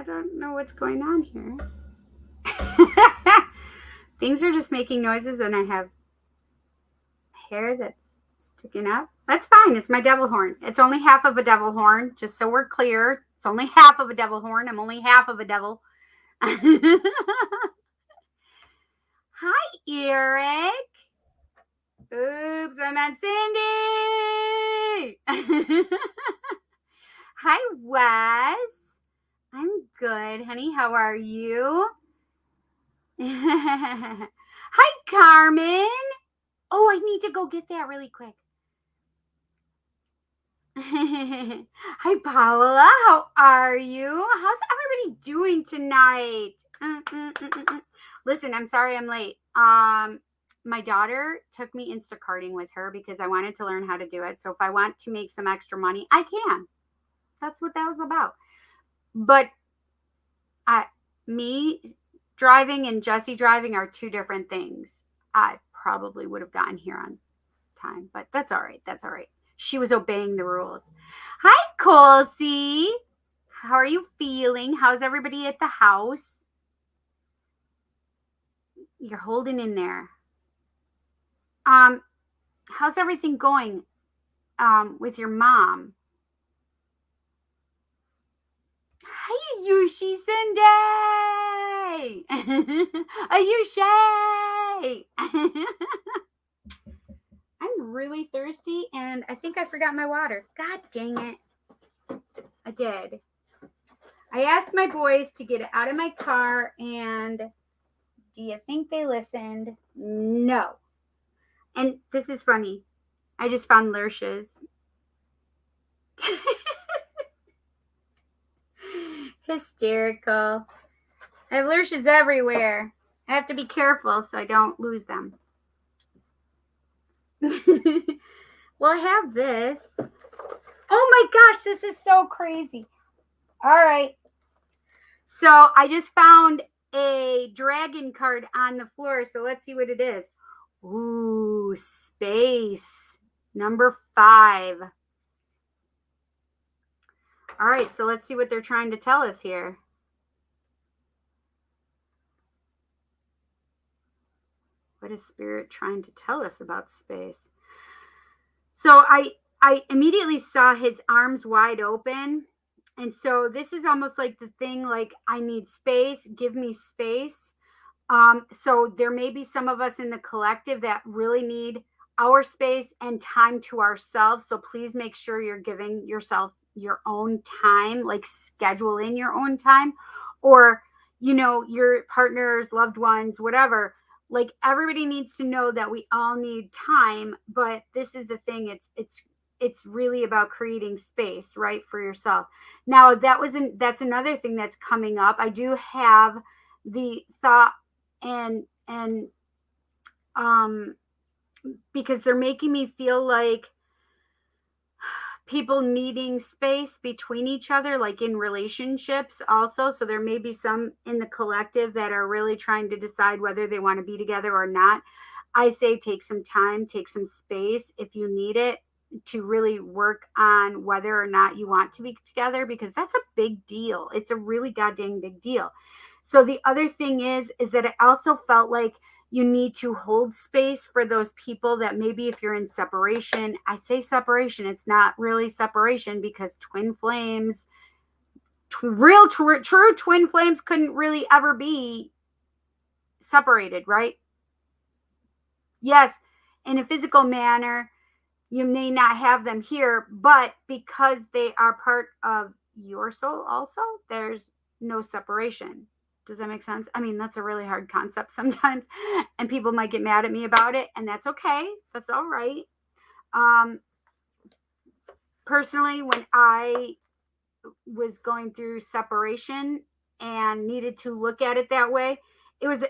don't know what's going on here. Things are just making noises and I have hair that's sticking up. That's fine. It's my devil horn. It's only half of a devil horn, just so we're clear. It's only half of a devil horn. I'm only half of a devil. Hi, Eric. Oops, I meant Cindy. Hi, Wes. I'm good, honey. How are you? Hi, Carmen. Oh, I need to go get that really quick. Hi, Paola. How are you? How's everybody doing tonight? Listen, I'm sorry I'm late. My daughter took me Instacarting with her because I wanted to learn how to do it. So if I want to make some extra money, I can. That's what that was about. But me driving and Jesse driving are two different things. I probably would have gotten here on time, but that's all right. That's all right. She was obeying the rules. Hi, Colsey. How are you feeling? How's everybody at the house? You're holding in there. How's everything going with your mom? Hi, Yushi Sunday. Ayusha. I'm really thirsty and I think I forgot my water. God dang it. I did. I asked my boys to get it out of my car and do you think they listened? No. And this is funny. I just found Lurches. Hysterical. I have Lurches everywhere. I have to be careful so I don't lose them. Well, I have this. Oh my gosh, this is so crazy. All right. So I just found a dragon card on the floor. So let's see what it is. Ooh, space. Number 5. All right, so let's see what they're trying to tell us here. What is Spirit trying to tell us about space? So I immediately saw his arms wide open. And so this is almost like the thing, like, I need space, give me space. So there may be some of us in the collective that really need our space and time to ourselves. So please make sure you're giving yourself your own time, like schedule in your own time, or, you know, your partners, loved ones, whatever. Like, everybody needs to know that we all need time, but this is the thing. It's really about creating space, right, for yourself. Now, that's another thing that's coming up. I do have the thought and because they're making me feel like people needing space between each other, like in relationships also. So there may be some in the collective that are really trying to decide whether they want to be together or not. I say take some time, take some space if you need it, to really work on whether or not you want to be together, because that's a big deal. It's a really goddamn big deal. So the other thing is that I also felt like you need to hold space for those people that maybe if you're in separation, I say separation, it's not really separation, because twin flames, true twin flames couldn't really ever be separated, right? Yes, in a physical manner, you may not have them here, but because they are part of your soul also, there's no separation. Does that make sense? I mean, that's a really hard concept sometimes, and people might get mad at me about it, and that's okay. That's all right. Personally, when I was going through separation and needed to look at it that way, it was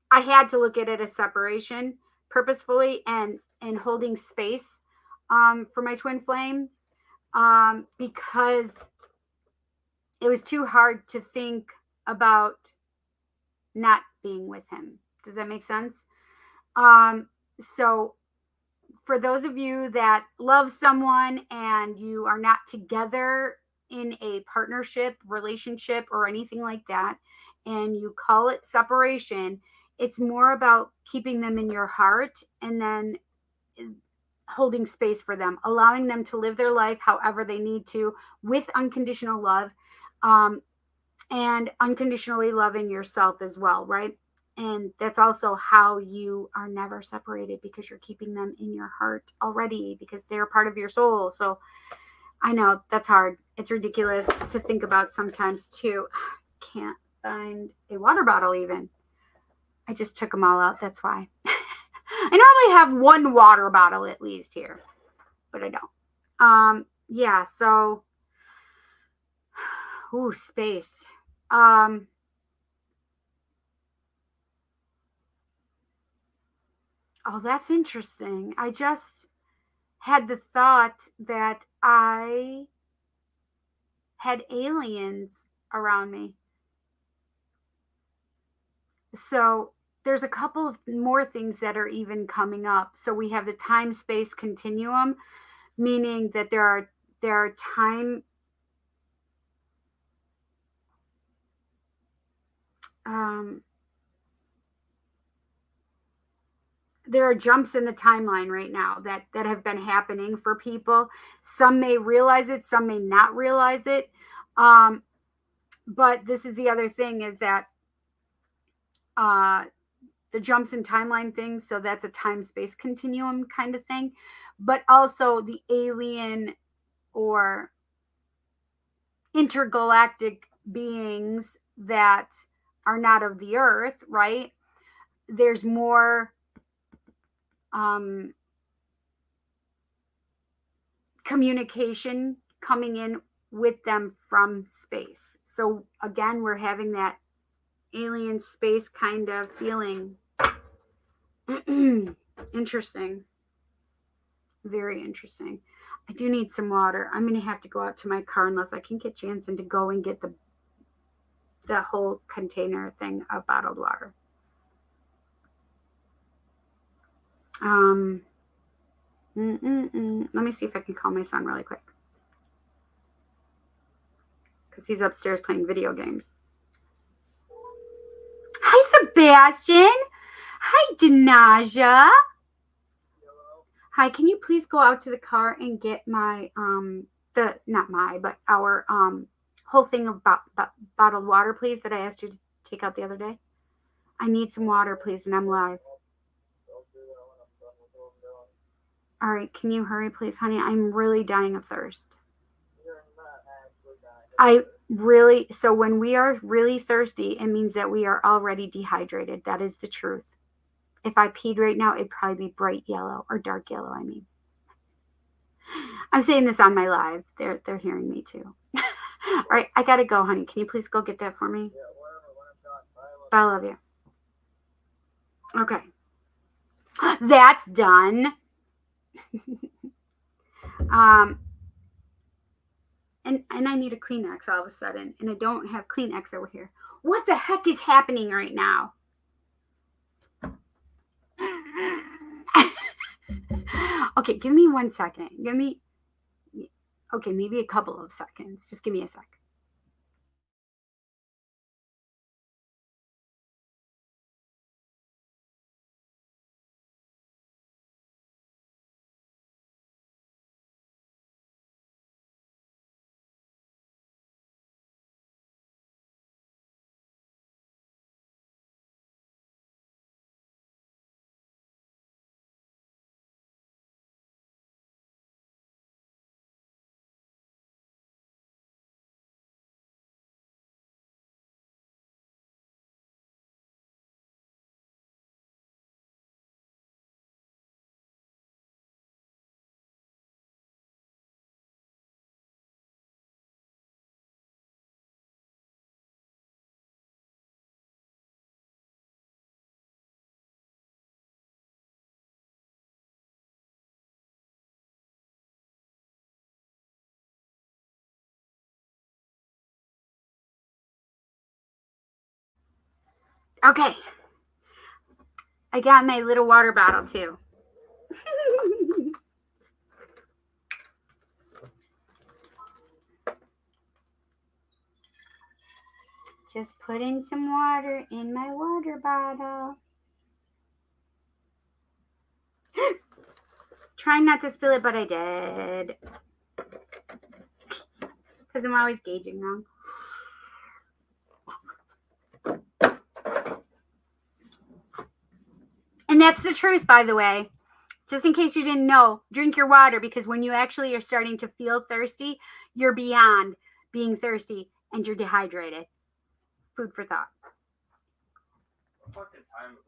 I had to look at it as separation purposefully and holding space for my twin flame, because it was too hard to think about not being with him. Does that make sense? So for those of you that love someone and you are not together in a partnership, relationship, or anything like that, and you call it separation, it's more about keeping them in your heart and then holding space for them, allowing them to live their life however they need to with unconditional love, and unconditionally loving yourself as well, right? And that's also how you are never separated, because you're keeping them in your heart already, because they're part of your soul. So I know that's hard. It's ridiculous to think about sometimes too. Can't find a water bottle even. I just took them all out. That's why. I normally have one water bottle at least here, but I don't. Yeah, so space. Oh, that's interesting. I just had the thought that I had aliens around me. So there's a couple of more things that are even coming up. So we have the time space continuum, meaning that there are time there are jumps in the timeline right now that have been happening for people. Some may realize it, some may not realize it. But this is the other thing, is that the jumps in timeline thing, so that's a time space continuum kind of thing, but also the alien or intergalactic beings that are not of the earth, right? There's more communication coming in with them from space. So again, we're having that alien space kind of feeling. Interesting. Very interesting. I do need some water. I'm going to have to go out to my car unless I can get Jansen to go and get the whole container thing of bottled water. Let me see if I can call my son really quick, because he's upstairs playing video games. Hi, Sebastian. Hi, Denaja. Hi, can you please go out to the car and get my our whole thing of bottled water, please, that I asked you to take out the other day? I need some water, please, and I'm live. All right, can you hurry, please, honey? I'm really dying of thirst. So when we are really thirsty, it means that we are already dehydrated. That is the truth. If I peed right now, it'd probably be bright yellow or dark yellow, I mean. I'm saying this on my live. They're hearing me too. All right, I gotta go, honey. Can you please go get that for me? I love you. Okay. That's done. And I need a Kleenex all of a sudden, and I don't have Kleenex over here. What the heck is happening right now? Okay, give me 1 second. Okay, maybe a couple of seconds. Just give me a sec. Okay. I got my little water bottle too. Just putting some water in my water bottle. Trying not to spill it, but I did. Because I'm always gauging wrong. And that's the truth, by the way. Just in case you didn't know, drink your water, because when you actually are starting to feel thirsty, you're beyond being thirsty and you're dehydrated. Food for thought. What fucking time is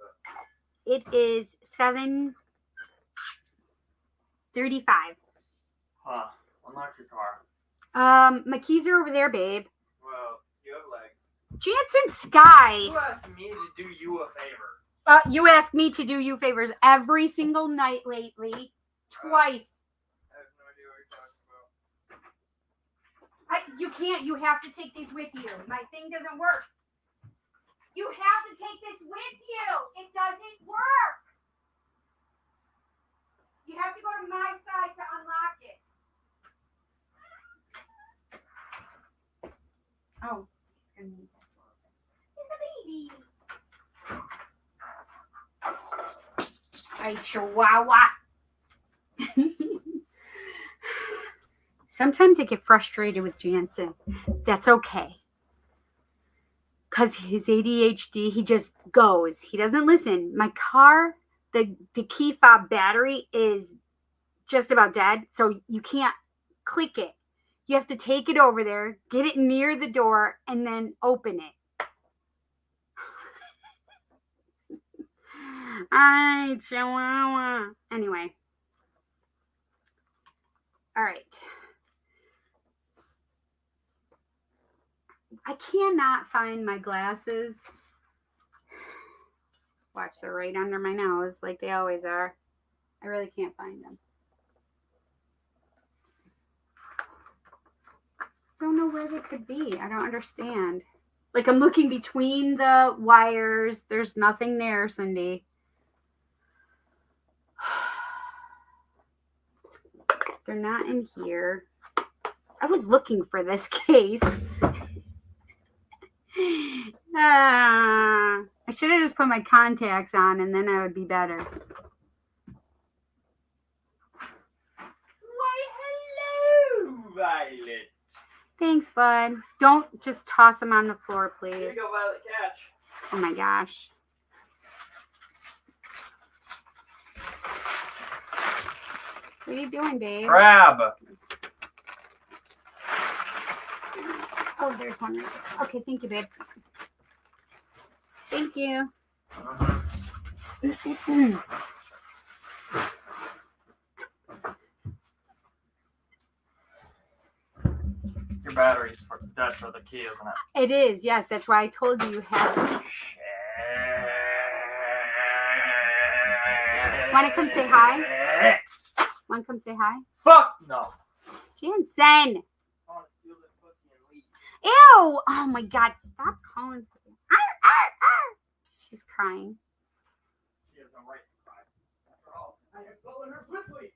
It it? is 7:35. Huh. Unlock your car. My keys are over there, babe. Well, you have legs. Jansen Sky. You asked me to do you a favor. You ask me to do you favors every single night lately. Twice. I have no idea what you're talking about. You can't. You have to take these with you. My thing doesn't work. You have to take this with you. It doesn't work. You have to go to my side to unlock it. Oh, he's going to need that door open. He's a baby. Hey, Chihuahua. Sometimes I get frustrated with Jansen. That's okay. Because his ADHD, he just goes. He doesn't listen. My car, the key fob battery is just about dead. So you can't click it. You have to take it over there, get it near the door, and then open it. Ay, Chihuahua. Anyway. All right. I cannot find my glasses. Watch, they're right under my nose like they always are. I really can't find them. I don't know where they could be. I don't understand. Like, I'm looking between the wires. There's nothing there, Cindy. They're not in here. I was looking for this case. I should have just put my contacts on and then I would be better. Why, hello, Violet. Thanks, bud. Don't just toss them on the floor, please. Here you go, Violet, catch. Oh my gosh. What are you doing, babe? Crab. Oh, there's one right there. Okay, thank you, babe. Thank you. Your battery's dead for the key, isn't it? It is, yes. That's why I told you have it. Want to come say hi? Want to come say hi? Fuck no. Jansen. I want to steal this pussy and leave. Ew. Oh my God. Stop calling. She's crying. She has no right to cry. After all, I have stolen her swiftly.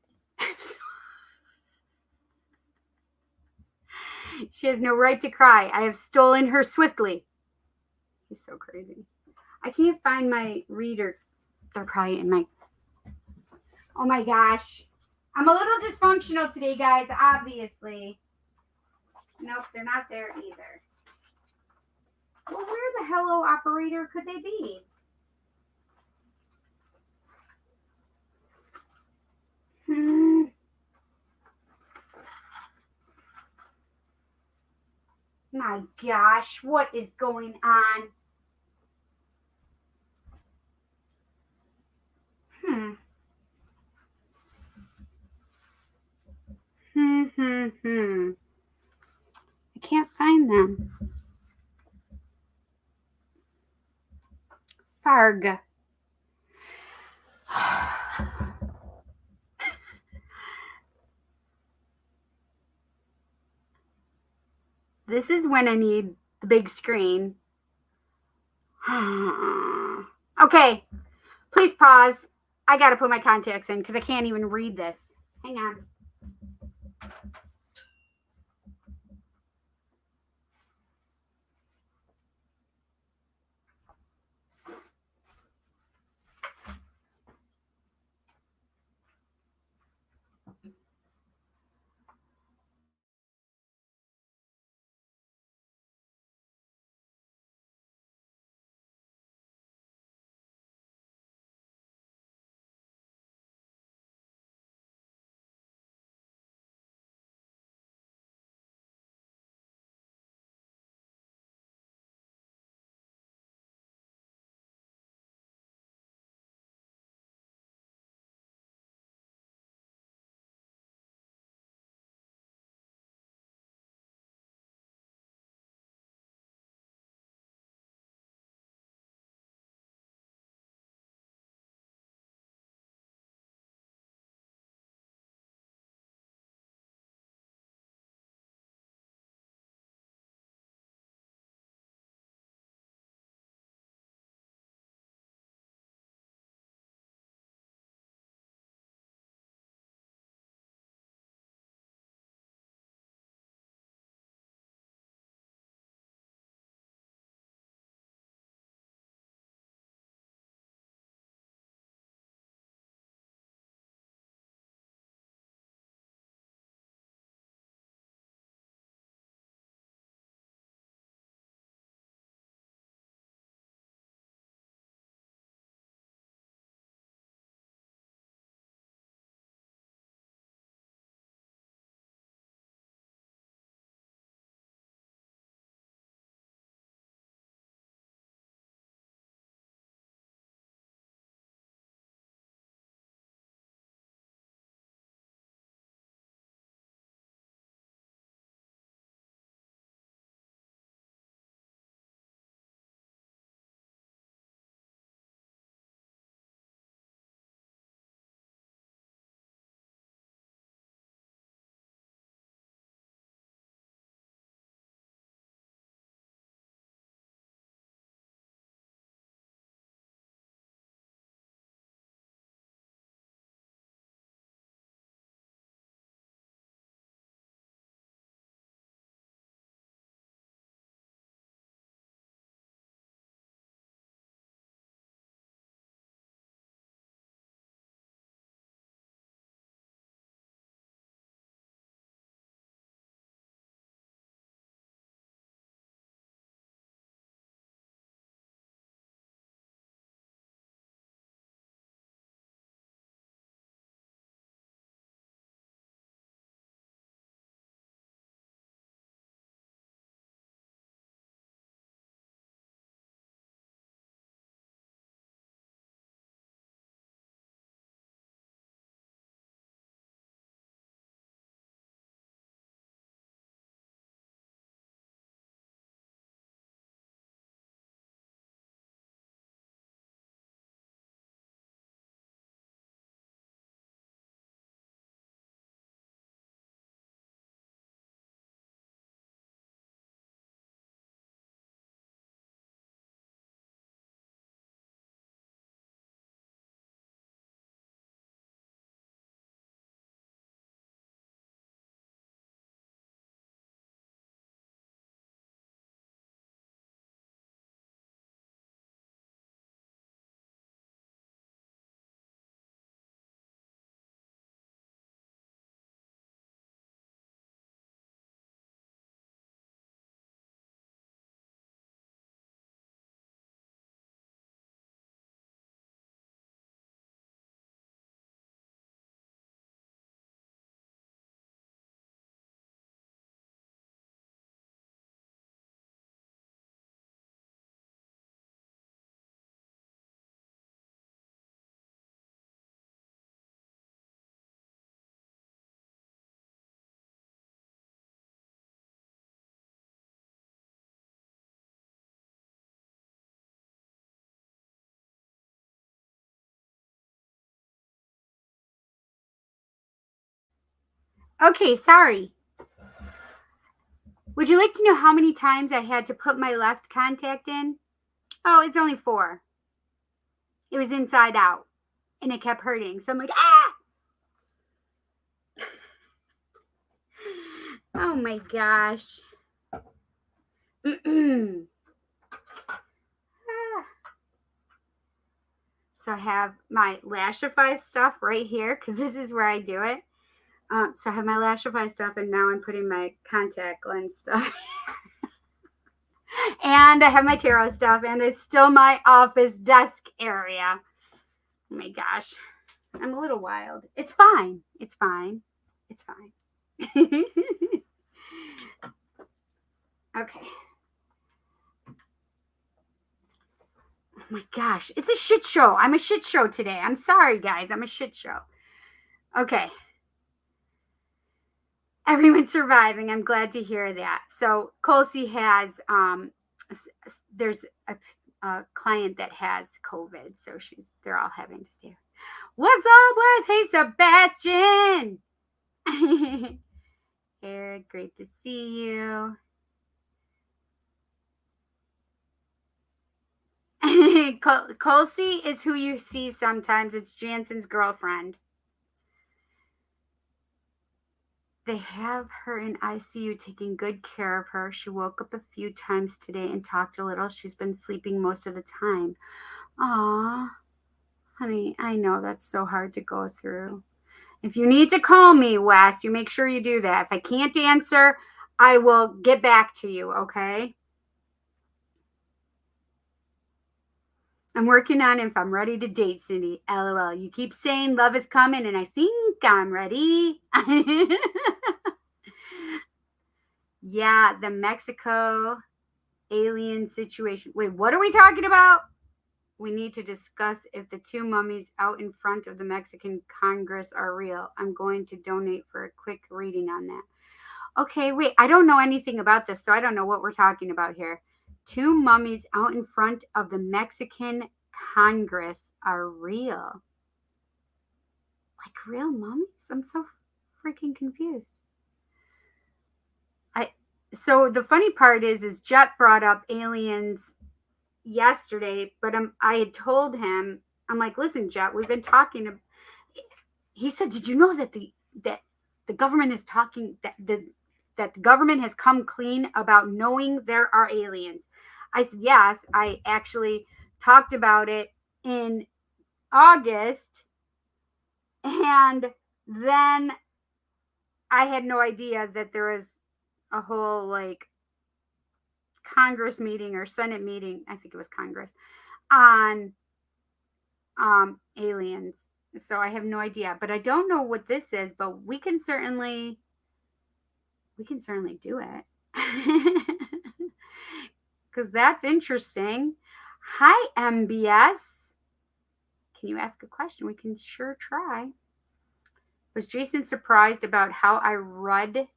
She has no right to cry. I have stolen her swiftly. He's so crazy. I can't find my reader. They're probably in my... Oh my gosh. I'm a little dysfunctional today, guys, obviously. Nope, they're not there either. Well, where the hello operator could they be? My gosh, what is going on? I can't find them. Farg. This is when I need the big screen. Okay, please pause. I gotta put my contacts in because I can't even read this. Hang on. Okay, sorry. Would you like to know how many times I had to put my left contact in? Oh, it's only 4. It was inside out and it kept hurting. So I'm like, ah! Oh my gosh. So I have my Lashify stuff right here because this is where I do it. So I have my Lashify stuff, and now I'm putting my contact lens stuff. And I have my tarot stuff, and it's still my office desk area. Oh my gosh. I'm a little wild. It's fine. It's fine. It's fine. Okay. Oh my gosh. It's a shit show. I'm a shit show today. I'm sorry, guys. I'm a shit show. Okay. Everyone's surviving. I'm glad to hear that. So Colsey has there's a client that has COVID, so they're all having to stay. What's up, Wes? Hey, Sebastian. Eric, great to see you. Colsey is who you see sometimes. It's Jansen's girlfriend. They have her in ICU taking good care of her. She woke up a few times today and talked a little. She's been sleeping most of the time. Aw, honey, I know that's so hard to go through. If you need to call me, Wes, you make sure you do that. If I can't answer, I will get back to you, okay? I'm working on if I'm ready to date, Cindy. LOL. You keep saying love is coming, and I think I'm ready. Yeah, the Mexico alien situation. Wait, what are we talking about? We need to discuss if the 2 mummies out in front of the Mexican Congress are real. I'm going to donate for a quick reading on that. Okay, wait, I don't know anything about this, so I don't know what we're talking about here. 2 mummies out in front of the Mexican Congress are real. Like real mummies? I'm so freaking confused. So the funny part is Jet brought up aliens yesterday, but I had told him, I'm like, listen, Jet, we've been talking. He said, did you know that the government is talking that the government has come clean about knowing there are aliens? I said, yes, I actually talked about it in August, and then I had no idea that there was a whole like Congress meeting or Senate meeting, I think it was Congress, on aliens. So I have no idea, but I don't know what this is, but we can certainly do it. Because that's interesting. Hi, MBS. Can you ask a question? We can sure try. Was Jason surprised about how I read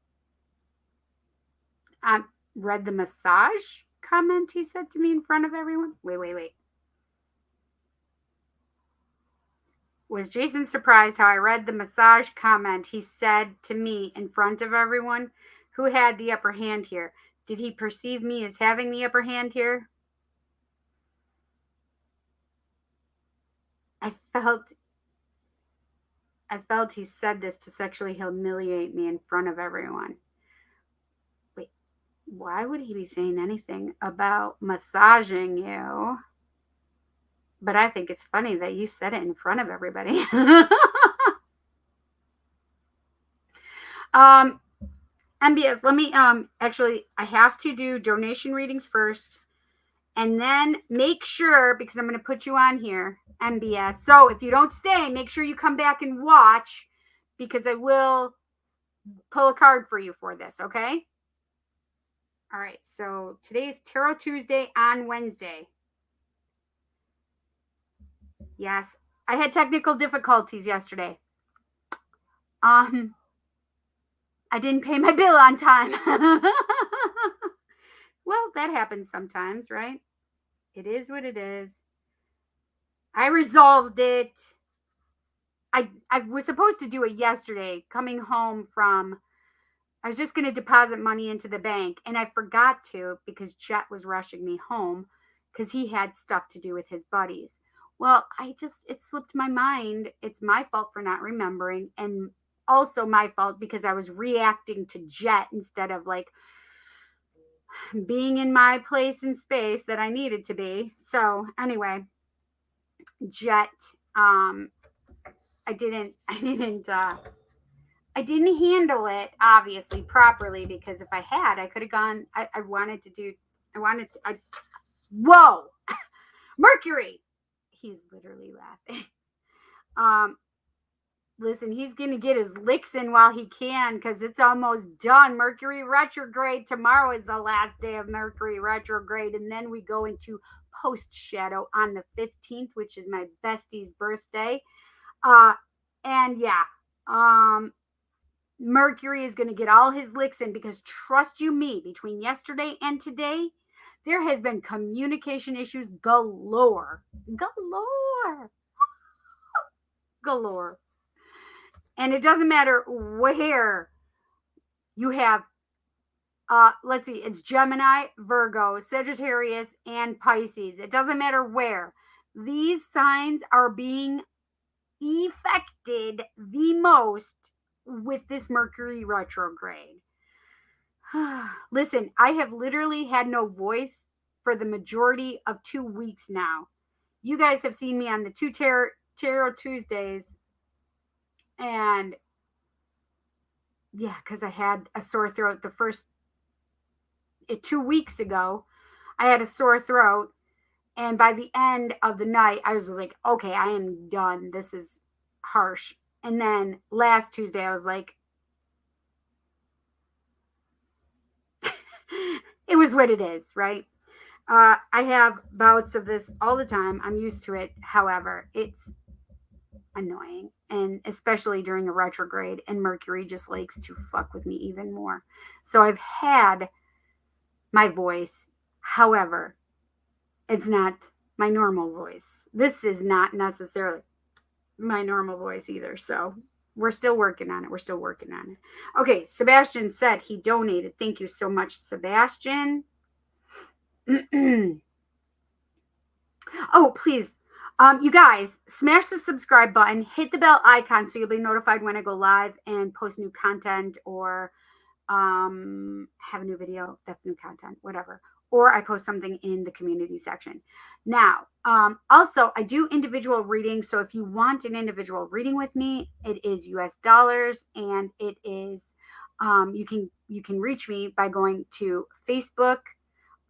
the massage comment he said to me in front of everyone? Wait. Was Jason surprised how I read the massage comment he said to me in front of everyone? Who had the upper hand here? Did he perceive me as having the upper hand here? I felt he said this to sexually humiliate me in front of everyone. Wait, why would he be saying anything about massaging you? But I think it's funny that you said it in front of everybody. MBS, let me actually, I have to do donation readings first, and then make sure, because I'm going to put you on here, MBS. So if you don't stay, make sure you come back and watch, because I will pull a card for you for this, okay? All right, so today's Tarot Tuesday on Wednesday. Yes, I had technical difficulties yesterday. I didn't pay my bill on time. Well, that happens sometimes, right? It is what it is. I resolved it. I was supposed to do it yesterday, coming home from, I was just going to deposit money into the bank, and I forgot to because Jet was rushing me home because he had stuff to do with his buddies. Well, it slipped my mind. It's my fault for not remembering, and also my fault because I was reacting to Jet instead of like being in my place in space that I needed to be. So, anyway, Jet, um, I didn't handle it obviously properly because if I had, I could have gone. I wanted to do. I wanted. To, I whoa, Mercury. He's literally laughing. Um, listen, he's gonna get his licks in while he can because it's almost done. Mercury retrograde tomorrow is the last day of Mercury retrograde, and then we go into post shadow on the 15th, which is my bestie's birthday. Uh, and yeah, um, Mercury is going to get all his licks in because trust you me, between yesterday and today, there has been communication issues galore. Galore. Galore. And it doesn't matter where you have, let's see, it's Gemini, Virgo, Sagittarius, and Pisces. It doesn't matter where. These signs are being affected the most with this Mercury retrograde. Listen, I have literally had no voice for the majority of 2 weeks now. You guys have seen me on the Tarot Tuesdays, and yeah, because I had a sore throat the first 2 weeks ago. I had a sore throat, and by the end of the night, I was like, okay, I am done. This is harsh. And then last Tuesday, I was like, it was what it is, right? I have bouts of this all the time. I'm used to it. However, it's annoying, and especially during a retrograde, and Mercury just likes to fuck with me even more. So I've had my voice. However, it's not my normal voice. This is not necessarily my normal voice either. So we're still working on it. We're still working on it. Okay, Sebastian said he donated. Thank you so much, Sebastian. Oh, please. You guys, smash the subscribe button, hit the bell icon so you'll be notified when I go live and post new content or have a new video. That's new content, whatever. Or I post something in the community section. Now, also, I do individual readings. So if you want an individual reading with me, it is US dollars, and it is you can reach me by going to Facebook,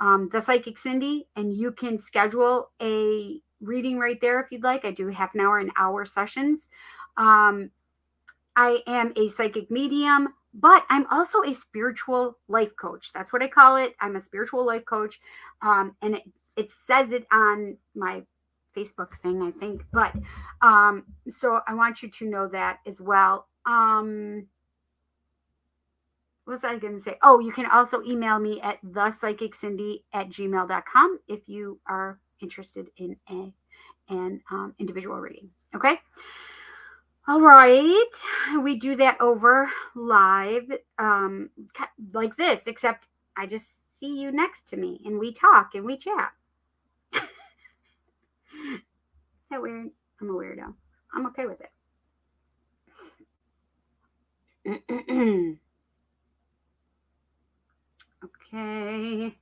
The Psychic Cindy, and you can schedule a reading right there if you'd like. I do half an hour and hour sessions. I am a psychic medium, but I'm also a spiritual life coach. That's what I call it. I'm a spiritual life coach. And it says it on my Facebook thing, I think. But so I want you to know that as well. What was I going to say? Oh, you can also email me at thepsychiccindy@gmail.com if you are interested in an individual reading. Okay. All right. We do that over live, like this, except I just see you next to me and we talk and we chat. Is that weird? I'm a weirdo. I'm okay with it. Okay.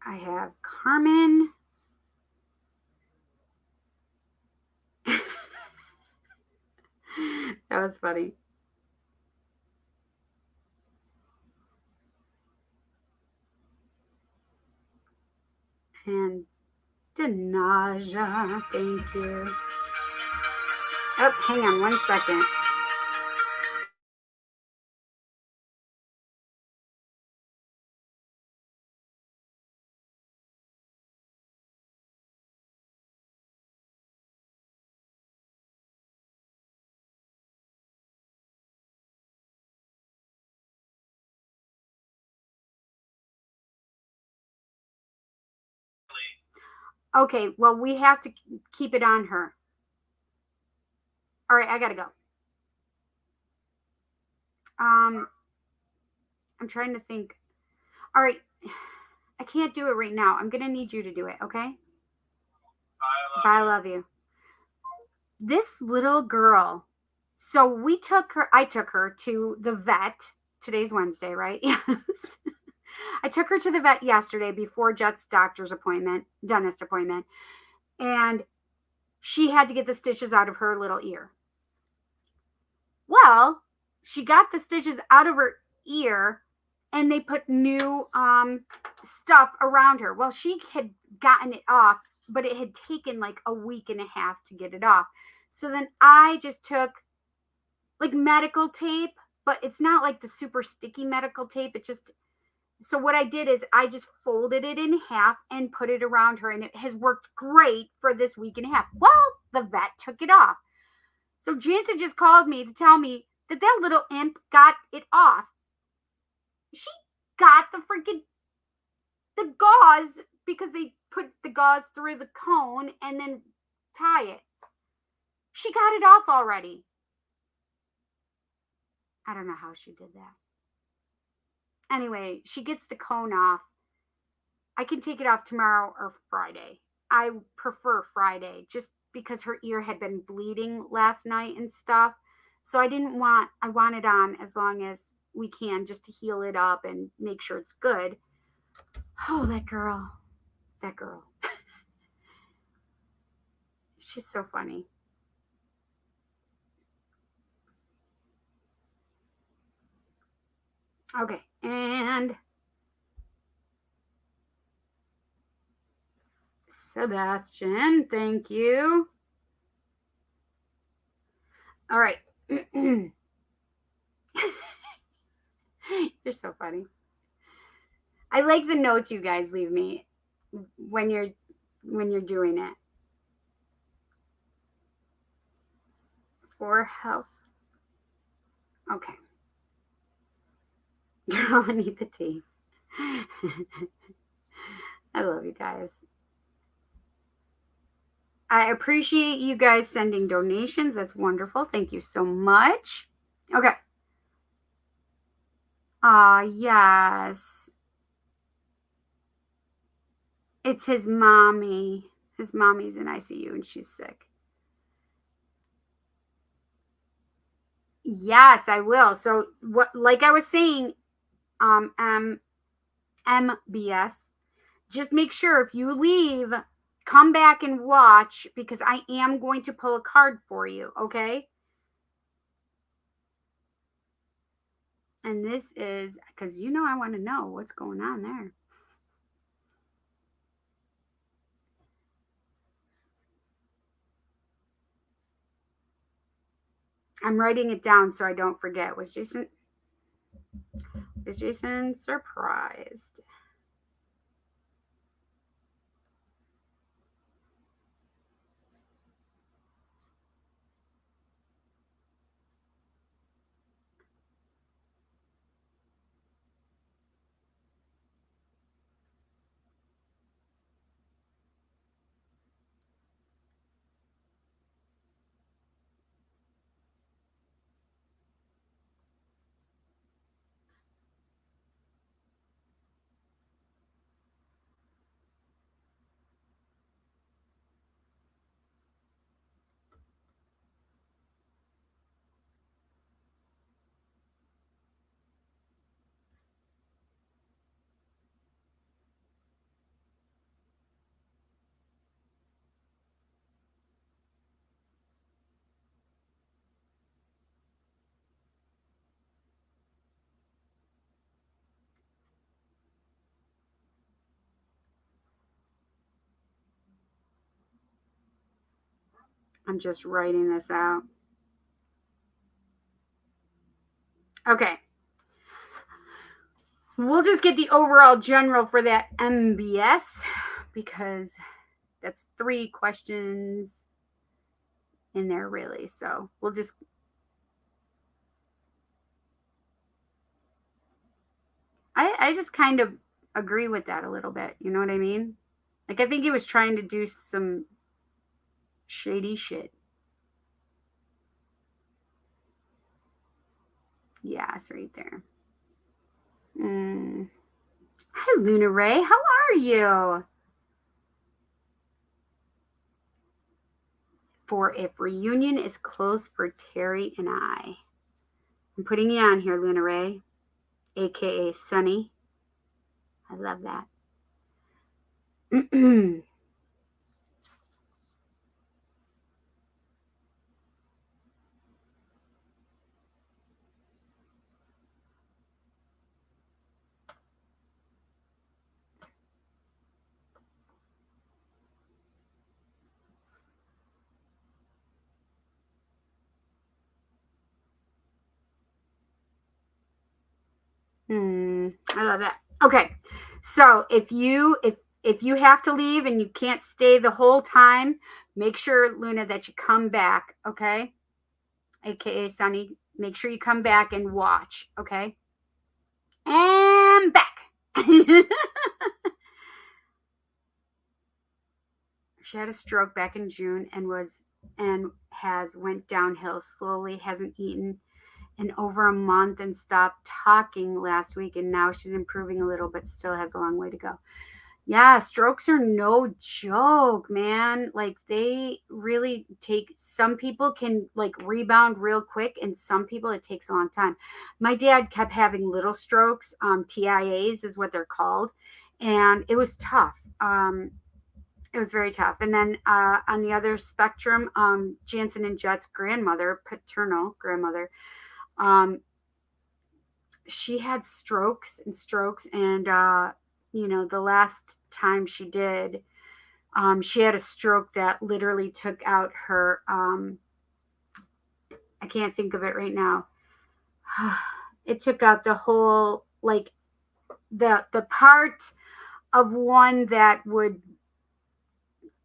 I have Carmen. That was funny. And Denaja, thank you. Oh, hang on 1 second. Okay, well, we have to keep it on her. All right, I gotta go. I'm trying to think. All right, I can't do it right now. I'm gonna need you to do it, okay? Bye, I love you. This little girl. So I took her to the vet. Today's Wednesday, right? Yes. I took her to the vet yesterday before Jet's dentist appointment, and she had to get the stitches out of her little ear. Well, she got the stitches out of her ear and they put new stuff around her. Well, she had gotten it off, but it had taken like a week and a half to get it off. So then I just took like medical tape, but it's not like the super sticky medical tape. So what I did is I just folded it in half and put it around her, and it has worked great for this week and a half. Well, the vet took it off. So Jansen just called me to tell me that little imp got it off. She got the gauze because they put the gauze through the cone and then tie it. She got it off already. I don't know how she did that. Anyway, she gets the cone off. I can take it off tomorrow or Friday. I prefer Friday just because her ear had been bleeding last night and stuff. So I want it on as long as we can just to heal it up and make sure it's good. Oh, that girl. That girl. She's so funny. Okay, and Sebastian, thank you. All right. You're so funny. I like the notes you guys leave me when you're doing it. For health. Okay. Girl, I need the tea. I love you guys. I appreciate you guys sending donations. That's wonderful. Thank you so much. Okay. Yes. It's his mommy. His mommy's in ICU and she's sick. Yes, I will. So what like I was saying, MBS, just make sure if you leave, come back and watch because I am going to pull a card for you, okay? And this is because I want to know what's going on there. I'm writing it down so I don't forget. Is Jason surprised? I'm just writing this out. Okay. We'll just get the overall general for that MBS because that's 3 questions in there, really. So we'll just. I just kind of agree with that a little bit. You know what I mean? Like, I think he was trying to do some shady shit. Yeah, it's right there. Hi, Luna Ray. How are you? For if reunion is close for Terry and I. I'm putting you on here, Luna Ray, aka Sunny. I love that. I love that. Okay, so if you have to leave and you can't stay the whole time, make sure, Luna, that you come back. Okay, aka Sunny. Make sure you come back and watch. Okay, and back. She had a stroke back in June and has went downhill slowly. Hasn't eaten in over a month and stopped talking last week, and now she's improving a little but still has a long way to go. Yeah, strokes are no joke, man. Like, they really take, some people can like rebound real quick, and some people it takes a long time. My dad kept having little strokes. TIAs is what they're called, and it was tough. It was very tough. And then on the other spectrum, Jansen and Jet's grandmother, paternal grandmother, um, she had strokes, and the last time she did, she had a stroke that literally took out her. I can't think of it right now. It took out the whole, like, the part of one that would,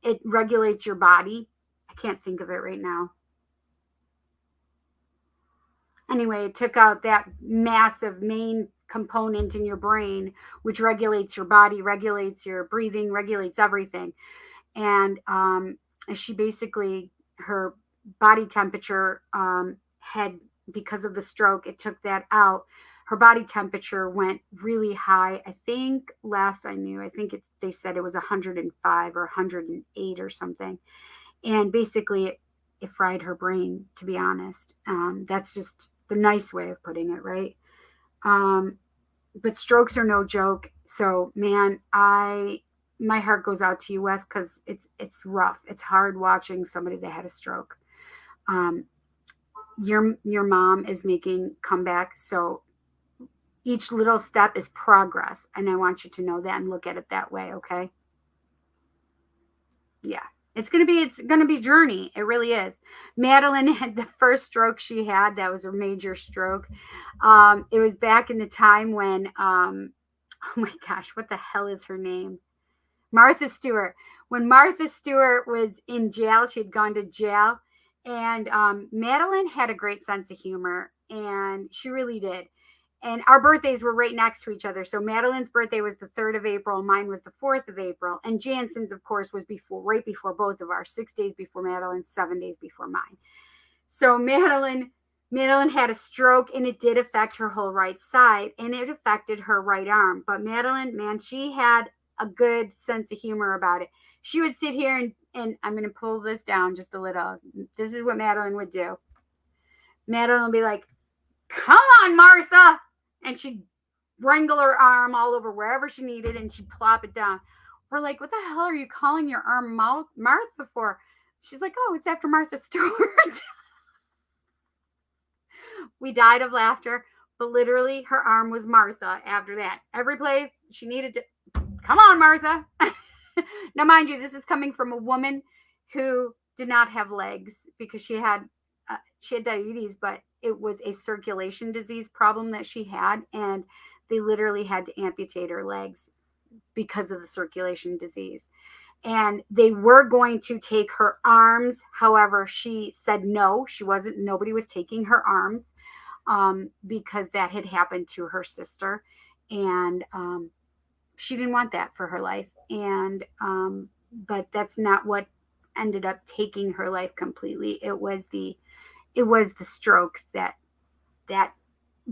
it regulates your body. I can't think of it right now. Anyway, it took out that massive main component in your brain, which regulates your body, regulates your breathing, regulates everything. And she basically, her body temperature had, because of the stroke, it took that out. Her body temperature went really high. I think last I knew, I think they said it was 105 or 108 or something. And basically, it fried her brain, to be honest. That's just the nice way of putting it, right? Um, but strokes are no joke. So, man, my heart goes out to you, Wes, because it's rough. It's hard watching somebody that had a stroke. Um, your mom is making comeback, so each little step is progress, and I want you to know that and look at it that way. Okay? Yeah. It's gonna be journey. It really is. Madeline had the first stroke she had. That was a major stroke. It was back in the time when oh my gosh, what the hell is her name? Martha Stewart. When Martha Stewart was in jail, she had gone to jail, and Madeline had a great sense of humor, and she really did. And our birthdays were right next to each other. So Madeline's birthday was the 3rd of April, mine was the 4th of April, and Jansen's, of course, was right before both of ours, 6 days before Madeline's, 7 days before mine. So Madeline had a stroke, and it did affect her whole right side, and it affected her right arm. But Madeline, man, she had a good sense of humor about it. She would sit here and I'm going to pull this down just a little. This is what Madeline would do. Madeline would be like, "Come on, Martha," and she'd wrangle her arm all over wherever she needed, and she'd plop it down. We're like, "What the hell are you calling your arm Martha for?" She's like, "Oh, it's after Martha Stewart." We died of laughter, but literally her arm was Martha after that. Every place she needed to, "Come on, Martha." Now, mind you, this is coming from a woman who did not have legs because she had diabetes, but it was a circulation disease problem that she had, and they literally had to amputate her legs because of the circulation disease. And they were going to take her arms. However, she said no, nobody was taking her arms, because that had happened to her sister. And she didn't want that for her life. And, but that's not what ended up taking her life completely. It was the stroke that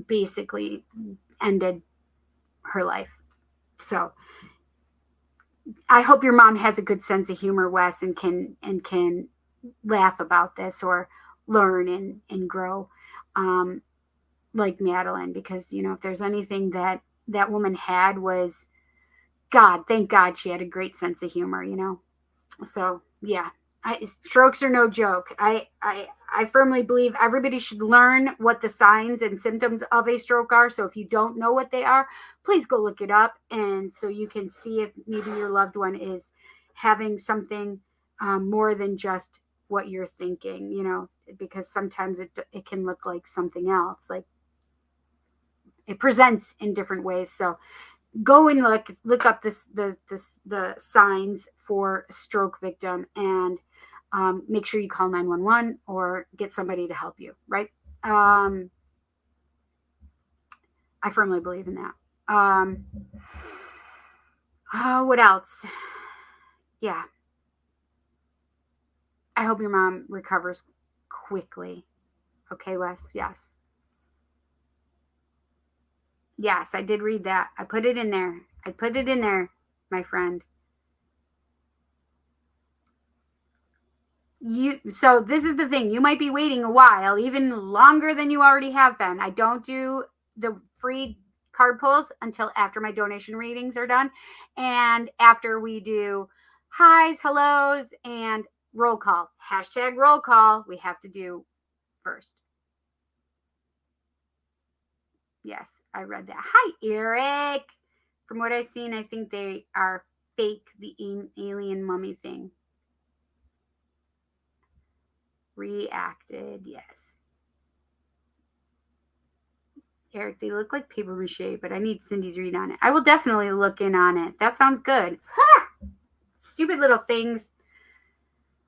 basically ended her life. So I hope your mom has a good sense of humor, Wes, and can laugh about this or learn and grow, like Madeline, because if there's anything that woman had was God. Thank God she had a great sense of humor. So yeah, strokes are no joke. I firmly believe everybody should learn what the signs and symptoms of a stroke are. So if you don't know what they are, please go look it up, and so you can see if maybe your loved one is having something more than just what you're thinking. Because sometimes it can look like something else, like it presents in different ways. So go and look up the signs for stroke victim, and make sure you call 911 or get somebody to help you, right? I firmly believe in that. What else? Yeah. I hope your mom recovers quickly. Okay, Wes? Yes. Yes, I did read that. I put it in there. My friend. So this is the thing. You might be waiting a while, even longer than you already have been. I don't do the free card pulls until after my donation readings are done, and after we do highs, hellos, and roll call. #roll call we have to do first. Yes, I read that. Hi, Eric. From what I've seen, I think they are fake, the alien mummy thing. Reacted, yes. Eric, they look like paper mache, but I need Cindy's read on it. I will definitely look in on it. That sounds good. Ha! Stupid little things.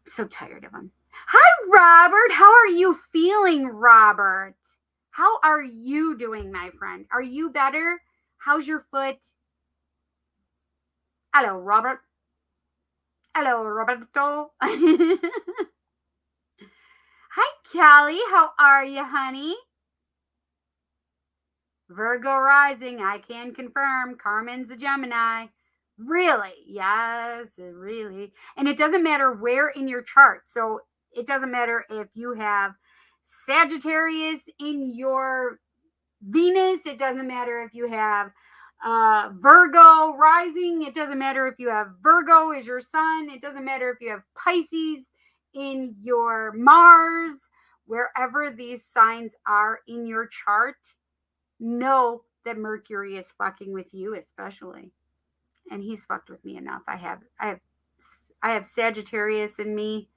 I'm so tired of them. Hi, Robert. How are you feeling, Robert? How are you doing, my friend? Are you better? How's your foot? Hello, Robert. Hello, Roberto. Hi, Kelly. How are you, honey? Virgo rising. I can confirm. Carmen's a Gemini. Really? Yes, really. And it doesn't matter where in your chart. So it doesn't matter if you have Sagittarius in your Venus. It doesn't matter if you have Virgo rising. It doesn't matter if you have Virgo as your sun. It doesn't matter if you have Pisces in your Mars. Wherever these signs are in your chart, know that Mercury is fucking with you, especially. And he's fucked with me enough. I have Sagittarius in me,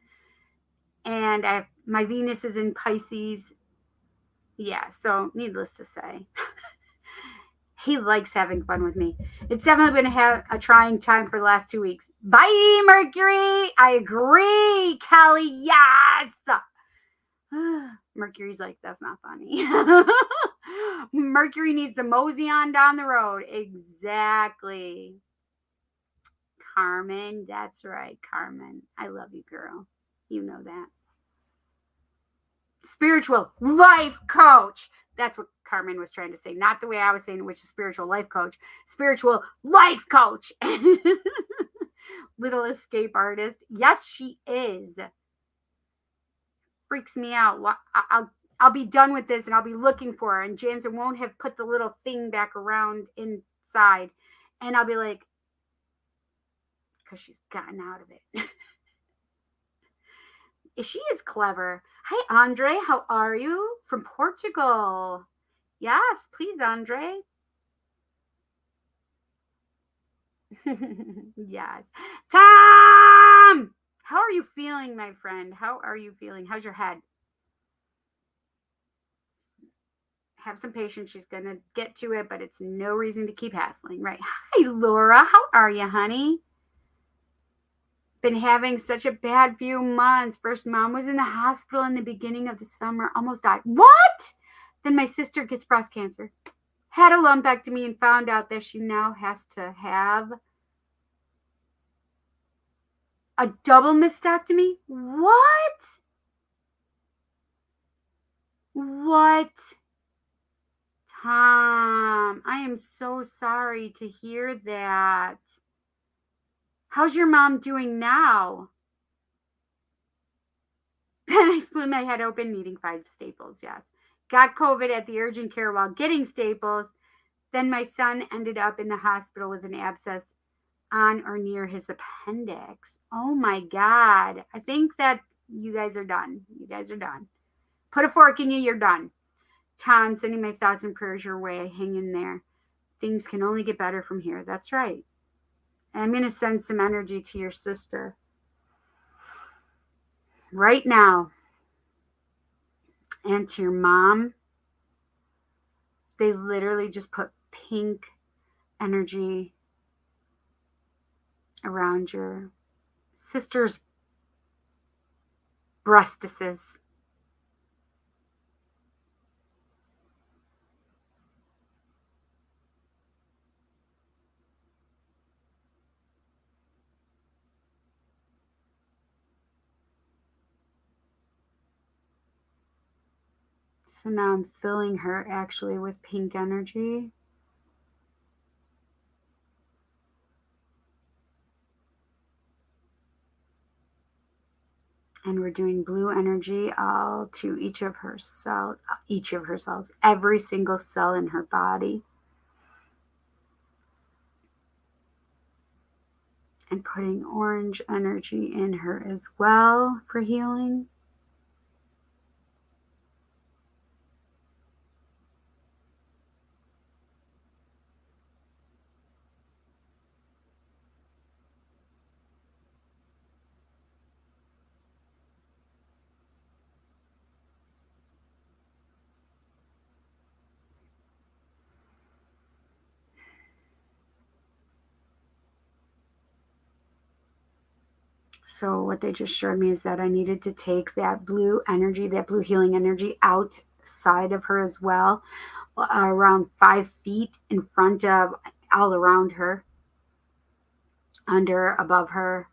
and my Venus is in Pisces. Yeah, so needless to say, he likes having fun with me. It's definitely been a trying time for the last 2 weeks. Bye, Mercury. I agree, Kelly. Yes. Mercury's like, that's not funny. Mercury needs to mosey on down the road. Exactly. Carmen, that's right, Carmen. I love you, girl. You know that. Spiritual life coach. That's what Carmen was trying to say. Not the way I was saying it, which is spiritual life coach. Spiritual life coach. Little escape artist. Yes, she is. Freaks me out. I'll be done with this and I'll be looking for her, and Jansen won't have put the little thing back around inside, and I'll be like, because she's gotten out of it. She is clever. Hi, Andre. How are you? From Portugal. Yes, please, Andre. Yes. Tom! How are you feeling, my friend? How are you feeling? How's your head? Have some patience. She's going to get to it, but it's no reason to keep hassling, right? Hi, Laura. How are you, honey? Been having such a bad few months. First, mom was in the hospital in the beginning of the summer, almost died. What? Then my sister gets breast cancer. had a lumpectomy and found out that she now has to have a double mastectomy. What? What? Tom, I am so sorry to hear that. How's your mom doing now? Then I split my head open, needing 5 staples. Yes. Got COVID at the urgent care while getting staples. Then my son ended up in the hospital with an abscess on or near his appendix. Oh my God. I think that you guys are done. You guys are done. Put a fork in you, you're done. Tom, sending my thoughts and prayers your way. Hang in there. Things can only get better from here. That's right. And I'm going to send some energy to your sister right now. And to your mom. They literally just put pink energy around your sister's breastises. So now I'm filling her actually with pink energy. And we're doing blue energy all to each of her cells, every single cell in her body. And putting orange energy in her as well for healing. So what they just showed me is that I needed to take that blue energy, that blue healing energy outside of her as well, around 5 feet in front of, all around her, under, above her.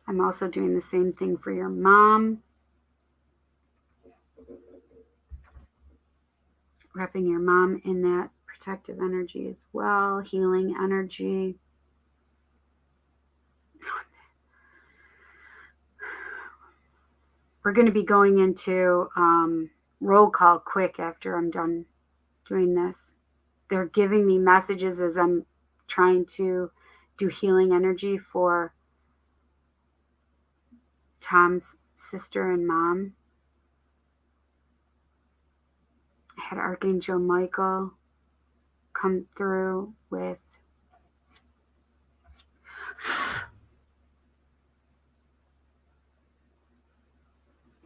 I'm also doing the same thing for your mom. Wrapping your mom in that protective energy as well, healing energy. We're going to be going into roll call quick after I'm done doing this. They're giving me messages as I'm trying to do healing energy for Tom's sister and mom. I had Archangel Michael come through with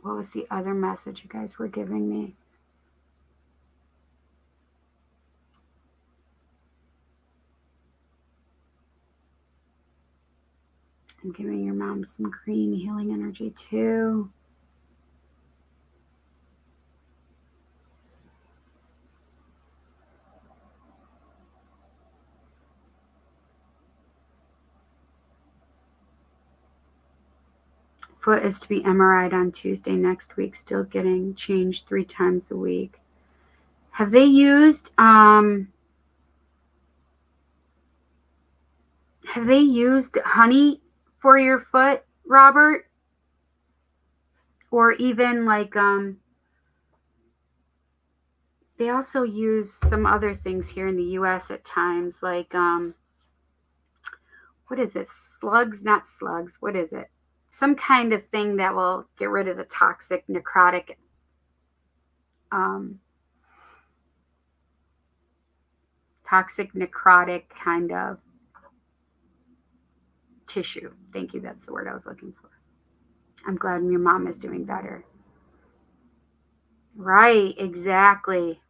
what was the other message you guys were giving me? I'm giving your mom some green healing energy too. Foot is to be MRI'd on Tuesday next week, still getting changed 3 times a week. Have they used honey for your foot, Robert? Or even like they also use some other things here in the US at times, like what is it? Slugs, not slugs. What is it? Some kind of thing that will get rid of the toxic necrotic kind of tissue. Thank you. That's the word I was looking for. I'm glad your mom is doing better. Right, exactly.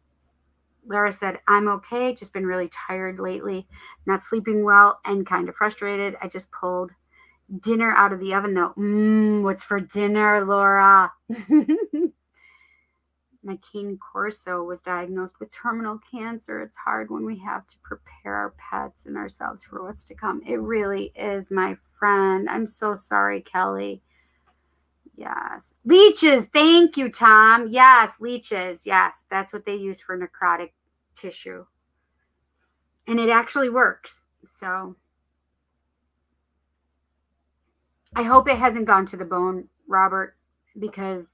Laura said, I'm okay, just been really tired lately, not sleeping well, and kind of frustrated. I just pulled dinner out of the oven, though. What's for dinner, Laura? My cane Corso was diagnosed with terminal cancer. It's hard when we have to prepare our pets and ourselves for what's to come. It really is, my friend. I'm so sorry, Kelly. Yes. Leeches. Thank you, Tom. Yes, leeches. Yes, that's what they use for necrotic tissue. And it actually works. So I hope it hasn't gone to the bone, Robert, because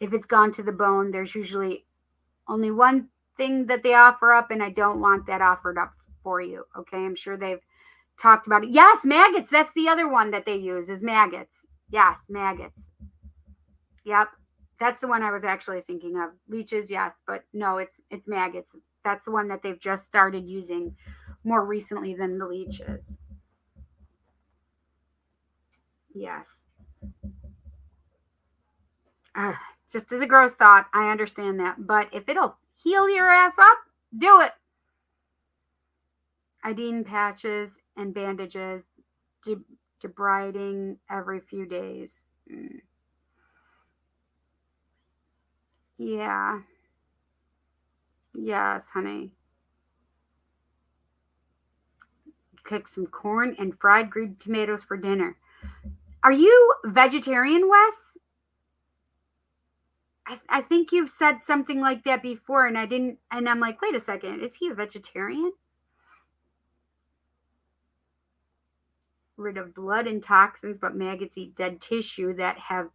if it's gone to the bone, there's usually only one thing that they offer up, and I don't want that offered up for you. Okay. I'm sure they've talked about it. Yes, maggots. That's the other one that they use is maggots. Yes, maggots. Yep. That's the one I was actually thinking of. Leeches, yes, but no, it's maggots. That's the one that they've just started using more recently than the leeches. Yes. Just as a gross thought, I understand that. But if it'll heal your ass up, do it. Iodine patches and bandages, debriding every few days. Yeah. Yes, honey. Cook some corn and fried green tomatoes for dinner. Are you vegetarian, Wes? I think you've said something like that before, and I didn't. And I'm like, wait a second, is he a vegetarian? Rid of blood and toxins, but maggots eat dead tissue that have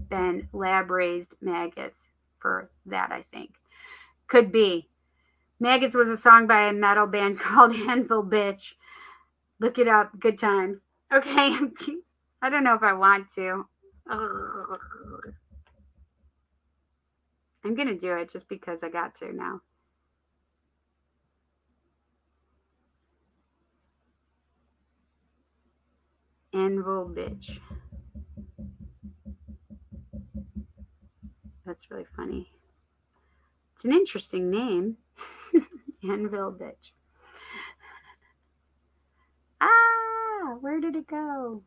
been lab raised maggots. For that, I think could be. Maggots was a song by a metal band called Anvil Bitch. Look it up. Good times. Okay. I don't know if I want to. Ugh. I'm going to do it just because I got to now. Anvil Bitch. That's really funny. It's an interesting name. Anvil Bitch. Ah, where did it go?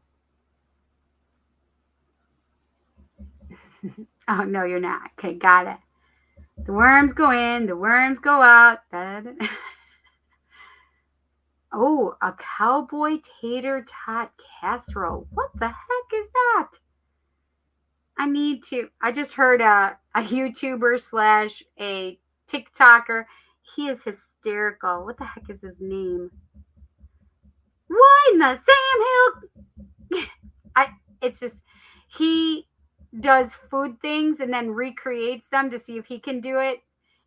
Oh, no, you're not. Okay, got it. The worms go in, the worms go out. Oh, a cowboy tater tot casserole. What the heck is that? I need to. I just heard a YouTuber slash a TikToker. He is hysterical. What the heck is his name? Why in the Sam Hill? It's just, he does food things and then recreates them to see if he can do it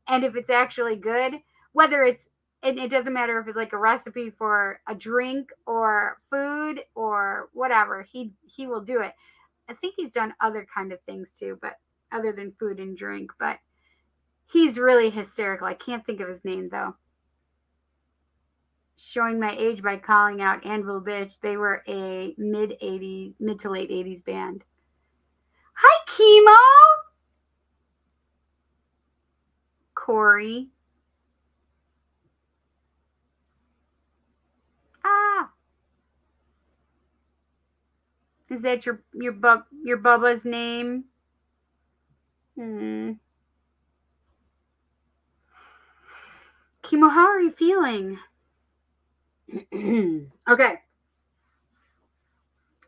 and if it's actually good. Whether it's, and it doesn't matter if it's like a recipe for a drink or food or whatever, he will do it. I think he's done other kind of things too, but other than food and drink, but he's really hysterical. I can't think of his name though. Showing my age by calling out Anvil Bitch. They were a mid to late 80s band. Hi, Chemo. Corey. Ah. Is that your Bubba's name? Chemo, how are you feeling? Okay.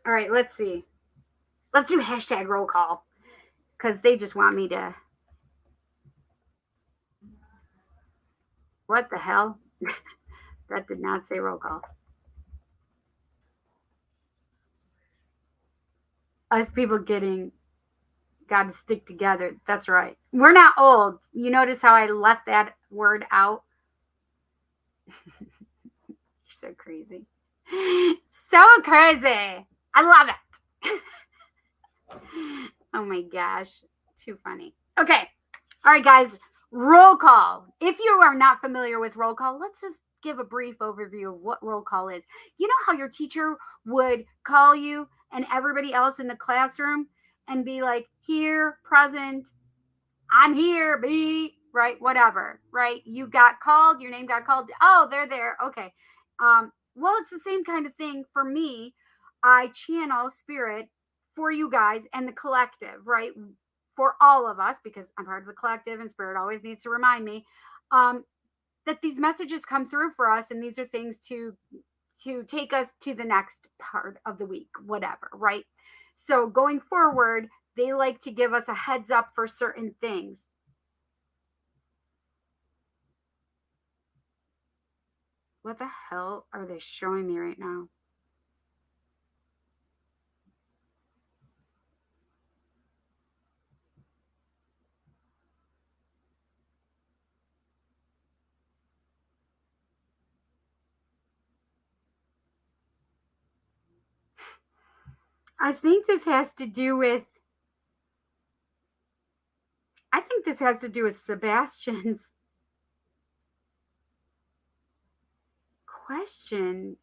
All right, let's see. Let's do hashtag roll call because they just want me to. What the hell? That did not say roll call. Us people got to stick together. That's right. We're not old. You notice how I left that word out? You're so crazy. So crazy. I love it. Oh my gosh. Too funny. Okay. All right, guys. Roll call. If you are not familiar with roll call, let's just give a brief overview of what roll call is. You know how your teacher would call you and everybody else in the classroom and be like, here, present, I'm here, be, right, whatever, right? You got called, your name got called. Oh, they're there. Okay. Well, it's the same kind of thing for me. I channel spirit for you guys and the collective, right? for all of us, because I'm part of the collective and spirit always needs to remind me, that these messages come through for us, and these are things to take us to the next part of the week, whatever, right? So going forward, they like to give us a heads up for certain things. What the hell are they showing me right now? I think this has to do with Sebastian's question.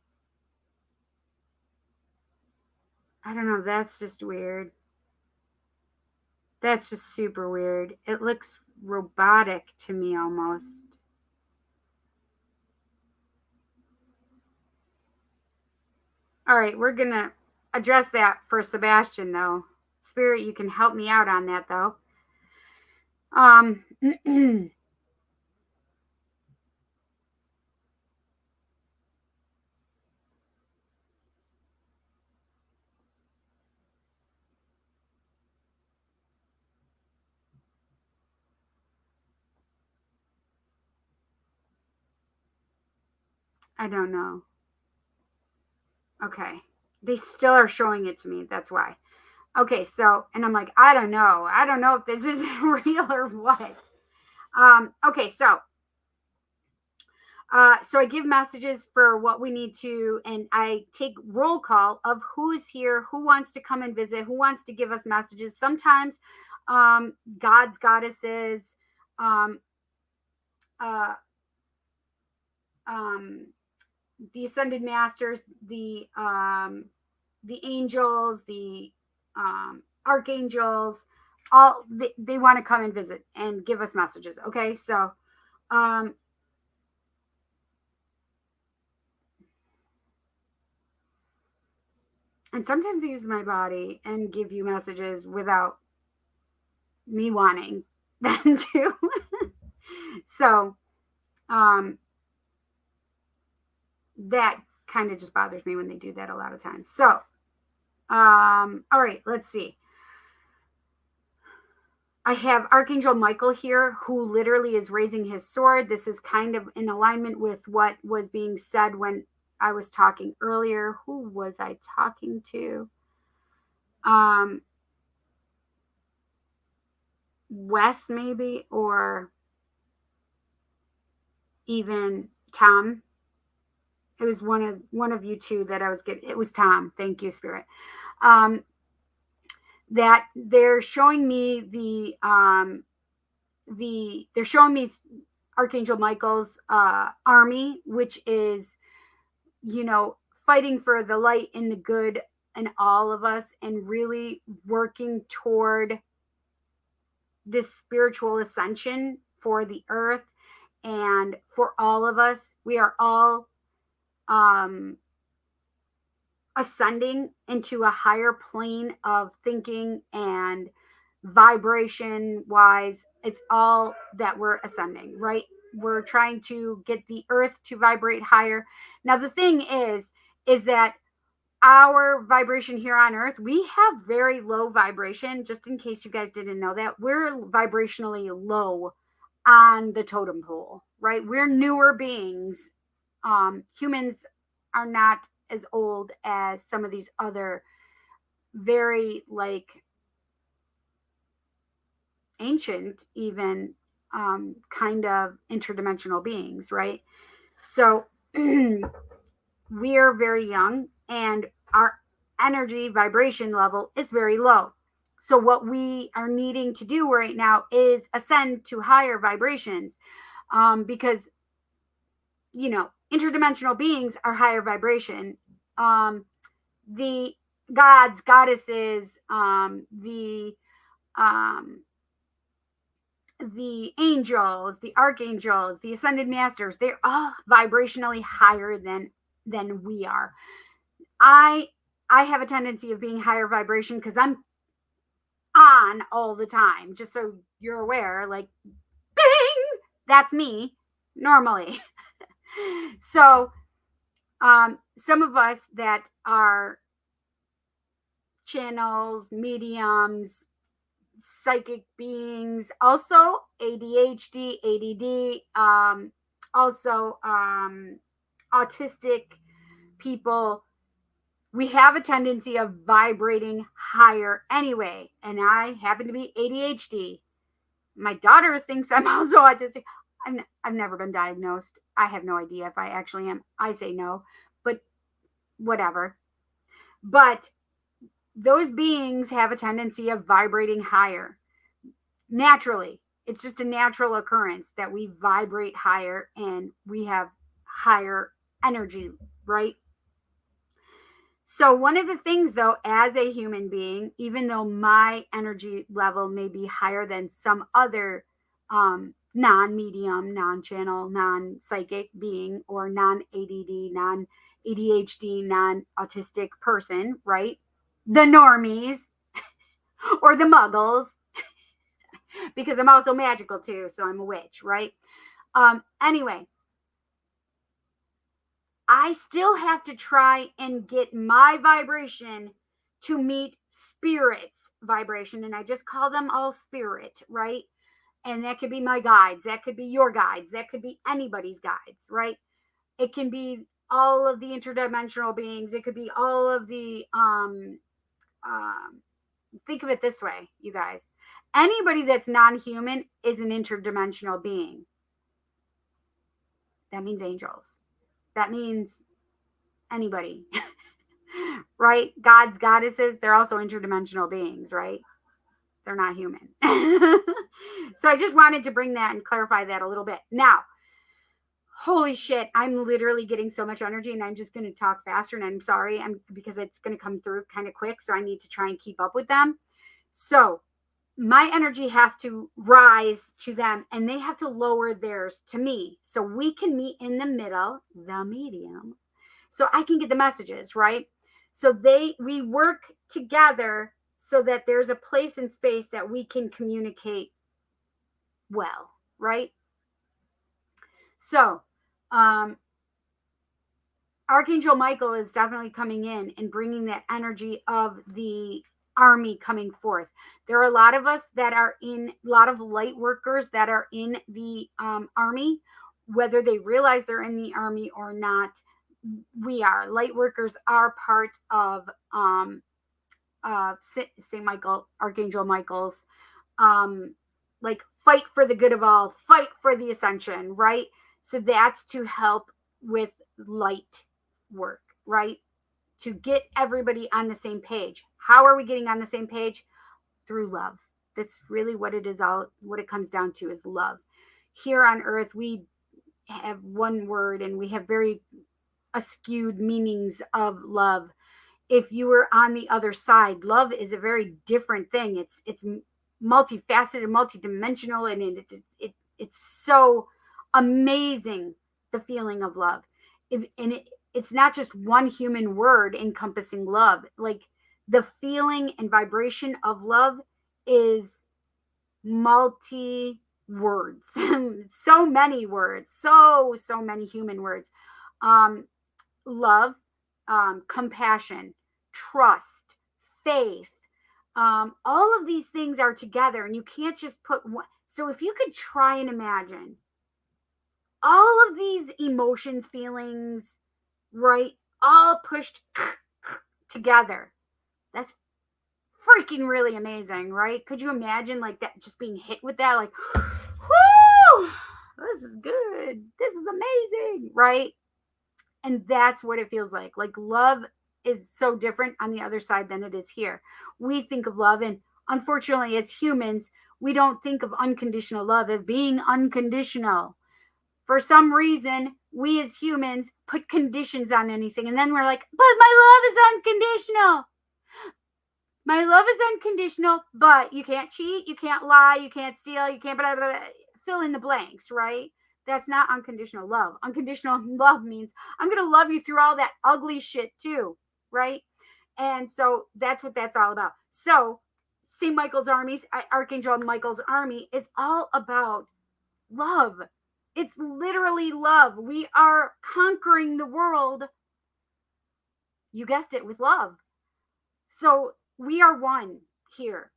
I don't know. That's just weird. That's just super weird. It looks robotic to me almost. All right, we're going to address that for Sebastian, though. Spirit, you can help me out on that, though. I don't know. Okay. They still are showing it to me. That's why. Okay, so, and I'm like, I don't know. I don't know if this is real or what. Okay, so I give messages for what we need to, and I take roll call of who is here, who wants to come and visit, who wants to give us messages. Sometimes gods, goddesses, um, uh, the ascended masters, the angels, the archangels, all they want to come and visit and give us messages. Okay, so and sometimes they use my body and give you messages without me wanting them to. So that kind of just bothers me when they do that a lot of times. So all right, let's see. I have Archangel Michael here, who literally is raising his sword. This is kind of in alignment with what was being said when I was talking earlier. Who was I talking to? Wes, maybe, or even Tom. It was one of you two that I was getting. It was Tom. Thank you, Spirit. That they're showing me they're showing me Archangel Michael's army, which is, fighting for the light and the good in all of us, and really working toward this spiritual ascension for the earth and for all of us. We are all ascending into a higher plane of thinking and vibration wise. It's all that we're ascending, right? We're trying to get the earth to vibrate higher. Now, the thing is that our vibration here on earth, we have very low vibration. Just in case you guys didn't know that, we're vibrationally low on the totem pole, right? We're newer beings. Humans are not as old as some of these other very ancient, even kind of interdimensional beings, right? So we are very young, and our energy vibration level is very low. So what we are needing to do right now is ascend to higher vibrations, because interdimensional beings are higher vibration. The gods, goddesses, the angels, the archangels, the ascended masters, they're all vibrationally higher than we are. I have a tendency of being higher vibration because I'm on all the time, just so you're aware, like, bing, that's me normally. So, some of us that are channels, mediums, psychic beings, also ADHD, ADD, also autistic people, we have a tendency of vibrating higher anyway. And I happen to be ADHD. My daughter thinks I'm also autistic. I've never been diagnosed. I have no idea if I actually am. I say no, but whatever. But those beings have a tendency of vibrating higher naturally. It's just a natural occurrence that we vibrate higher and we have higher energy, right? So, one of the things, though, as a human being, even though my energy level may be higher than some other non medium, non channel, non psychic being, or non ADD, non ADHD, non autistic person, right? The normies or the muggles, because I'm also magical too, so I'm a witch, right? Anyway, I still have to try and get my vibration to meet spirit's vibration. And I just call them all spirit, right? And that could be my guides. That could be your guides. That could be anybody's guides, right? It can be all of the interdimensional beings. It could be all of the, think of it this way, you guys. Anybody that's non human is an interdimensional being. That means angels. That means anybody. Right? Gods, goddesses, they're also interdimensional beings, right? They're not human. So I just wanted to bring that and clarify that a little bit. Now, holy shit, I'm literally getting so much energy and I'm just going to talk faster, and I'm sorry, because it's going to come through kind of quick, so I need to try and keep up with them. So my energy has to rise to them and they have to lower theirs to me, so we can meet in the middle, the medium, so I can get the messages, right? So we work together so that there's a place and space that we can communicate well, right? So Archangel Michael is definitely coming in and bringing that energy of the army coming forth. There are a lot of us that are in, a lot of light workers that are in the army, whether they realize they're in the army or not. We are light workers are part of Saint Michael, Archangel Michael's like fight for the good of all, fight for the ascension, right? So that's to help with light work, right? To get everybody on the same page. How are we getting on the same page? Through love. That's really what it is, all what it comes down to is love. Here on earth, we have one word and we have very askewed meanings of love. If you were on the other side, love is a very different thing. It's multifaceted, multidimensional, and it's so amazing, the feeling of love. It's not just one human word encompassing love. Like, the feeling and vibration of love is multi words. So many words, so many human words. Love, compassion, trust, faith, all of these things are together, and you can't just put one. So if you could try and imagine all of these emotions, feelings, right, all pushed together, that's freaking really amazing, right? Could you imagine like that, just being hit with that, like, whoo, this is good, this is amazing, right? And that's what it feels like. Like, love is so different on the other side than it is here. We think of love, and unfortunately, as humans, we don't think of unconditional love as being unconditional. For some reason, we as humans put conditions on anything, and then we're like, but my love is unconditional. My love is unconditional, but you can't cheat, you can't lie, you can't steal, you can't blah, blah, blah, fill in the blanks, right? That's not unconditional love. Unconditional love means I'm going to love you through all that ugly shit too, right? And so that's what that's all about. So St. Michael's army, Archangel Michael's army, is all about love. It's literally love. We are conquering the world, you guessed it, with love. So we are one here.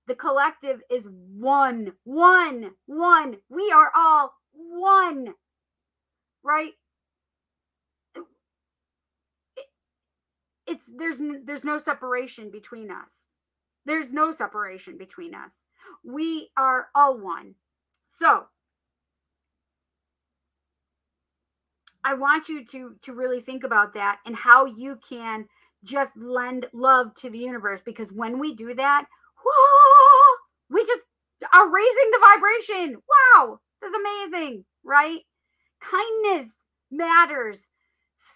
The collective is one. We are all one, right? There's no separation between us. There's no separation between us. We are all one. So I want you to really think about that and how you can just lend love to the universe, because when we do that, whoa, we just are raising the vibration. Wow, that's amazing, right? Kindness matters.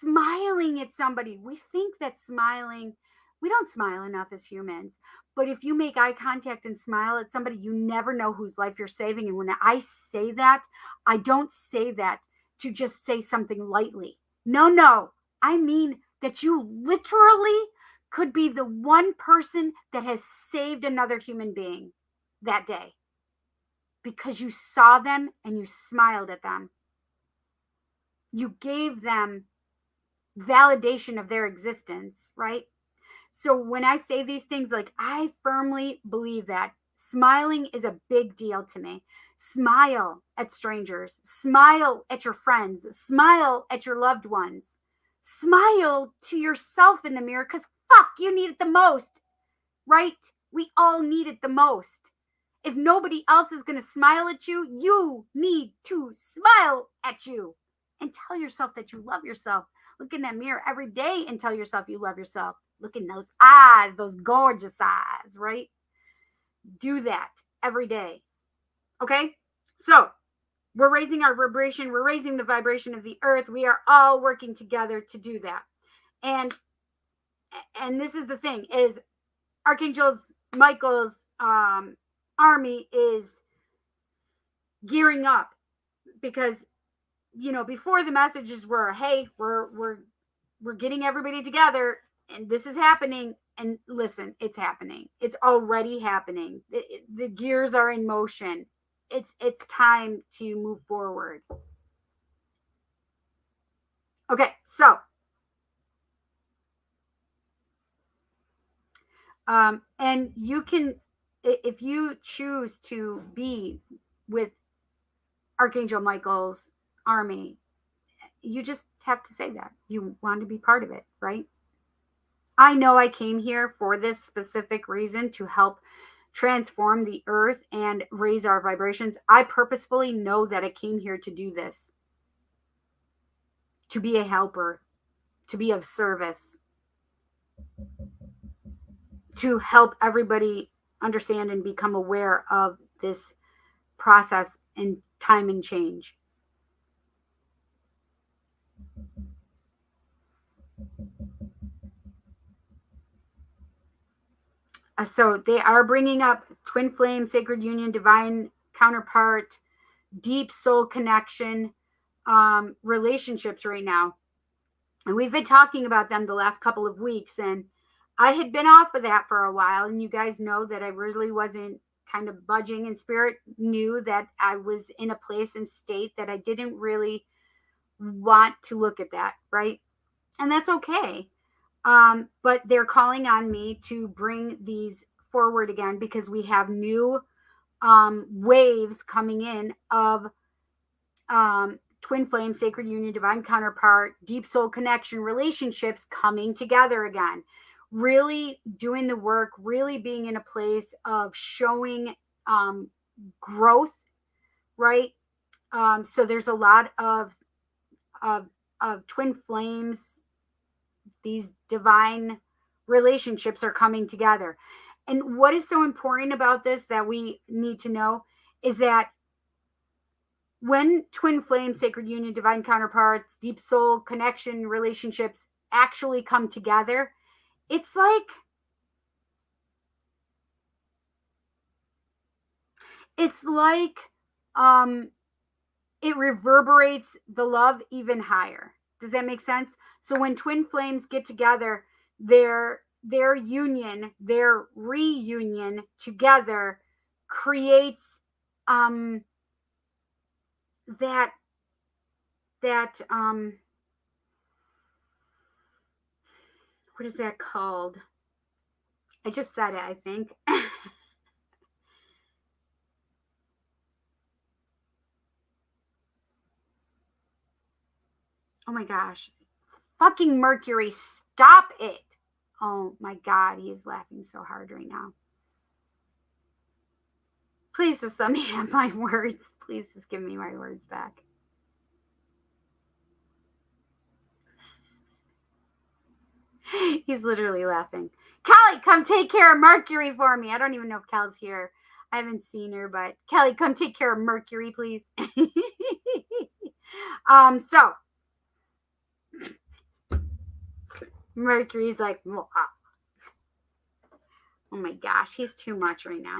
Smiling at somebody. We think that smiling, we don't smile enough as humans. But if you make eye contact and smile at somebody, you never know whose life you're saving. And when I say that, I don't say that to just say something lightly. No. I mean that you literally could be the one person that has saved another human being that day because you saw them and you smiled at them. You gave them validation of their existence, right? So when I say these things, like, I firmly believe that smiling is a big deal to me. Smile at strangers, smile at your friends, smile at your loved ones, smile to yourself in the mirror, because fuck, you need it the most, right? We all need it the most. If nobody else is going to smile at you, you need to smile at you and tell yourself that you love yourself. Look in that mirror every day and tell yourself you love yourself. Look in those eyes, those gorgeous eyes, right? Do that every day. Okay? So we're raising our vibration. We're raising the vibration of the earth. We are all working together to do that. And this is the thing, is Archangel Michael's army is gearing up, because, you know, before the messages were, hey, we're getting everybody together and this is happening. And listen, it's happening. It's already happening. The gears are in motion. It's time to move forward. Okay, so and you can, if you choose to be with Archangel Michael's army, you just have to say that you want to be part of it, right? I know I came here for this specific reason, to help transform the earth and raise our vibrations. I purposefully know that I came here to do this, to be a helper, to be of service, to help everybody understand and become aware of this process and time and change. So they are bringing up twin flame, sacred union, divine counterpart, deep soul connection, relationships right now. And we've been talking about them the last couple of weeks. And I had been off of that for a while. And you guys know that I really wasn't kind of budging, and Spirit knew that I was in a place and state that I didn't really want to look at that, right? And that's okay. But they're calling on me to bring these forward again, because we have new waves coming in of twin flame, sacred union, divine counterpart, deep soul connection, relationships coming together again. Really doing the work, really being in a place of showing growth, right? So there's a lot of twin flames. These divine relationships are coming together. And what is so important about this that we need to know is that when twin flames, sacred union, divine counterparts, deep soul connection, relationships actually come together, it's like it reverberates the love even higher. Does that make sense? So when twin flames get together, they're their union, their reunion together creates that what is that called? I just said it, I think. Oh my gosh. Fucking Mercury, stop it. Oh my God, he is laughing so hard right now. Please just let me have my words. Please just give me my words back. He's literally laughing. Kelly, come take care of Mercury for me. I don't even know if Kel's here. I haven't seen her, but Kelly, come take care of Mercury, please. So Mercury's like, oh my gosh, he's too much right now.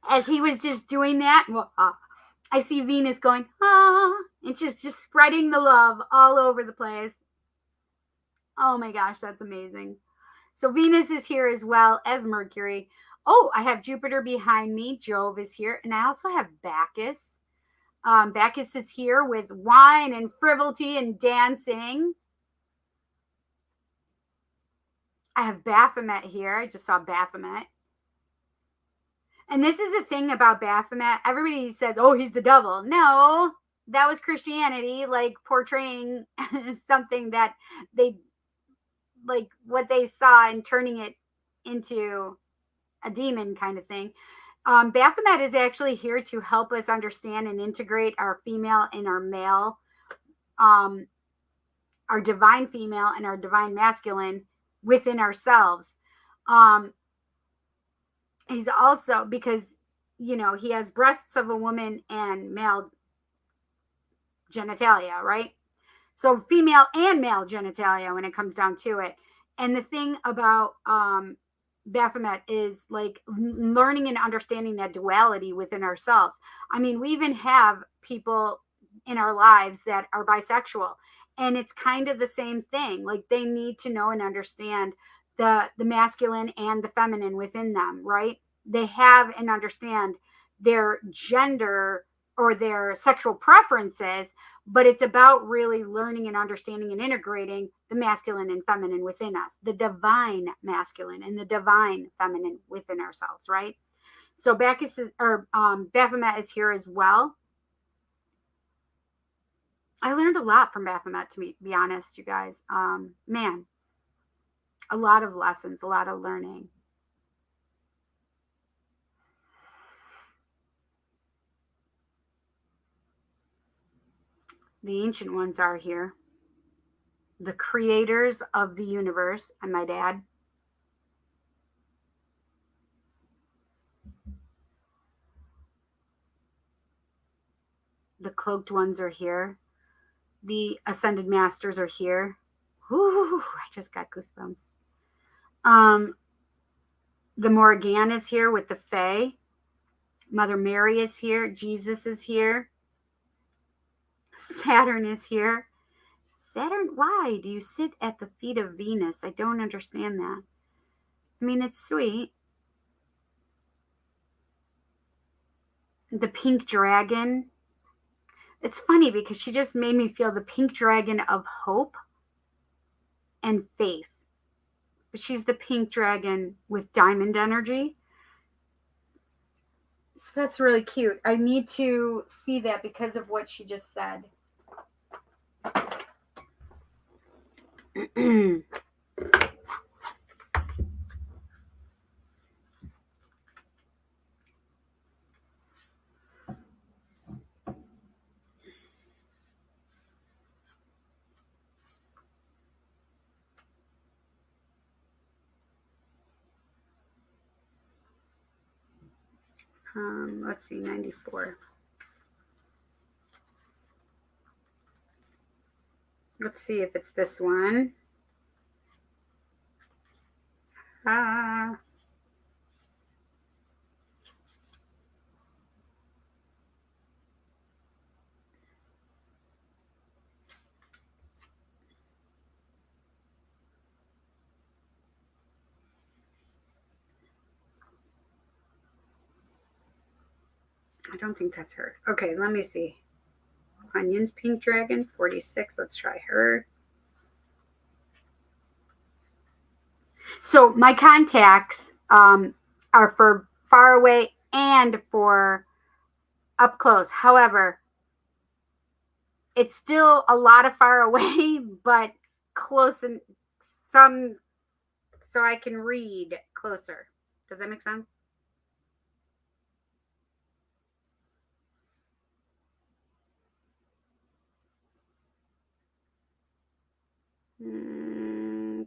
As he was just doing that, I see Venus going, and just spreading the love all over the place. Oh my gosh, that's amazing. So Venus is here as well as Mercury. Oh, I have Jupiter behind me. Jove is here. And I also have Bacchus. Bacchus is here with wine and frivolity and dancing. I have Baphomet here. I just saw Baphomet. And this is the thing about Baphomet. Everybody says, oh, he's the devil. No, that was Christianity, like portraying something that they, like what they saw and turning it into a demon kind of thing. Baphomet is actually here to help us understand and integrate our female and our male, our divine female and our divine masculine within ourselves. He's also, because, you know, he has breasts of a woman and male genitalia, right? So female and male genitalia when it comes down to it. And the thing about Baphomet is like learning and understanding that duality within ourselves. I mean, we even have people in our lives that are bisexual, and it's kind of the same thing. Like they need to know and understand the masculine and the feminine within them, right? They have and understand their gender or their sexual preferences, but it's about really learning and understanding and integrating the masculine and feminine within us, the divine masculine and the divine feminine within ourselves, right? So Bacchus is, or Baphomet is here as well. I learned a lot from Baphomet, to be honest, you guys. Man, a lot of lessons, a lot of learning. The ancient ones are here. The creators of the universe, I might add. The cloaked ones are here. The ascended masters are here. Ooh, I just got goosebumps. The Morrigan is here with the Fae. Mother Mary is here. Jesus is here. Saturn is here. Saturn, why do you sit at the feet of Venus? I don't understand that. I mean, it's sweet. The pink dragon. It's funny because she just made me feel the pink dragon of hope and faith. But she's the pink dragon with diamond energy. So that's really cute. I need to see that because of what she just said. Let's see, 94. Let's see if it's this one. I don't think that's her. Okay, let me see. Onions, pink dragon, 46. Let's try her. So my contacts are for far away and for up close. However, it's still a lot of far away, but close and some, so I can read closer. Does that make sense?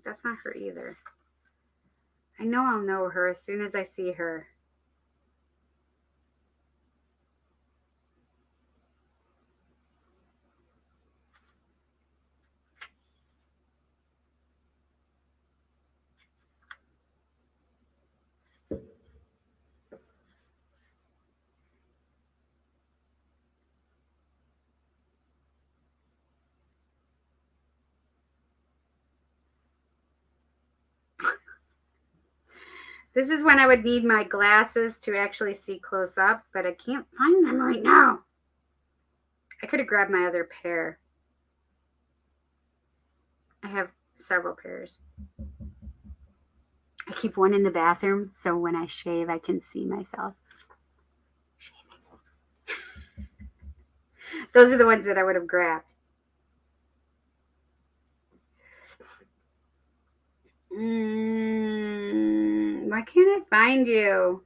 That's not her either. I know I'll know her as soon as I see her. This is when I would need my glasses to actually see close up, but I can't find them right now. I could have grabbed my other pair. I have several pairs. I keep one in the bathroom, so when I shave, I can see myself shaving. Those are the ones that I would have grabbed. Why can't I find you?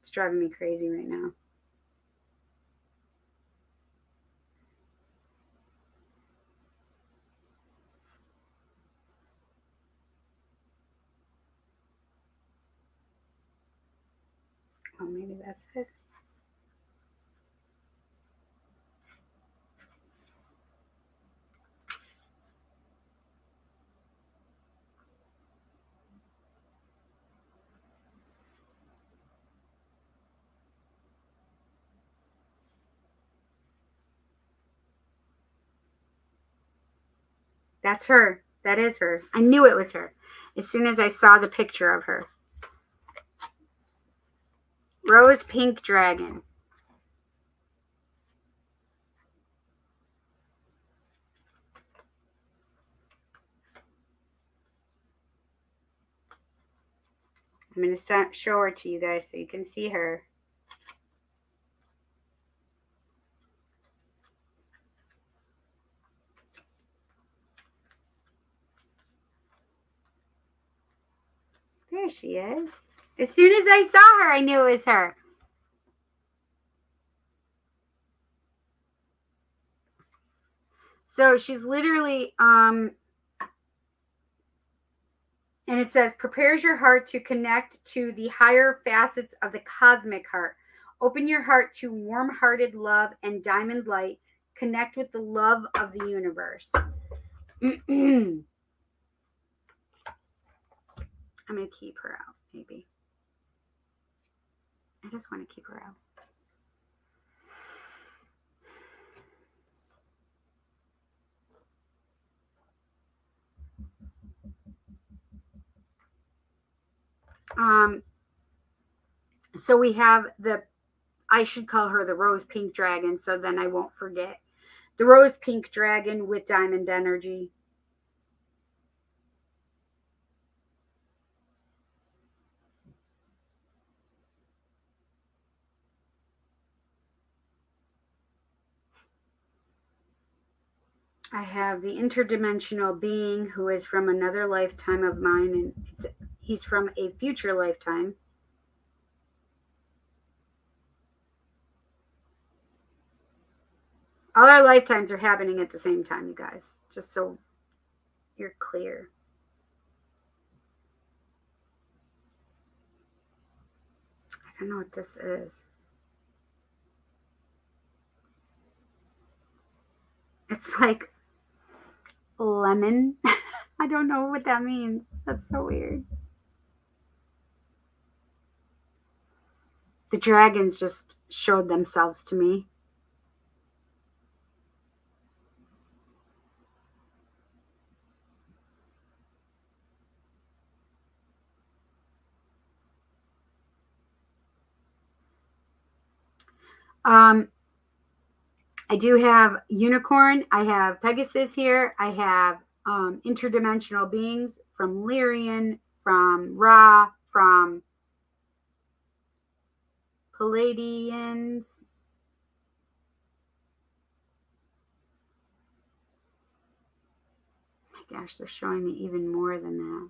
It's driving me crazy right now. Oh, maybe that's it. That's her. That is her. I knew it was her as soon as I saw the picture of her. Rose pink dragon. I'm going to show her to you guys so you can see her. There she is. As soon as I saw her, I knew it was her. So she's literally, and it says, prepares your heart to connect to the higher facets of the cosmic heart. Open your heart to warm-hearted love and diamond light. Connect with the love of the universe. I'm going to keep her out, maybe. I just want to keep her out. So we have I should call her the rose pink dragon, so then I won't forget. The rose pink dragon with diamond energy. I have the interdimensional being who is from another lifetime of mine, and he's from a future lifetime. All our lifetimes are happening at the same time, you guys, just so you're clear. I don't know what this is. It's like lemon. I don't know what that means. That's so weird. The dragons just showed themselves to me. I do have unicorn. I have Pegasus here. I have interdimensional beings from Lyrian, from Ra, from Palladians. My gosh, they're showing me even more than that.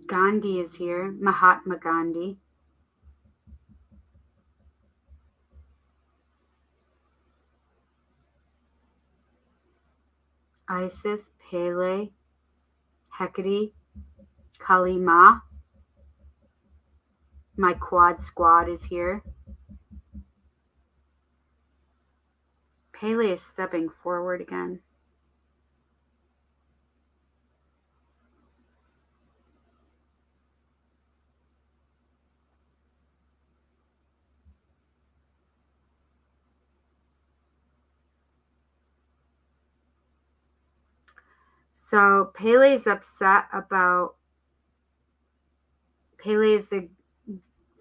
Gandhi is here, Mahatma Gandhi. Isis, Pele, Hecate, Kali Ma. My quad squad is here. Pele is stepping forward again. So Pele is upset about. Pele is the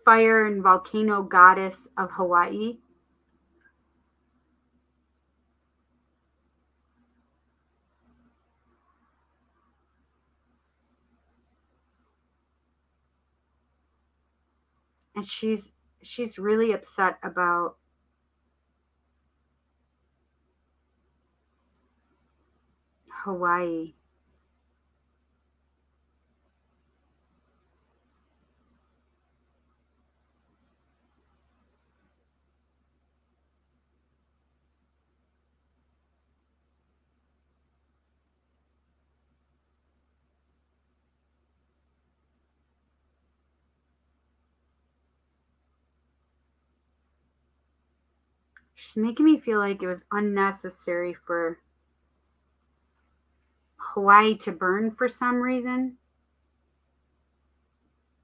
fire and volcano goddess of Hawaii. And she's really upset about Hawaii. She's making me feel like it was unnecessary for Hawaii to burn for some reason,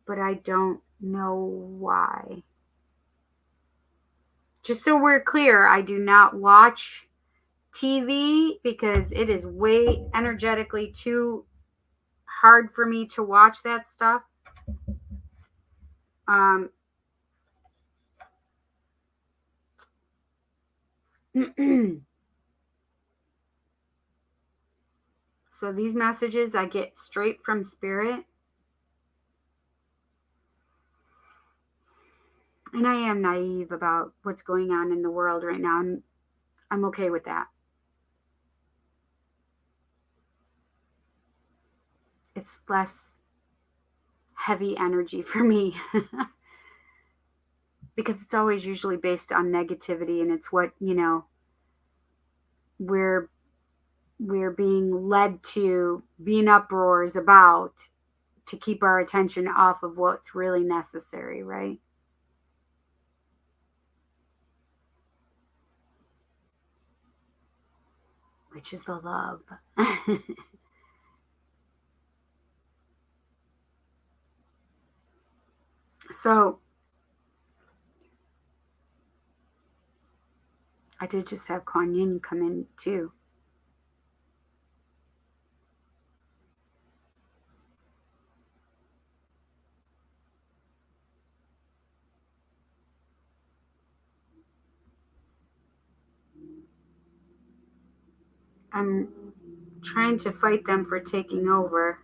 but I don't know why. Just so we're clear, I do not watch TV because it is way energetically too hard for me to watch that stuff. So these messages I get straight from spirit. And I am naive about what's going on in the world right now, and I'm okay with that. It's less heavy energy for me because it's always usually based on negativity, and it's what, we're being led to be in uproars about to keep our attention off of what's really necessary, right? Which is the love. So I did just have Kuan Yin come in too. I'm trying to fight them for taking over.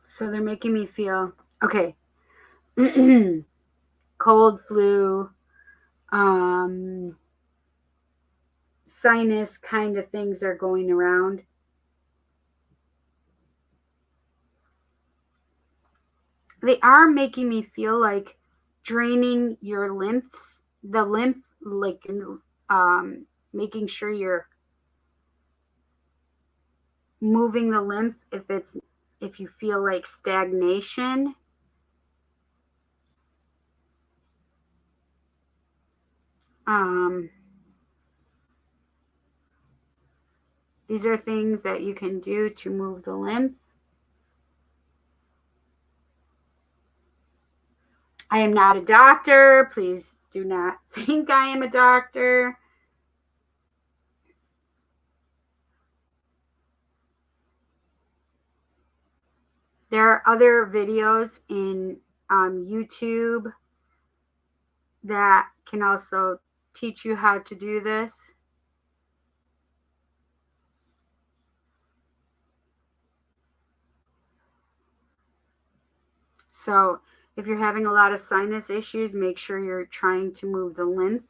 So they're making me feel, okay, cold, flu, sinus kind of things are going around. They are making me feel like draining your lymphs, the lymph, like making sure you're moving the lymph if you feel like stagnation. These are things that you can do to move the lymph. I am not a doctor. Please do not think I am a doctor. There are other videos in YouTube that can also teach you how to do this. So if you're having a lot of sinus issues, make sure you're trying to move the lymph.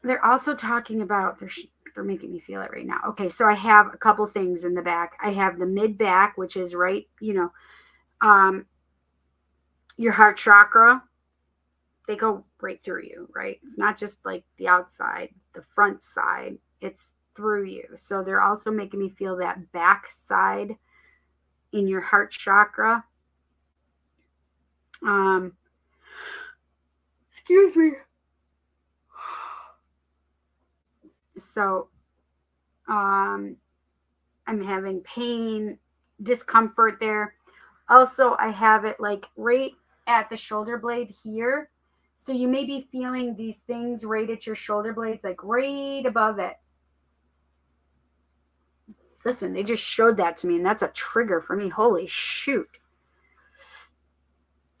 They're also talking about, they're making me feel it right now. Okay, so I have a couple things in the back. I have the mid back, which is right, your heart chakra. They go right through you, right? It's not just like the outside, the front side, it's through you. So they're also making me feel that back side in your heart chakra. Excuse me. So I'm having pain, discomfort there. Also, I have it like right at the shoulder blade here. So you may be feeling these things right at your shoulder blades, like right above it. Listen, they just showed that to me, and that's a trigger for me. Holy shoot.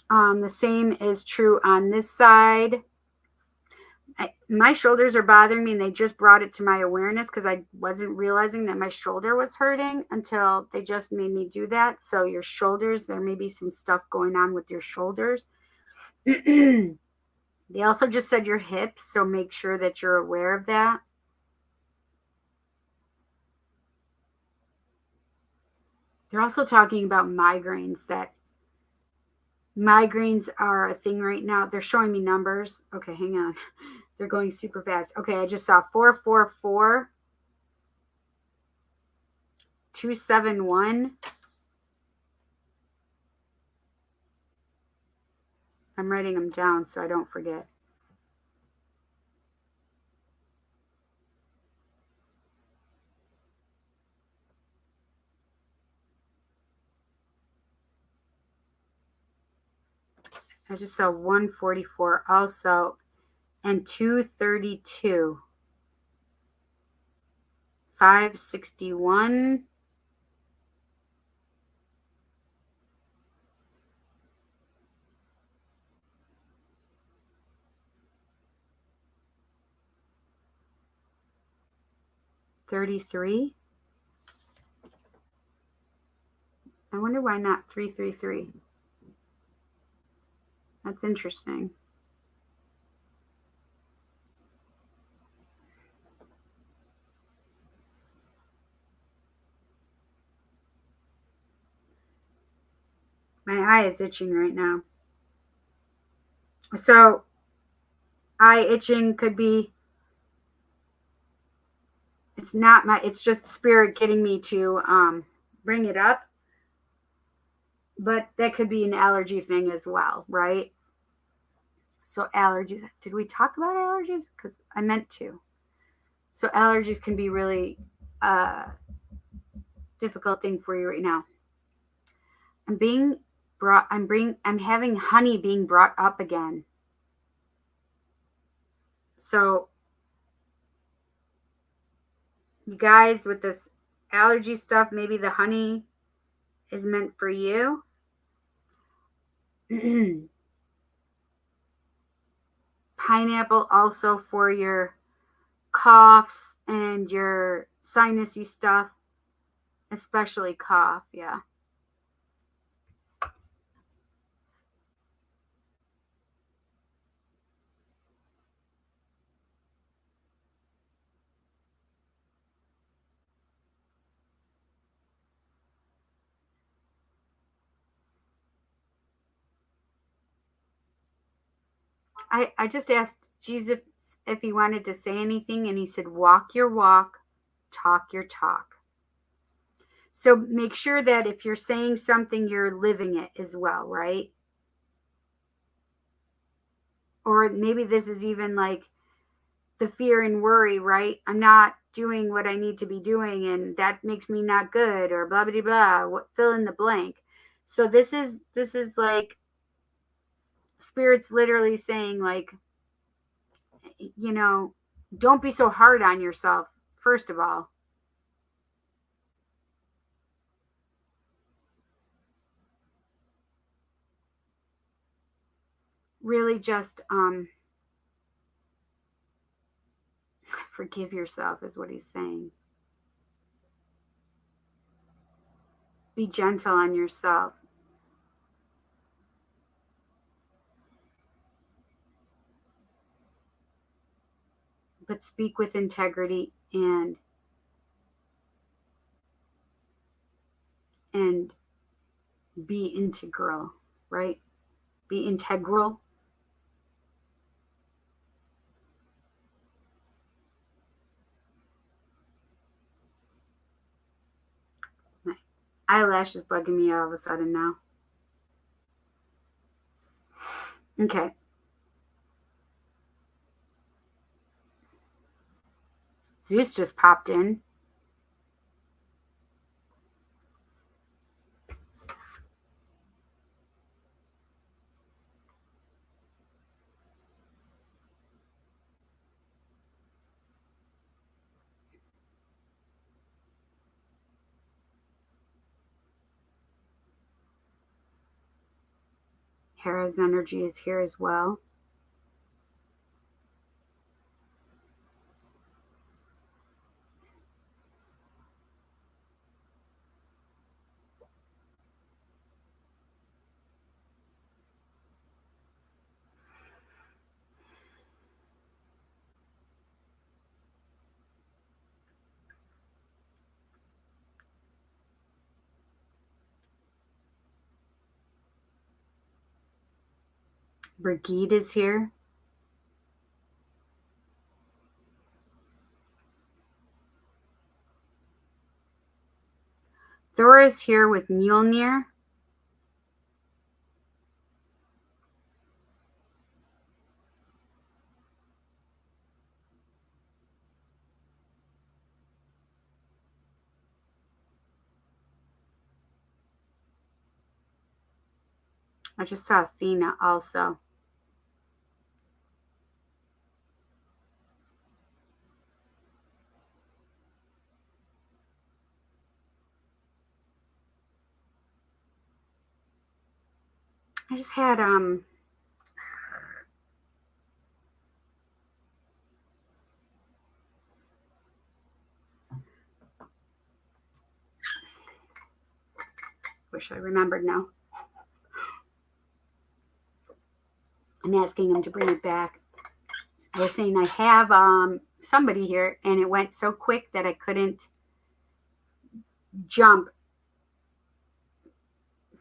The same is true on this side. My shoulders are bothering me, and they just brought it to my awareness because I wasn't realizing that my shoulder was hurting until they just made me do that. So your shoulders, there may be some stuff going on with your shoulders. They also just said your hips, so make sure that you're aware of that. They're also talking about migraines, that migraines are a thing right now. They're showing me numbers. Okay, hang on. They're going super fast. Okay, I just saw 444, 271. I'm writing them down so I don't forget. I just saw 144 also, and 232, 561, 33. I wonder why not 333. That's interesting. My eye is itching right now. So, eye itching could be, it's just spirit getting me to bring it up. But that could be an allergy thing as well, right? So allergies, did we talk about allergies? Because I meant to. So allergies can be really difficult thing for you right now. I'm having honey being brought up again. So you guys, with this allergy stuff, maybe the honey is meant for you. Pineapple also for your coughs and your sinusy stuff, especially cough. Yeah. I just asked Jesus if he wanted to say anything, and he said, walk your walk, talk your talk. So make sure that if you're saying something, you're living it as well, right? Or maybe this is even like the fear and worry, right? I'm not doing what I need to be doing, and that makes me not good, or blah blah blah. What, fill in the blank. So this is like Spirit's literally saying, like, you know, don't be so hard on yourself, first of all. Really just forgive yourself is what he's saying. Be gentle on yourself. But speak with integrity and be integral, right? Be integral. My eyelash is bugging me all of a sudden now. Okay. Zeus just popped in. Hera's energy is here as well. Brigitte is here. Thor is here with Mjolnir. I just saw Athena also. I just had wish I remembered now. I'm asking him to bring it back. I was saying I have somebody here, and it went so quick that I couldn't jump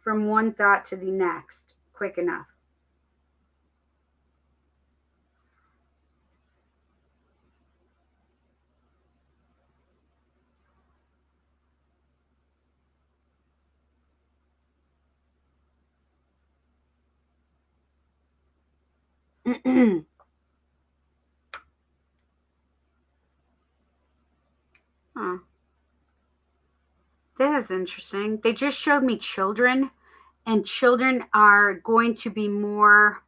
from one thought to the next quick enough. Huh. That is interesting. They just showed me children, and children are going to be more.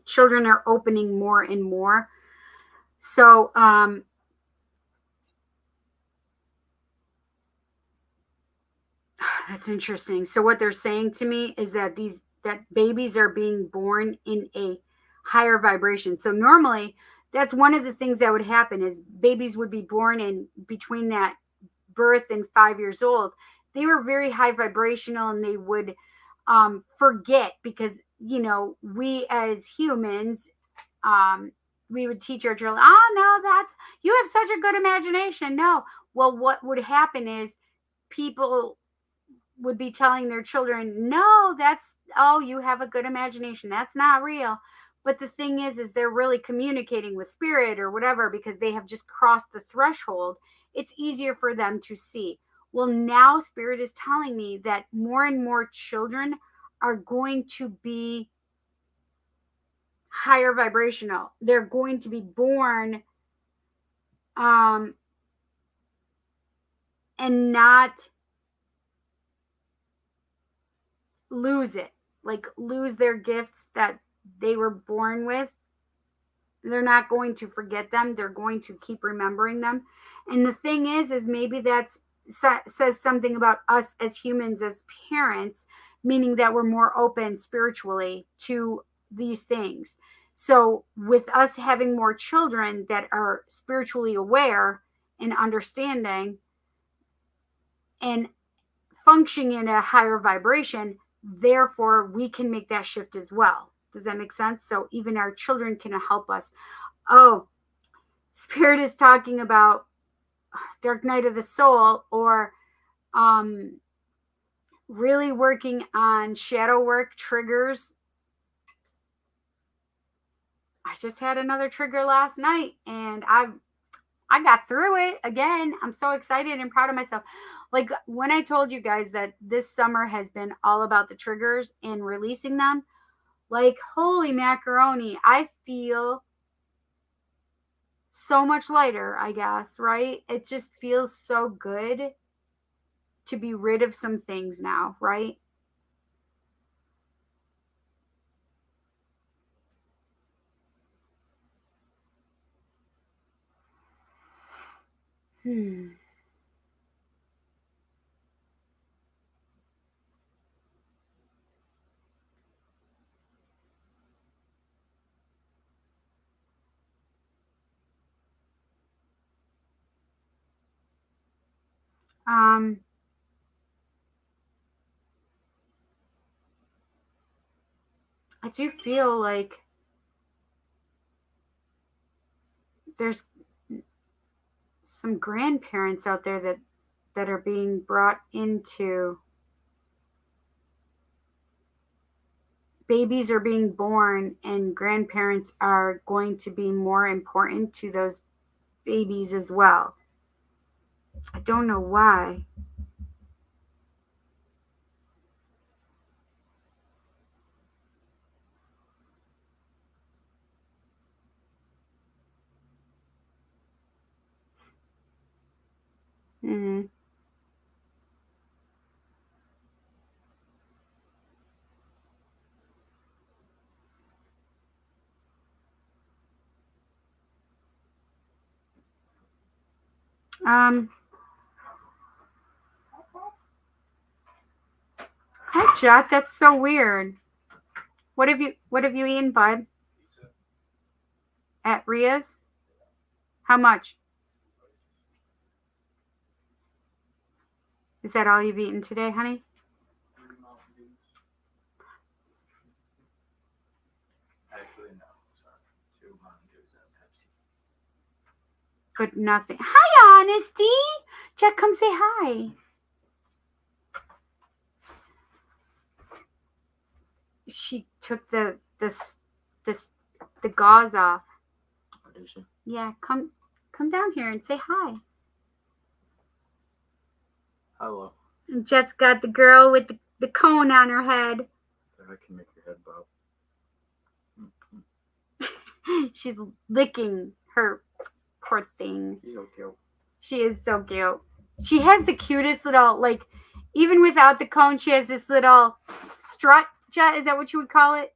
Children are opening more and more. So, that's interesting. So, what they're saying to me is that that babies are being born in a higher vibration. So normally that's one of the things that would happen is babies would be born in between that birth and 5 years old. They were very high vibrational and they would forget because, we as humans, we would teach our children, oh, no, you have such a good imagination. No. Well, what would happen is people would be telling their children, no, you have a good imagination. That's not real. But the thing is they're really communicating with spirit or whatever because they have just crossed the threshold. It's easier for them to see. Well, now spirit is telling me that more and more children are going to be higher vibrational. They're going to be born and not lose it, like lose their gifts that they were born with. They're not going to forget them. They're going to keep remembering them. And the thing is maybe that says something about us as humans, as parents, meaning that we're more open spiritually to these things. So with us having more children that are spiritually aware and understanding and functioning in a higher vibration, therefore we can make that shift as well. Does that make sense? So even our children can help us. Oh, spirit is talking about dark night of the soul, or really working on shadow work triggers. I just had another trigger last night and I got through it again. I'm so excited and proud of myself. Like when I told you guys that this summer has been all about the triggers and releasing them, like holy macaroni, I feel so much lighter, I guess, right? It just feels so good to be rid of some things now, right? Hmm. Um, I do feel like there's some grandparents out there that are being brought into, babies are being born and grandparents are going to be more important to those babies as well. I don't know why. Mm. Um, Hi, Jack. That's so weird. What have you eaten, bud? At Ria's? How much? Is that all you've eaten today, honey? Actually, no. Sorry. 2 Mountain Dews and a Pepsi. But nothing. Hi, Honesty. Jack, come say hi. She took the gauze off. Oh, did she? Yeah, come down here and say hi. Hello. And Jet's got the girl with the cone on her head. I can make your head bob. She's licking her poor thing. She's so cute. She is so cute. She has the cutest little, like, even without the cone, she has this little strut. Jet, is that what you would call it?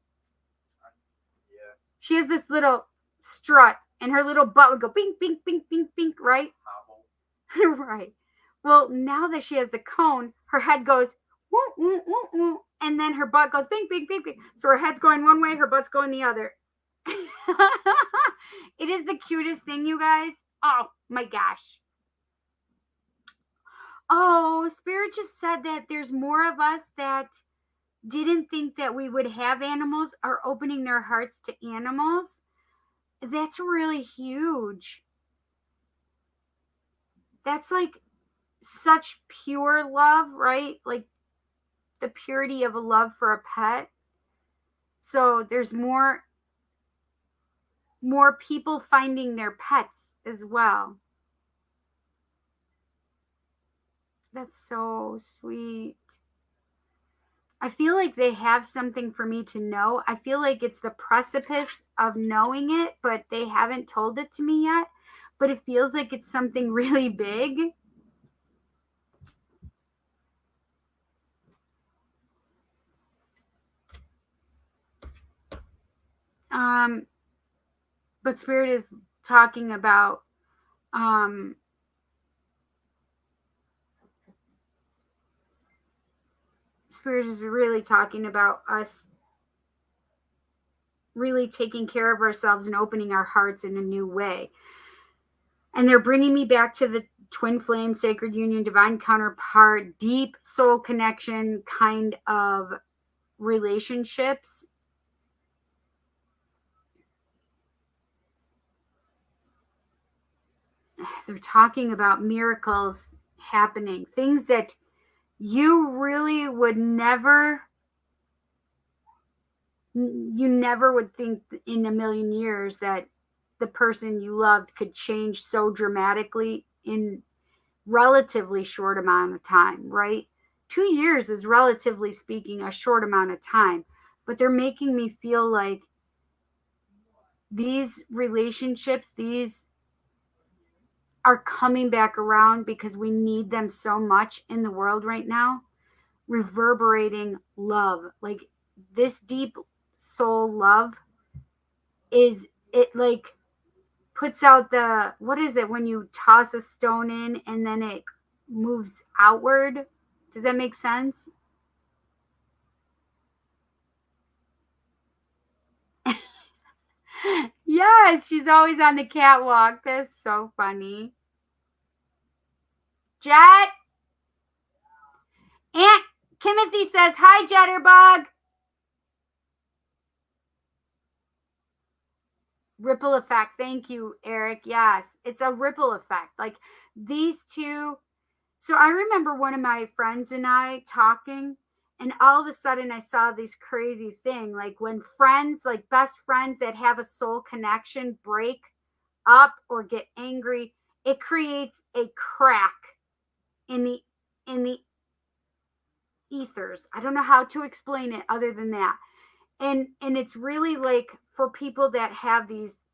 Yeah. She has this little strut, and her little butt would go bink, bink, bink, bink, bink, right? Hobble. Right. Well, now that she has the cone, her head goes woo, woo, woo, woo, and then her butt goes bink, bink, bink, bink. So her head's going one way, her butt's going the other. It is the cutest thing, you guys. Oh my gosh. Oh, Spirit just said that there's more of us that didn't think that we would have animals are opening their hearts to animals. That's really huge. That's like such pure love, right? Like the purity of a love for a pet. So there's more people finding their pets as well. That's so sweet. I feel like they have something for me to know. I feel like it's the precipice of knowing it, but they haven't told it to me yet. But it feels like it's something really big. But Spirit is talking about Spirit is really talking about us really taking care of ourselves and opening our hearts in a new way. And they're bringing me back to the twin flame, sacred union, divine counterpart, deep soul connection kind of relationships. They're talking about miracles happening, things that you really would never think in a million years that the person you loved could change so dramatically in relatively short amount of time, right? 2 years is relatively speaking a short amount of time, but they're making me feel like these relationships, these are coming back around because we need them so much in the world right now. Reverberating love, like this deep soul love is it like puts out the, what is it when you toss a stone in and then it moves outward? Does that make sense? Yes, she's always on the catwalk. That's so funny. Jet. Aunt Timothy says, hi, Jetterbug. Ripple effect. Thank you, Eric. Yes, it's a ripple effect. Like these two. So I remember one of my friends and I talking, and all of a sudden I saw this crazy thing. Like when friends, like best friends that have a soul connection, break up or get angry, it creates a crack in the ethers. I don't know how to explain it other than that. And it's really like for people that have these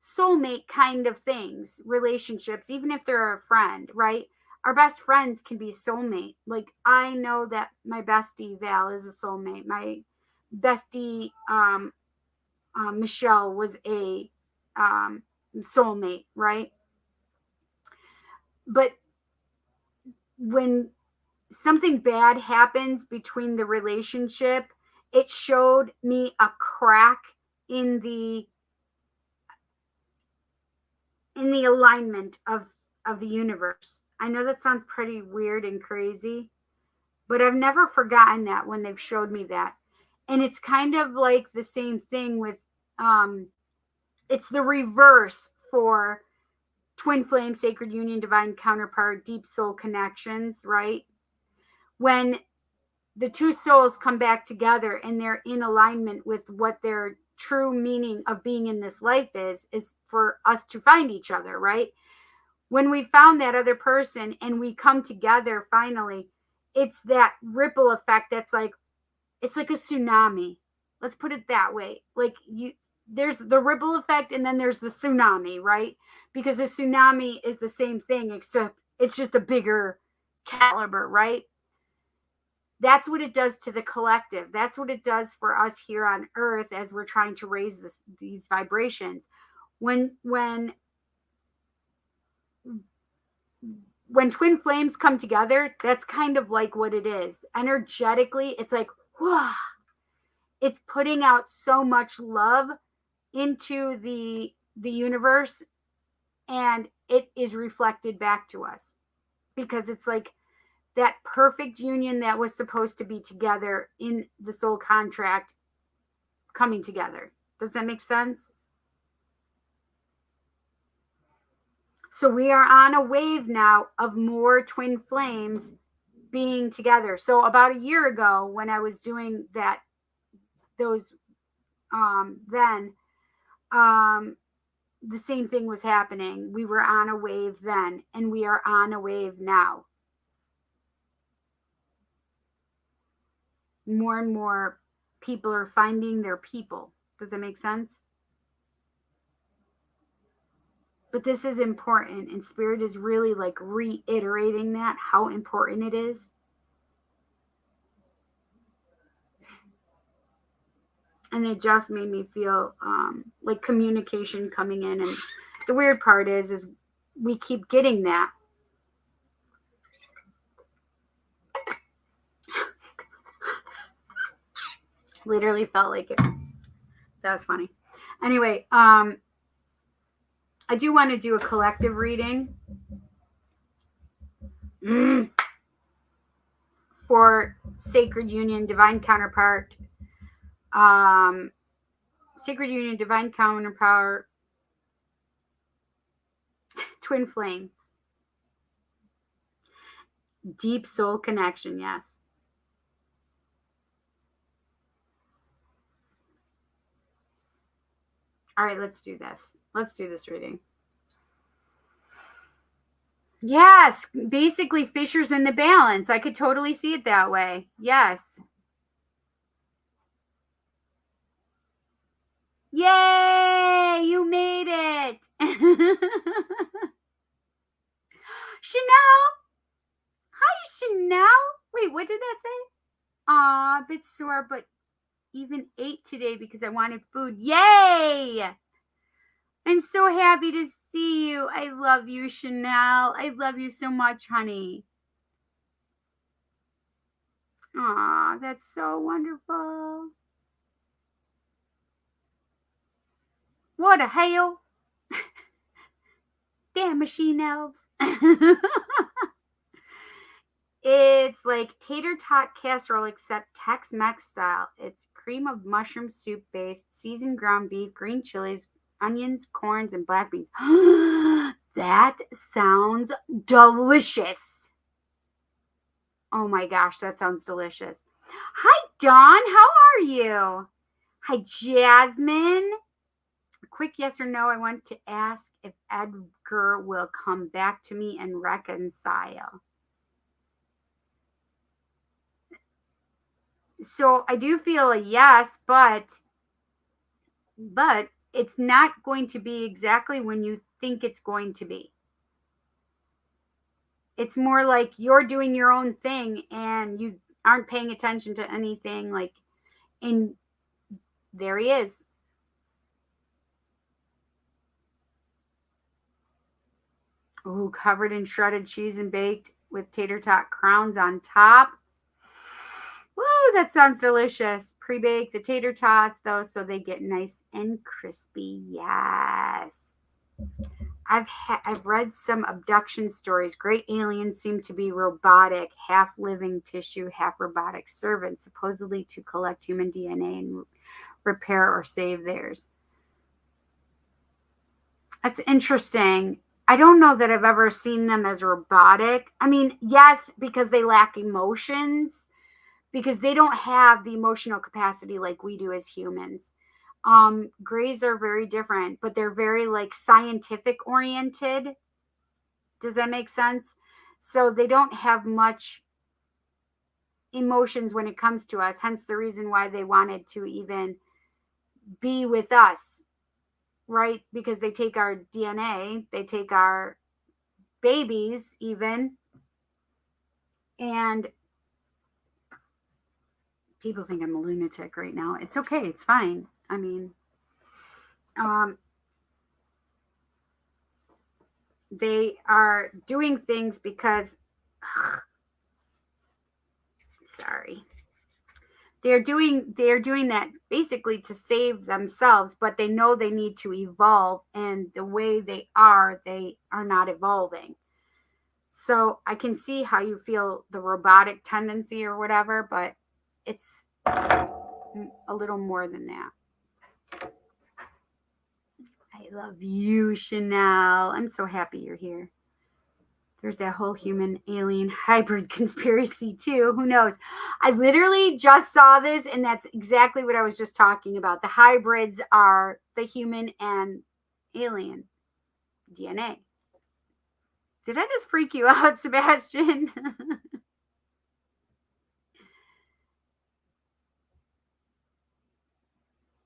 soulmate kind of things, relationships, even if they're a friend, right? Our best friends can be soulmate. Like I know that my bestie Val is a soulmate. My bestie Michelle was a soulmate, right? But when something bad happens between the relationship, it showed me a crack in the alignment of the universe. I know that sounds pretty weird and crazy, but I've never forgotten that when they've showed me that. And it's kind of like the same thing with it's the reverse for twin flame, sacred union, divine counterpart, deep soul connections, right? When the two souls come back together and they're in alignment with what their true meaning of being in this life is for us to find each other, right? When we found that other person and we come together finally, it's that ripple effect that's like, it's like a tsunami. Let's put it that way. Like there's the ripple effect and then there's the tsunami, right? Because the tsunami is the same thing, except it's just a bigger caliber, right? That's what it does to the collective. That's what it does for us here on earth as we're trying to raise these vibrations. When twin flames come together, that's kind of like what it is. Energetically, it's like, whoa, it's putting out so much love into the universe, and it is reflected back to us, because it's like that perfect union that was supposed to be together in the soul contract coming together. Does that make sense? So we are on a wave now of more twin flames being together. So about a year ago, when I was doing that, those then the same thing was happening. We were on a wave then, and we are on a wave now. More and more people are finding their people. Does that make sense? But this is important, and Spirit is really like reiterating that, how important it is. And it just made me feel like communication coming in. And the weird part is we keep getting that. Literally felt like it. That was funny. Anyway, I do want to do a collective reading for Sacred Union, Divine Counterpart, Sacred Union, Divine Counterpart, Twin Flame, Deep Soul Connection. Yes. All right, let's do this. Let's do this reading. Yes, basically fissures in the balance. I could totally see it that way. Yes. Yay, you made it. Chanel. Hi, Chanel. Wait, what did that say? Aw, a bit sore, but even ate today because I wanted food. Yay! I'm so happy to see you. I love you, Chanel. I love you so much, honey. Aw, that's so wonderful. What a hail. Damn machine elves. It's like tater tot casserole except Tex-Mex style. It's cream of mushroom soup based, seasoned ground beef, green chilies, onions, corns, and black beans. That sounds delicious. Oh my gosh, that sounds delicious. Hi, Dawn. How are you? Hi, Jasmine. A quick yes or no. I want to ask if Edgar will come back to me and reconcile. So I do feel a yes, but it's not going to be exactly when you think it's going to be. It's more like you're doing your own thing and you aren't paying attention to anything. Like, and there he is. Oh, covered in shredded cheese and baked with tater tot crowns on top. Woo, that sounds delicious. Pre-bake the tater tots, though, so they get nice and crispy. Yes. I've read some abduction stories. Great aliens seem to be robotic, half living tissue, half robotic servants, supposedly to collect human DNA and repair or save theirs. That's interesting. I don't know that I've ever seen them as robotic. I mean, yes, because they lack emotions, because they don't have the emotional capacity like we do as humans. Grays are very different, but they're very like scientific oriented. Does that make sense? So they don't have much emotions when it comes to us, hence the reason why they wanted to even be with us, right? Because they take our DNA, they take our babies even, and people think I'm a lunatic right now. It's okay, it's fine. I mean, they are doing things because sorry, They're doing that basically to save themselves, but they know they need to evolve, and the way they are not evolving. So I can see how you feel the robotic tendency or whatever, but it's a little more than that. I love you, Chanel. I'm so happy you're here. There's that whole human alien hybrid conspiracy too. Who knows? I literally just saw this, and that's exactly what I was just talking about. The hybrids are the human and alien DNA. Did I just freak you out, Sebastian?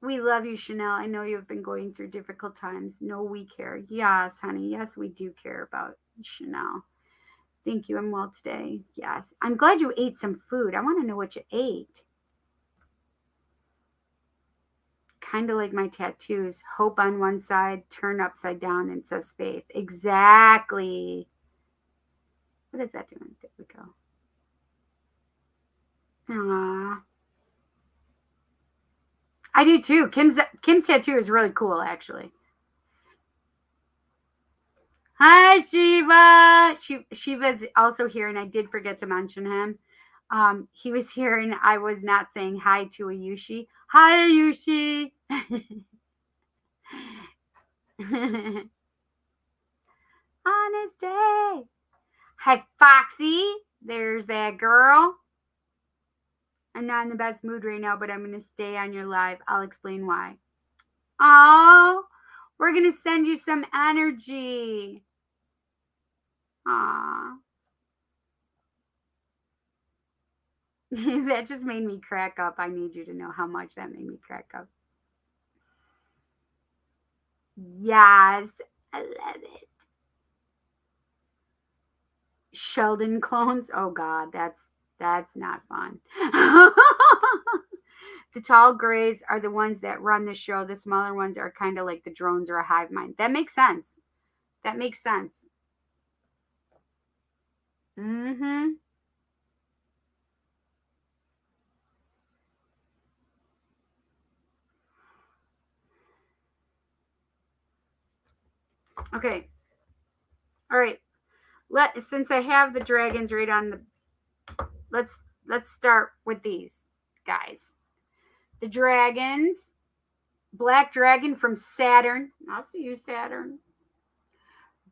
We love you, Chanel. I know you've been going through difficult times. No, we care. Yes, honey. Yes, we do care about Chanel. Thank you. I'm well today. Yes. I'm glad you ate some food. I want to know what you ate. Kind of like my tattoos. Hope on one side, turn upside down, and says faith. Exactly. What is that doing? There we go. Aww. I do too. Kim's tattoo is really cool, actually. Hi, Shiva. Shiva's also here, and I did forget to mention him. He was here, and I was not saying hi to Ayushi. Hi, Ayushi. Honest day. Hi, Foxy. There's that girl. I'm not in the best mood right now, but I'm going to stay on your live. I'll explain why. Oh, we're going to send you some energy. Aw. That just made me crack up. I need you to know how much that made me crack up. Yes, I love it. Sheldon clones. Oh God, that's not fun. The tall grays are the ones that run the show. The smaller ones are kind of like the drones or a hive mind. That makes sense. That makes sense. Mm-hmm. Okay. All right. Since I have the dragons right on the let's start with these guys. The dragons, black dragon from Saturn. I'll see you, Saturn.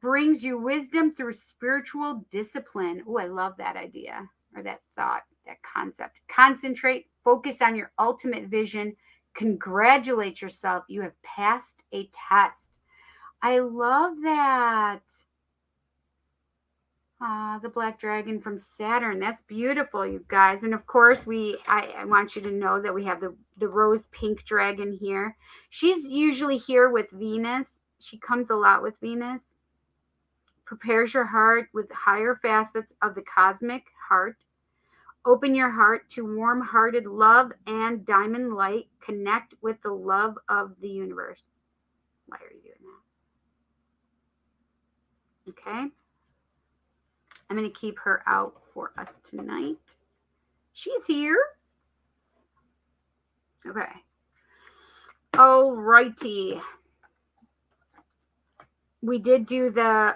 Brings you wisdom through spiritual discipline. Oh, I love that idea or that thought, that concept. Concentrate, focus on your ultimate vision. Congratulate yourself. You have passed a test. I love that. The black dragon from Saturn. That's beautiful, you guys. And of course, I want you to know that we have the rose pink dragon here. She's usually here with Venus. She comes a lot with Venus. Prepares your heart with higher facets of the cosmic heart. Open your heart to warm-hearted love and diamond light. Connect with the love of the universe. Why are you doing that? Okay. I'm going to keep her out for us tonight. She's here. Okay. All righty. We did do the,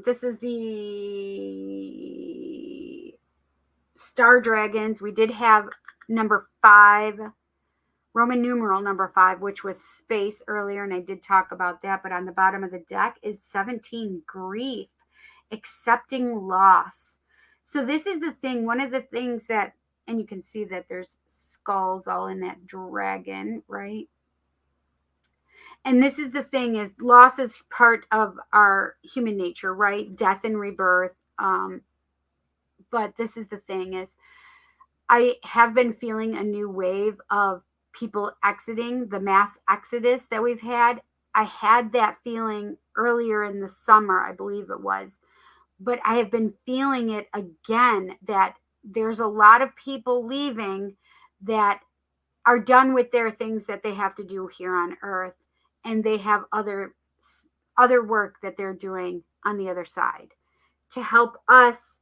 this is the Star Dragons. We did have number 5, Roman numeral number 5, which was space earlier, and I did talk about that. But on the bottom of the deck is 17, grief, accepting loss. So this is the thing, one of the things that, and you can see that there's skulls all in that dragon, right? And this is the thing, is loss is part of our human nature, right? Death and rebirth. But this is the thing, is I have been feeling a new wave of people exiting, the mass exodus that we've had. I had that feeling earlier in the summer, I believe it was. But I have been feeling it again, that there's a lot of people leaving that are done with their things that they have to do here on Earth, and they have other work that they're doing on the other side to help us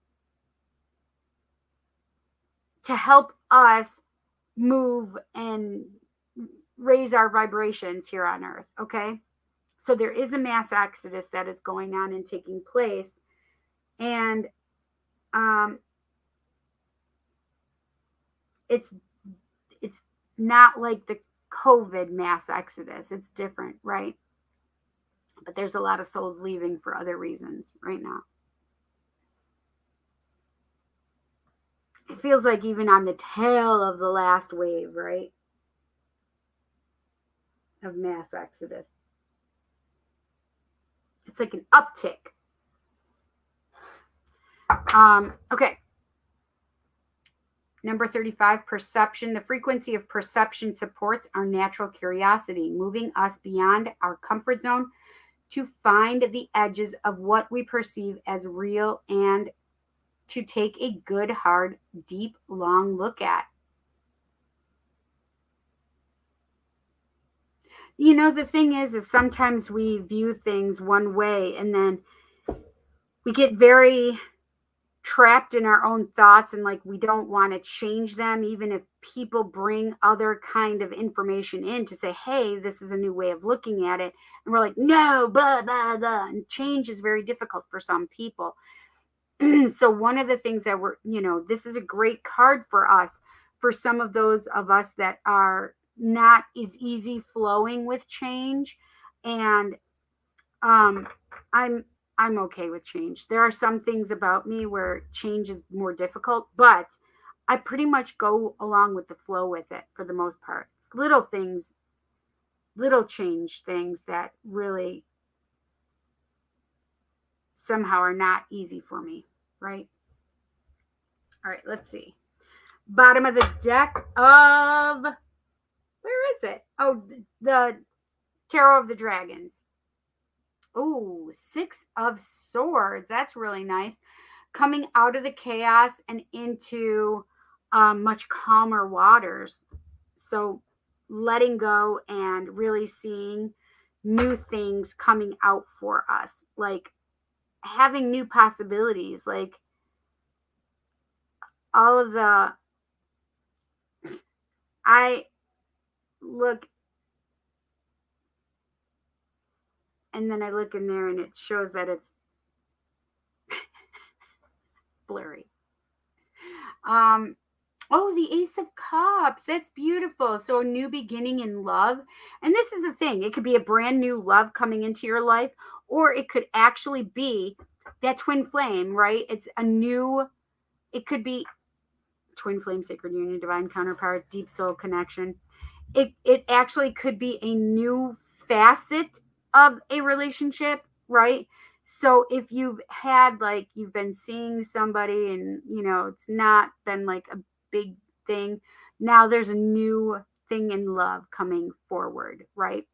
move and raise our vibrations here on earth. Okay. So there is a mass exodus that is going on and taking place. And it's not like the COVID mass exodus. It's different, right? But there's a lot of souls leaving for other reasons right now. It feels like even on the tail of the last wave, right? Of mass exodus. It's like an uptick. Okay. Number 35, perception. The frequency of perception supports our natural curiosity, moving us beyond our comfort zone to find the edges of what we perceive as real and to take a good, hard, deep, long look at. You know, the thing is sometimes we view things one way and then we get very trapped in our own thoughts and like we don't want to change them, even if people bring other kind of information in to say, hey, this is a new way of looking at it, and we're like, no, blah blah blah, and change is very difficult for some people. So one of the things that this is a great card for us, for some of those of us that are not as easy flowing with change. And I'm okay with change. There are some things about me where change is more difficult, but I pretty much go along with the flow with it for the most part. It's little things, little change things that really somehow are not easy for me, right? All right, let's see. Bottom of the deck of, where is it? Oh, the Tarot of the Dragons. Oh, 6 of Swords. That's really nice. Coming out of the chaos and into much calmer waters. So letting go and really seeing new things coming out for us, like having new possibilities, like all of the, I look and then I look in there and it shows that it's blurry. Oh, the Ace of Cups. That's beautiful. So a new beginning in love. And this is the thing. It could be a brand new love coming into your life, or it could actually be that twin flame, right? It's a new, it could be twin flame, sacred union, divine counterpart, deep soul connection. It actually could be a new facet of a relationship, right? So if you've had, like, you've been seeing somebody and it's not been like a big thing, now there's a new thing in love coming forward, right?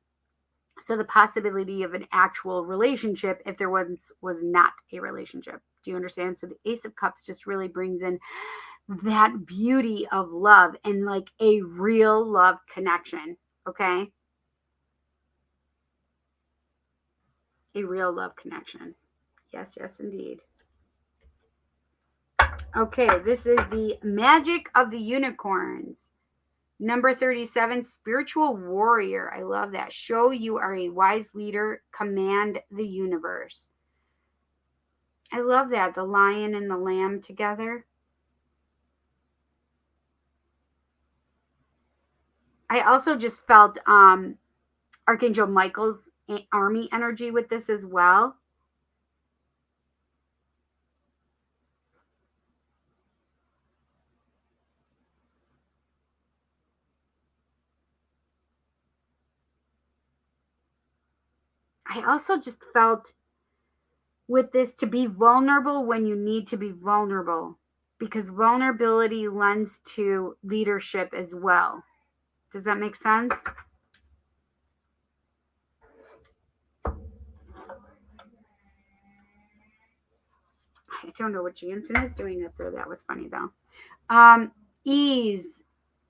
So the possibility of an actual relationship, if there was not a relationship. Do you understand? So the Ace of Cups just really brings in that beauty of love and like a real love connection. Okay. A real love connection. Yes, yes, indeed. Okay, this is the Magic of the Unicorns. Number 37, Spiritual Warrior. I love that. Show you are a wise leader. Command the universe. I love that. The lion and the lamb together. I also just felt Archangel Michael's army energy with this as well. I also just felt with this to be vulnerable when you need to be vulnerable, because vulnerability lends to leadership as well. Does that make sense? I don't know what Jansen is doing up there. That was funny though. Ease.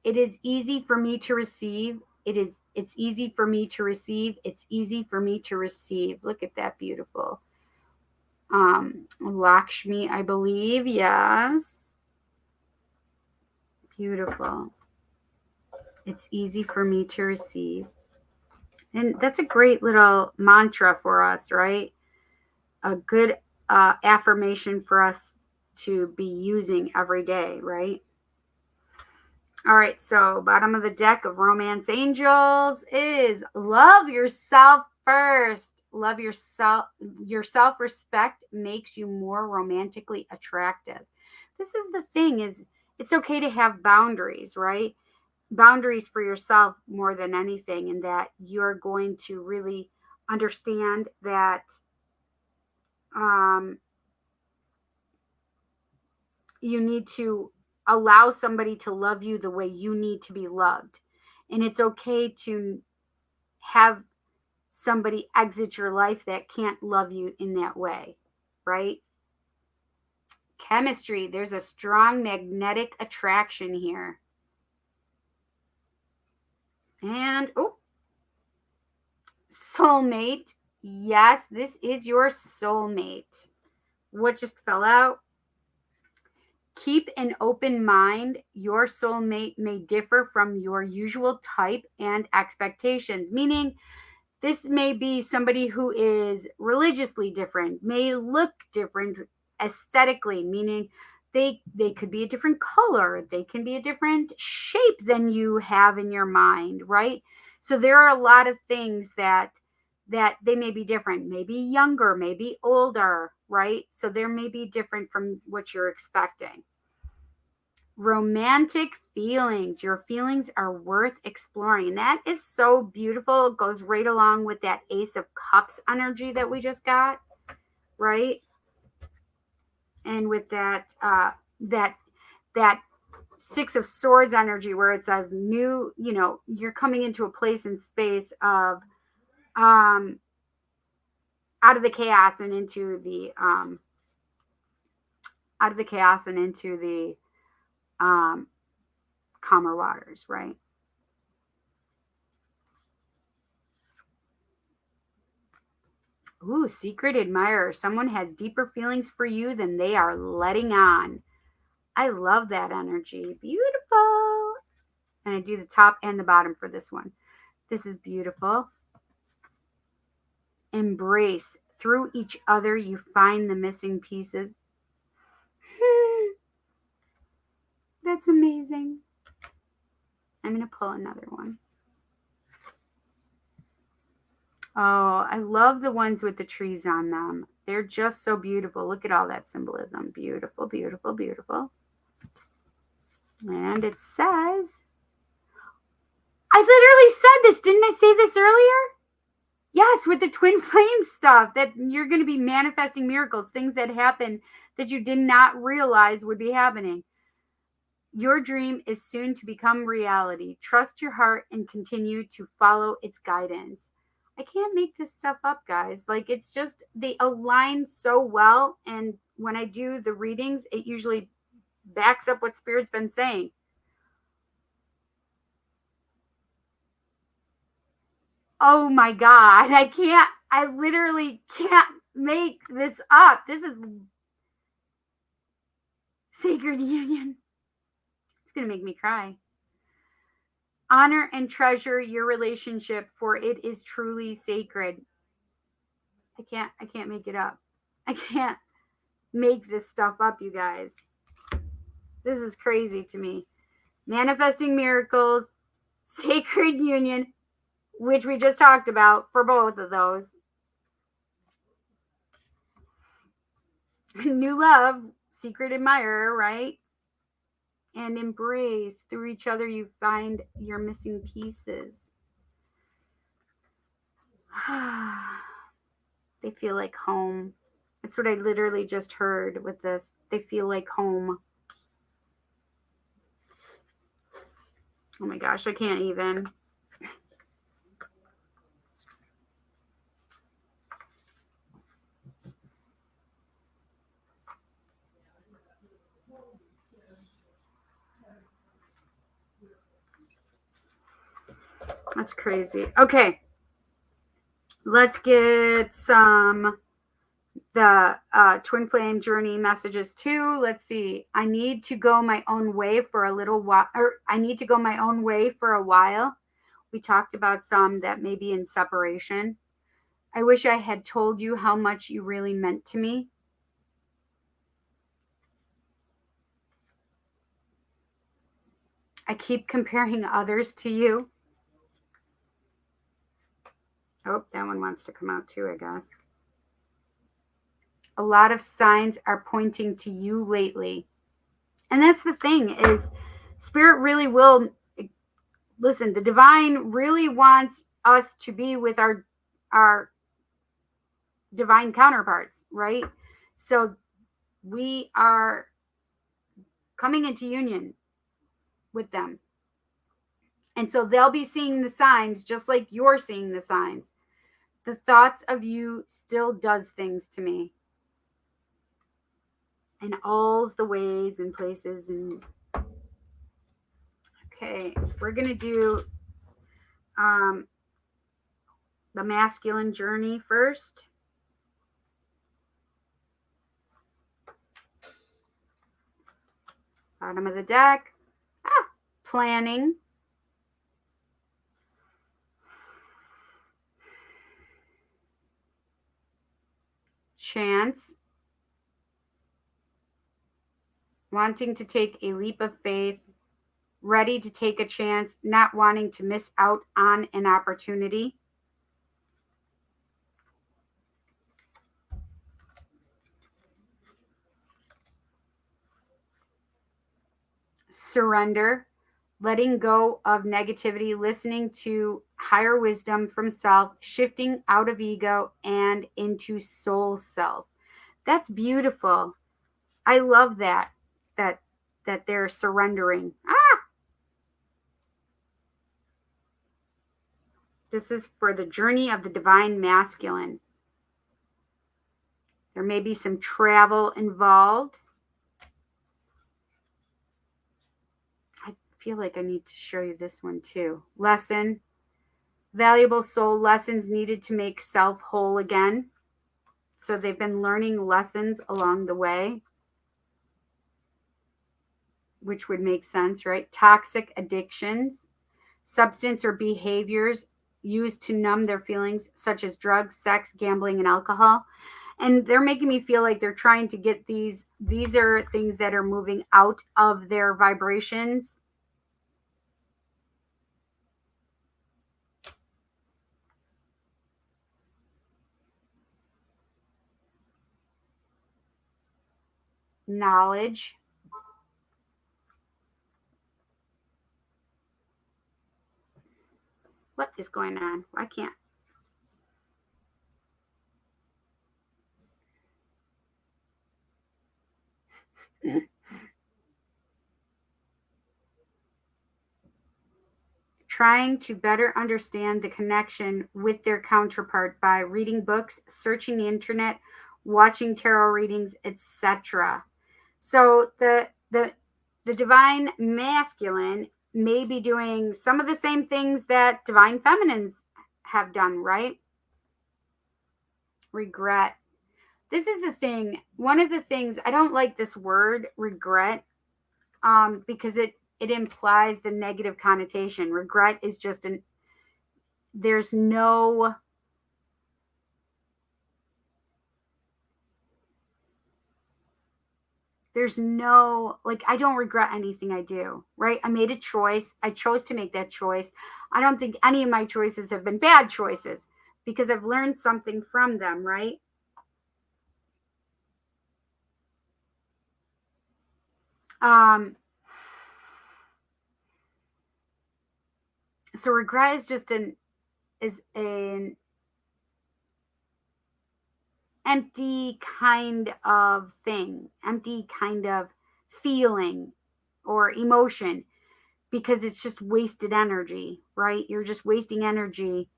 It is easy for me to receive. It's easy for me to receive. It's easy for me to receive. Look at that, beautiful. Lakshmi, I believe. Yes. Beautiful. It's easy for me to receive. And that's a great little mantra for us, right? A good affirmation for us to be using every day, right? All right, so bottom of the deck of Romance Angels is love yourself first. Love yourself. Your self-respect makes you more romantically attractive. This is the thing, is it's okay to have boundaries, right? Boundaries for yourself more than anything, and that you're going to really understand that um, you need to allow somebody to love you the way you need to be loved. And it's okay to have somebody exit your life that can't love you in that way, right? Chemistry, there's a strong magnetic attraction here. And, oh, soulmate. Yes, this is your soulmate. What just fell out? Keep an open mind. Your soulmate may differ from your usual type and expectations, meaning this may be somebody who is religiously different, may look different aesthetically, meaning they could be a different color, they can be a different shape than you have in your mind, right? So there are a lot of things that they may be different, maybe younger, maybe older, right? So there may be different from what you're expecting. Romantic feelings. Your feelings are worth exploring. And that is so beautiful. It goes right along with that Ace of Cups energy that we just got, right? And with that Six of Swords energy, where it says new, you're coming into a place and space of um out of the chaos and into the um calmer waters, right? Ooh, secret admirer. Someone has deeper feelings for you than they are letting on. I love that energy. Beautiful. And I do the top and the bottom for this one. This is beautiful. Embrace. Through each other, you find the missing pieces. That's amazing. I'm going to pull another one. Oh, I love the ones with the trees on them. They're just so beautiful. Look at all that symbolism. Beautiful, beautiful, beautiful. And it says, I literally said this. Didn't I say this earlier? Yes, with the twin flame stuff, that you're going to be manifesting miracles, things that happen that you did not realize would be happening. Your dream is soon to become reality. Trust your heart and continue to follow its guidance. I can't make this stuff up, guys. Like, it's just, they align so well. And when I do the readings, it usually backs up what Spirit's been saying. Oh my God. I literally can't make this up. This is sacred union. It's going to make me cry. Honor and treasure your relationship, for it is truly sacred. I can't make it up. I can't make this stuff up, you guys. This is crazy to me. Manifesting miracles, sacred union, which we just talked about for both of those. New love, secret admirer, right? And embrace. Through each other, you find your missing pieces. They feel like home. That's what I literally just heard with this. They feel like home. Oh my gosh, I can't even. That's crazy. Okay. Let's get some the twin flame journey messages too. Let's see. I need to go my own way for a little while, or I need to go my own way for a while. We talked about some that may be in separation. I wish I had told you how much you really meant to me. I keep comparing others to you. Oh, that one wants to come out too, I guess. A lot of signs are pointing to you lately. And that's the thing is spirit really will listen, the divine really wants us to be with our divine counterparts, right? So we are coming into union with them. And so they'll be seeing the signs just like you're seeing the signs. The thoughts of you still does things to me. In all the ways and places. And okay, we're going to do the masculine journey first. Bottom of the deck. Planning. Chance. Wanting to take a leap of faith. Ready to take a chance. Not wanting to miss out on an opportunity. Surrender. Letting go of negativity, listening to higher wisdom from self, shifting out of ego and into soul self. That's beautiful. I love that they're surrendering. This is for the journey of the divine masculine. There may be some travel involved. I feel like I need to show you this one too. Lesson. Valuable soul lessons needed to make self whole again. So they've been learning lessons along the way, which would make sense, right? Toxic addictions, substance or behaviors used to numb their feelings, such as drugs, sex, gambling, and alcohol. And they're making me feel like they're trying to get these are things that are moving out of their vibrations. Knowledge. What is going on? I can't. Trying to better understand the connection with their counterpart by reading books, searching the internet, watching tarot readings, etc. So the divine masculine may be doing some of the same things that divine feminines have done, right? Regret. This is the thing. One of the things, I don't like this word regret because it implies the negative connotation. Regret is just there's no like, I don't regret anything I do, right? I made a choice. I chose to make that choice. I don't think any of my choices have been bad choices because I've learned something from them, right? So regret is just an empty kind of thing, empty kind of feeling or emotion, because it's just wasted energy, right? You're just wasting energy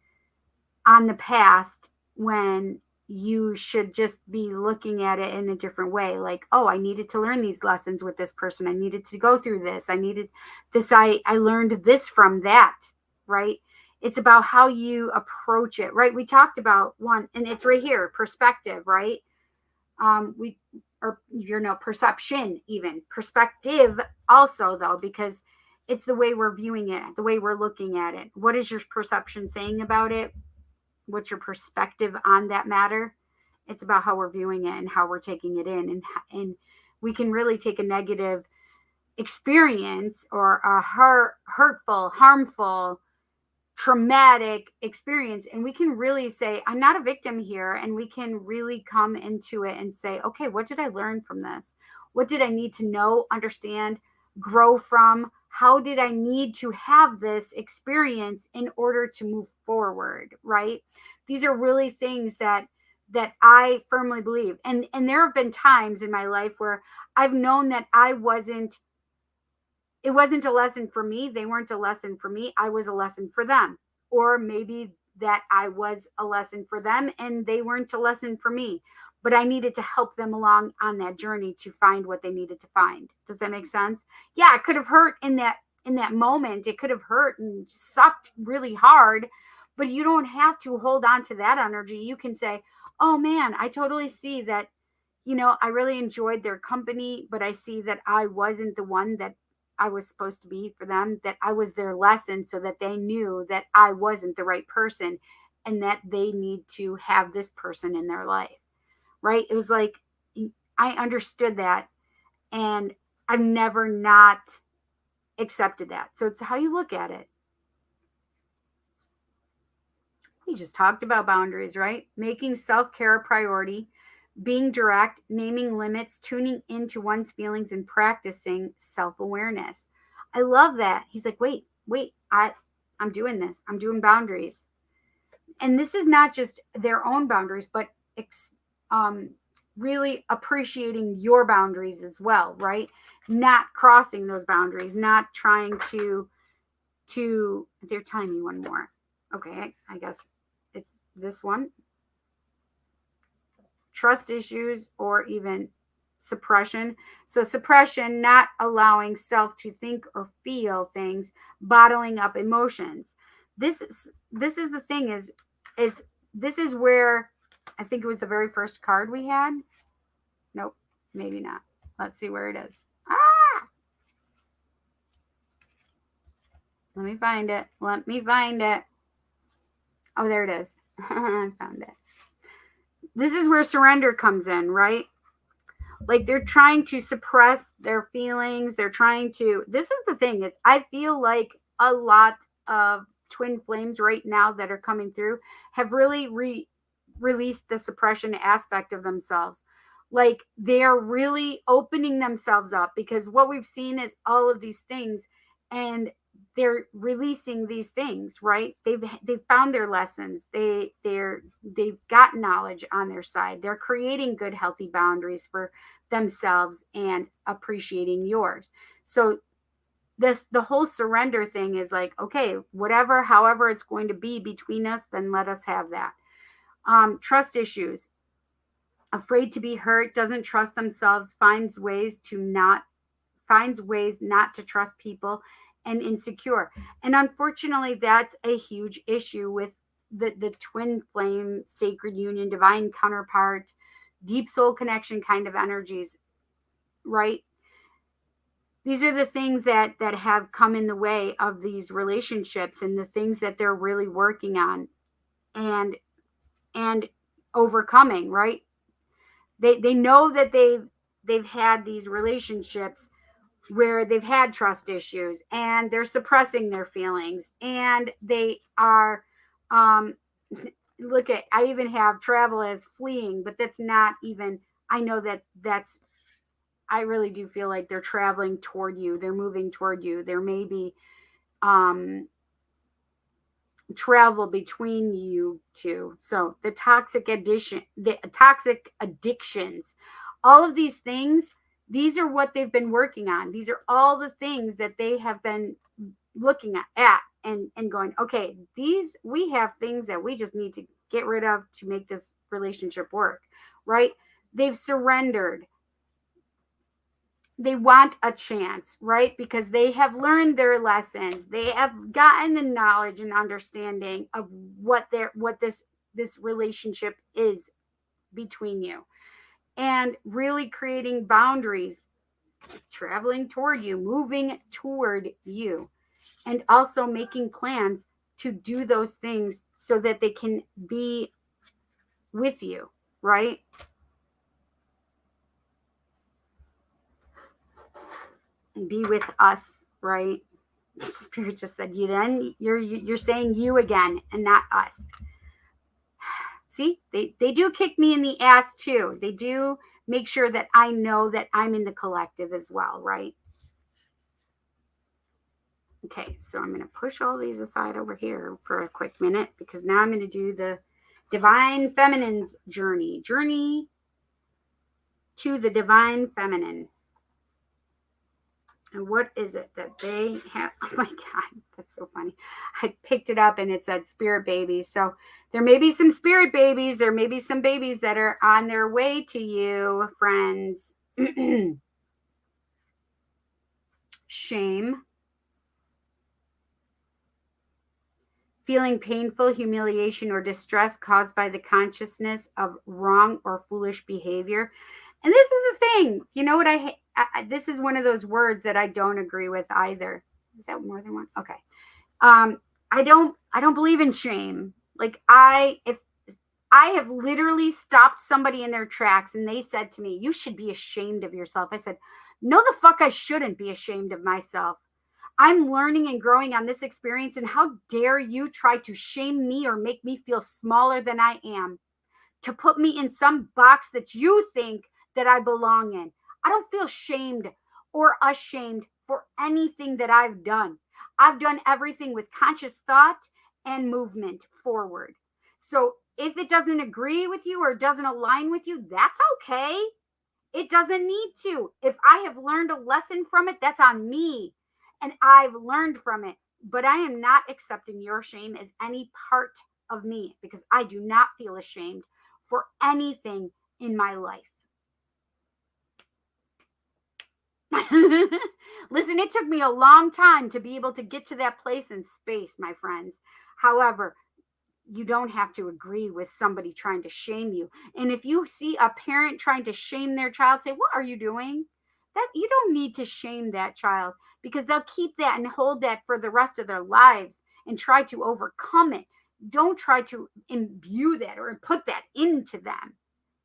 on the past when you should just be looking at it in a different way. Like, oh, I needed to learn these lessons with this person. I needed to go through this. I needed this. I learned this from that, right? It's about how you approach it, right? We talked about one, and it's right here, perspective, right? We, or, perception, even perspective also, though, because it's the way we're viewing it, the way we're looking at it. What is your perception saying about it? What's your perspective on that matter? It's about how we're viewing it and how we're taking it in. And we can really take a negative experience or a hurtful, harmful, traumatic experience, and we can really say, I'm not a victim here. And we can really come into it and say, okay, what did I learn from this? What did I need to know, understand, grow from? How did I need to have this experience in order to move forward? Right? These are really things that I firmly believe. And there have been times in my life where I've known that it wasn't a lesson for me. They weren't a lesson for me. I was a lesson for them. Or maybe that I was a lesson for them and they weren't a lesson for me. But I needed to help them along on that journey to find what they needed to find. Does that make sense? Yeah, it could have hurt in that moment. It could have hurt and sucked really hard, but you don't have to hold on to that energy. You can say, "Oh man, I totally see that, I really enjoyed their company, but I see that I wasn't the one that I was supposed to be for them, that I was their lesson so that they knew that I wasn't the right person and that they need to have this person in their life." Right? It was like I understood that, and I've never not accepted that. So it's how you look at it. We just talked about boundaries, right? Making self-care a priority, being direct, naming limits, tuning into one's feelings, and practicing self-awareness. I love that. He's like, wait, I'm doing this. I'm doing boundaries. And this is not just their own boundaries, but really appreciating your boundaries as well, right? Not crossing those boundaries, not trying to they're telling me one more. Okay, I guess it's this one. Trust issues or even suppression. So suppression, not allowing self to think or feel things, bottling up emotions. This is the thing is this is where I think it was the very first card we had. Nope, maybe not. Let's see where it is. Let me find it. Oh, there it is. I found it. This is where surrender comes in, right? Like they're trying to suppress their feelings. This is the thing is I feel like a lot of twin flames right now that are coming through have really released the suppression aspect of themselves. Like they are really opening themselves up, because what we've seen is all of these things, and they're releasing these things, right? They've found their lessons. They've got knowledge on their side. They're creating good, healthy boundaries for themselves and appreciating yours. So the whole surrender thing is like, okay, whatever, however it's going to be between us, then let us have that. Trust issues. Afraid to be hurt, doesn't trust themselves, finds ways not to trust people, and insecure. And unfortunately, that's a huge issue with the twin flame, sacred union, divine counterpart, deep soul connection kind of energies, right? These are the things that have come in the way of these relationships and the things that they're really working on and overcoming, right? They know that they've had these relationships where they've had trust issues and they're suppressing their feelings, and they are look at, I even have travel as fleeing, but that's not even, I know that's, I really do feel like they're traveling toward you. They're moving toward you. There may be travel between you two. So the toxic addictions, all of these things, these are what they've been working on. These are all the things that they have been looking at and going, okay, we have things that we just need to get rid of to make this relationship work, right? They've surrendered. They want a chance, right? Because they have learned their lessons. They have gotten the knowledge and understanding of what this relationship is between you. and really creating boundaries, traveling toward you, moving toward you, and also making plans to do those things so that they can be with you, right? And be with us, right? Spirit just said you. Then you're saying you again and not us. See, they do kick me in the ass too. They do make sure that I know that I'm in the collective as well, right? Okay, so I'm going to push all these aside over here for a quick minute because now I'm going to do the Divine Feminine's journey to the Divine Feminine. And what is it that they have? Oh my God, that's so funny. I picked it up and it said spirit babies. So there may be some spirit babies. There may be some babies that are on their way to you, friends. Shame. Feeling painful, humiliation, or distress caused by the consciousness of wrong or foolish behavior. And this is the thing. You know what this is one of those words that I don't agree with either. Is that more than one? Okay. I don't believe in shame. Like if I have literally stopped somebody in their tracks and they said to me, "You should be ashamed of yourself." I said, "No, the fuck I shouldn't be ashamed of myself. I'm learning and growing on this experience, and how dare you try to shame me or make me feel smaller than I am, to put me in some box that you think that I belong in. I don't feel shamed or ashamed for anything that I've done. I've done everything with conscious thought and movement forward. So if it doesn't agree with you or doesn't align with you, that's okay. It doesn't need to. If I have learned a lesson from it, that's on me. And I've learned from it. But I am not accepting your shame as any part of me because I do not feel ashamed for anything in my life." Listen, it took me a long time to be able to get to that place in space, my friends. However, you don't have to agree with somebody trying to shame you. And if you see a parent trying to shame their child, say, "What are you doing?" That you don't need to shame that child because they'll keep that and hold that for the rest of their lives and try to overcome it. Don't try to imbue that or put that into them.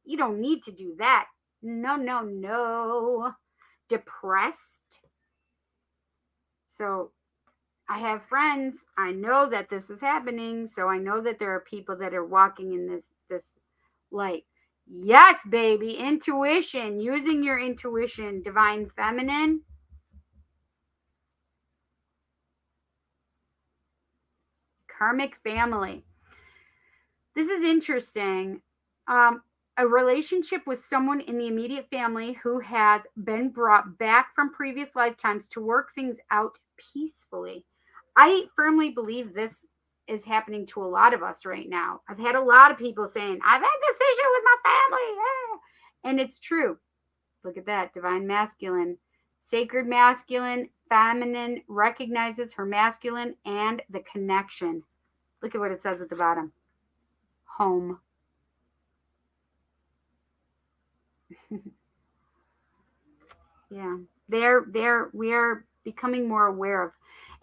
You don't need to do that. No, no, no. Depressed. So I have friends. I know that this is happening. So I know that there are people that are walking in this light. Yes, baby. Intuition. Using your intuition. Divine Feminine. Karmic family. This is interesting. A relationship with someone in the immediate family who has been brought back from previous lifetimes to work things out peacefully. I firmly believe this is happening to a lot of us right now. I've had a lot of people saying, "I've had this issue with my family." Yeah. And it's true. Look at that. Divine masculine. Sacred masculine. Feminine recognizes her masculine and the connection. Look at what it says at the bottom. Home. Yeah. We are becoming more aware of,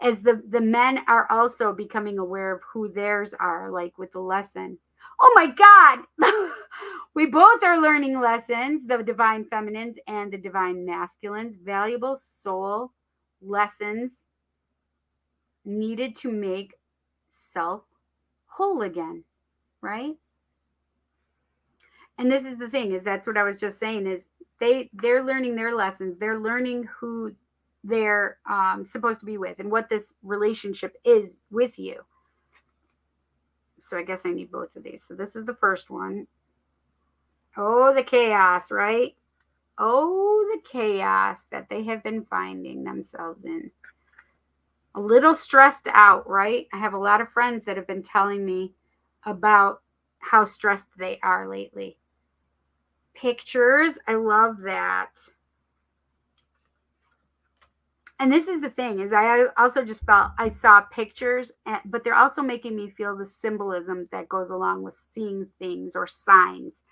as the men are also becoming aware of who theirs are, like with the lesson. Oh my God. We both are learning lessons, the divine feminines and the divine masculines, valuable soul lessons needed to make self whole again, right? And this is the thing, is that's what I was just saying, is they're learning their lessons. They're learning who they're supposed to be with and what this relationship is with you. So I guess I need both of these. So this is the first one. Oh, the chaos, right? Oh, the chaos that they have been finding themselves in. A little stressed out, right? I have a lot of friends that have been telling me about how stressed they are lately. Pictures, I love that. And this is the thing, is I also just felt I saw pictures, but they're also making me feel the symbolism that goes along with seeing things or signs.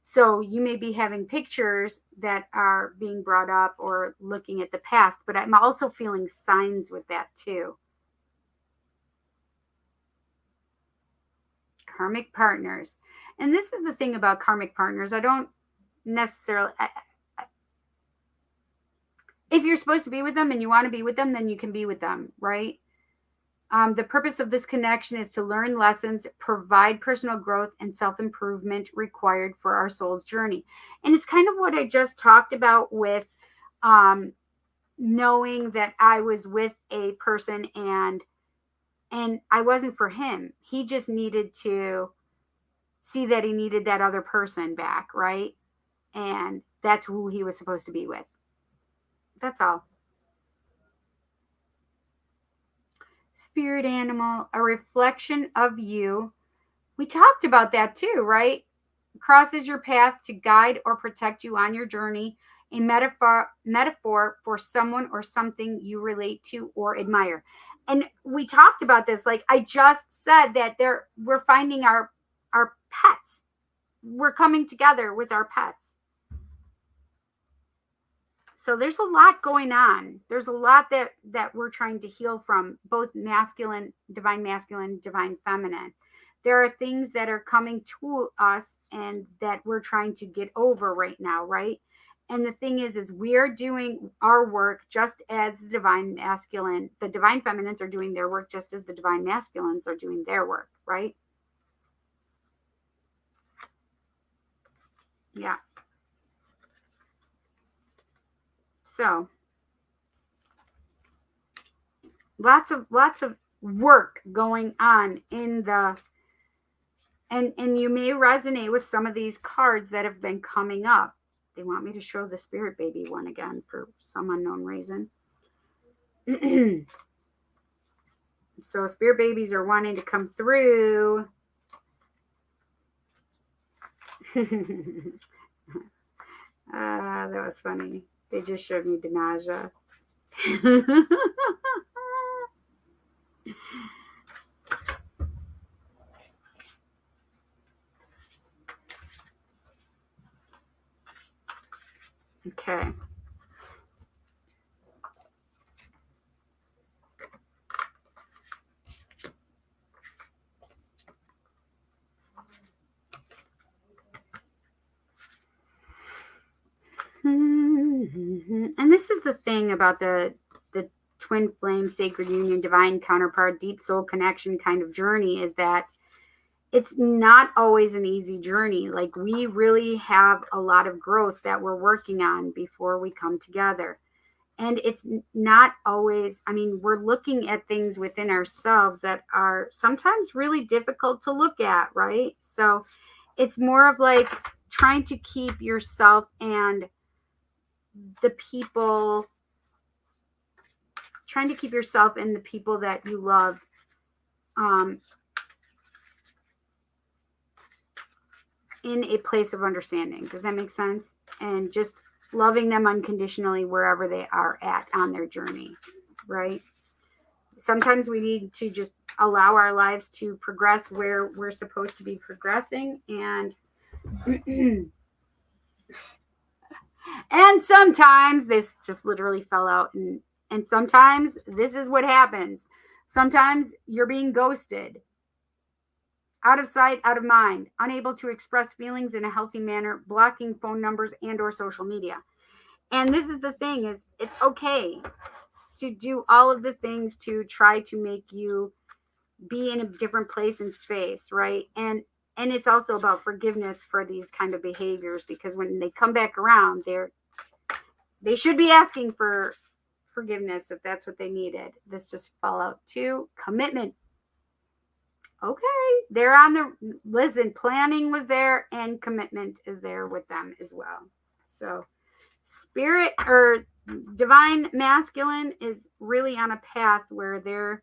So you may be having pictures that are being brought up or looking at the past, but I'm also feeling signs with that too. Karmic partners. And this is the thing about karmic partners. I don't necessarily, if you're supposed to be with them and you want to be with them, then you can be with them, right? The purpose of this connection is to learn lessons, provide personal growth, and self-improvement required for our soul's journey. And it's kind of what I just talked about with knowing that I was with a person and I wasn't for him. He just needed to see that he needed that other person back, right? And that's who he was supposed to be with. That's all. Spirit animal, a reflection of you. We talked about that too, right? Crosses your path to guide or protect you on your journey. A metaphor for someone or something you relate to or admire. And we talked about this. Like I just said that we're finding our pets. We're coming together with our pets. So there's a lot going on. There's a lot that we're trying to heal from, both masculine, divine feminine. There are things that are coming to us and that we're trying to get over right now, right? And the thing is we're doing our work just as the divine feminines are doing their work just as the divine masculines are doing their work, right? Yeah. So lots of work going on in the and you may resonate with some of these cards that have been coming up. They want me to show the spirit baby one again for some unknown reason. So spirit babies are wanting to come through. That was funny. They just showed me Denaja. Okay. And this is the thing about the twin flame, sacred union, divine counterpart, deep soul connection kind of journey is that it's not always an easy journey. Like we really have a lot of growth that we're working on before we come together. And it's not always, I mean, we're looking at things within ourselves that are sometimes really difficult to look at, right? So it's more of like trying to keep yourself and the people, trying to keep yourself and the people that you love in a place of understanding. Does that make sense? And just loving them unconditionally wherever they are at on their journey, right? Sometimes we need to just allow our lives to progress where we're supposed to be progressing. And and sometimes this just literally fell out. And sometimes this is what happens. Sometimes you're being ghosted. Out of sight, out of mind, unable to express feelings in a healthy manner, blocking phone numbers and or social media. And this is the thing is it's okay to do all of the things to try to make you be in a different place and space, right? And it's also about forgiveness for these kind of behaviors, because when they come back around, they should be asking for forgiveness if that's what they needed. This just fell out too. Commitment. Okay, they're on the listen. Planning was there, and commitment is there with them as well. So, spirit or divine masculine is really on a path where they're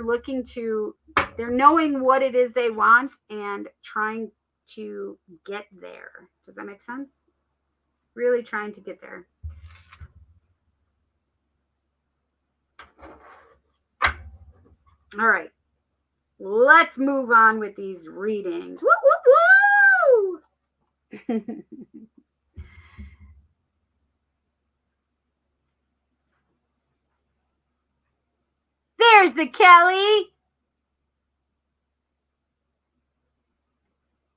looking to, they're knowing what it is they want and trying to get there. Does that make sense? Really trying to get there. All right. Let's move on with these readings. Woo, woo, woo! There's the Kelly.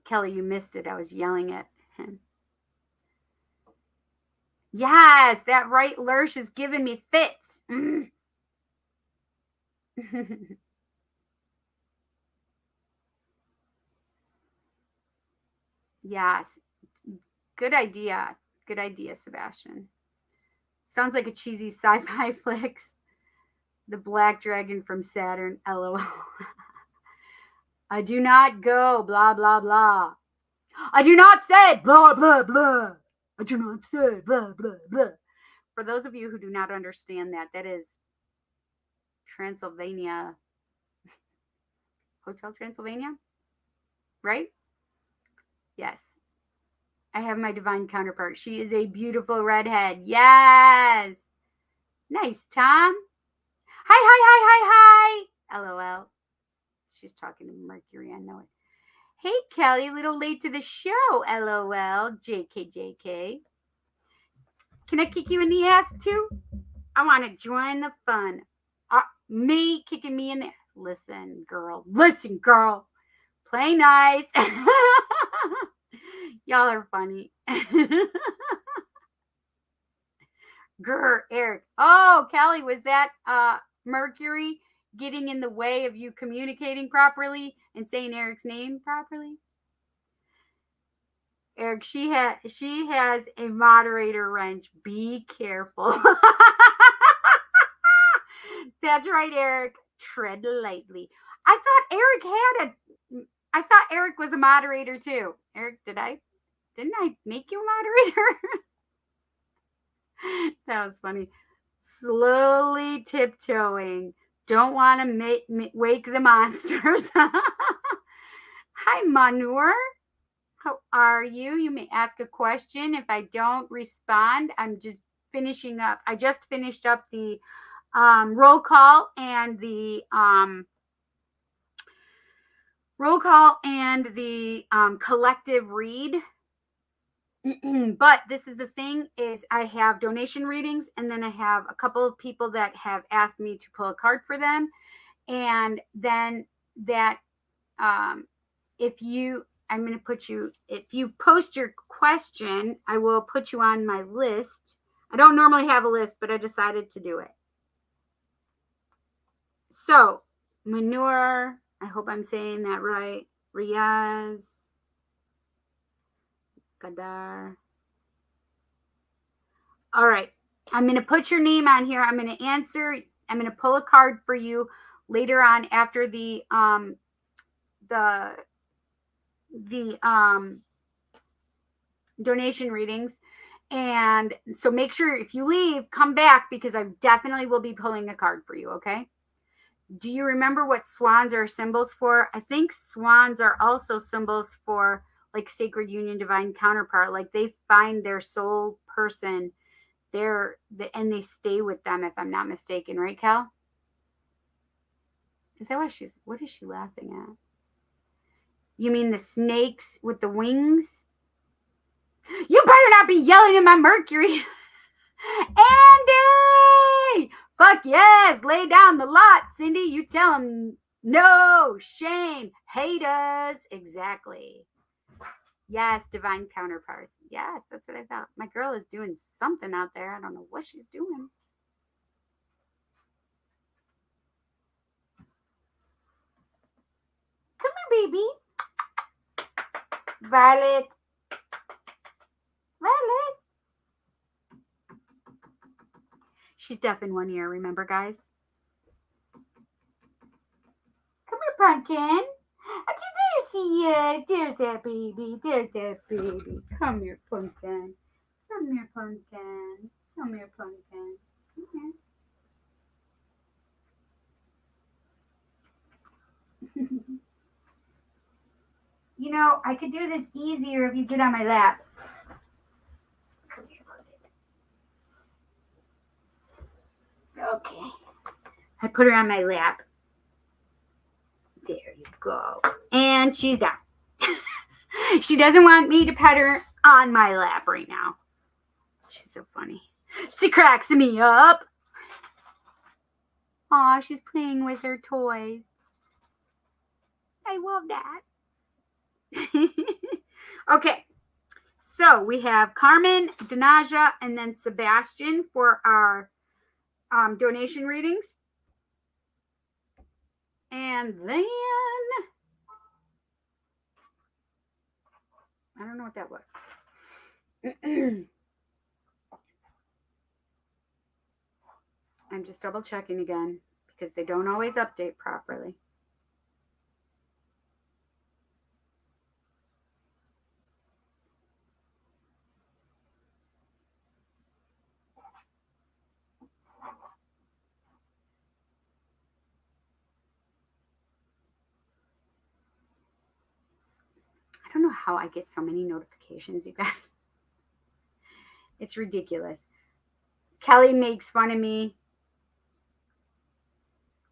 Kelly, you missed it. I was yelling at him. Yes, that right lurch is giving me fits. Yes. Good idea. Good idea, Sebastian. Sounds like a cheesy sci-fi flicks. The Black Dragon from Saturn. LOL. I do not go, blah, blah, blah. I do not say, blah, blah, blah. I do not say, blah, blah, blah. For those of you who do not understand that, that is Transylvania. Hotel Transylvania? Right? Yes. I have my divine counterpart. She is a beautiful redhead. Yes. Nice, Tom. Hi, hi, hi, hi, hi. LOL. She's talking to Mercury. I know it. Hey, Kelly, a little late to the show. LOL. JK, JK. Can I kick you in the ass too? I want to join the fun. Me kicking me in the... Listen, girl. Listen, girl. Play nice. Y'all are funny. Grr, Eric. Oh, Kelly, was that Mercury getting in the way of you communicating properly and saying Eric's name properly? Eric, she has a moderator wrench. Be careful. That's right, Eric. Tread lightly. I thought Eric was a moderator too. Eric, didn't I make you a moderator? That was funny. Slowly tiptoeing. Don't want to wake the monsters. Hi, Manure. How are you? You may ask a question. If I don't respond, I'm just finishing up. I just finished up the roll call and the collective read. But this is the thing is I have donation readings, and then I have a couple of people that have asked me to pull a card for them. And then that if you post your question, I will put you on my list. I don't normally have a list, but I decided to do it. So, Manure, I hope I'm saying that right. Riaz, Kadar. All right. I'm going to put your name on here. I'm going to answer. I'm going to pull a card for you later on after the donation readings. And so make sure if you leave, come back because I definitely will be pulling a card for you, okay? Do you remember what swans are symbols for? I think swans are also symbols for like sacred union, divine counterpart. Like they find their soul person there and they stay with them, if I'm not mistaken. Right, Cal? Is that what is she laughing at? You mean the snakes with the wings? You better not be yelling at my Mercury. Andy! Fuck yes, lay down the lot, Cindy. You tell him no, shame, haters. Exactly. Yes, divine counterparts. Yes, that's what I thought. My girl is doing something out there. I don't know what she's doing. Come here, baby. Violet. Violet. She's deaf in one ear, remember, guys? Come here, pumpkin. There she is. There's that baby. There's that baby. Come here, pumpkin. Come here, pumpkin. Come here, pumpkin. Come here. You know, I could do this easier if you get on my lap. Come here, pumpkin. Okay. I put her on my lap. There you go. And she's down. She doesn't want me to pet her on my lap right now. She's so funny. She cracks me up. Aw, she's playing with her toys. I love that. Okay, so we have Carmen, Danaja, and then Sebastian for our donation readings. And then I don't know what that was. I'm just double checking again because they don't always update properly. I don't know how I get so many notifications, you guys. It's ridiculous. Kelly makes fun of me.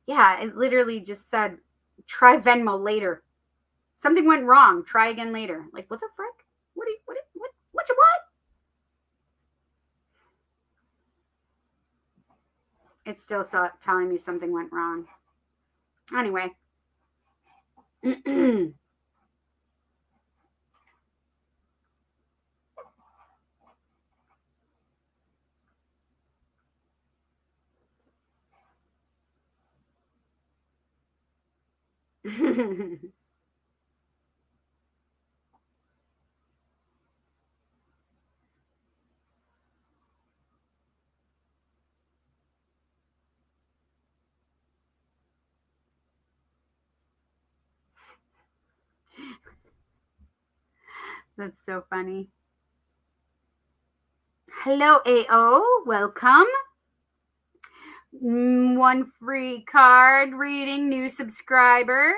Yeah, it literally just said, try Venmo later. Something went wrong. Try again later. Like, what the frick? What you what? It's still telling me something went wrong. Anyway. That's so funny. Hello, AO. Welcome. One free card reading, new subscriber.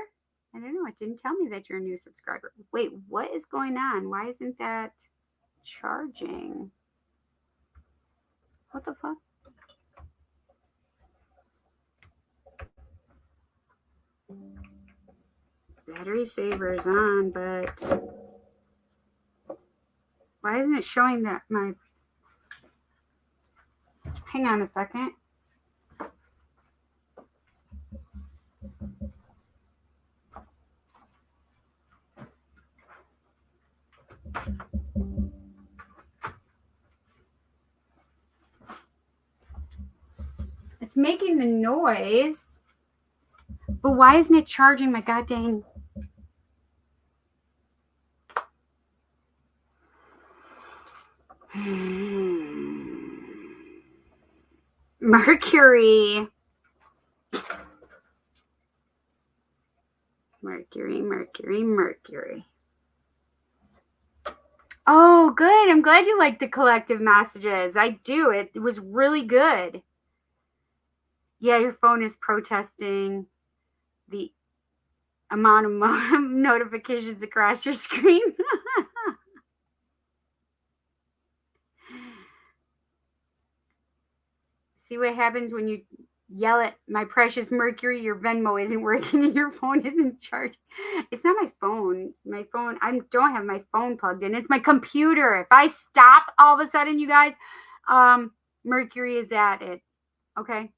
I don't know. It didn't tell me that you're a new subscriber. Wait, what is going on? Why isn't that charging? What the fuck? Battery saver is on, but why isn't it showing that my... Hang on a second. It's making the noise, but why isn't it charging my goddamn... Mercury. Oh, good. I'm glad you like the collective messages. I do. It was really good. Yeah, your phone is protesting the amount of notifications across your screen. See what happens when you yell at my precious Mercury, your Venmo isn't working and your phone isn't charged. It's not my phone. My phone, I don't have my phone plugged in. It's my computer. If I stop all of a sudden, you guys, Mercury is at it. Okay.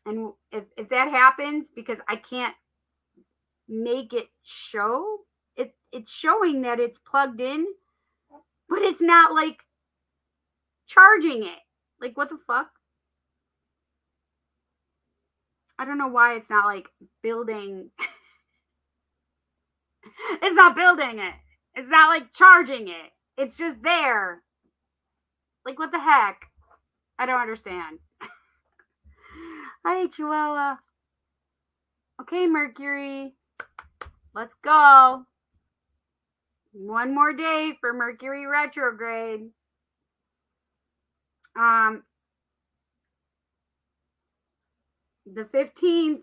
And if that happens, because I can't make it show, it's showing that it's plugged in, but it's not like charging it. Like, what the fuck? I don't know why it's not like building. It's not building it. It's not like charging it. It's just there. Like, what the heck? I don't understand. Hi, Chihuahua. Okay, Mercury. Let's go. One more day for Mercury retrograde. The 15th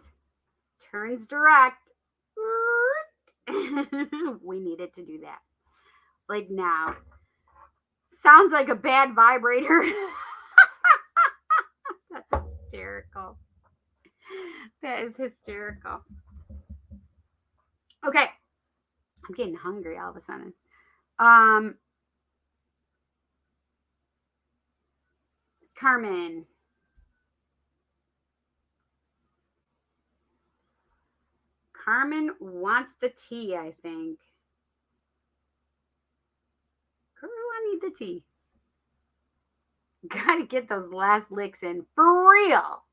turns direct. We needed to do that. Like now. Sounds like a bad vibrator. That's hysterical. That is hysterical. Okay. I'm getting hungry all of a sudden. Carmen. Carmen wants the tea, I think. Girl, I need the tea. Gotta get those last licks in for real.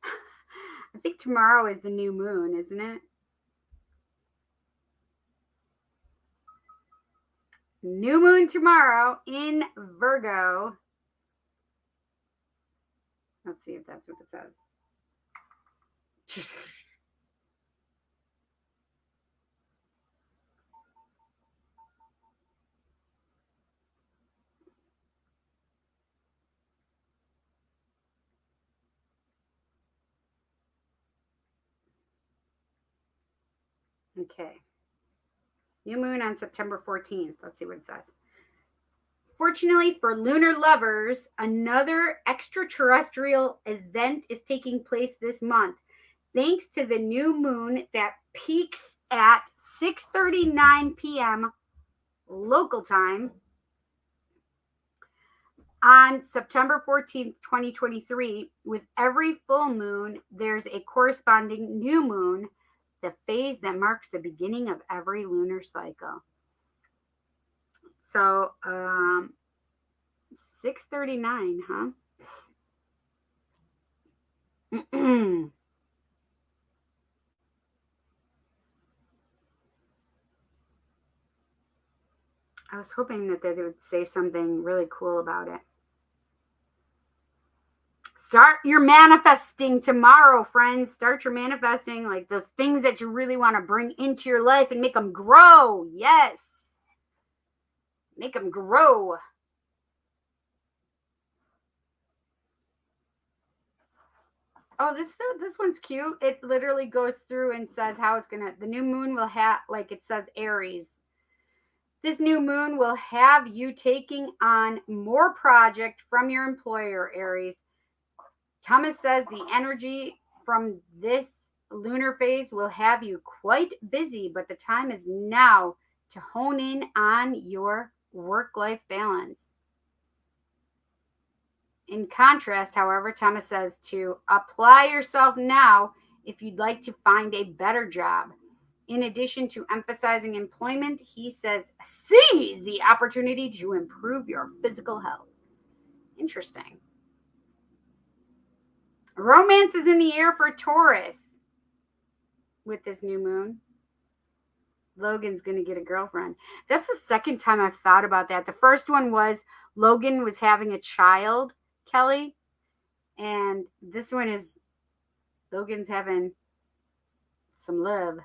I think tomorrow is the new moon, isn't it? New moon tomorrow in Virgo. Let's see if that's what it says. Okay. New moon on September 14th. Let's see what it says. Fortunately for lunar lovers, another extraterrestrial event is taking place this month. Thanks to the new moon that peaks at 6:39 p.m. local time on September 14th, 2023, with every full moon, there's a corresponding new moon, the phase that marks the beginning of every lunar cycle. So, 6:39, huh? I was hoping that they would say something really cool about it. Start your manifesting tomorrow, friends. Start your manifesting, like those things that you really want to bring into your life and make them grow. Yes. Make them grow. Oh, this one's cute. It literally goes through and says how it's gonna. The new moon will have, like it says, Aries. This new moon will have you taking on more project from your employer, Aries. Thomas says the energy from this lunar phase will have you quite busy, but the time is now to hone in on your work-life balance. In contrast, however, Thomas says to apply yourself now if you'd like to find a better job. In addition to emphasizing employment, he says seize the opportunity to improve your physical health. Interesting. Romance is in the air for Taurus with this new moon. Logan's going to get a girlfriend. That's the second time I've thought about that. The first one was Logan was having a child, Kelly. And this one is Logan's having some love.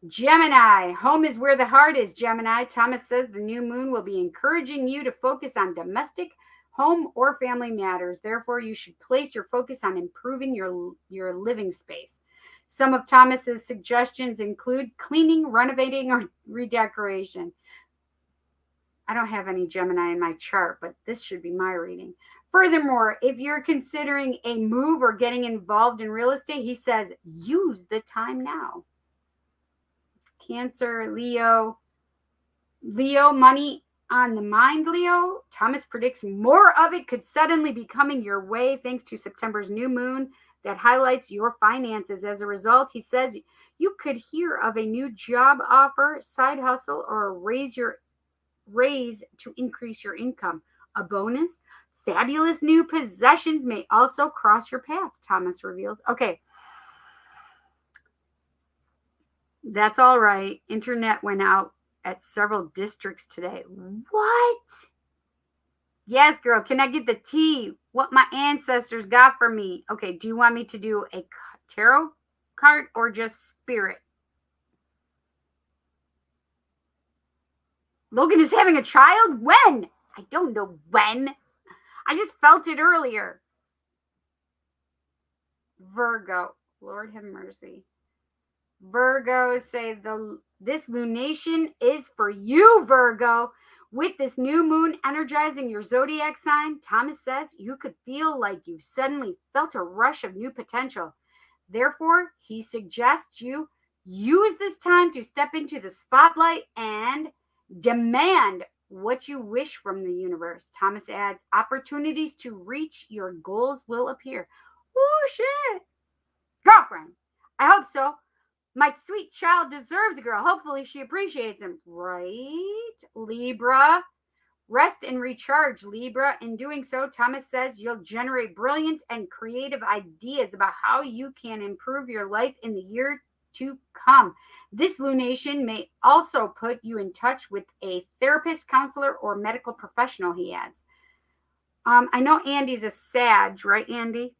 Gemini. Home is where the heart is, Gemini. Thomas says the new moon will be encouraging you to focus on domestic, home, or family matters. Therefore, you should place your focus on improving your living space. Some of Thomas's suggestions include cleaning, renovating, or redecoration. I don't have any Gemini in my chart, but this should be my reading. Furthermore, if you're considering a move or getting involved in real estate, he says use the time now. Cancer, Leo, money on the mind, Leo. Thomas predicts more of it could suddenly be coming your way thanks to September's new moon that highlights your finances. As a result, he says you could hear of a new job offer, side hustle, or a raise to increase your income. A bonus, fabulous new possessions may also cross your path, Thomas reveals. Okay. That's all right. Internet went out at several districts today. What? Yes, girl. Can I get the tea? What my ancestors got for me. Okay. Do you want me to do a tarot card or just spirit? Logan is having a child? When? I don't know when. I just felt it earlier. Virgo. Lord have mercy. Virgo say this lunation is for you, Virgo. With this new moon energizing your zodiac sign, Thomas says you could feel like you've suddenly felt a rush of new potential. Therefore, he suggests you Use this time to step into the spotlight and demand what you wish from the universe. Thomas adds, opportunities to reach your goals will appear. Oh, shit. Girlfriend. I hope so. My sweet child deserves a girl. Hopefully she appreciates him. Right? Libra. Rest and recharge, Libra. In doing so, Thomas says you'll generate brilliant and creative ideas about how you can improve your life in the year to come. This lunation may also put you in touch with a therapist, counselor, or medical professional, he adds. I know Andy's a Sag, right, Andy?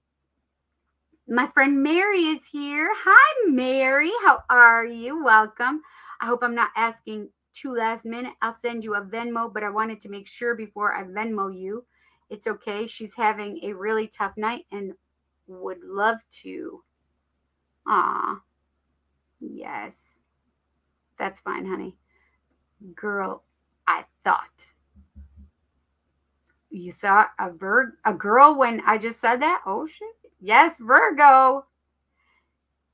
My friend Mary is here. Hi, Mary. How are you? Welcome. I hope I'm not asking too last minute. I'll send you a Venmo, but I wanted to make sure before I Venmo you. It's okay. She's having a really tough night and would love to. Aw. Yes. That's fine, honey. Girl, I thought. You thought a girl when I just said that? Oh, shit. Yes, Virgo.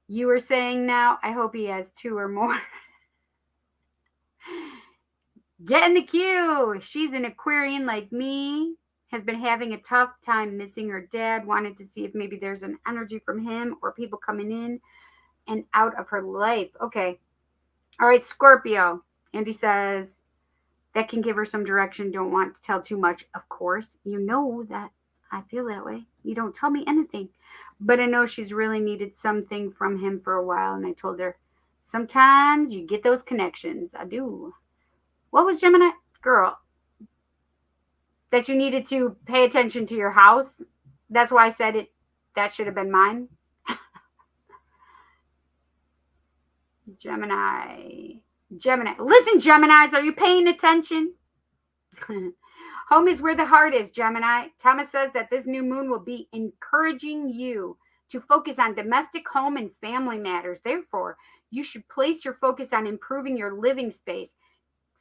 You were saying now, I hope he has 2 or more. Get in the queue. She's an Aquarian like me. Has been having a tough time missing her dad. Wanted to see if maybe there's an energy from him or people coming in and out of her life. Okay. All right, Scorpio. Andy says that can give her some direction. Don't want to tell too much, of course. You know that I feel that way. You don't tell me anything. But I know she's really needed something from him for a while. And I told her, sometimes you get those connections. I do. What was Gemini? Girl. That you needed to pay attention to your house. That's why I said it. That should have been mine. Gemini. Listen, Geminis, are you paying attention? Home is where the heart is, Gemini. Thomas says that this new moon will be encouraging you to focus on domestic, home, and family matters. Therefore, you should place your focus on improving your living space.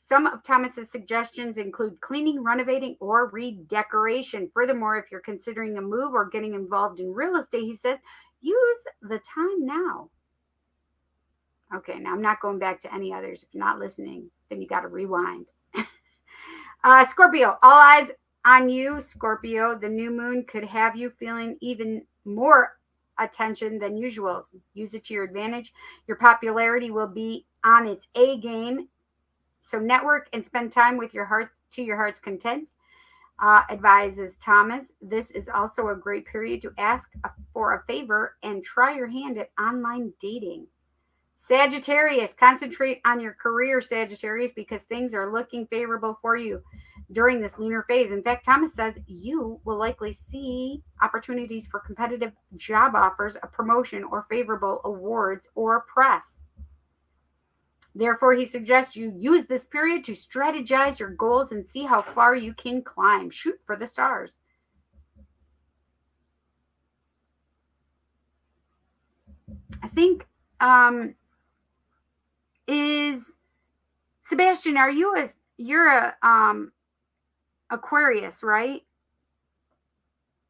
Some of Thomas's suggestions include cleaning, renovating, or redecoration. Furthermore, if you're considering a move or getting involved in real estate, he says, use the time now. Okay, now I'm not going back to any others. If you're not listening, then you got to rewind. Scorpio, all eyes on you, Scorpio. The new moon could have you feeling even more attention than usual. Use it to your advantage. Your popularity will be on its A game. So network and spend time with your heart to your heart's content, advises Thomas. This is also a great period to ask for a favor and try your hand at online dating. Sagittarius, concentrate on your career, Sagittarius, because things are looking favorable for you during this lunar phase. In fact, Thomas says you will likely see opportunities for competitive job offers, a promotion, or favorable awards or press. Therefore, he suggests you use this period to strategize your goals and see how far you can climb. Shoot for the stars. I think is Sebastian, you're a Aquarius, right?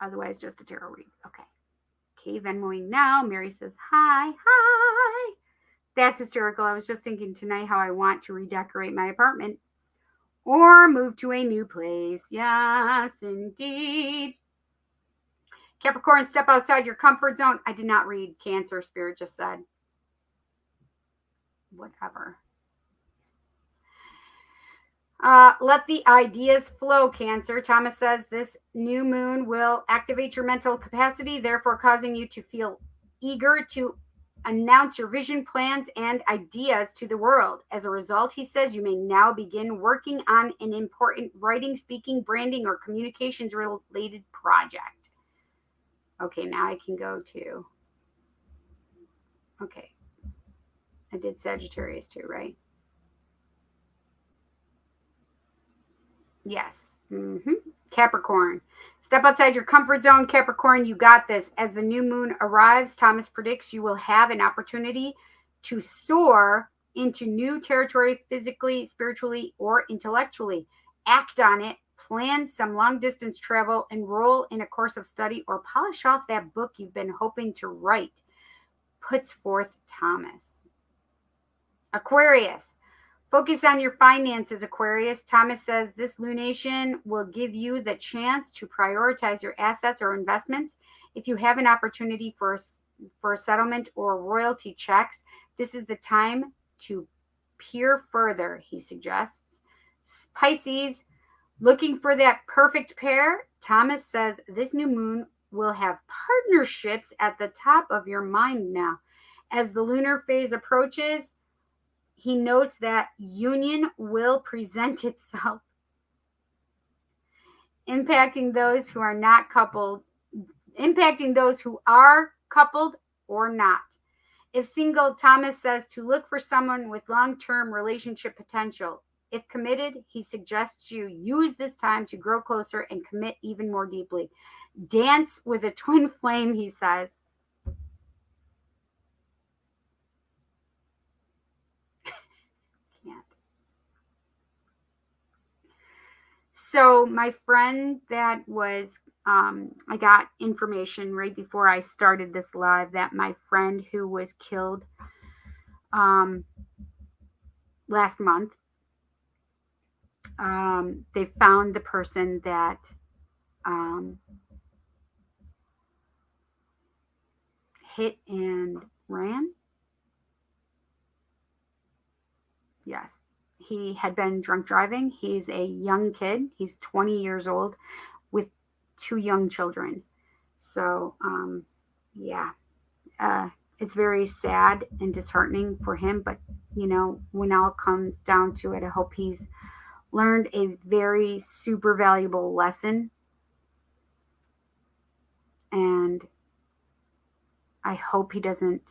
Otherwise just a tarot read. Okay, Venmoing now. Mary says hi. That's hysterical. I was just thinking tonight how I want to redecorate my apartment or move to a new place. Yes, indeed. Capricorn, step outside your comfort zone. I did not read Cancer. Spirit just said. Whatever. Let the ideas flow, Cancer. Thomas says this new moon will activate your mental capacity, therefore causing you to feel eager to announce your vision, plans, and ideas to the world. As a result, he says you may now begin working on an important writing, speaking, branding, or communications related project. Okay, now I can go to. Okay. I did Sagittarius too, right? Yes. Capricorn. Step outside your comfort zone, Capricorn. You got this. As the new moon arrives, Thomas predicts you will have an opportunity to soar into new territory physically, spiritually, or intellectually. Act on it. Plan some long distance travel. Enroll in a course of study or polish off that book you've been hoping to write. Puts forth Thomas. Aquarius. Focus on your finances, Aquarius. Thomas says this lunation will give you the chance to prioritize your assets or investments. If you have an opportunity for a settlement or royalty checks, this is the time to peer further, he suggests. Pisces, looking for that perfect pair. Thomas says this new moon will have partnerships at the top of your mind now. As the lunar phase approaches, he notes that union will present itself, impacting those who are coupled or not. If single, Thomas says to look for someone with long-term relationship potential. If committed, he suggests you use this time to grow closer and commit even more deeply. Dance with a twin flame, he says. Can't. So my friend that was, I got information right before I started this live that my friend who was killed last month, they found the person that hit and ran. Yes. He had been drunk driving. He's a young kid. He's 20 years old with 2 young children. So, yeah, it's very sad and disheartening for him. But, when all comes down to it, I hope he's learned a very super valuable lesson. And I hope he doesn't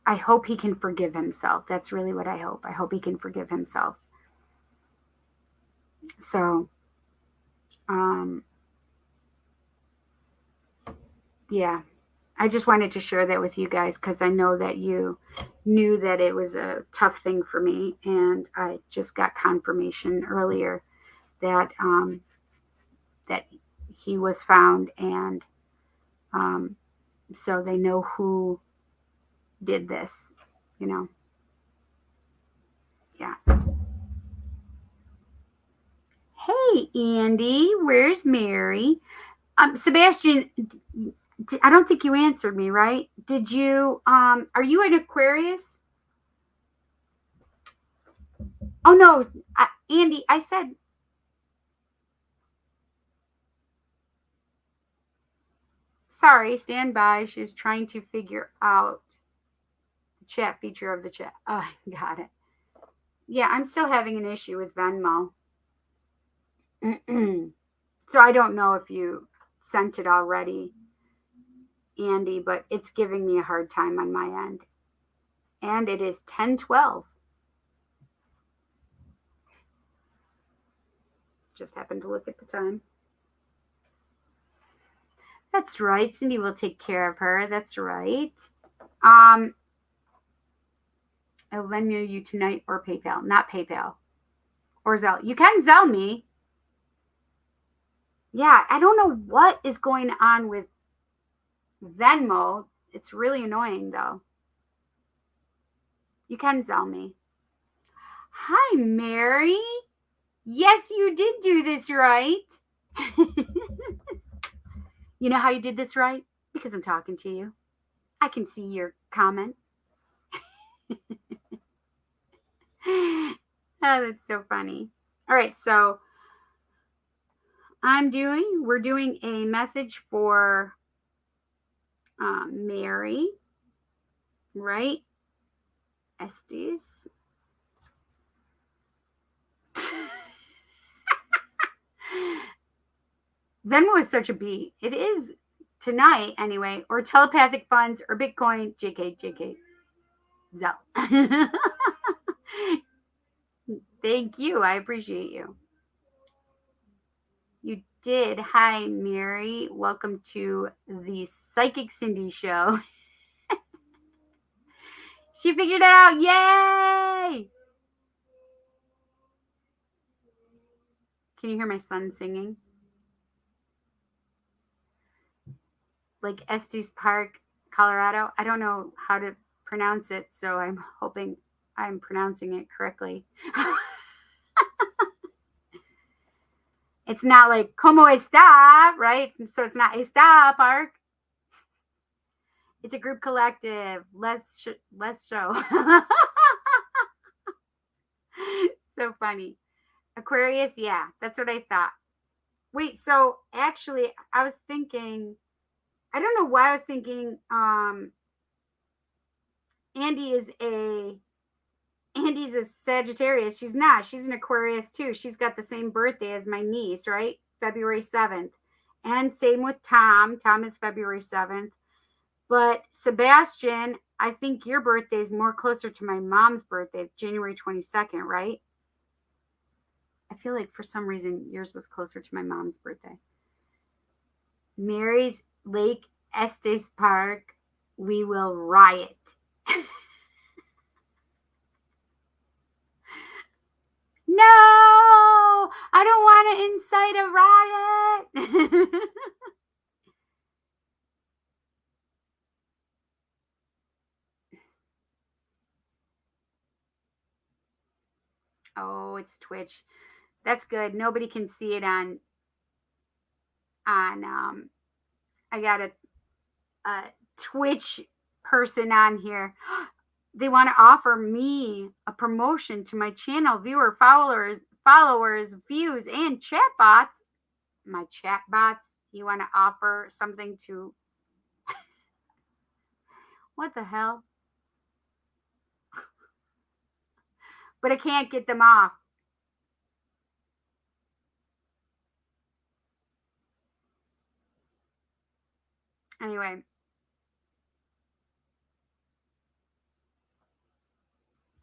I hope he can forgive himself. That's really what I hope. I hope he can forgive himself. So, yeah, I just wanted to share that with you guys because I know that you knew that it was a tough thing for me. And I just got confirmation earlier that, that he was found. And so they know who did this, Yeah. Hey, Andy, where's Mary? Sebastian, I don't think you answered me, right? Did you, are you an Aquarius? Oh, no, Andy, I said, sorry, stand by. She's trying to figure out the chat feature of the chat. Oh, got it. Yeah, I'm still having an issue with Venmo. So I don't know if you sent it already, Andy, but it's giving me a hard time on my end. And it is 10:12. Just happened to look at the time. That's right. Cindy will take care of her. That's right. I'll Venmo you tonight or PayPal. Not PayPal. Or Zelle. You can Zelle me. Yeah, I don't know what is going on with Venmo. It's really annoying, though. You can Zelle me. Hi, Mary. Yes, you did do this right. You know how you did this right? Because I'm talking to you. I can see your comment. Oh, that's so funny. All right, so we're doing a message for Mary, right? Estes. Venmo is such a beat. It is tonight, anyway, or telepathic funds or Bitcoin. JK. Zelle. Thank you. I appreciate you. You did. Hi, Mary. Welcome to the Psychic Cindy show. She figured it out. Yay! Can you hear my son singing? like Estes Park, Colorado. I don't know how to pronounce it, so I'm hoping I'm pronouncing it correctly. It's not like como está, right? So it's not está park. It's a group collective. Less show. So funny. Aquarius, yeah, that's what I thought. Wait, so actually, I was thinking. I don't know why I was thinking. Andy is a Andy's a Sagittarius. She's not. She's an Aquarius too. She's got the same birthday as my niece, right? February 7th. And same with Tom. Tom is February 7th. But Sebastian, I think your birthday is more closer to my mom's birthday, January 22nd, right? I feel like for some reason yours was closer to my mom's birthday. Mary's Lake Estes Park. We will riot. No, I don't want to incite a riot. Oh, it's Twitch. That's good. Nobody can see it on I got a Twitch person on here. They want to offer me a promotion to my channel, viewer, followers, views, and chat bots. My chat bots. You want to offer something to what the hell? But I can't get them off. Anyway.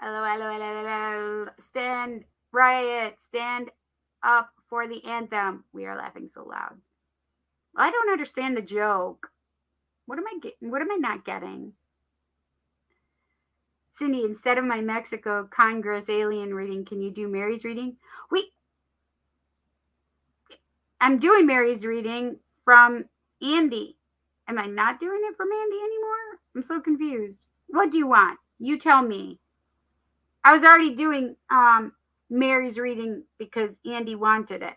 Hello, hello, hello, hello. Stand, riot, stand up for the anthem. We are laughing so loud. I don't understand the joke. What am I getting? What am I not getting? Cindy, instead of my Mexico Congress alien reading, can you do Mary's reading? Wait, I'm doing Mary's reading from Andy. Am I not doing it from Andy anymore? I'm so confused. What do you want? You tell me. I was already doing Mary's reading because Andy wanted it.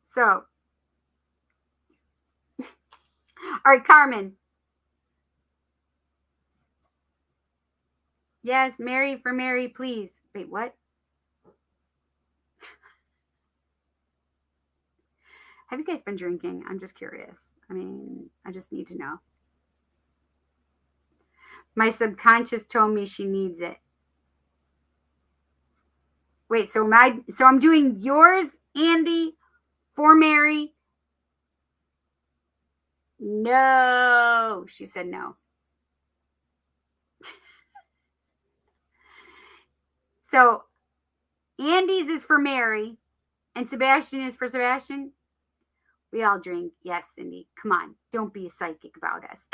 So, all right, Carmen. Yes, Mary for Mary, please. Wait, what? Have you guys been drinking? I'm just curious. I mean, I just need to know. My subconscious told me she needs it. Wait, so I'm doing yours, Andy, for Mary. No, she said no. So Andy's is for Mary, and Sebastian is for Sebastian. We all drink. Yes, Cindy. Come on. Don't be a psychic about us.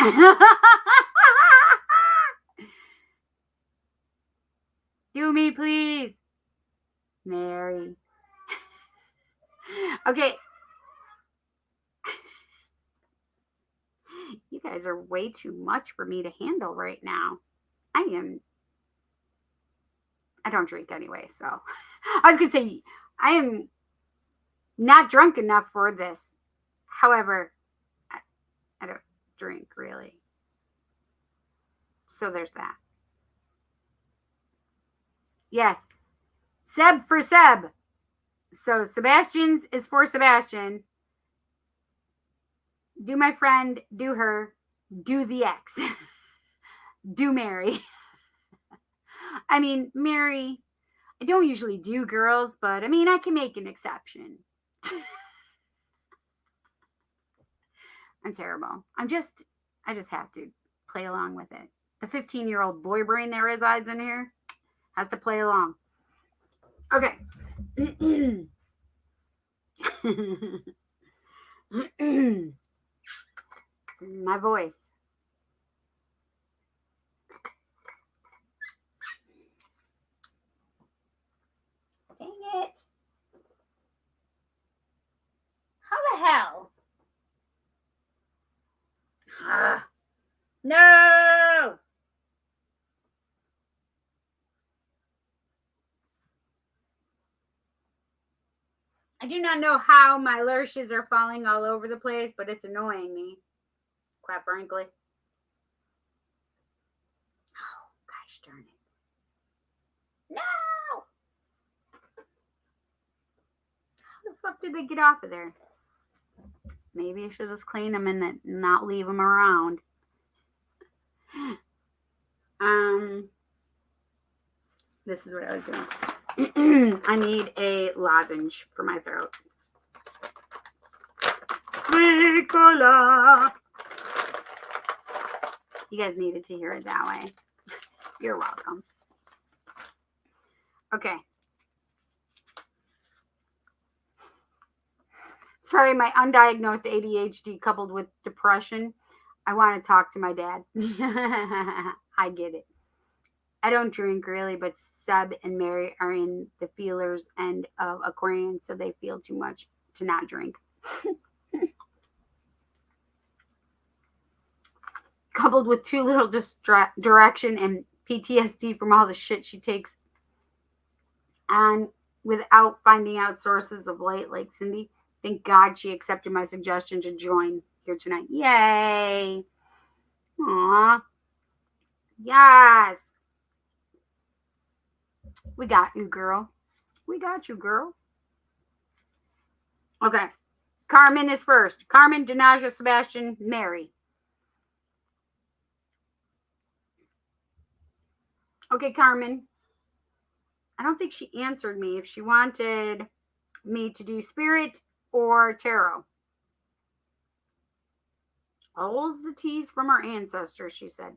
Do me, please. Mary. Okay. You guys are way too much for me to handle right now. I don't drink anyway, so I was going to say, I am not drunk enough for this. However, I don't drink really. So there's that. Yes. Seb for Seb. So Sebastian's is for Sebastian. Do my friend, do her, do the ex. Do Mary. I mean, Mary, I don't usually do girls, but I mean, I can make an exception. I'm terrible. I just have to play along with it. The 15-year-old boy brain that resides in here has to play along. Okay. My voice. Dang it. How the hell? No! I do not know how my lurches are falling all over the place, but it's annoying me, quite frankly. Oh, gosh darn it. No! How the fuck did they get off of there? Maybe I should just clean them and not leave them around. This is what I was doing. I need a lozenge for my throat. Ricola. You guys needed to hear it that way. You're welcome. Okay. Sorry, my undiagnosed ADHD coupled with depression. I want to talk to my dad. I get it. I don't drink really, but Seb and Mary are in the feelers end of Aquarian, so they feel too much to not drink. Coupled with too little direction and PTSD from all the shit she takes on without finding out sources of light like Cindy. Thank God she accepted my suggestion to join here tonight. Yay. Aw. Yes. We got you, girl. We got you, girl. Okay. Carmen is first. Carmen, Denaja, Sebastian, Mary. Okay, Carmen. I don't think she answered me if she wanted me to do spirit or tarot. All's the teas from our ancestors, she said.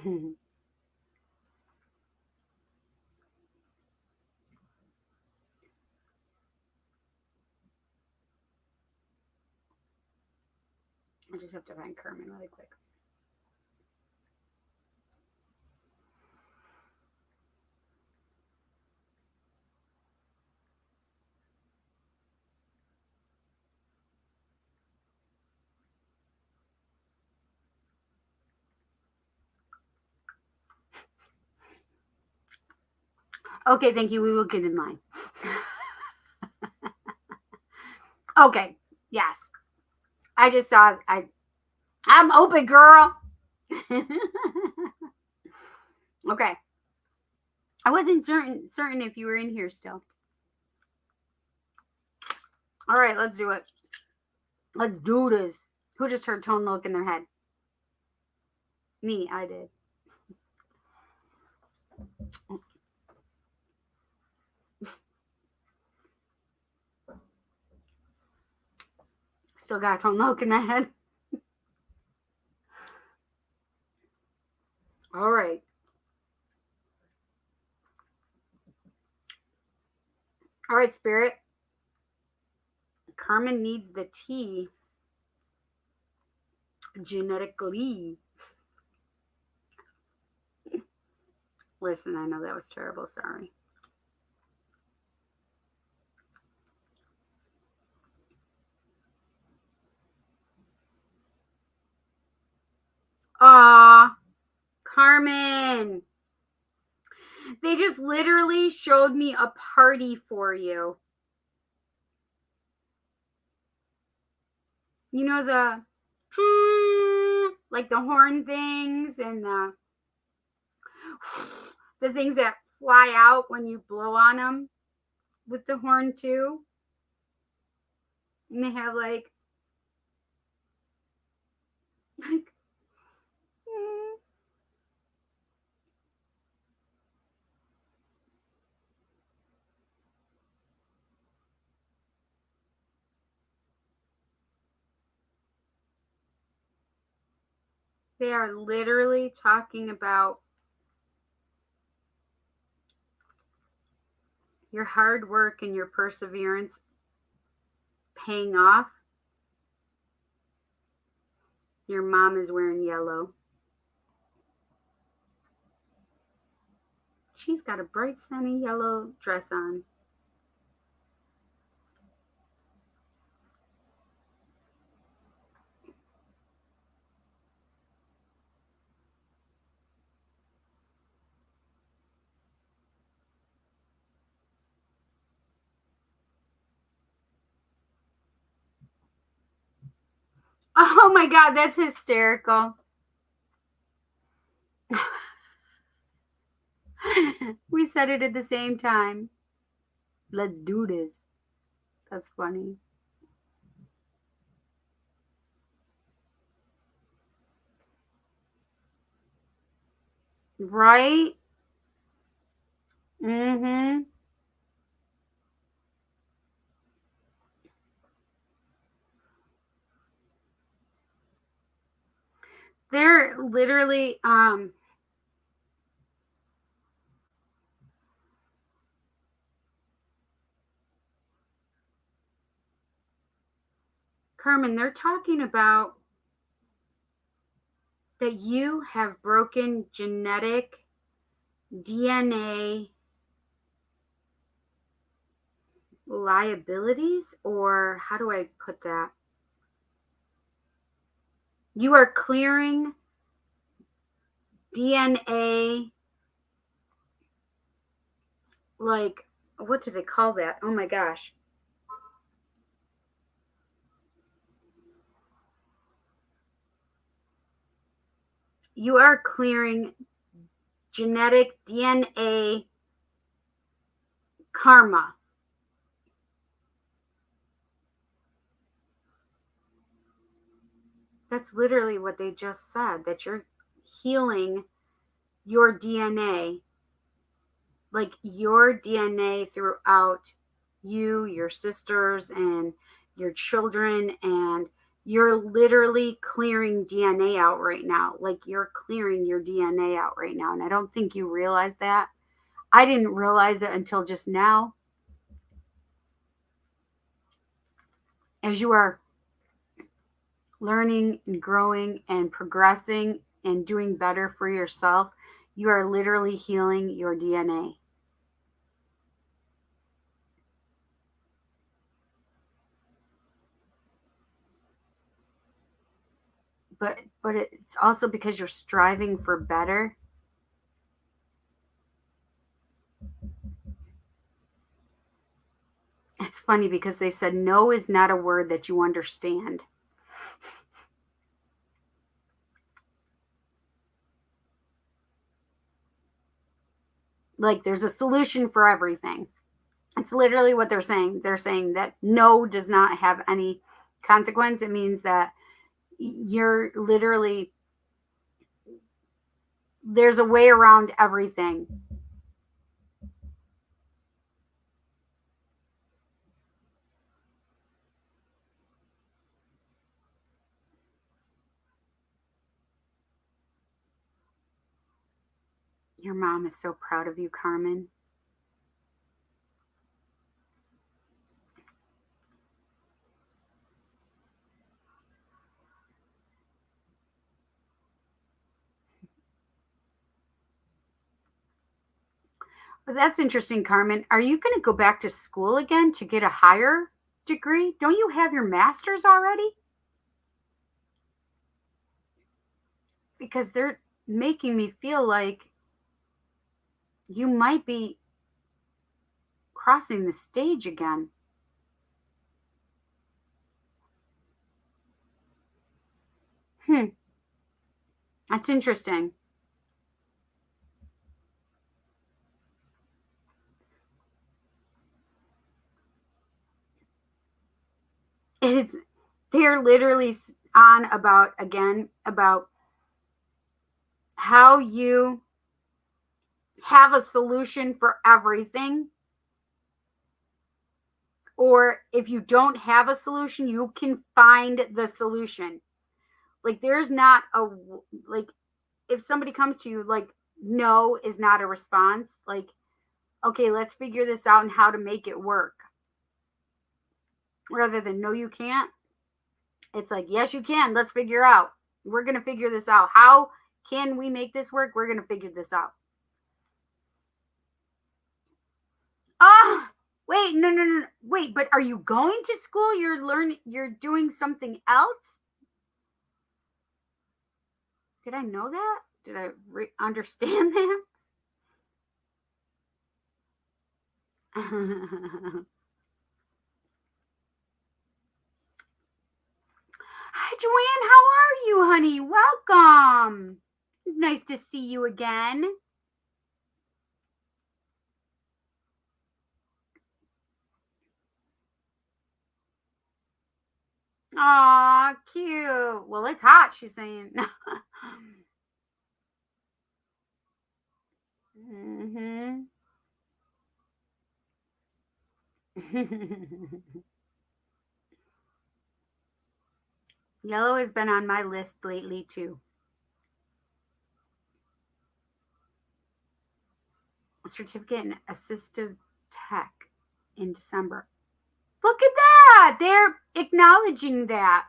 I just have to find Carmen really quick. Okay, thank you. We will get in line. Okay, yes. I just saw I'm open, girl. Okay. I wasn't certain if you were in here still. All right, let's do it. Let's do this. Who just heard Tone Loc in their head? Me, I did. Still got Tone Loc in my head. All right. All right, Spirit. Carmen needs the tea genetically. Listen, I know that was terrible. Sorry. Aw, Carmen. They just literally showed me a party for you. You know like the horn things and the things that fly out when you blow on them with the horn too. And they have like they are literally talking about your hard work and your perseverance paying off. Your mom is wearing yellow. She's got a bright, sunny yellow dress on. Oh my God, that's hysterical. We said it at the same time. Let's do this. That's funny. Right? Mm-hmm. They're literally, Carmen, they're talking about that you have broken genetic DNA liabilities, or how do I put that? You are clearing DNA, like, what do they call that? Oh my gosh. You are clearing genetic DNA karma. That's literally what they just said, that you're healing your DNA, like your DNA throughout you, your sisters, and your children. And you're literally clearing DNA out right now. Like you're clearing your DNA out right now. And I don't think you realize that. I didn't realize it until just now. As you are learning and growing and progressing and doing better for yourself, you are literally healing your DNA. But it's also because you're striving for better. It's funny because they said no is not a word that you understand. Like there's a solution for everything. It's literally what they're saying. They're saying that no does not have any consequence. It means that you're literally, there's a way around everything. Your mom is so proud of you, Carmen. But that's interesting, Carmen. Are you going to go back to school again to get a higher degree? Don't you have your master's already? Because they're making me feel like you might be crossing the stage again. Hmm, that's interesting. It's they're literally on about again about how you have a solution for everything, or if you don't have a solution, you can find the solution. Like there's not a, like, if somebody comes to you, like no is not a response. Like, okay, let's figure this out and how to make it work, rather than no you can't. It's like yes you can, let's figure out, we're going to figure this out, how can we make this work, we're going to figure this out. Ah, wait, no, no, no, wait, but are you going to school, you're doing something else? Did I know that? Did I understand that? I Joanne, how are you, honey? Welcome. It's nice to see you again. Aw, cute. Well, it's hot, she's saying. Mm-hmm. Yellow has been on my list lately, too. A certificate in assistive tech in December. Look at that. They're acknowledging that.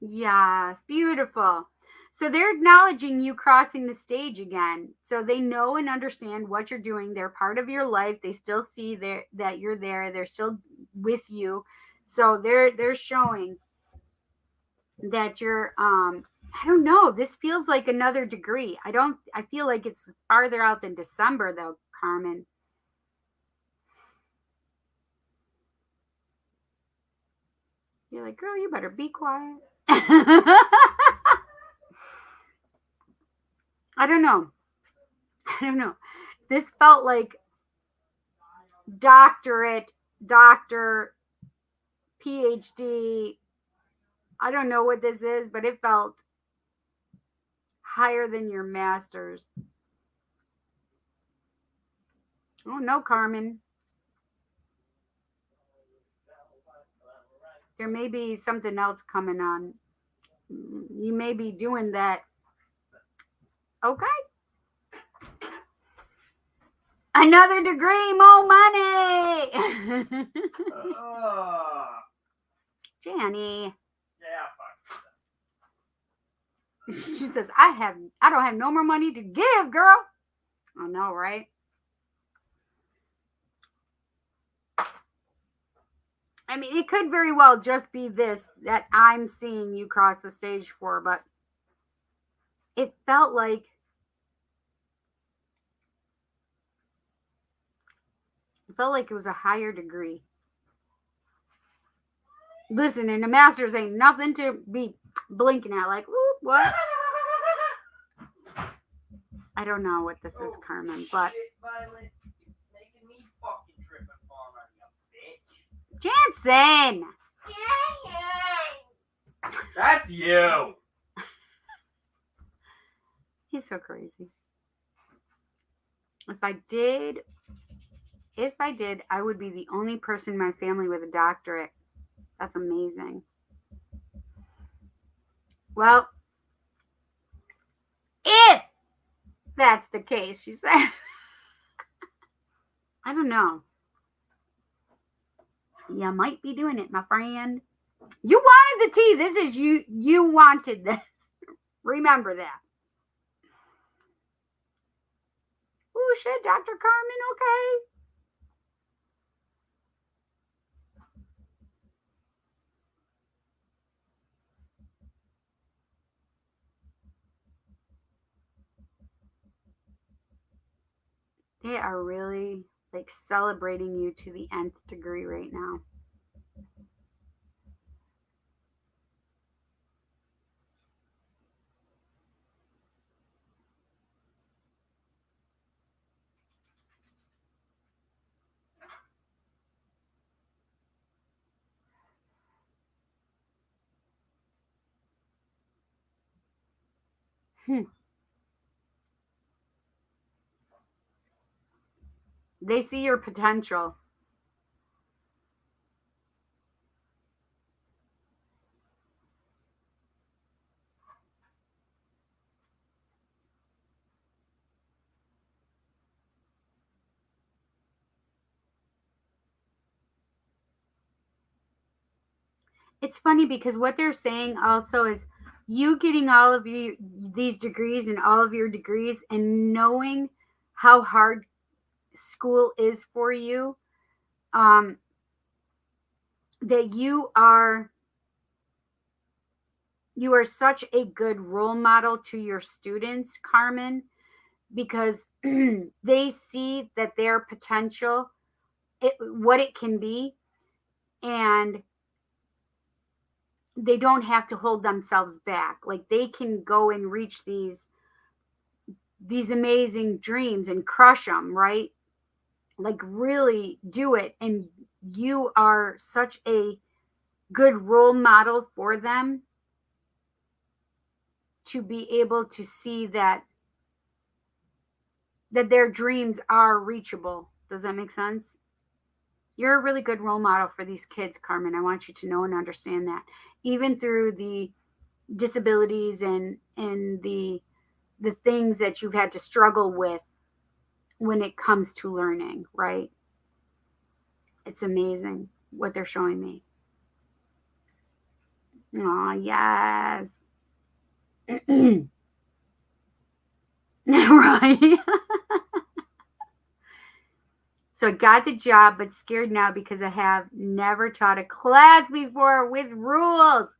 Yes, beautiful. So they're acknowledging you crossing the stage again. So they know and understand what you're doing. They're part of your life. They still see that you're there. They're still with you. So they're showing that you're I don't know. This feels like another degree. I feel like it's farther out than December though, Carmen. You're like, girl, you better be quiet. I don't know. This felt like doctorate, doctor, PhD. I don't know what this is, but it felt higher than your master's. Oh no, Carmen. There may be something else coming on. You may be doing that. Okay. Another degree, more money. Janny. Yeah, fuck. She says, I don't have no more money to give, girl. I know, right? I mean, it could very well just be this that I'm seeing you cross the stage for, but it felt like it was a higher degree. Listen, and the masters ain't nothing to be blinking at, like, whoop, what? I don't know what this is, Carmen, but Shit, Violet. Making me fucking trip and fall on you, bitch. Jansen! That's you. He's so crazy. If I did, I would be the only person in my family with a doctorate. That's amazing. Well, if that's the case, she said. I don't know. You might be doing it, my friend. You wanted the tea. This is you. You wanted this. Remember that. Oh, shit, Dr. Carmen, okay. They are really like celebrating you to the nth degree right now. They see your potential. It's funny because what they're saying also is you getting all of these degrees and all of your degrees and knowing how hard school is for you, that you are such a good role model to your students, Carmen, because they see that their potential, what it can be, and they don't have to hold themselves back. Like they can go and reach these amazing dreams and crush them, right? Like really do it. And you are such a good role model for them to be able to see that their dreams are reachable. Does that make sense? You're a really good role model for these kids, Carmen. I want you to know and understand that. Even through the disabilities and the things that you've had to struggle with when it comes to learning, right? It's amazing what they're showing me. Oh, yes. Right. So I got the job, but scared now because I have never taught a class before with rules.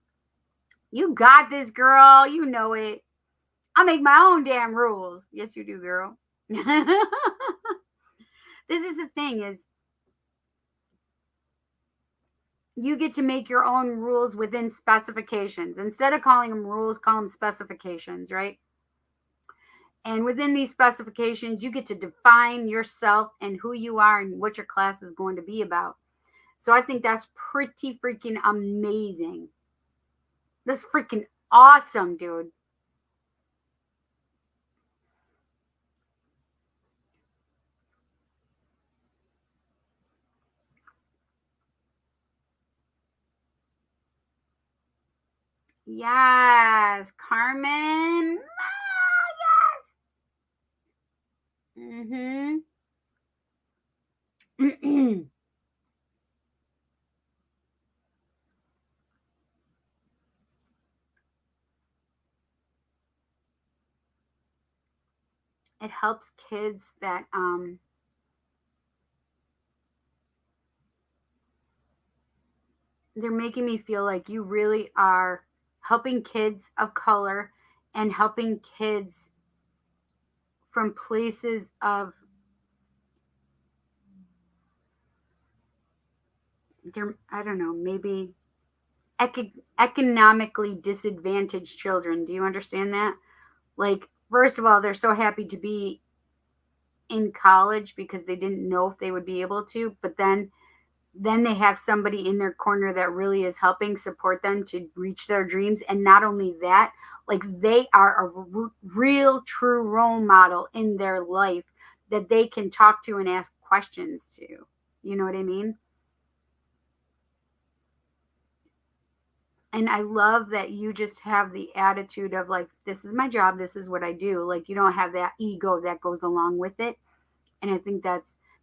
You got this, girl. You know it. I make my own damn rules. Yes, you do, girl. This is the thing is you get to make your own rules within specifications. Instead of calling them rules, call them specifications, right? And within these specifications, you get to define yourself and who you are and what your class is going to be about. So I think that's pretty freaking amazing. That's freaking awesome, dude. Yes, Carmen. Ah, yes. Mm-hmm. It helps kids that they're making me feel like you really are helping kids of color and helping kids from places of I don't know, maybe economically disadvantaged children. Do you understand that? Like, first of all, they're so happy to be in college because they didn't know if they would be able to, but then they have somebody in their corner that really is helping support them to reach their dreams. And not only that, like they are a real true role model in their life that they can talk to and ask questions to. You know what I mean? And I love that you just have the attitude of like, this is my job, this is what I do. Like you don't have that ego that goes along with it. And I think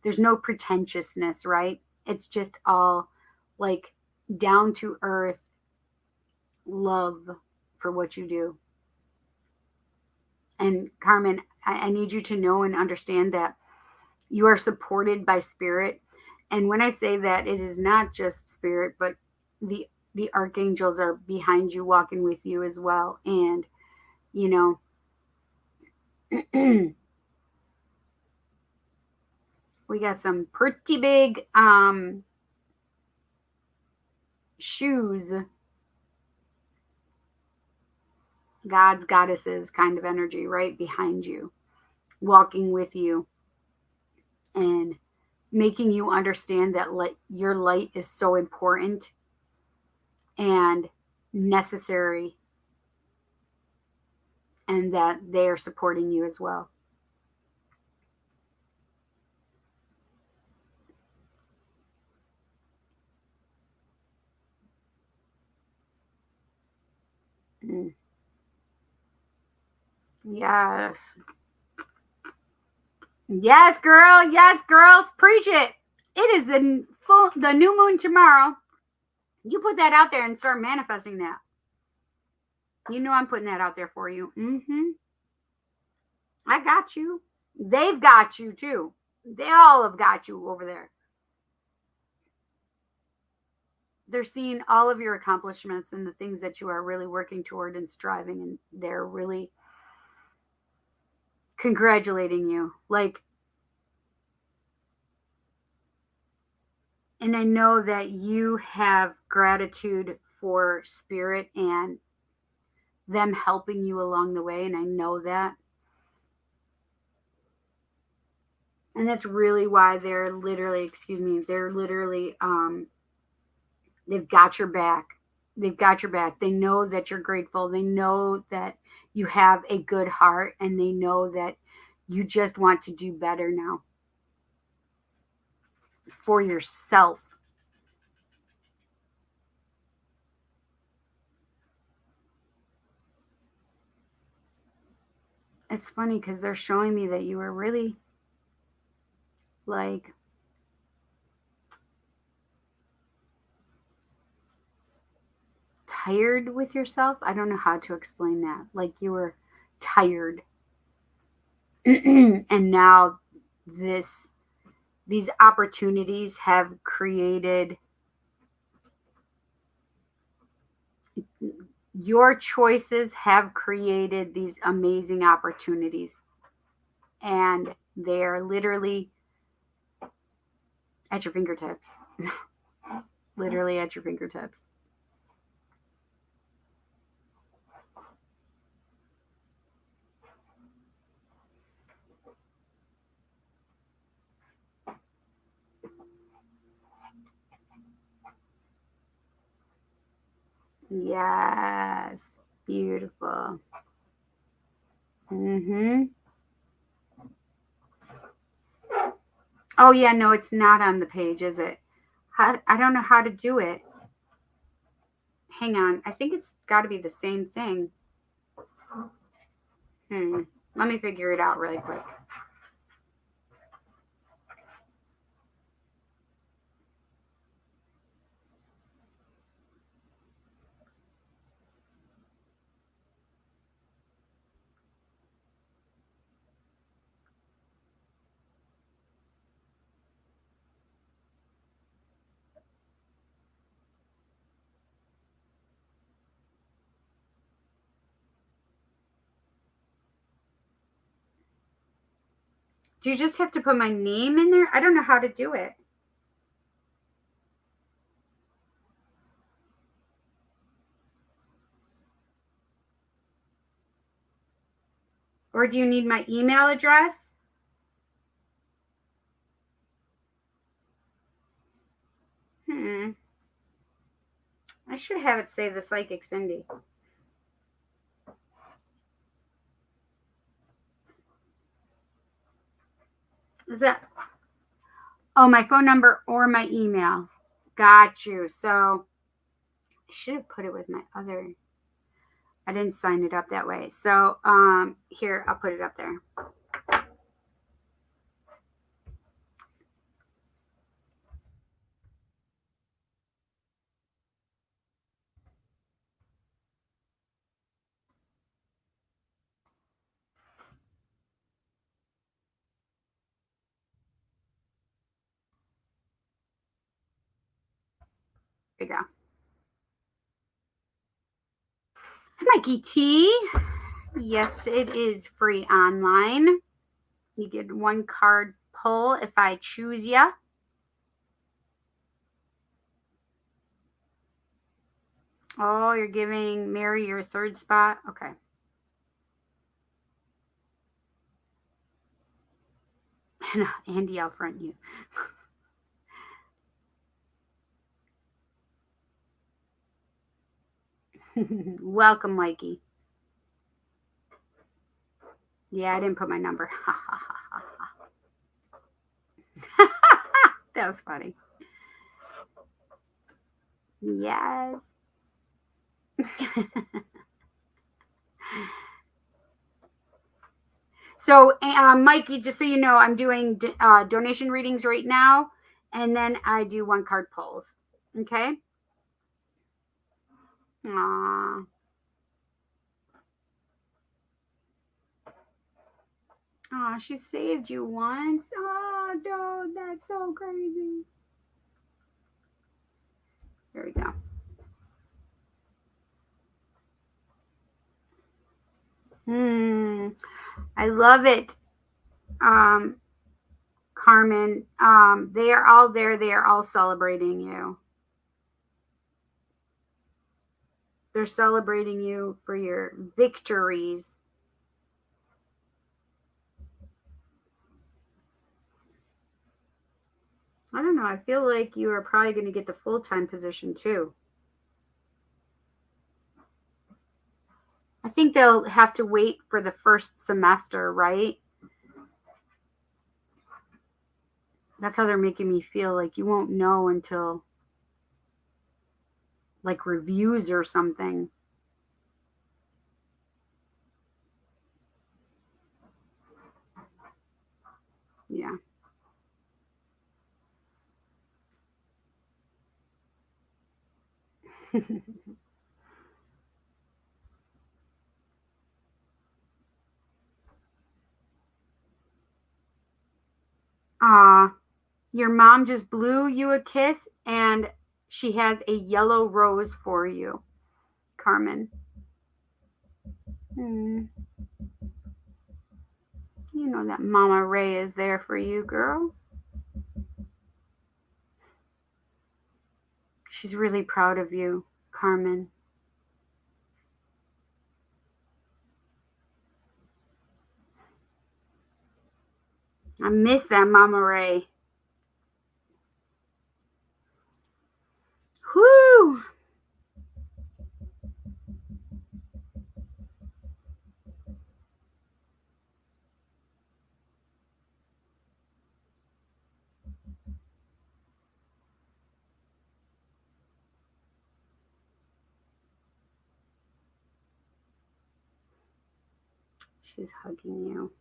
there's no pretentiousness, right? It's just all like down to earth love for what you do. And Carmen, I need you to know and understand that you are supported by spirit. And when I say that, it is not just spirit, but the archangels are behind you, walking with you as well. And you know, we got some pretty big shoes, gods, goddesses kind of energy right behind you, walking with you and making you understand that your light is so important and necessary, and that they are supporting you as well. Mm. Yes. Yes, girl. Yes, girls. Preach it. It is the new moon tomorrow. You put that out there and start manifesting that. You know I'm putting that out there for you. Mm-hmm. I got you. They've got you too. They all have got you over there. They're seeing all of your accomplishments and the things that you are really working toward and striving, and they're really congratulating you. Like, and I know that you have gratitude for spirit and them helping you along the way. And I know that. And that's really why they're literally, they've got your back. They've got your back. They know that you're grateful. They know that you have a good heart, and they know that you just want to do better now for yourself. It's funny because they're showing me that you were really like tired with yourself. I don't know how to explain that. Like you were tired. And now these opportunities have created, your choices have created these amazing opportunities, and they're literally at your fingertips. Literally at your fingertips. Yes. Beautiful. Mm-hmm. Oh yeah, no, it's not on the page, is it? I don't know how to do it. Hang on. I think it's got to be the same thing. Let me figure it out really quick. Do you just have to put my name in there? I don't know how to do it. Or do you need my email address? I should have it say the Psychic Cindy. Is that? Oh, my phone number or my email. Got you. So I should have put it with my other. I didn't sign it up that way. So here, I'll put it up there. There you go. Mikey T. Yes, it is free online. You get one card pull if I choose you. Oh, you're giving Mary your third spot? Okay. Andy, I'll front you. Welcome, Mikey. Yeah, I didn't put my number. That was funny. Yes. So, Mikey, just so you know, I'm doing donation readings right now, and then I do one card pulls. Okay. Aww. Oh, she saved you once. Oh, dude, that's so crazy. There we go. I love it. Carmen, they are all there. They are all celebrating you. They're celebrating you for your victories. I don't know. I feel like you are probably going to get the full-time position too. I think they'll have to wait for the first semester, right? That's how they're making me feel. Like you won't know until like reviews or something. Yeah. Your mom just blew you a kiss and she has a yellow rose for you, Carmen. You know that Mama Ray is there for you, girl. She's really proud of you, Carmen. I miss that Mama Ray. Whoo! She's hugging you.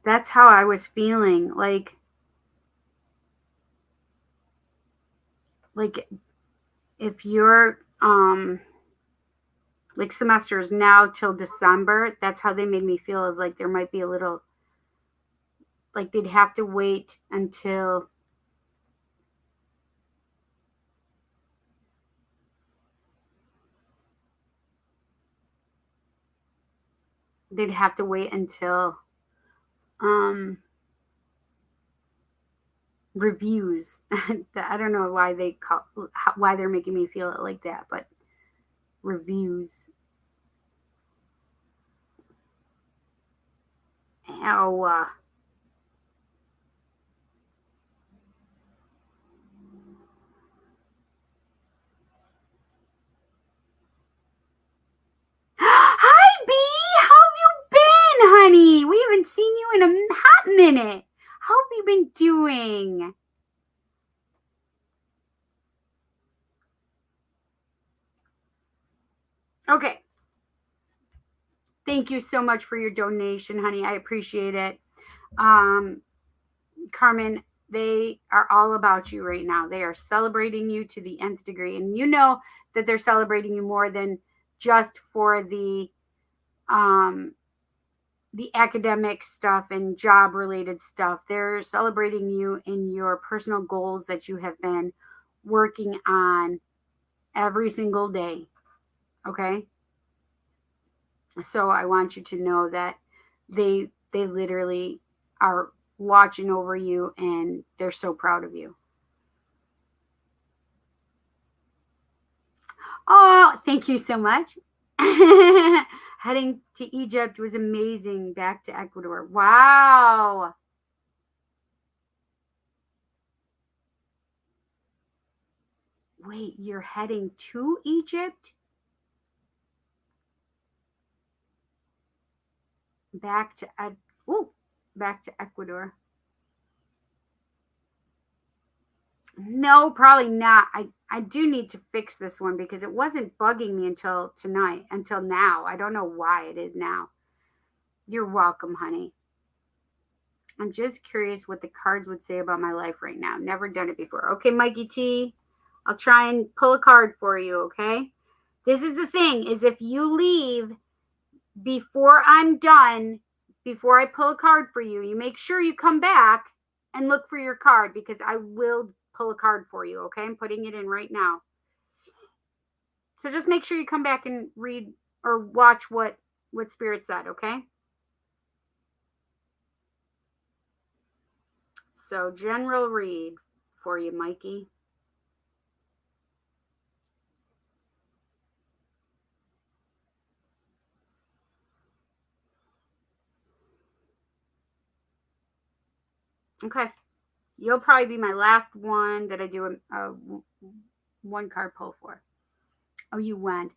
That's how I was feeling. Like if you're like semesters now till December, that's how they made me feel, is like there might be a little, like they'd have to wait until they'd have to wait until reviews. I don't know why why they're making me feel it like that, but reviews. Ow. Hi, B. How have you been, honey? We haven't seen you in a hot minute. How have you been doing? Okay. Thank you so much for your donation, honey. I appreciate it. Carmen, they are all about you right now. They are celebrating you to the nth degree. And you know that they're celebrating you more than just for the academic stuff and job related stuff. They're celebrating you in your personal goals that you have been working on every single day. Okay? So I want you to know that they literally are watching over you and they're so proud of you. Oh, thank you so much. Heading to Egypt was amazing. Back to Ecuador. Wow. Wait, you're heading to Egypt? Back to Ecuador. No, probably not. I do need to fix this one because it wasn't bugging me until tonight, until now. I don't know why it is now. You're welcome, honey. I'm just curious what the cards would say about my life right now. Never done it before. Okay, Mikey T, I'll try and pull a card for you, okay? This is the thing, is if you leave before I'm done, before I pull a card for you, you make sure you come back and look for your card because I will pull a card for you, okay? I'm putting it in right now. So just make sure you come back and read or watch what Spirit said, okay? So general read for you, Mikey. Okay. You'll probably be my last one that I do a one card pull for. Oh, you went.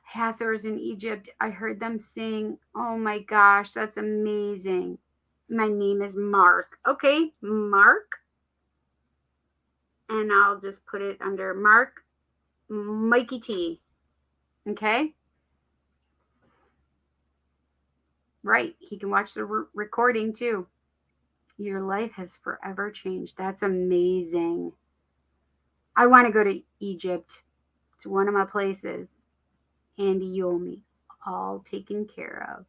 Hathors in Egypt. I heard them sing. Oh my gosh, that's amazing. My name is Mark. Okay, Mark. And I'll just put it under Mark Mikey T. Okay. Right. He can watch the recording too. Your life has forever changed. That's amazing. I want to go to Egypt. It's one of my places. Andy Yomi, all taken care of.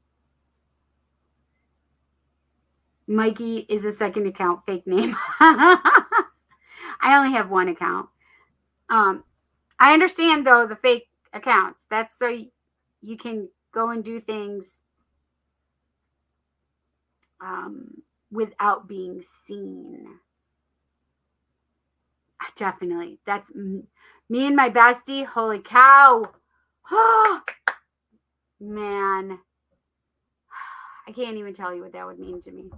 Mikey is a second account, fake name. I only have one account. I understand though the fake accounts. That's so you can go and do things without being seen. Definitely. That's me and my bestie. Holy cow. Oh, man. I can't even tell you what that would mean to me.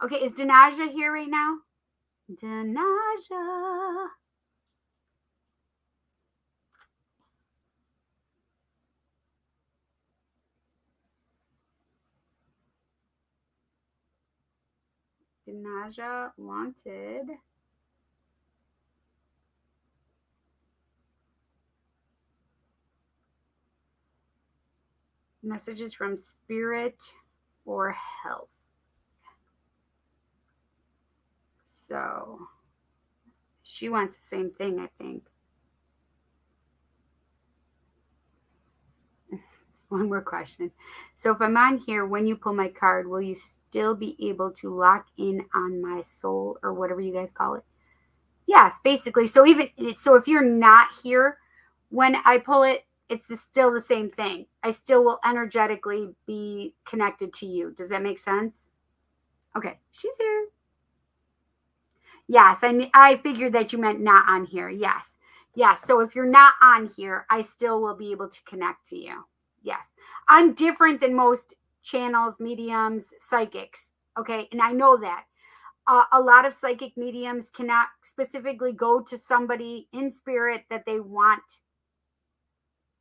Okay, is Danaja here right now? Danaja. Danaja wanted. Messages from spirit or health. So she wants the same thing, I think. One more question. So if I'm on here, when you pull my card, will you still be able to lock in on my soul or whatever you guys call it? Yes, basically. So if you're not here, when I pull it, it's still the same thing. I still will energetically be connected to you. Does that make sense? Okay, she's here. Yes, I figured that you meant not on here. Yes. Yes. So if you're not on here, I still will be able to connect to you. Yes. I'm different than most channels, mediums, psychics. Okay. And I know that. A lot of psychic mediums cannot specifically go to somebody in spirit that they want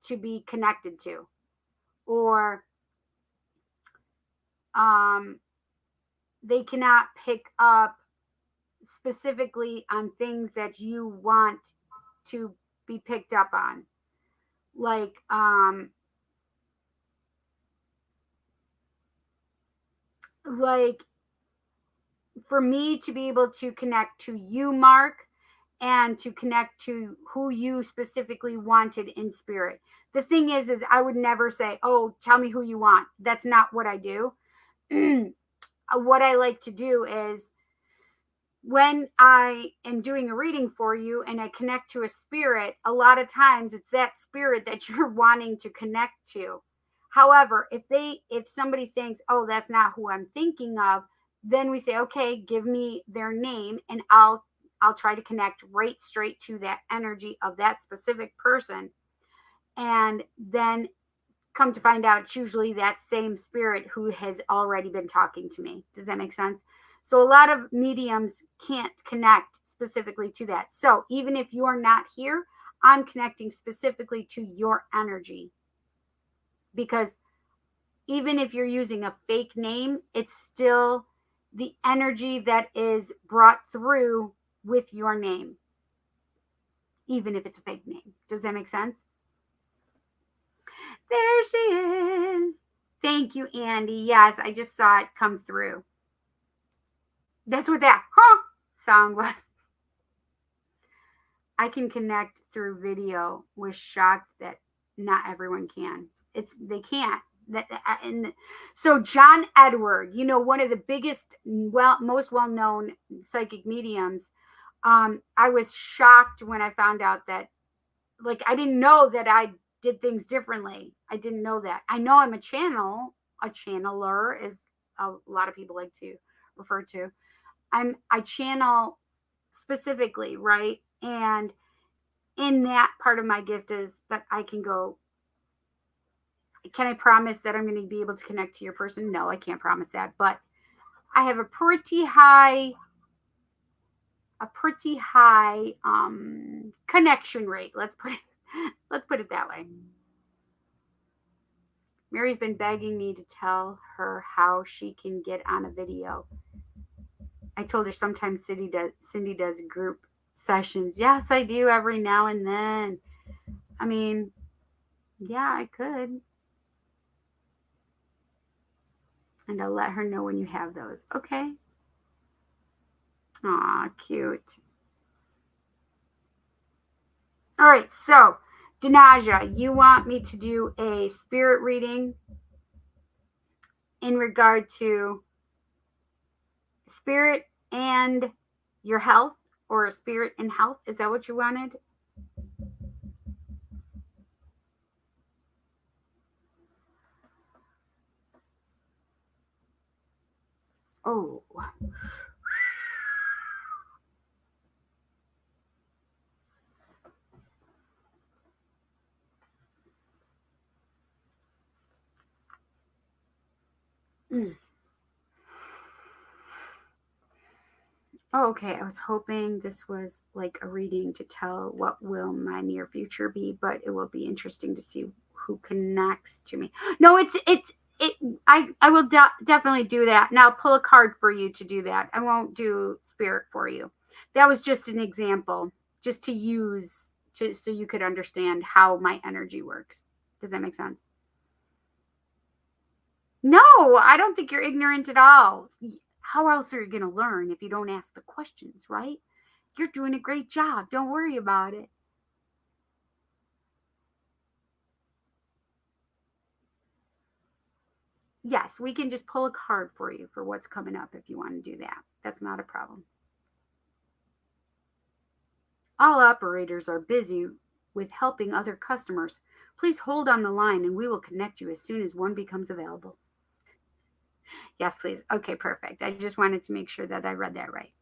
to be connected to, or they cannot pick up specifically on things that you want to be picked up on, like for me to be able to connect to you, Mark, and to connect to who you specifically wanted in spirit. The thing is I would never say, oh, tell me who you want. That's not what I do. What I like to do is, when I am doing a reading for you and I connect to a spirit, a lot of times it's that spirit that you're wanting to connect to. However, if somebody thinks, oh, that's not who I'm thinking of, then we say, okay, give me their name and I'll try to connect right straight to that energy of that specific person. And then come to find out, it's usually that same spirit who has already been talking to me. Does that make sense? So a lot of mediums can't connect specifically to that. So even if you're not here, I'm connecting specifically to your energy. Because even if you're using a fake name, it's still the energy that is brought through with your name, even if it's a fake name. Does that make sense? There she is. Thank you, Andy. Yes, I just saw it come through. That's what that sound was. I can connect through video. Was shocked that not everyone can. They can't. And so John Edward, one of the biggest, most well-known psychic mediums. I was shocked when I found out that, I didn't know that I did things differently. I didn't know that. I know I'm a channeler, as a lot of people like to refer to. I channel specifically, right? And in that part of my gift is that I can go, can I promise that I'm going to be able to connect to your person? No, I can't promise that, but I have a pretty high connection rate. Let's put it that way. Mary's been begging me to tell her how she can get on a video. I told her sometimes Cindy does group sessions. Yes, I do every now and then. I mean, yeah, I could. And I'll let her know when you have those. Okay. Aw, cute. All right, so Danaja, you want me to do a spirit reading in regard to spirit and your health, or a spirit and health? Is that what you wanted? Oh. Mm. Oh, okay. I was hoping this was like a reading to tell what will my near future be, but it will be interesting to see who connects to me. No, it. I will definitely do that, and I'll pull a card for you to do that. I won't do spirit for you. That was just an example, just to use to so you could understand how my energy works. Does that make sense? No, I don't think you're ignorant at all. How else are you going to learn if you don't ask the questions, right? You're doing a great job. Don't worry about it. Yes, we can just pull a card for you for what's coming up if you want to do that. That's not a problem. All operators are busy with helping other customers. Please hold on the line and we will connect you as soon as one becomes available. Yes, please. Okay, perfect. I just wanted to make sure that I read that right.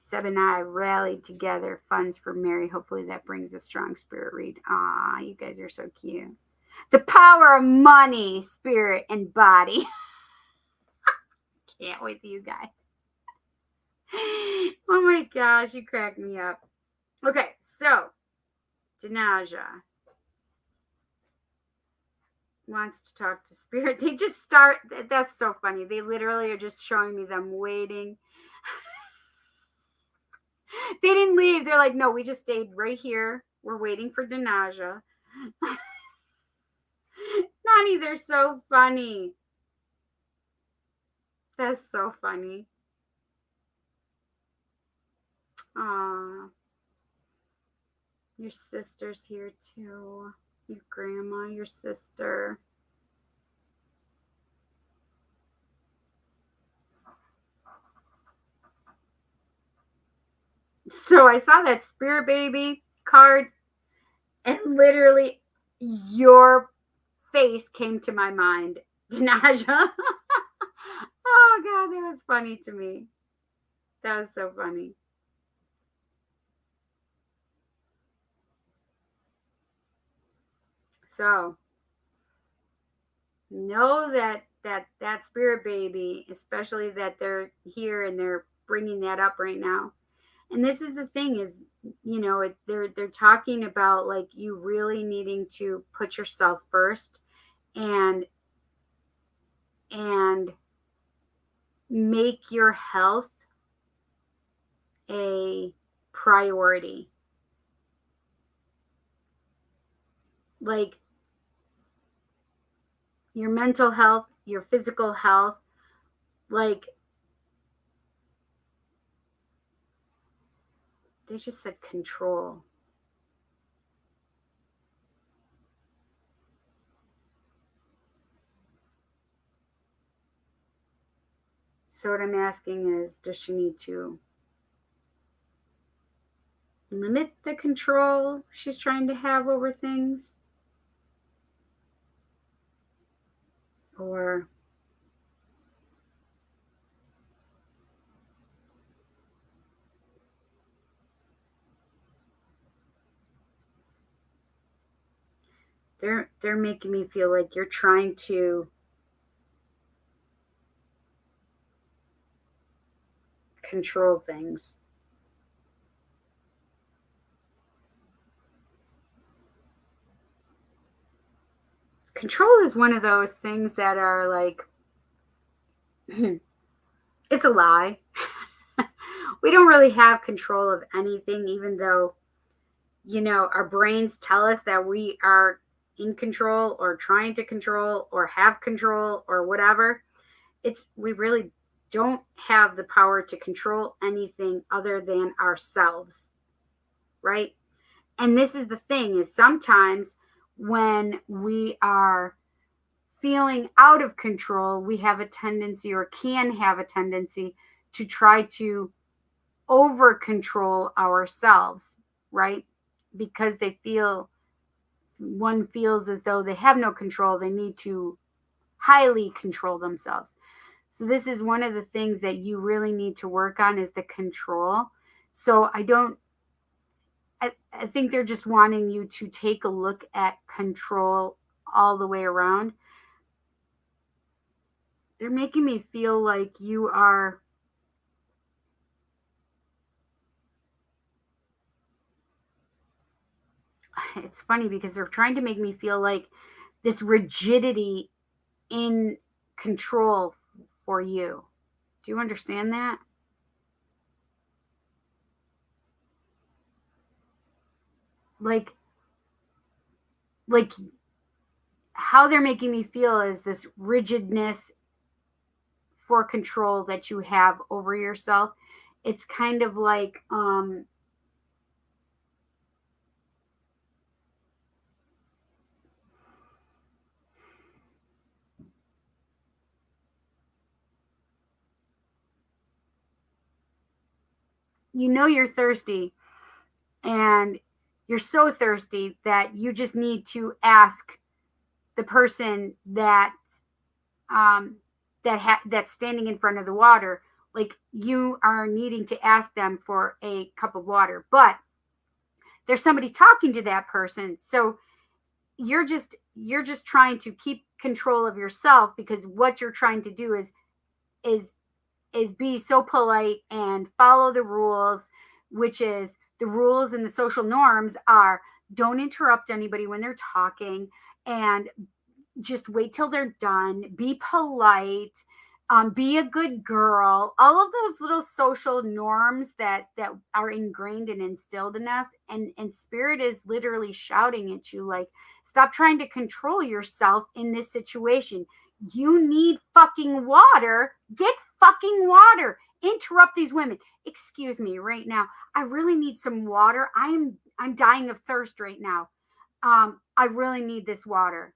Seb and I rallied together funds for Mary. Hopefully that brings a strong spirit read. Ah, you guys are so cute. The power of money, spirit, and body. Can't wait for you guys. Oh my gosh, you cracked me up. Okay, so Danaja wants to talk to spirit. They just start. That's so funny. They literally are just showing me them waiting. They didn't leave. They're like, no, we just stayed right here. We're waiting for Danaja. Nani, they're so funny. That's so funny. Aw. Your sister's here too. Your grandma, your sister. So I saw that spirit baby card, and literally your face came to my mind, Danaja. Oh god, that was funny to me. That was so funny. So know that spirit baby, especially that they're here and they're bringing that up right now. And this is the thing is, they're talking about like you really needing to put yourself first, and and make your health a priority. Like your mental health, your physical health, like they just said control. So what I'm asking is, does she need to limit the control she's trying to have over things? Or They're making me feel like you're trying to control things. Control is one of those things that are like, it's a lie. We don't really have control of anything, even though, our brains tell us that we are in control or trying to control or have control or whatever. We really don't have the power to control anything other than ourselves, right? And this is the thing, is sometimes when we are feeling out of control, we have a tendency, or can have a tendency, to try to over control ourselves, right? Because one feels as though they have no control, they need to highly control themselves. So this is one of the things that you really need to work on, is the control. So I think they're just wanting you to take a look at control all the way around. They're making me feel like you are, it's funny because they're trying to make me feel like this rigidity in control for you. Do you understand that? Like like how they're making me feel is this rigidness for control that you have over yourself. It's kind of like you're thirsty, and you're so thirsty that you just need to ask the person um, that's standing in front of the water, like you are needing to ask them for a cup of water, but there's somebody talking to that person. So you're just trying to keep control of yourself, because what you're trying to do is is be so polite and follow the rules, which is the rules and the social norms are: don't interrupt anybody when they're talking, and just wait till they're done, be polite, be a good girl, all of those little social norms that are ingrained and instilled in us. And spirit is literally shouting at you, like, stop trying to control yourself in this situation. You need fucking water. Get fucking water. Interrupt these women. Excuse me right now, I really need some water. I'm dying of thirst right now. I really need this water,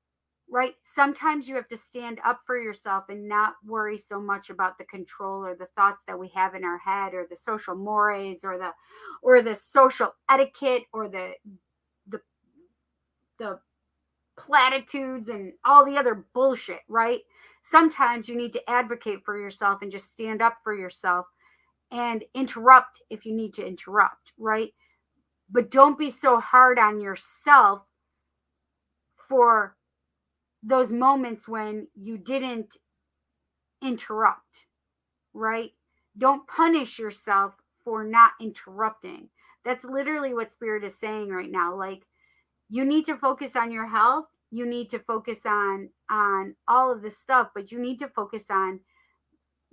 right? Sometimes you have to stand up for yourself and not worry so much about the control or the thoughts that we have in our head, or the social mores, or the social etiquette, or the the platitudes and all the other bullshit, right? Sometimes you need to advocate for yourself and just stand up for yourself and interrupt if you need to interrupt, right? But don't be so hard on yourself for those moments when you didn't interrupt, right? Don't punish yourself for not interrupting. That's literally what spirit is saying right now. Like, you need to focus on your health, you need to focus on all of this stuff, but you need to focus on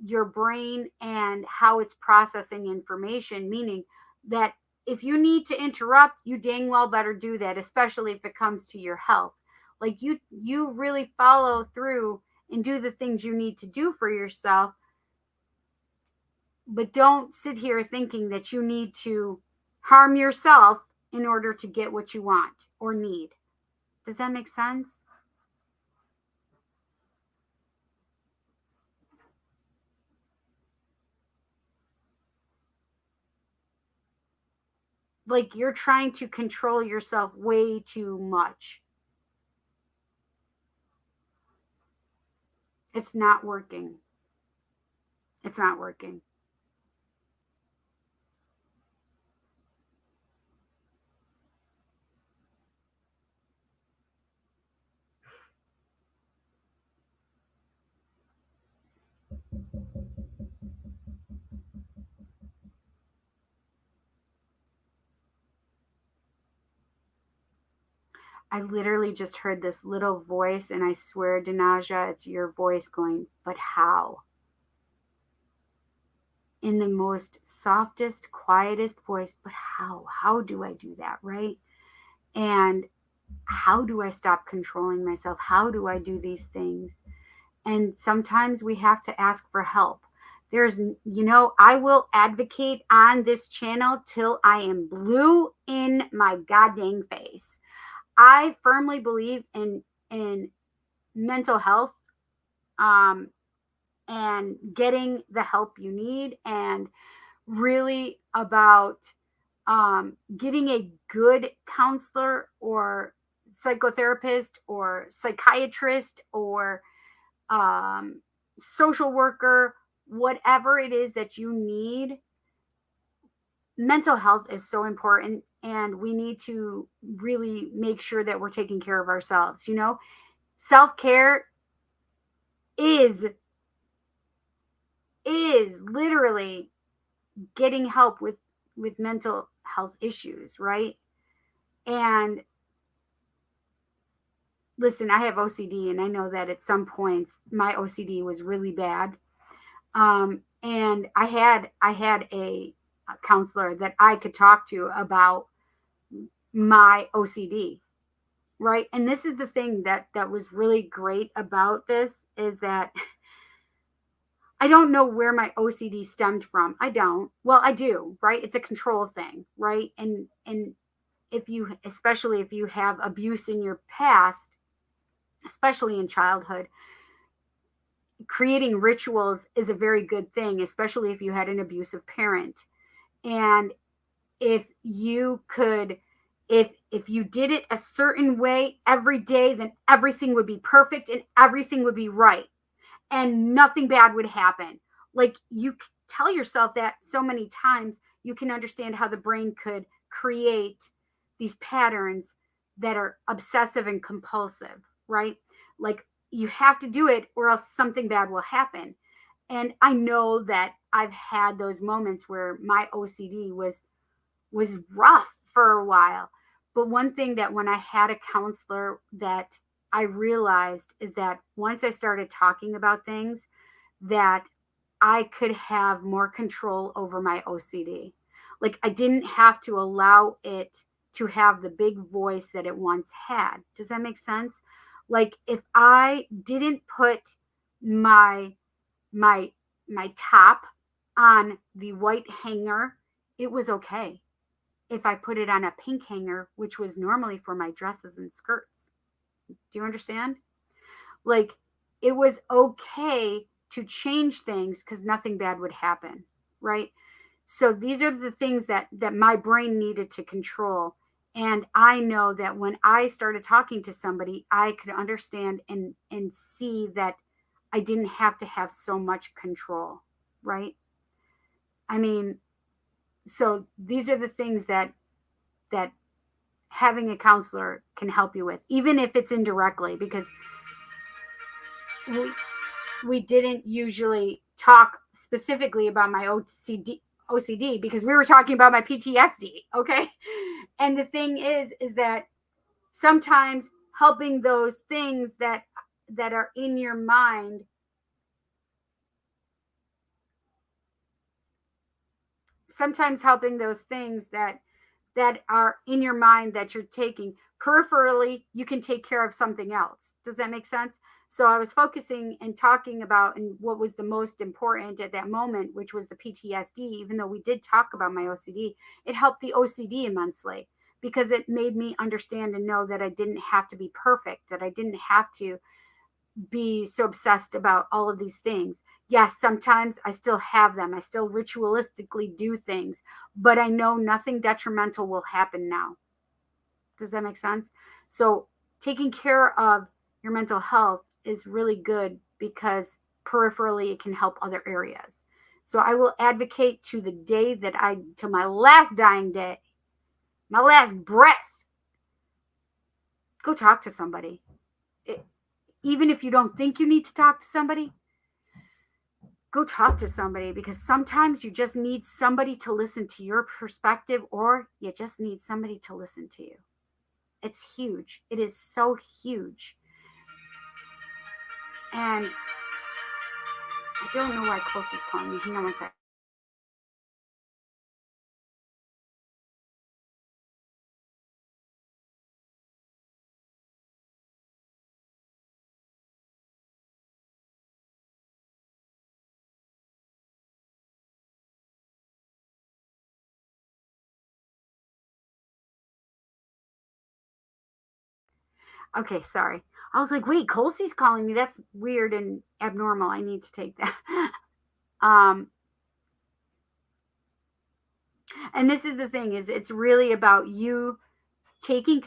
your brain and how it's processing information, meaning that if you need to interrupt, you dang well better do that, especially if it comes to your health. Like, you really follow through and do the things you need to do for yourself, but don't sit here thinking that you need to harm yourself in order to get what you want or need. Does that make sense? Like, you're trying to control yourself way too much. It's not working. It's not working. I literally just heard this little voice, and I swear, Danaja, it's your voice going, but how? In the most softest, quietest voice, but how? How do I do that, right? And how do I stop controlling myself? How do I do these things? And sometimes we have to ask for help. I will advocate on this channel till I am blue in my goddamn face. I firmly believe in mental health, um, and getting the help you need, and really about getting a good counselor or psychotherapist or psychiatrist or social worker, whatever it is that you need. Mental health is so important, and we need to really make sure that we're taking care of ourselves. Self-care is literally getting help with mental health issues, right? And listen, I have OCD, and I know that at some points my OCD was really bad. And I had a counselor that I could talk to about my OCD, right? And this is the thing that was really great about this, is that I don't know where my OCD stemmed from. I don't. Well, I do, right? It's a control thing, right? And if you, especially if you have abuse in your past, especially in childhood, creating rituals is a very good thing, especially if you had an abusive parent. And if you could, if you did it a certain way every day, then everything would be perfect and everything would be right and nothing bad would happen. Like, you tell yourself that so many times, you can understand how the brain could create these patterns that are obsessive and compulsive, right? Like, you have to do it or else something bad will happen. And I know that I've had those moments where my OCD was rough for a while. But one thing that when I had a counselor that I realized is that once I started talking about things, that I could have more control over my OCD. Like, I didn't have to allow it to have the big voice that it once had. Does that make sense? Like, if I didn't put my my my top on the white hanger, it was okay if I put it on a pink hanger, which was normally for my dresses and skirts. Do you understand? Like, it was okay to change things because nothing bad would happen, right? So these are the things that my brain needed to control. And I know that when I started talking to somebody, I could understand and see that I didn't have to have so much control, right? I mean, so these are the things that having a counselor can help you with, even if it's indirectly, because we didn't usually talk specifically about my OCD because we were talking about my PTSD, okay? And the thing is that sometimes helping those things that are in your mind, sometimes helping those things that are in your mind that you're taking peripherally, you can take care of something else. Does that make sense? So I was focusing and talking about and what was the most important at that moment, which was the PTSD. Even though we did talk about my OCD, it helped the OCD immensely because it made me understand and know that I didn't have to be perfect, that I didn't have to be so obsessed about all of these things. Yes, sometimes I still have them. I still ritualistically do things, but I know nothing detrimental will happen now. Does that make sense? So, taking care of your mental health is really good because peripherally it can help other areas. So, I will advocate to the day that to my last dying day, my last breath, go talk to somebody. Even if you don't think you need to talk to somebody, go talk to somebody, because sometimes you just need somebody to listen to your perspective, or you just need somebody to listen to you. It's huge. It is so huge. And I don't know why Kelsey's calling me. Hang on one second. Okay, sorry. I was like, wait, Kelsey's calling me. That's weird and abnormal. I need to take that. And this is the thing, is it's really about you taking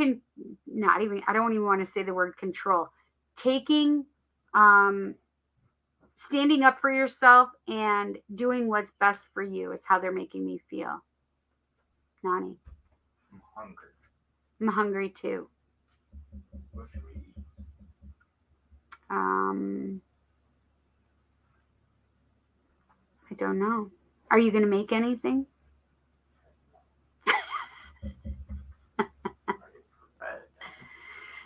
I don't even want to say the word control. Taking standing up for yourself and doing what's best for you is how they're making me feel. Nani. I'm hungry. I'm hungry too. What should we eat? I don't know. Are you going to make anything?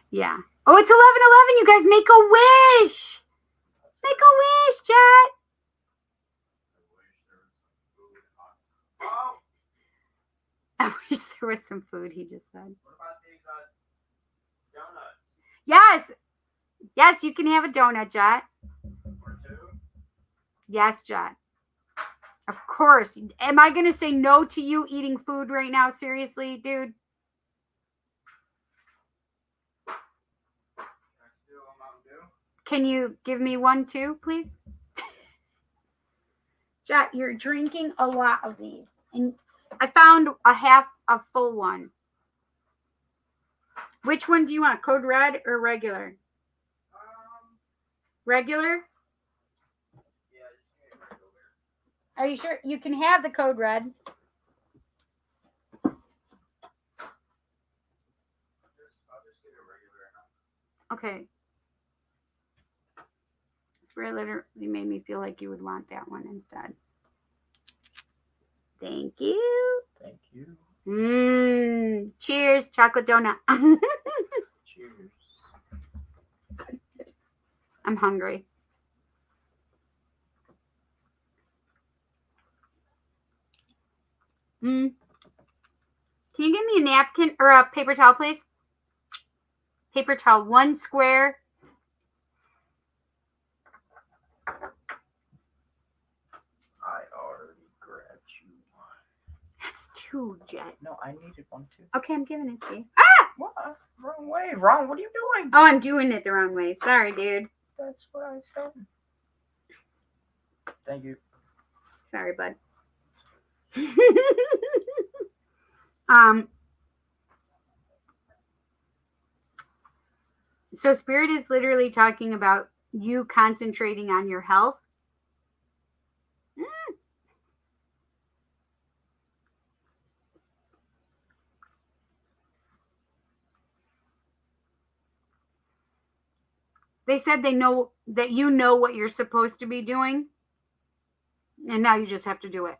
Yeah. Oh, it's 11:11. You guys make a wish. Make a wish, chat. I wish there was some food, he just said. What about these donuts? Yes. Yes, you can have a donut, Jet. Or two? Yes, Jet. Of course. Am I going to say no to you eating food right now? Seriously, dude? Can you give me one too, please? Jet, you're drinking a lot of these. And I found a full one. Which one do you want? Code Red or regular? Regular? Yeah, just give me regular. Are you sure? You can have the Code Red. I'll just get a regular now. Okay. Literally made me feel like you would want that one instead. Thank you. Thank you. Cheers, chocolate donut. Cheers. I'm hungry. Can you give me a napkin or a paper towel, please? Paper towel, 1 square. I already grabbed you one. That's 2, Jet. No, I needed one too. Okay, I'm giving it to you. Ah! What? Wrong way. Wrong. What are you doing? Oh, I'm doing it the wrong way. Sorry, dude. That's what I said. Thank you. Sorry, bud. So Spirit is literally talking about you concentrating on your health. They said they know that you know what you're supposed to be doing, and now you just have to do it.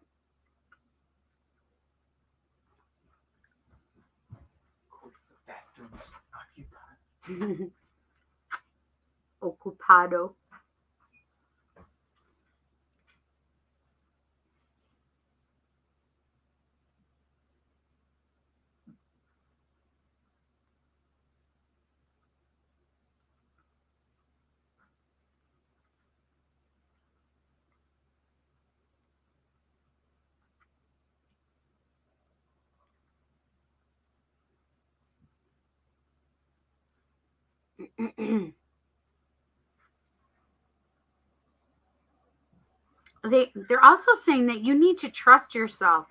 The bathroom's occupied. Ocupado. They're also saying that you need to trust yourself.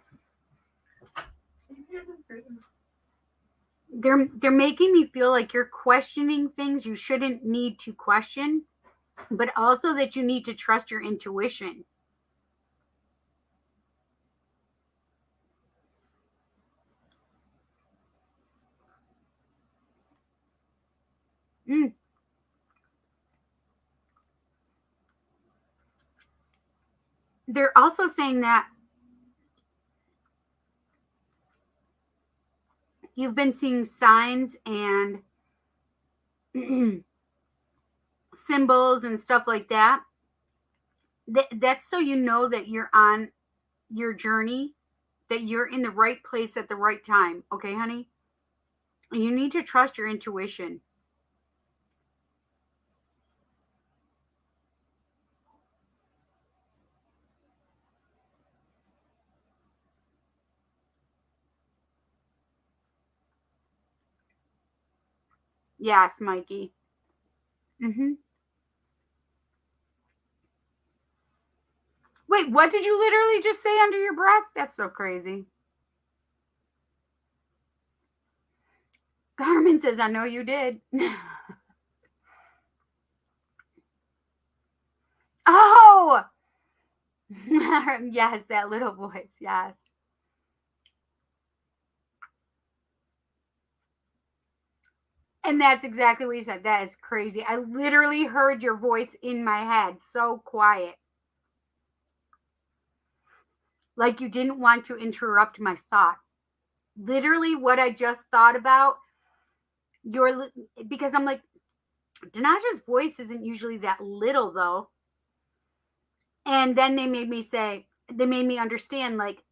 They're making me feel like you're questioning things you shouldn't need to question, but also that you need to trust your intuition. they're also saying that you've been seeing signs and symbols and stuff like that. That's so you know that you're on your journey, that you're in the right place at the right time. Okay, honey? You need to trust your intuition. Yes, Mikey. Mm-hmm. Wait, what did you literally just say under your breath? That's so crazy. Carmen says, I know you did. Oh! Yes, that little voice. Yes. And that's exactly what you said. That is crazy. I literally heard your voice in my head, so quiet. Like you didn't want to interrupt my thought. Literally, what I just thought about, because I'm like, Danaja's voice isn't usually that little, though. And then they made me understand, like,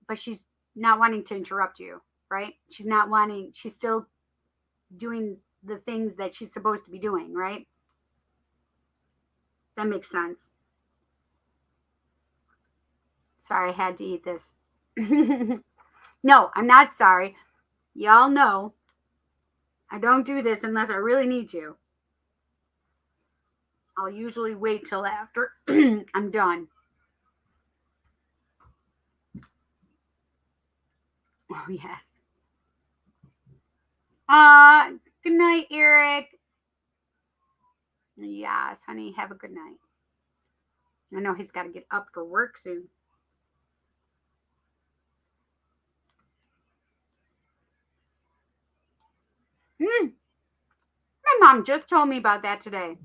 but she's not wanting to interrupt you, right? She's still doing the things that she's supposed to be doing, right? That makes sense. Sorry, I had to eat this. No, I'm not sorry. Y'all know I don't do this unless I really need to. I'll usually wait till after I'm done. Oh, yes. Good night, Eric. Yes, honey, have a good night. I know he's got to get up for work soon. My mom just told me about that today.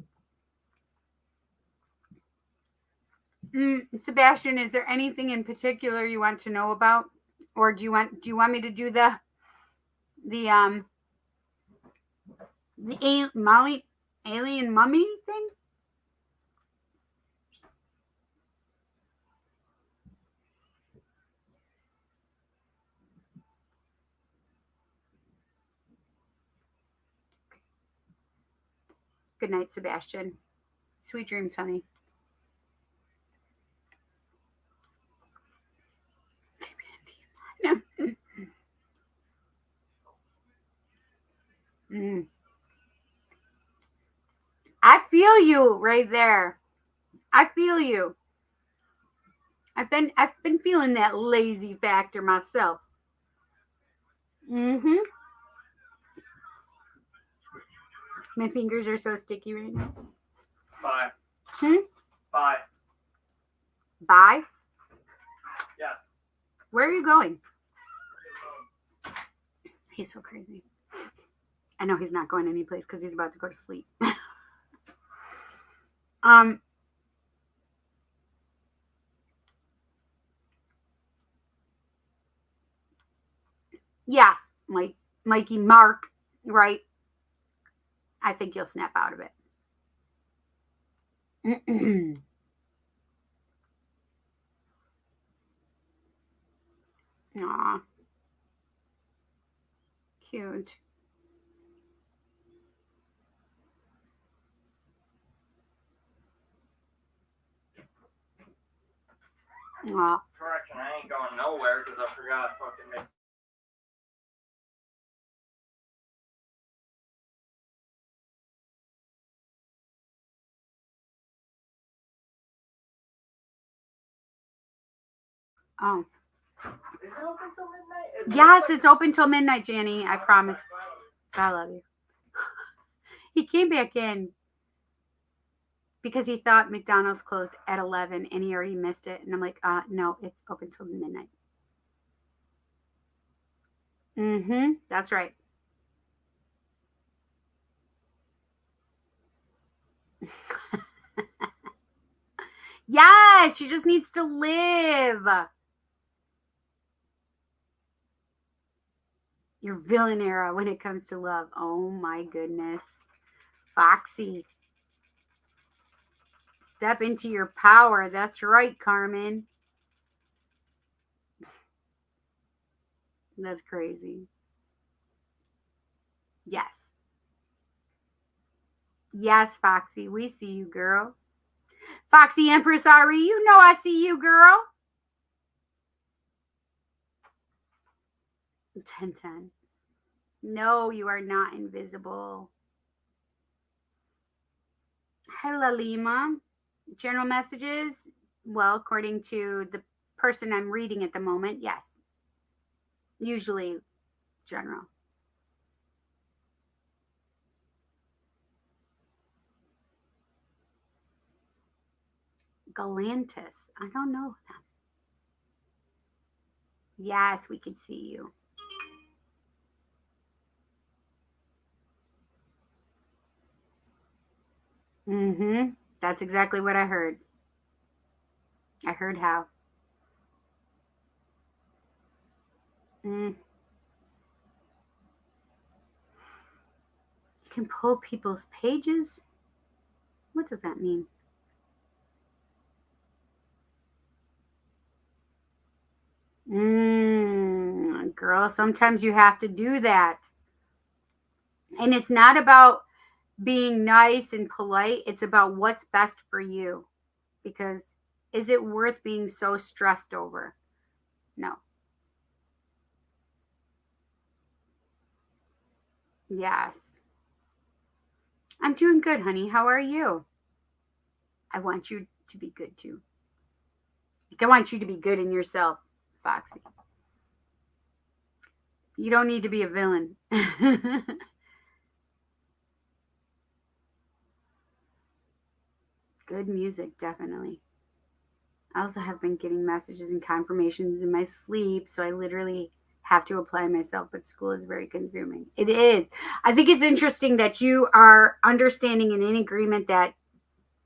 Sebastian, is there anything in particular you want to know about, or do you want me to do the alien mummy thing? Good night, Sebastian. Sweet dreams, honey. I feel you right there. I feel you. I've been feeling that lazy factor myself. Mm-hmm. My fingers are so sticky right now. Bye. Hmm? Bye. Bye? Yes. Where are you going? He's so crazy. I know he's not going anyplace because he's about to go to sleep. Yes, Mikey Mark, right? I think you'll snap out of it. Aw. Cute. Aw. Correction, I ain't going nowhere because I forgot fucking make. Oh. Is it open till midnight? Yes, it's open till midnight, Jenny. I promise. I love you. He came back in because he thought McDonald's closed at 11 and he already missed it. And I'm like, no, it's open till midnight. Mm-hmm. That's right. Yes, she just needs to live. You're villain era when it comes to love. Oh my goodness. Foxy. Step into your power. That's right, Carmen. That's crazy. Yes. Yes, Foxy. We see you, girl. Foxy Empress Ari, you know I see you, girl. 1010. No, you are not invisible. Hello, Lima. General messages. Well, according to the person I'm reading at the moment, yes. Usually general. Galantis. I don't know them. Yes, we could see you. Mm-hmm. That's exactly what I heard. I heard how. Mm. You can pull people's pages. What does that mean? Girl, sometimes you have to do that. And it's not about being nice and polite, it's about what's best for you. Because is it worth being so stressed over? No. Yes. I'm doing good, honey. How are you? I want you to be good too. I want you to be good in yourself, Foxy. You don't need to be a villain. Good music, definitely. I also have been getting messages and confirmations in my sleep, so I literally have to apply myself, but school is very consuming. It is. I think it's interesting that you are understanding and in agreement that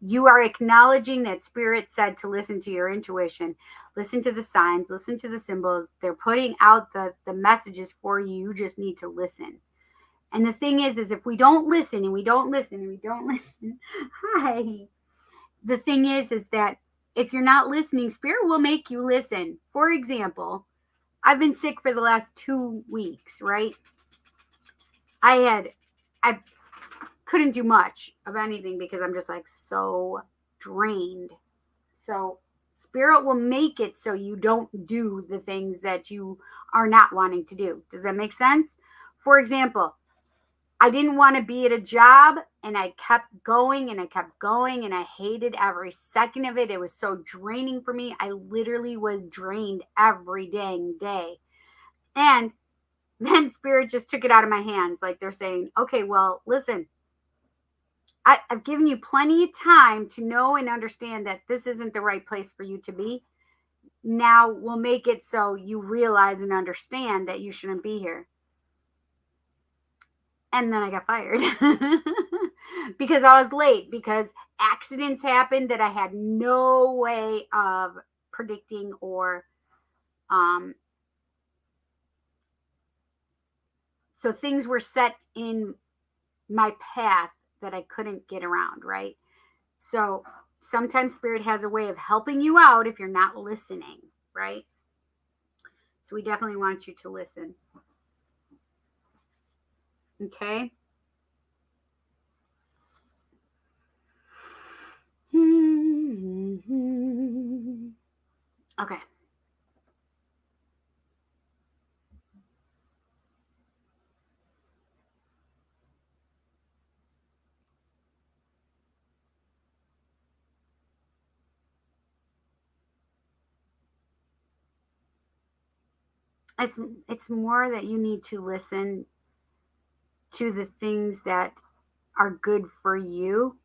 you are acknowledging that spirit said to listen to your intuition, listen to the signs, listen to the symbols. They're putting out the messages for you. You just need to listen. And the thing is if we don't listen and we don't listen and we don't listen, hi. The thing is that if you're not listening, spirit will make you listen. For example, I've been sick for the last 2 weeks, right? I couldn't do much of anything because I'm just like so drained. So spirit will make it so you don't do the things that you are not wanting to do. Does that make sense? For example, I didn't want to be at a job and I kept going and I kept going and I hated every second of it. It was so draining for me. I literally was drained every dang day. And then spirit just took it out of my hands. Like they're saying, okay, well, listen, I've given you plenty of time to know and understand that this isn't the right place for you to be. Now we'll make it so you realize and understand that you shouldn't be here. And then I got fired because I was late, because accidents happened that I had no way of predicting or um so things were set in my path that I couldn't get around, right? So sometimes spirit has a way of helping you out if you're not listening, right? So we definitely want you to listen. Okay? Okay. It's more that you need to listen to the things that are good for you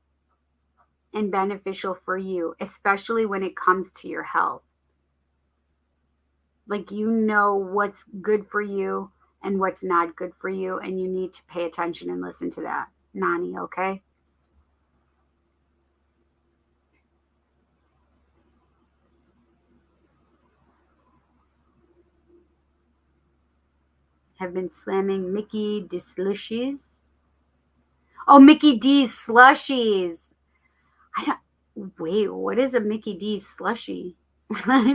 and beneficial for you, especially when it comes to your health. Like you know what's good for you and what's not good for you, and you need to pay attention and listen to that. Nani, okay? have been slamming Mickey D slushies. Oh, Mickey D's slushies. Wait, what is a Mickey D's slushie? I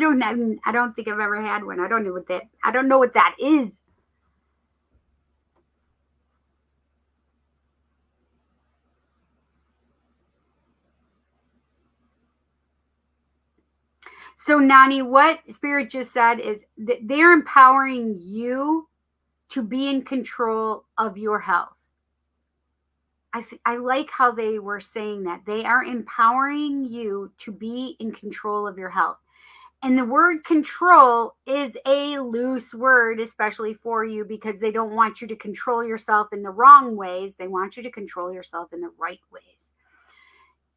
don't think I've ever had one. I don't know what that is. So, Nani, what Spirit just said is that they're empowering you to be in control of your health. I like how they were saying that. They are empowering you to be in control of your health. And the word control is a loose word, especially for you, because they don't want you to control yourself in the wrong ways. They want you to control yourself in the right ways.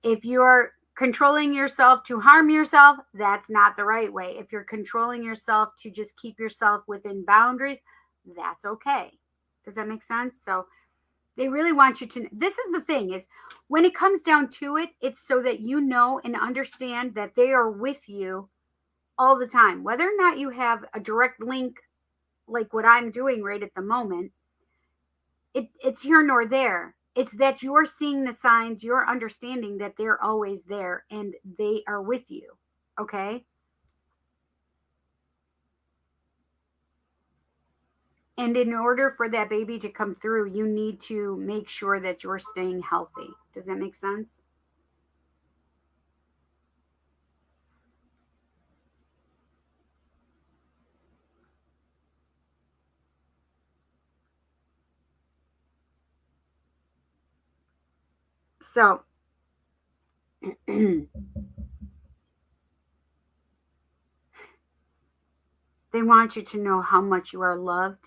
If you're controlling yourself to harm yourself, that's not the right way. If you're controlling yourself to just keep yourself within boundaries, that's okay. Does that make sense? So they really want you to, this is the thing, is when it comes down to it, it's so that you know and understand that they are with you all the time. Whether or not you have a direct link like what I'm doing right at the moment, it's here nor there. It's that you're seeing the signs, you're understanding that they're always there and they are with you. Okay? And in order for that baby to come through, you need to make sure that you're staying healthy. Does that make sense? So, they want you to know how much you are loved.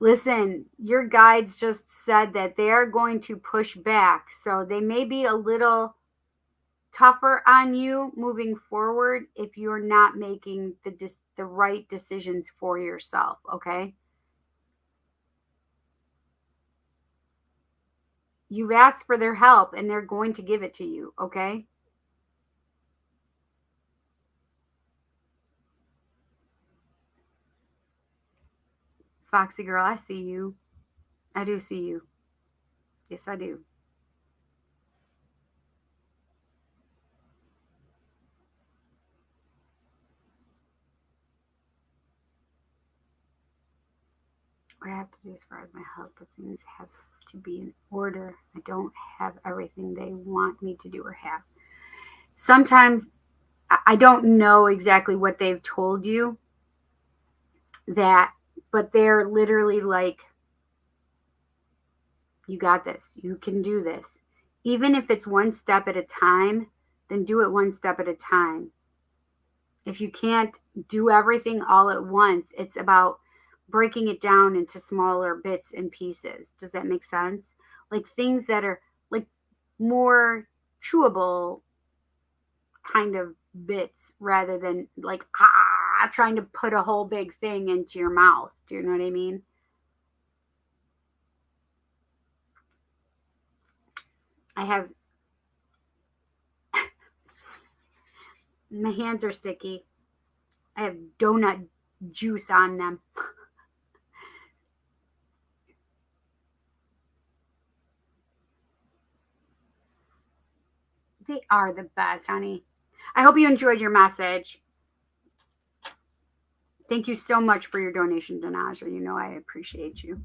Listen, your guides just said that they are going to push back. So they may be a little tougher on you moving forward if you're not making the right decisions for yourself, okay? You've asked for their help and they're going to give it to you, okay? Foxy girl, I see you. I do see you. Yes, I do. What I have to do as far as my health, but things have to be in order. I don't have everything they want me to do or have. Sometimes I don't know exactly what they've told you that, but they're literally like, you got this. You can do this. Even if it's one step at a time, then do it one step at a time. If you can't do everything all at once, it's about breaking it down into smaller bits and pieces. Does that make sense? Like things that are like more chewable kind of bits rather than like trying to put a whole big thing into your mouth. Do you know what I mean? I have my hands are sticky. I have donut juice on them. They are the best, honey. I hope you enjoyed your message. Thank you so much for your donation, Danaja. You know I appreciate you.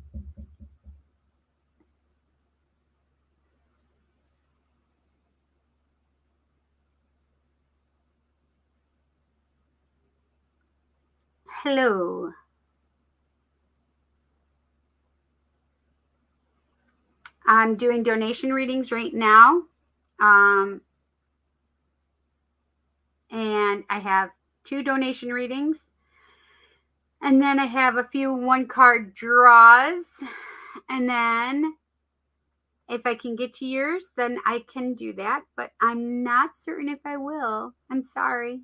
Hello. I'm doing donation readings right now. And I have 2 donation readings. And then I have a few 1-card draws. And then if I can get to yours, then I can do that. But I'm not certain if I will. I'm sorry.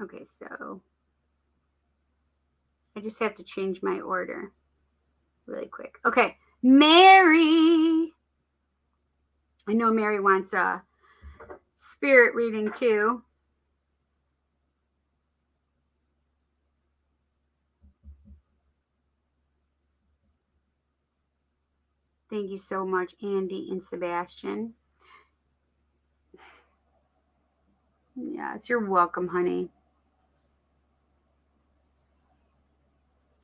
Okay, so I just have to change my order really quick. Okay, Mary. I know Mary wants spirit reading too. Thank you so much, Andy and Sebastian. Yes, you're welcome, honey.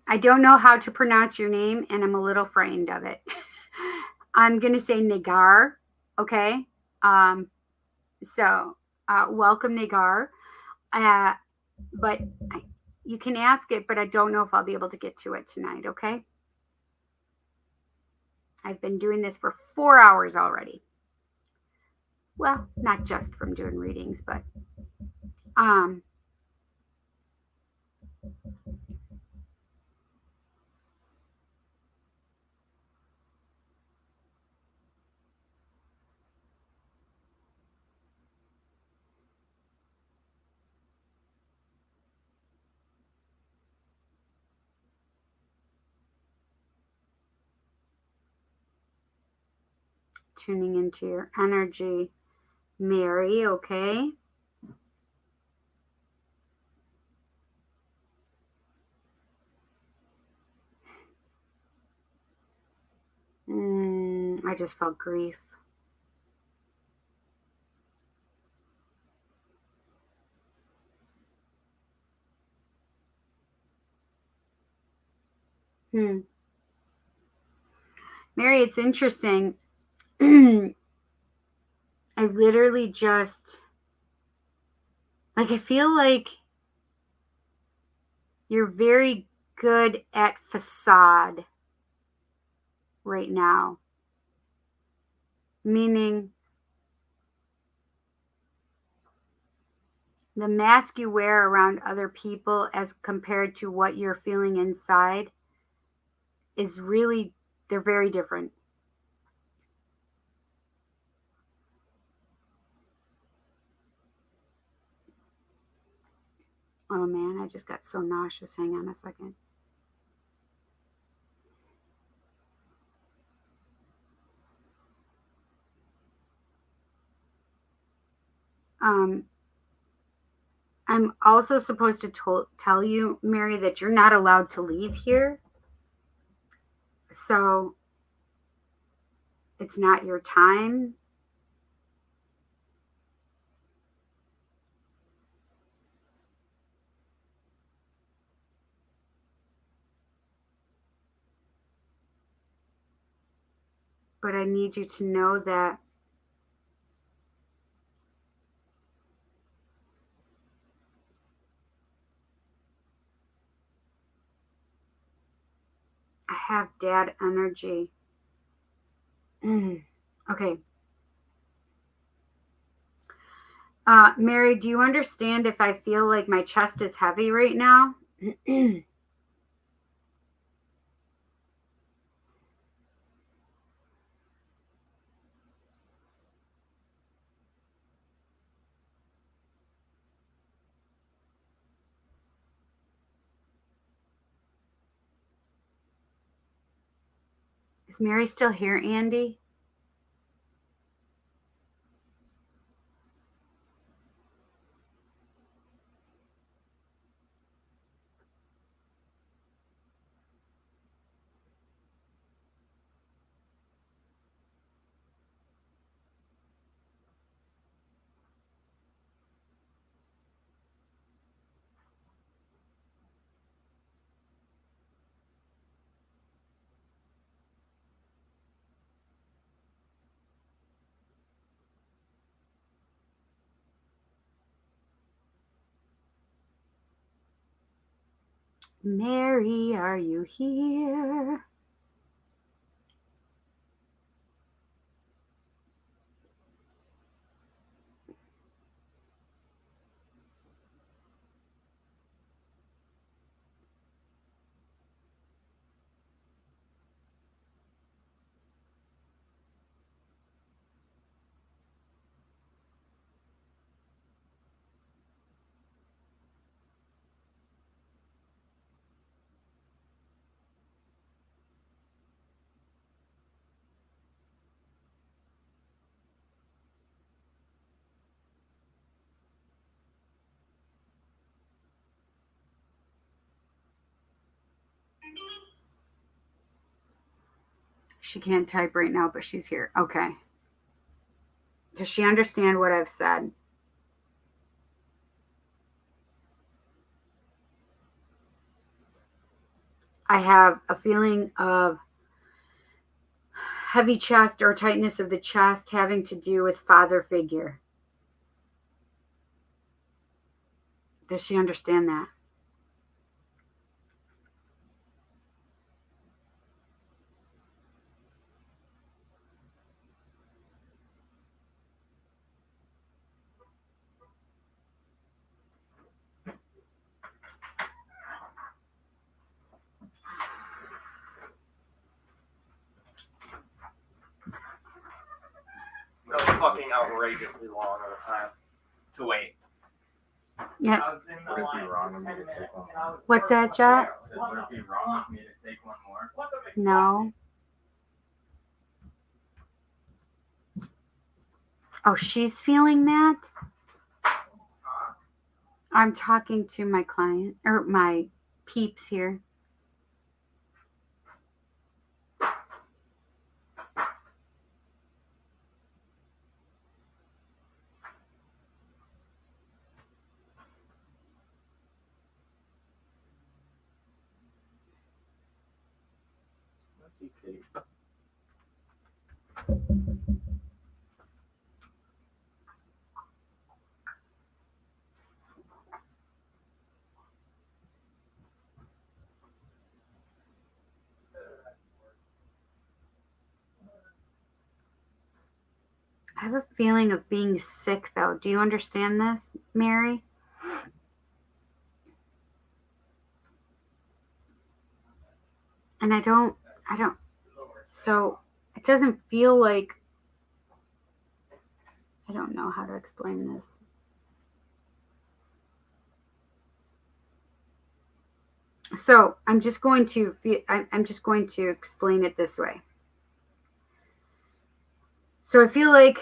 I don't know how to pronounce your name, and I'm a little frightened of it. I'm going to say Nagar, okay? So, welcome, Nagar. But you can ask it, but I don't know if I'll be able to get to it tonight, okay? I've been doing this for 4 hours already. Well, not just from doing readings, but tuning into your energy, Mary, okay? I just felt grief. Mary, it's interesting. I literally just, like, I feel like you're very good at facade right now. Meaning, the mask you wear around other people as compared to what you're feeling inside is really, they're very different. Oh man, I just got so nauseous. Hang on a second. I'm also supposed to tell you, Mary, that you're not allowed to leave here. So it's not your time. But I need you to know that I have dad energy. Okay. Mary, do you understand if I feel like my chest is heavy right now? Is Mary still here, Andy? Mary, are you here? She can't type right now, but she's here. Okay. Does she understand what I've said? I have a feeling of heavy chest or tightness of the chest having to do with father figure. Does she understand that? That was fucking outrageously long of a time to wait. Yeah. I was in the Would it be line wrong for of me 10 to take minutes, one and I was more? What's that, Jot? Would it be wrong of me to take one more? No. Oh, she's feeling that? I'm talking to my client or my peeps here. Let's see, Kate. I have a feeling of being sick, though. Do you understand this, Mary? And I don't, so it doesn't feel like, I don't know how to explain this. So I'm just going to explain it this way. So I feel like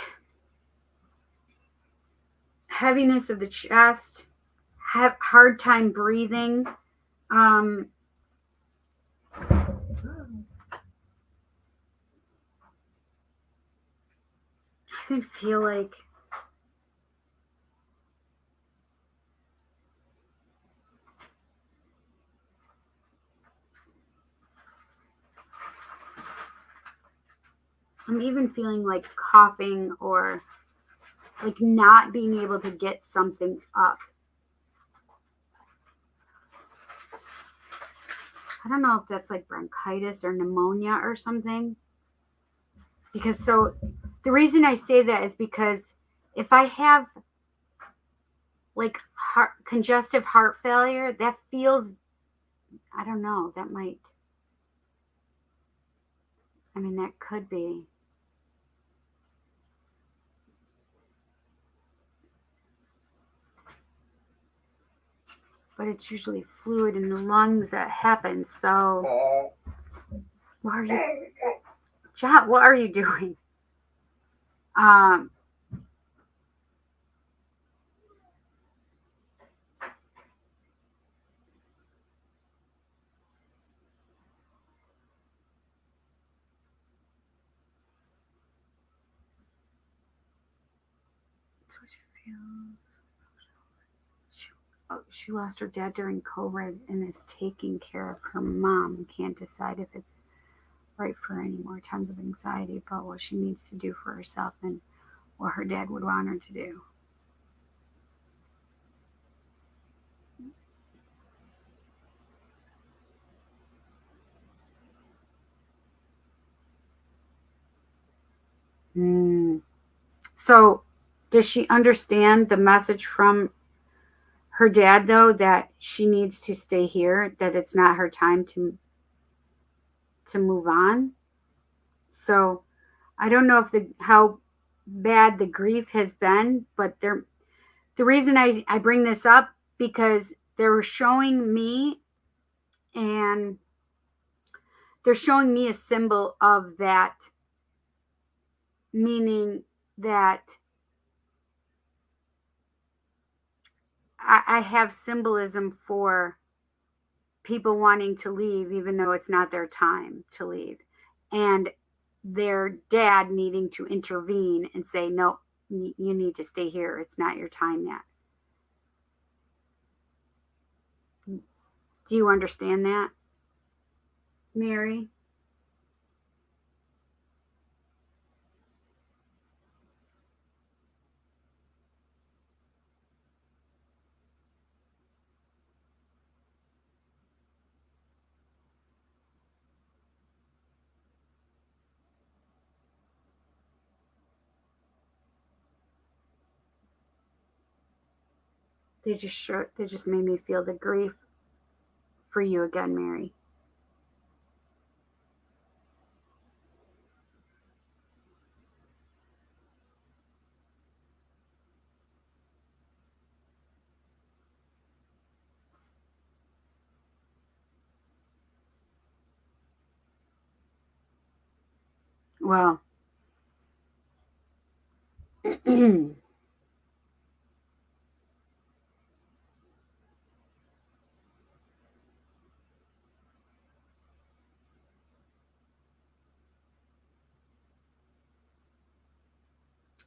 heaviness of the chest, have hard time breathing. I even feel like I'm even feeling like coughing or like not being able to get something up. I don't know if that's like bronchitis or pneumonia or something. Because so the reason I say that is because if I have like congestive heart failure, that feels, I don't know, that might, I mean, that could be. But it's usually fluid in the lungs that happens. So, what are you, Chat? What are you doing? That's what you feel. She lost her dad during COVID and is taking care of her mom. Can't decide if it's right for any more tons of anxiety about what she needs to do for herself and what her dad would want her to do. So, does she understand the message from her dad, though, that she needs to stay here, that it's not her time to move on? So, I don't know if how bad the grief has been, but the reason I bring this up because they were showing me, and they're showing me a symbol of that, meaning that I have symbolism for people wanting to leave even though it's not their time to leave. And their dad needing to intervene and say, no, you need to stay here. It's not your time yet. Do you understand that, Mary? They just made me feel the grief for you again, Mary. Well,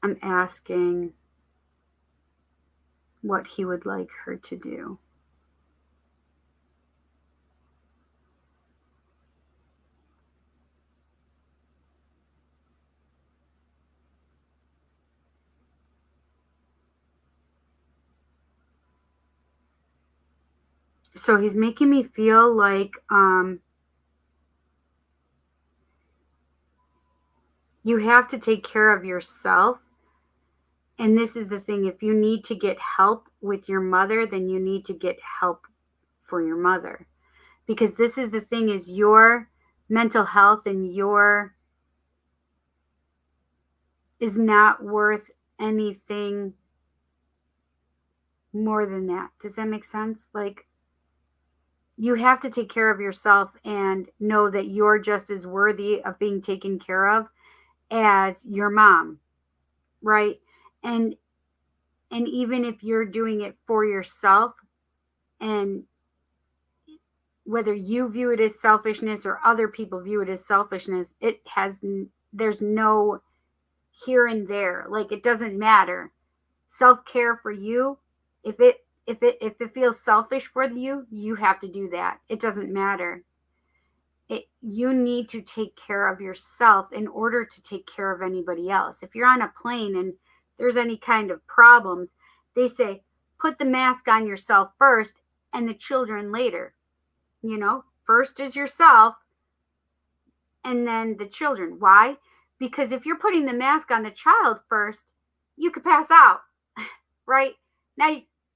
I'm asking what he would like her to do. So he's making me feel like you have to take care of yourself. And this is the thing, if you need to get help with your mother, then you need to get help for your mother. Because this is the thing, is your mental health and your is not worth anything more than that. Does that make sense? Like, you have to take care of yourself and know that you're just as worthy of being taken care of as your mom, right? And even if you're doing it for yourself, and whether you view it as selfishness or other people view it as selfishness, there's no here and there. Like, it doesn't matter. Self-care for you, if it feels selfish for you, you have to do that. It doesn't matter. You need to take care of yourself in order to take care of anybody else. If you're on a plane and there's any kind of problems, they say, put the mask on yourself first and the children later. First is yourself and then the children. Why? Because if you're putting the mask on the child first, you could pass out, right? Now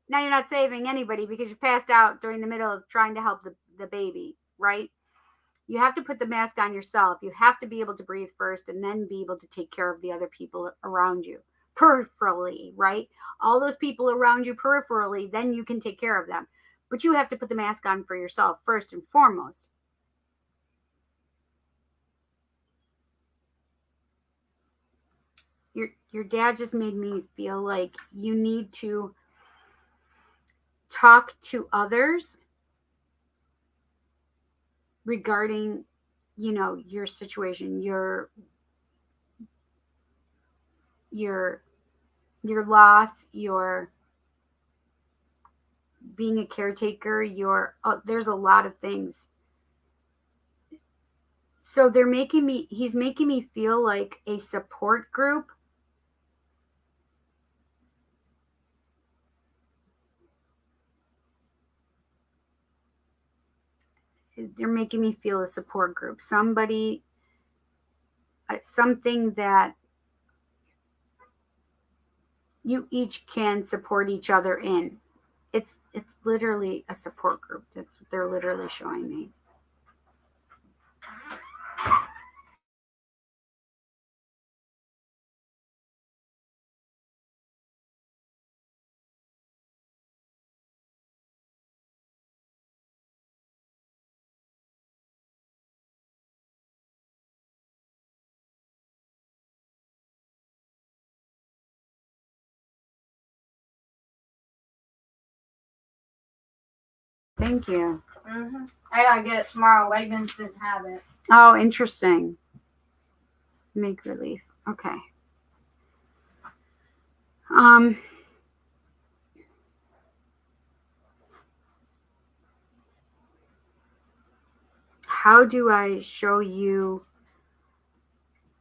you're not saving anybody because you passed out during the middle of trying to help the baby, right? You have to put the mask on yourself. You have to be able to breathe first and then be able to take care of the other people around you peripherally, right? All those people around you peripherally, then you can take care of them. But you have to put the mask on for yourself first and foremost. Your dad just made me feel like you need to talk to others regarding, your situation, your loss, your being a caretaker, there's a lot of things. So he's making me feel like a support group. They're making me feel a support group. Something that you each can support each other in. It's literally a support group. That's what they're literally showing me. Thank you. I gotta get it tomorrow. Wegmans didn't have it. Oh, interesting. Make relief. Okay. How do I show you,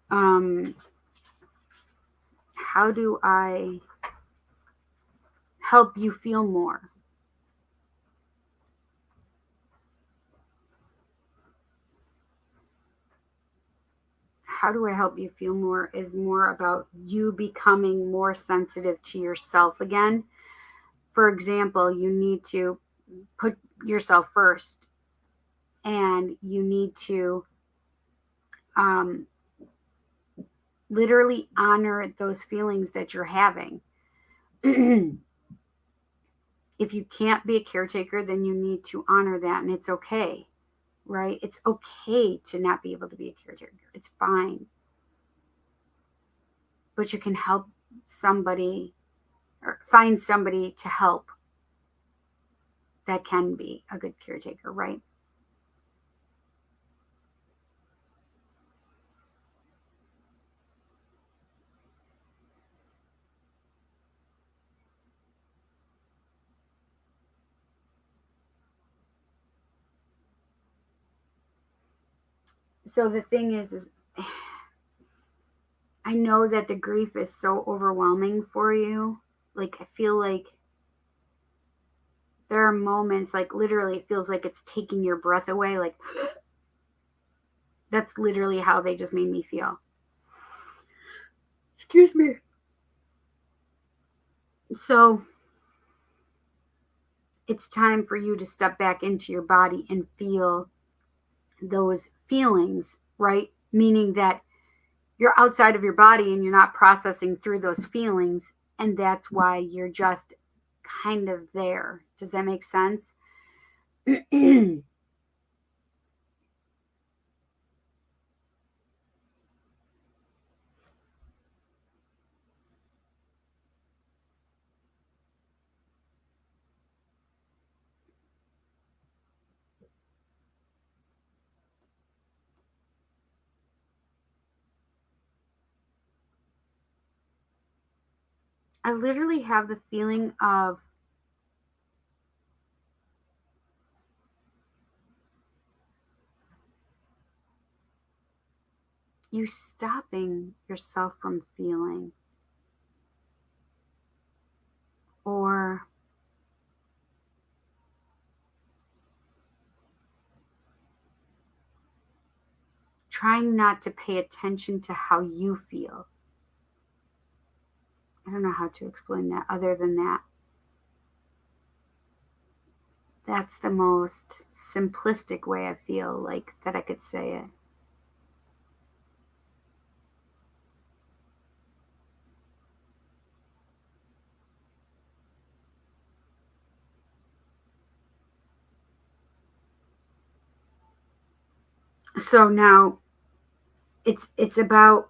how do I help you feel more? How do I help you feel more is more about you becoming more sensitive to yourself again. For example, you need to put yourself first, and you need to literally honor those feelings that you're having. If you can't be a caretaker, then you need to honor that, and it's okay, right? It's okay to not be able to be a caretaker. It's fine. But you can help somebody or find somebody to help that can be a good caretaker, right? So the thing is I know that the grief is so overwhelming for you. Like, I feel like there are moments, like, literally it feels like it's taking your breath away. Like, that's literally how they just made me feel. Excuse me. So it's time for you to step back into your body and feel those feelings, right? Meaning that you're outside of your body and you're not processing through those feelings. And that's why you're just kind of there. Does that make sense? I literally have the feeling of you stopping yourself from feeling, or trying not to pay attention to how you feel. I don't know how to explain that other than that. That's the most simplistic way I feel like that I could say it. So now it's about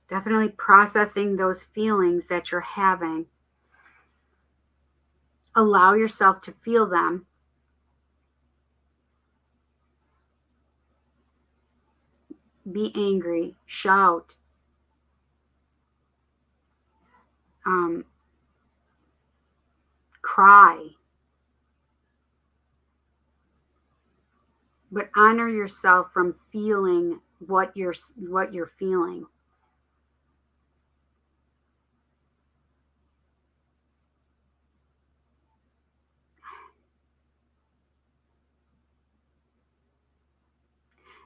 definitely processing those feelings that you're having. Allow yourself to feel them. Be angry, shout, cry, but honor yourself from feeling what you're feeling.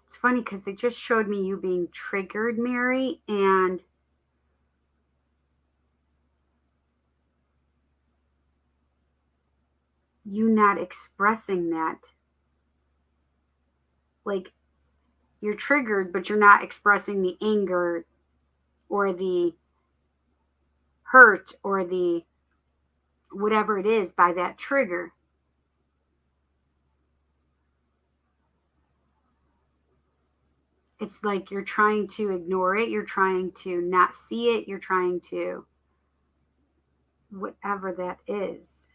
It's funny because they just showed me you being triggered, Mary, and you not expressing that. Like, you're triggered, but you're not expressing the anger or the hurt or the whatever it is by that trigger. It's like you're trying to ignore it, you're trying to not see it, you're trying to whatever that is.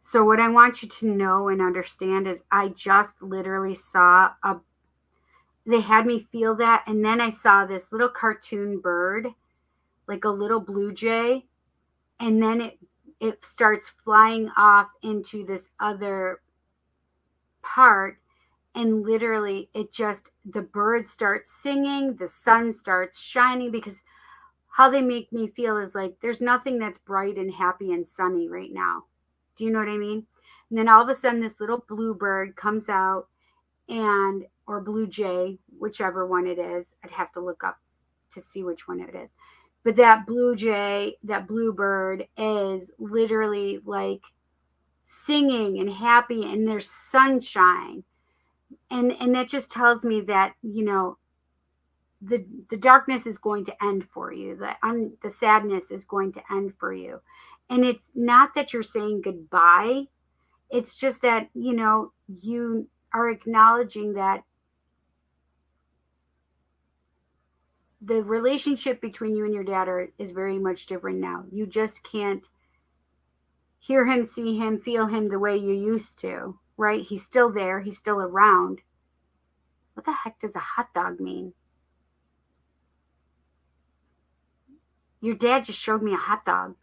So what I want you to know and understand is I just literally saw they had me feel that, and then I saw this little cartoon bird, like a little blue jay, and then it starts flying off into this other part, and literally the birds start singing, the sun starts shining, because how they make me feel is like there's nothing that's bright and happy and sunny right now. Do you know what I mean? And then all of a sudden this little blue bird comes out, and or blue jay, whichever one it is. I'd have to look up to see which one it is. But that blue jay, that blue bird is literally like singing and happy, and there's sunshine. And that just tells me that, the darkness is going to end for you. The sadness is going to end for you. And it's not that you're saying goodbye. It's just that, you are acknowledging that the relationship between you and your dad is very much different now. You just can't hear him, see him, feel him the way you used to, right? He's still there. He's still around. What the heck does a hot dog mean? Your dad just showed me a hot dog.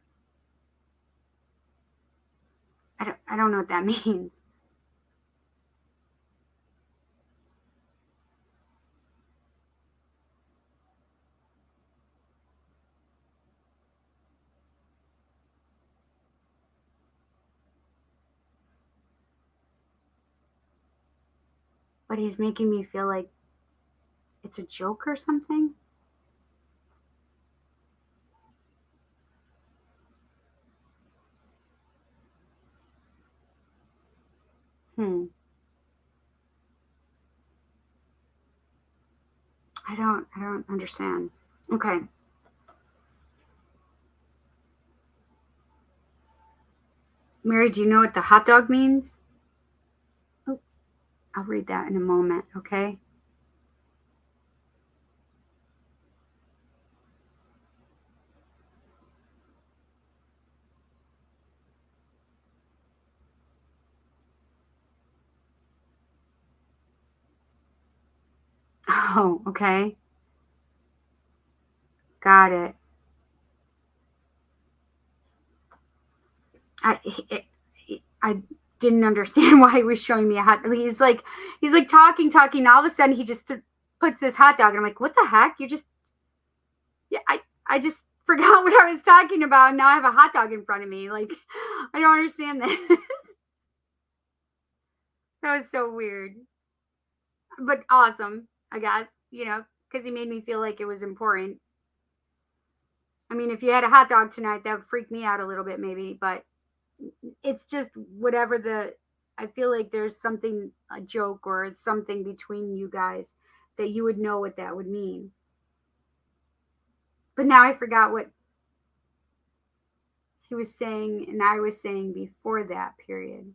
I don't know what that means. But he's making me feel like it's a joke or something. I don't understand. Okay. Mary, do you know what the hot dog means? Oh, I'll read that in a moment, okay? Oh, okay. Got it. I it, I didn't understand why he was showing me a hot. He's like talking. All of a sudden, he just puts this hot dog, and I'm like, what the heck? Yeah. I just forgot what I was talking about. And now I have a hot dog in front of me. Like, I don't understand this. That was so weird, but awesome. I guess because he made me feel like it was important. I mean, if you had a hot dog tonight, that would freak me out a little bit, maybe, but it's just whatever I feel like there's something, a joke or it's something between you guys that you would know what that would mean. But now I forgot what he was saying and I was saying before that period.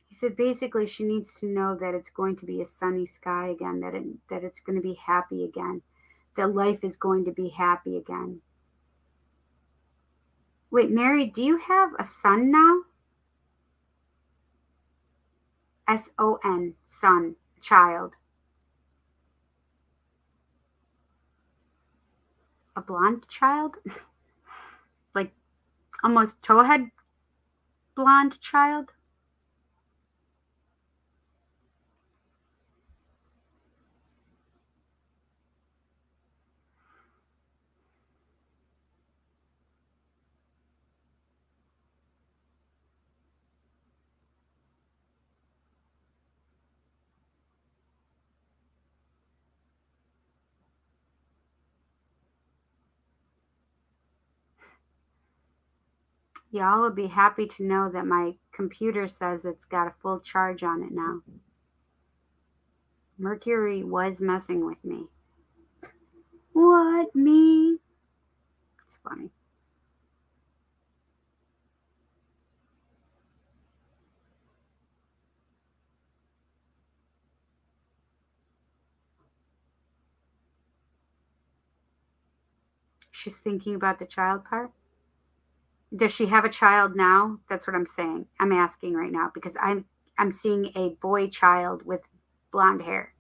He said basically she needs to know that it's going to be a sunny sky again, that it's going to be happy again, that life is going to be happy again. Wait, Mary, do you have a son now? son, child. A blonde child? Like almost towhead blonde child? Y'all will be happy to know that my computer says it's got a full charge on it now. Mercury was messing with me. What, me? It's funny. She's thinking about the child part. Does she have a child now? That's what I'm saying. I'm asking right now because I'm seeing a boy child with blonde hair.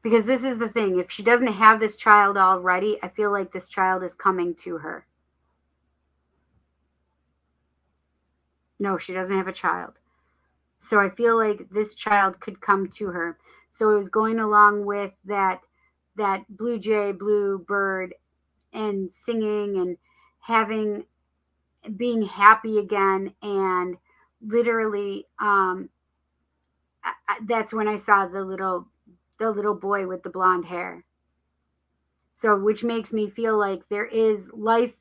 Because this is the thing. If she doesn't have this child already, I feel like this child is coming to her. No, she doesn't have a child. So I feel like this child could come to her. So it was going along with that blue jay, blue bird, and singing and being happy again. And literally, that's when I saw the little boy with the blonde hair. So, which makes me feel like there is life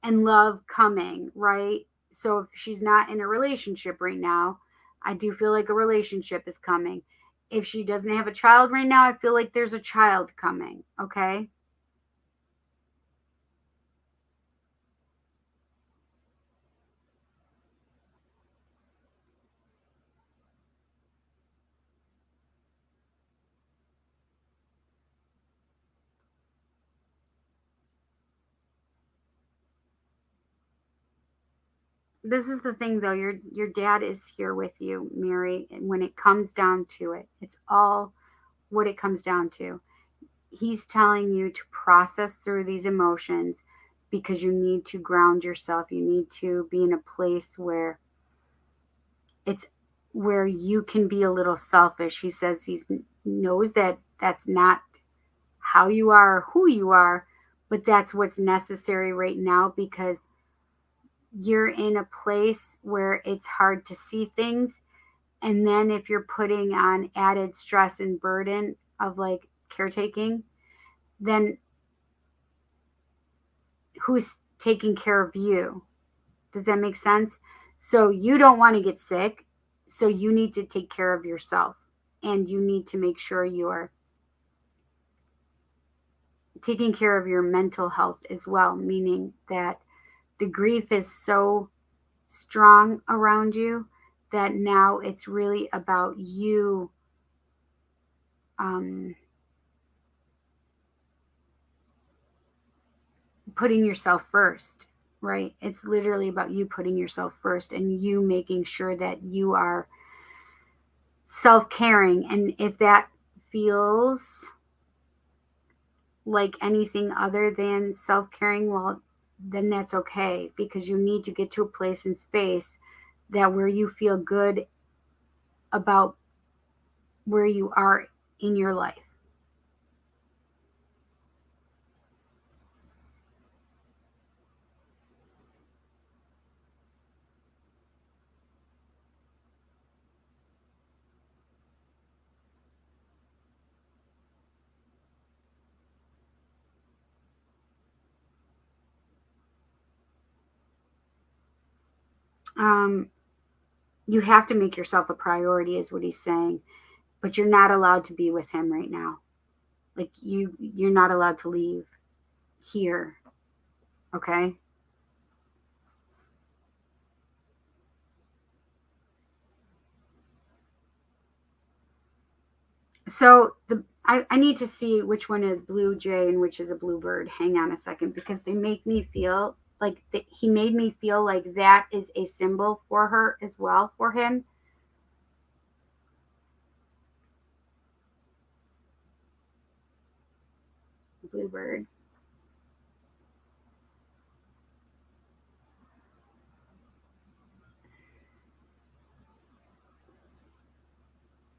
and love coming, right? So if she's not in a relationship right now, I do feel like a relationship is coming. If she doesn't have a child right now, I feel like there's a child coming, okay? This is the thing though, your dad is here with you, Mary, and when it comes down to it, it's all what it comes down to. He's telling you to process through these emotions because you need to ground yourself. You need to be in a place where it's where you can be a little selfish. He says he knows that that's not how you are or who you are, but that's what's necessary right now because you're in a place where it's hard to see things. And then if you're putting on added stress and burden of like caretaking, then who's taking care of you? Does that make sense? So you don't want to get sick. So you need to take care of yourself and you need to make sure you are taking care of your mental health as well, meaning that the grief is so strong around you that now it's really about you putting yourself first, right? It's literally about you putting yourself first and you making sure that you are self-caring. And if that feels like anything other than self-caring, well, then that's okay because you need to get to a place in space that where you feel good about where you are in your life. Um, you have to make yourself a priority is what he's saying, but you're not allowed to be with him right now. Like you're not allowed to leave here. Okay? So I need to see which one is blue jay and which is a bluebird. Hang on a second because they make me feel like he made me feel like that is a symbol for her as well for him. Bluebird.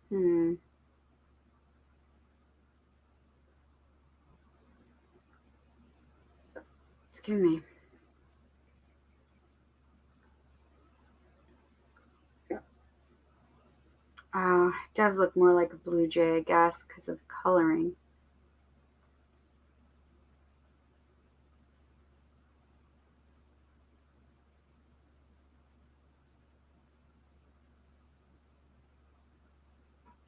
Hmm. Excuse me. It does look more like a blue jay, I guess, because of the coloring.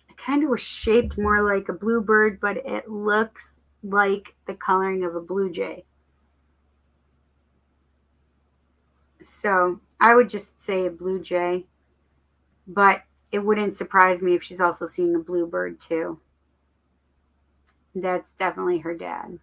It kind of was shaped more like a bluebird, but it looks like the coloring of a blue jay. So I would just say a blue jay, but it wouldn't surprise me if she's also seeing a bluebird too. That's definitely her dad.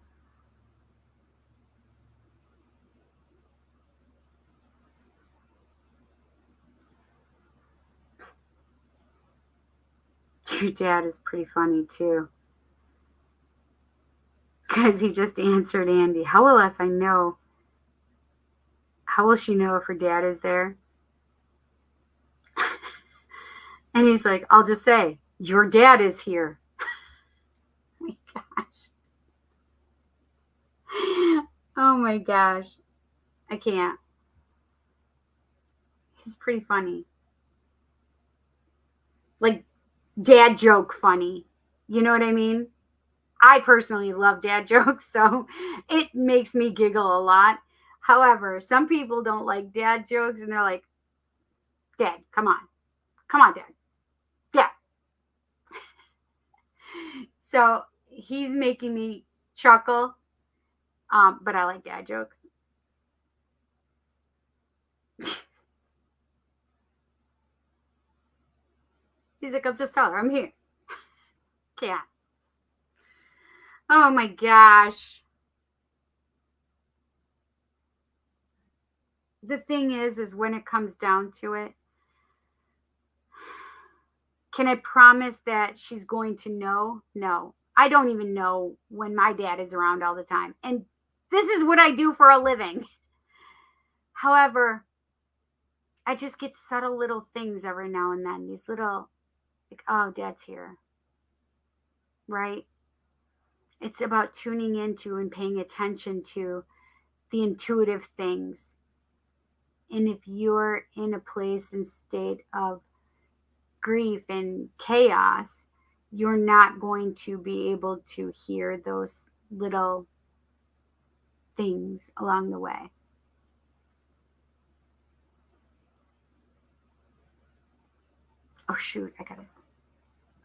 Your dad is pretty funny too. Because he just answered Andy. How will if I know? How will she know if her dad is there? And he's like, I'll just say, your dad is here. Oh my gosh. Oh my gosh. I can't. He's pretty funny. Like dad joke funny. You know what I mean? I personally love dad jokes, so it makes me giggle a lot. However, some people don't like dad jokes and they're like, Dad, come on. Come on, Dad. Dad. So he's making me chuckle, but I like dad jokes. He's like, I'll just tell her I'm here. Can't. Oh my gosh. The thing is when it comes down to it, can I promise that she's going to know? No. I don't even know when my dad is around all the time. And this is what I do for a living. However, I just get subtle little things every now and then. These little, like, oh, dad's here. Right? It's about tuning into and paying attention to the intuitive things. And if you're in a place and state of grief and chaos, you're not going to be able to hear those little things along the way. Oh, shoot, I got it.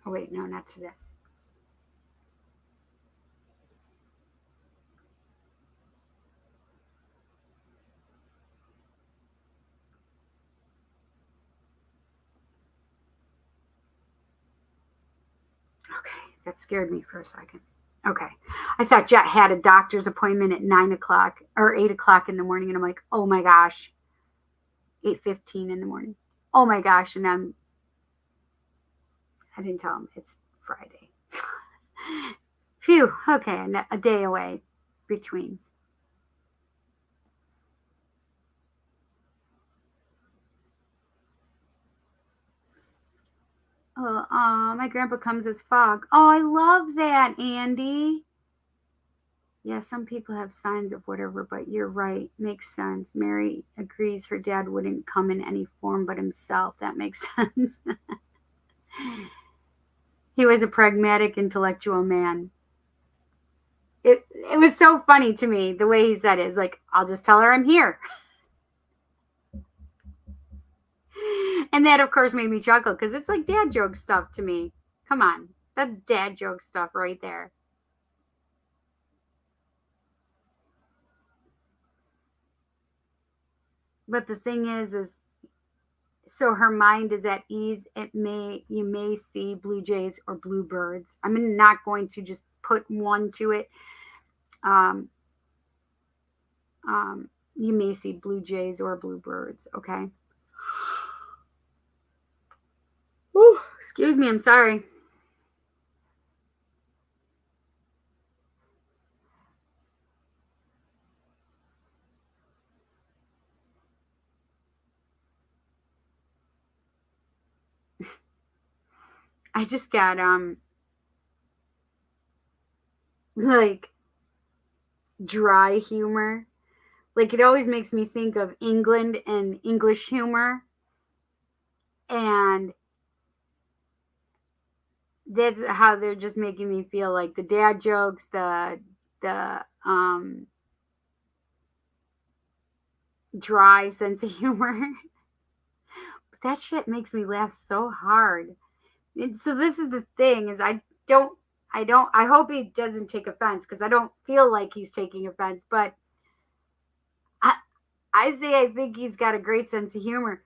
Oh, wait, no, not today. Okay, that scared me for a second. Okay. I thought Jet had a doctor's appointment at 9 o'clock or 8 o'clock in the morning, and I'm like, oh my gosh, 8:15 in the morning. Oh my gosh, and I didn't tell him it's Friday. Phew. Okay, a day away between. Oh, my grandpa comes as fog. Oh, I love that, Andy. Yeah, some people have signs of whatever, but you're right. Makes sense. Mary agrees her dad wouldn't come in any form but himself. That makes sense. He was a pragmatic, intellectual man. It was so funny to me the way he said it. It's like, I'll just tell her I'm here. And that, of course, made me chuckle because it's like dad joke stuff to me. Come on. That's dad joke stuff right there. But the thing is so her mind is at ease. You may see blue jays or bluebirds. I'm not going to just put one to it. You may see blue jays or bluebirds. Okay. Whew, excuse me. I'm sorry. I just got like dry humor. Like it always makes me think of England and English humor. And that's how they're just making me feel, like the dad jokes, the dry sense of humor. But that shit makes me laugh so hard. So this is the thing is I hope he doesn't take offense because I don't feel like he's taking offense, but I say I think he's got a great sense of humor.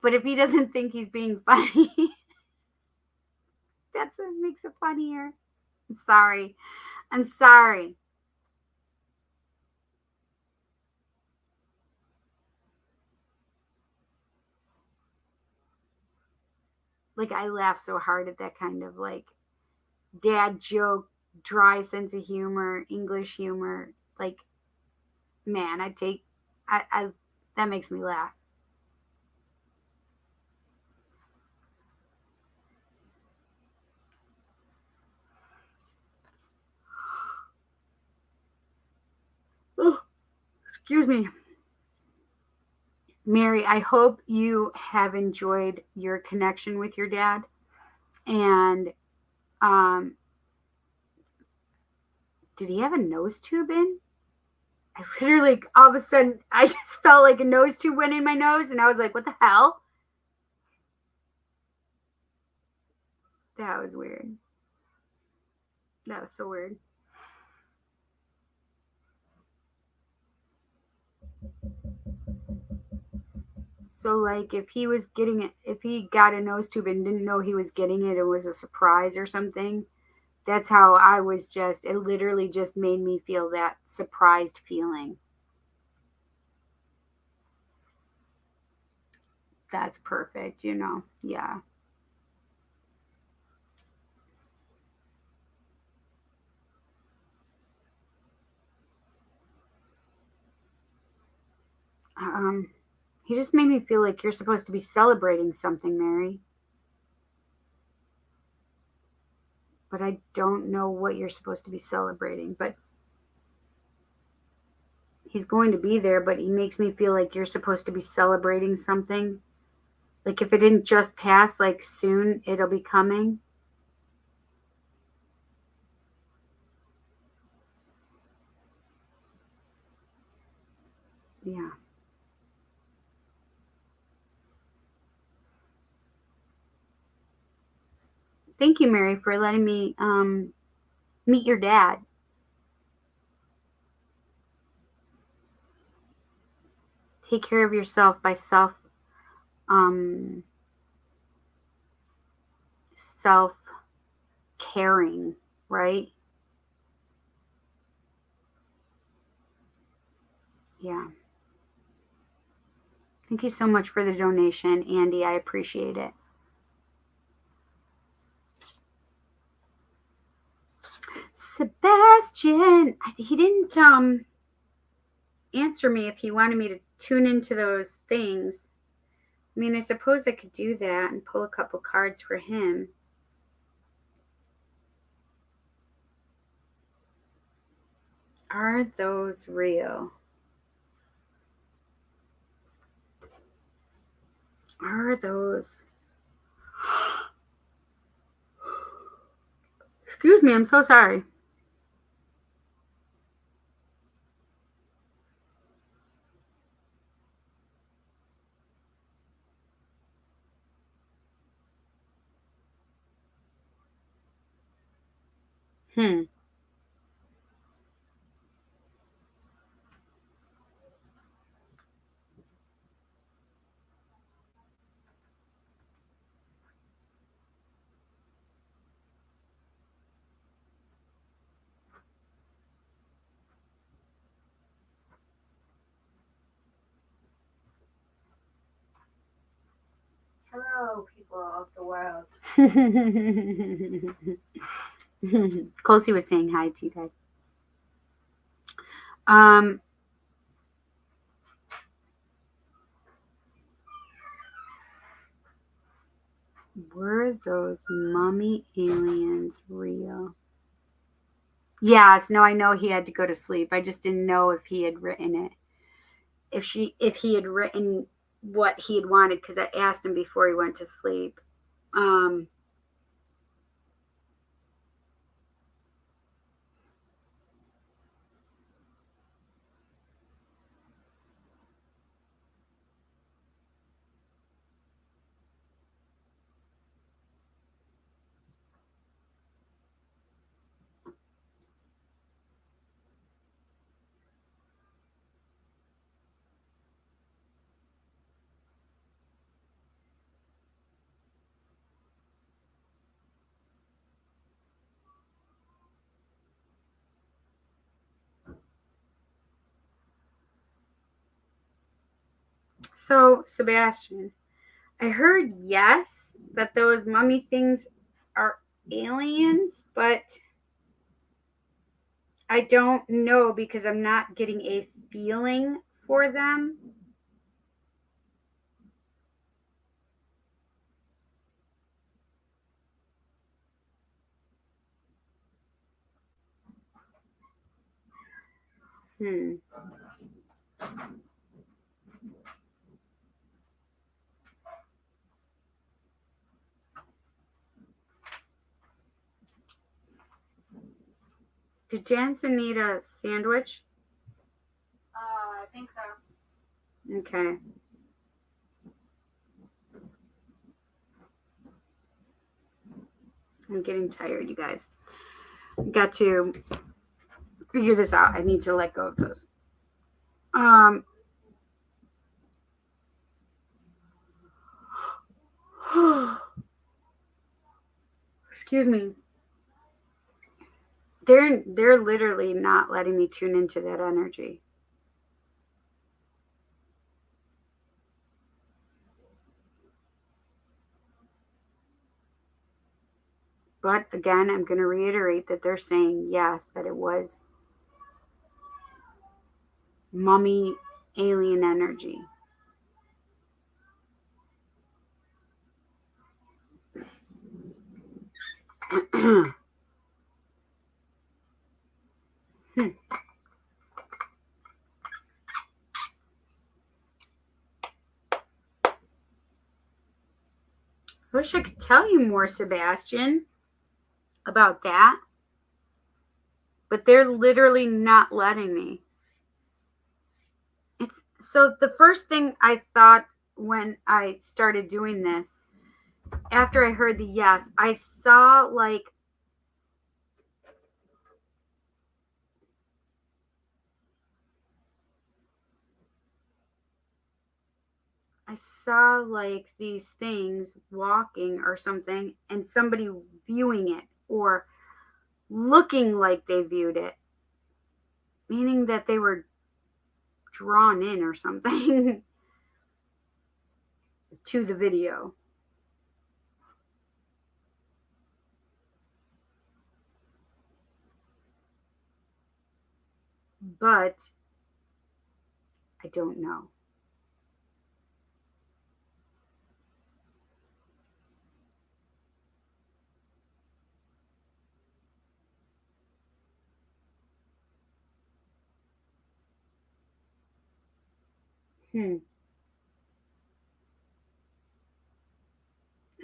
But if he doesn't think he's being funny, that's what makes it funnier. I'm sorry. I'm sorry. Like, I laugh so hard at that kind of like dad joke, dry sense of humor, English humor. Like, man, I that makes me laugh. Oh, excuse me. Mary, I hope you have enjoyed your connection with your dad. And did he have a nose tube in? I literally, all of a sudden, I just felt like a nose tube went in my nose, and I was like, what the hell? That was weird. That was so weird. So, like, if he was getting it, if he got a nose tube and didn't know he was getting it, it was a surprise or something. That's how I was just, it literally just made me feel that surprised feeling. That's perfect, yeah. He just made me feel like you're supposed to be celebrating something, Mary. But I don't know what you're supposed to be celebrating. But he's going to be there, but he makes me feel like you're supposed to be celebrating something. Like if it didn't just pass, like soon it'll be coming. Yeah. Thank you, Mary, for letting me meet your dad. Take care of yourself by um, self caring, right? Yeah. Thank you so much for the donation, Andy. I appreciate it. Sebastian, he didn't answer me if he wanted me to tune into those things. I mean, I suppose I could do that and pull a couple cards for him. Are those real? Are those? Excuse me, I'm so sorry. Hmm. Hello, people of the world. Colsey was saying hi to you guys. Um, were those mummy aliens real? Yes, no, I know he had to go to sleep. I just didn't know if he had written it. If he had written what he had wanted, because I asked him before he went to sleep. Um, So, Sebastian, I heard yes, that those mummy things are aliens, but I don't know because I'm not getting a feeling for them. Hmm. Did Jansen need a sandwich? I think so. Okay. I'm getting tired, you guys. Got to figure this out. I need to let go of those. Excuse me. They're literally not letting me tune into that energy. But again, I'm going to reiterate that they're saying yes, that it was mummy alien energy. I wish I could tell you more, Sebastian, about that. But they're literally not letting me. It's so the first thing I thought when I started doing this, after I heard the yes, I saw like these things walking or something and somebody viewing it or looking like they viewed it, meaning that they were drawn in or something to the video. But I don't know. I'm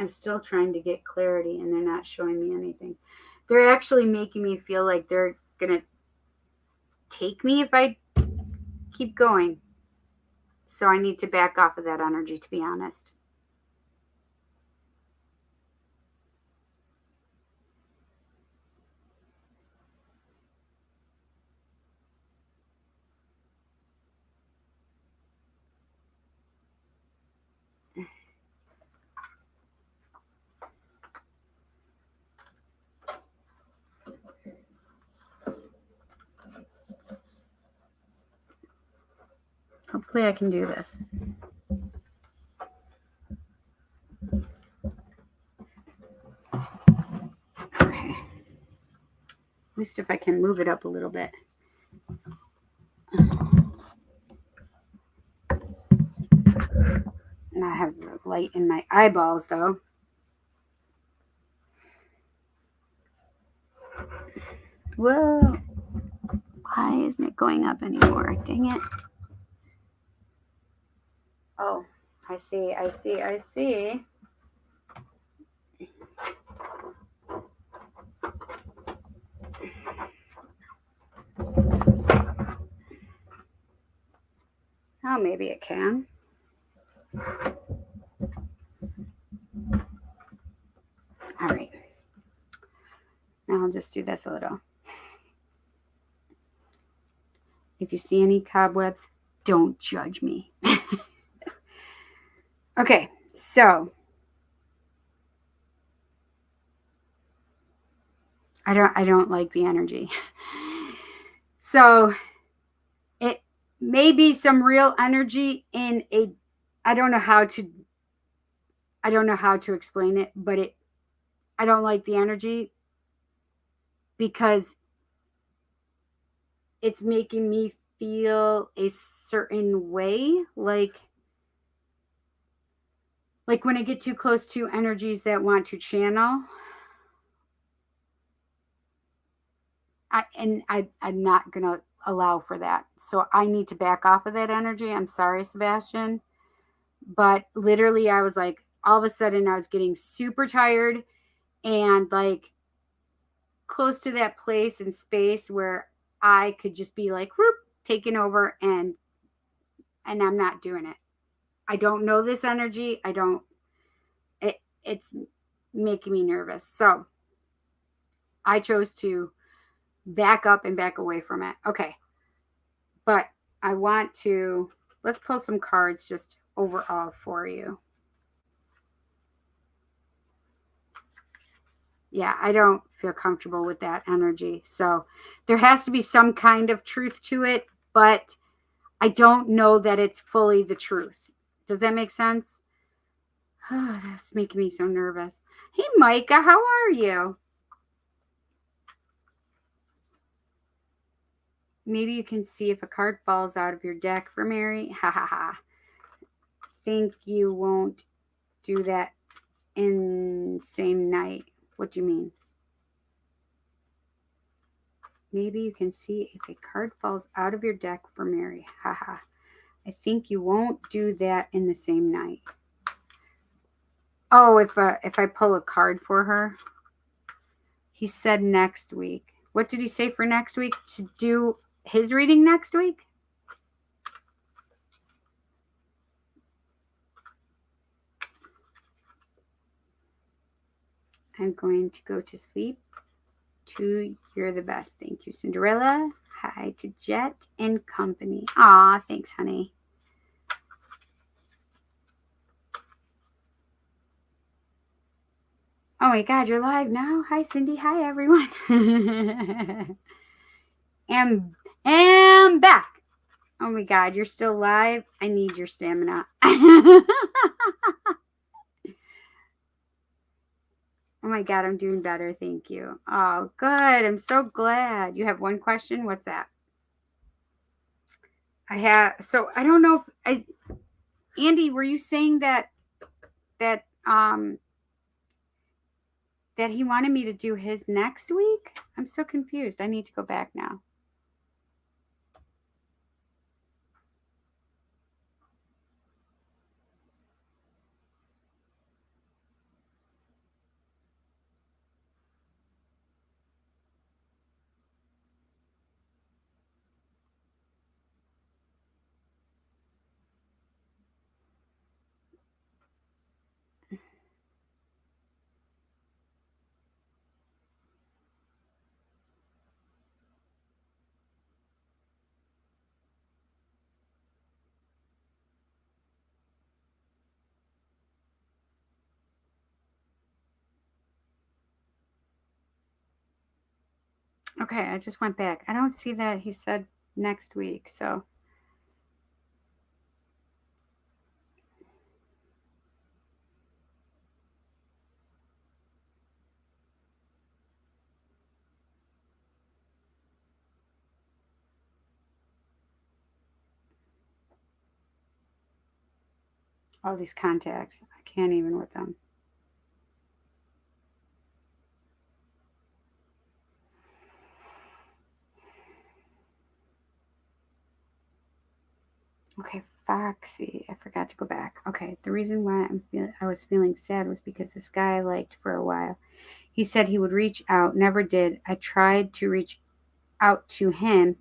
still trying to get clarity and they're not showing me anything. They're actually making me feel like they're going to take me if I keep going. So I need to back off of that energy, to be honest. Hopefully I can do this. Okay. At least if I can move it up a little bit. And I have the light in my eyeballs, though. Whoa. Why isn't it going up anymore? Dang it. Oh, I see. Oh, maybe it can. All right. Now I'll just do this a little. If you see any cobwebs, don't judge me. Okay, so I don't like the energy. So it may be some real energy in a I don't know how to explain it, but I don't like the energy because it's making me feel a certain way, like when I get too close to energies that want to channel, I'm not going to allow for that. So I need to back off of that energy. I'm sorry, Sebastian. But literally, I was like, all of a sudden, I was getting super tired and like close to that place and space where I could just be like, whoop, taking over, and I'm not doing it. I don't know this energy. It's making me nervous. So I chose to back up and back away from it. Okay. But I want to, let's pull some cards just overall for you. Yeah, I don't feel comfortable with that energy. So there has to be some kind of truth to it, but I don't know that it's fully the truth. Does that make sense? Oh, that's making me so nervous. Hey, Micah, how are you? Maybe you can see if a card falls out of your deck for Mary. Ha ha ha. Think you won't do that in same night. What do you mean? Maybe you can see if a card falls out of your deck for Mary. Haha. I think you won't do that in the same night. Oh, if I pull a card for her. He said next week. What did he say for next week? To do his reading next week? I'm going to go to sleep. You're the best. Thank you, Cinderella. Hi to Jet and company. Aw, thanks, honey. Oh my God, you're live now. Hi, Cindy. Hi, everyone. am back. Oh my God, you're still live. I need your stamina. Oh my God, I'm doing better. Thank you. Oh, good. I'm so glad. You have one question. What's that? So I don't know if Andy, were you saying that he wanted me to do his next week? I'm so confused. I need to go back now. Okay, I just went back. I don't see that he said next week, so. All these contacts. I can't even with them. Okay, Foxy. I forgot to go back. Okay, the reason why I was feeling sad was because this guy I liked for a while. He said he would reach out, never did. I tried to reach out to him.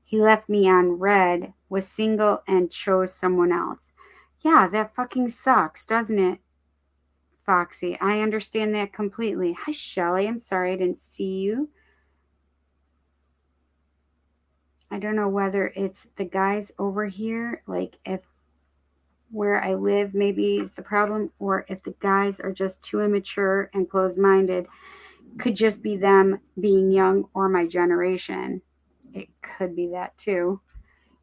He left me on red, was single, and chose someone else. Yeah, that fucking sucks, doesn't it, Foxy? I understand that completely. Hi, Shelly. I'm sorry I didn't see you. I don't know whether it's the guys over here, like if where I live maybe is the problem, or if the guys are just too immature and closed-minded. Could just be them being young or my generation. It could be that too.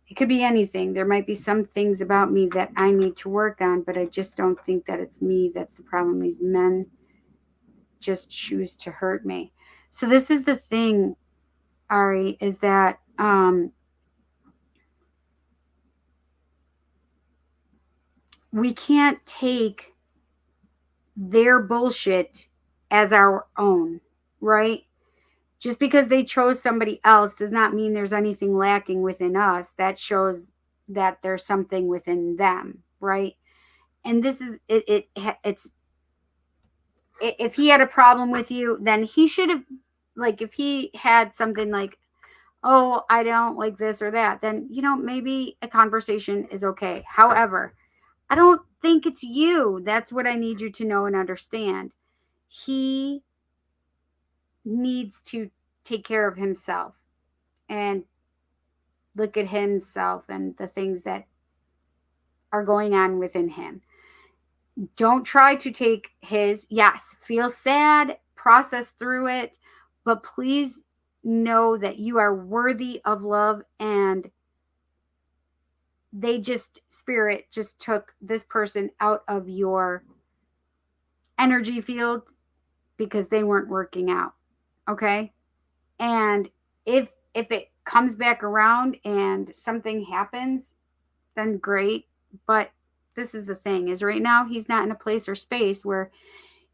It could be anything. There might be some things about me that I need to work on, but I just don't think that it's me that's the problem. These men just choose to hurt me. So this is the thing, Ari, is that we can't take their bullshit as our own, right? Just because they chose somebody else does not mean there's anything lacking within us. That shows that there's something within them, right? And this is it's if he had a problem with you, then he should have, like, if he had something like, oh, I don't like this or that, then, maybe a conversation is okay. However, I don't think it's you. That's what I need you to know and understand. He needs to take care of himself and look at himself and the things that are going on within him. Don't try to take his, yes, feel sad, process through it, but please know that you are worthy of love, and spirit just took this person out of your energy field because they weren't working out. Okay? And if it comes back around and something happens, then great. But this is the thing, is right now he's not in a place or space where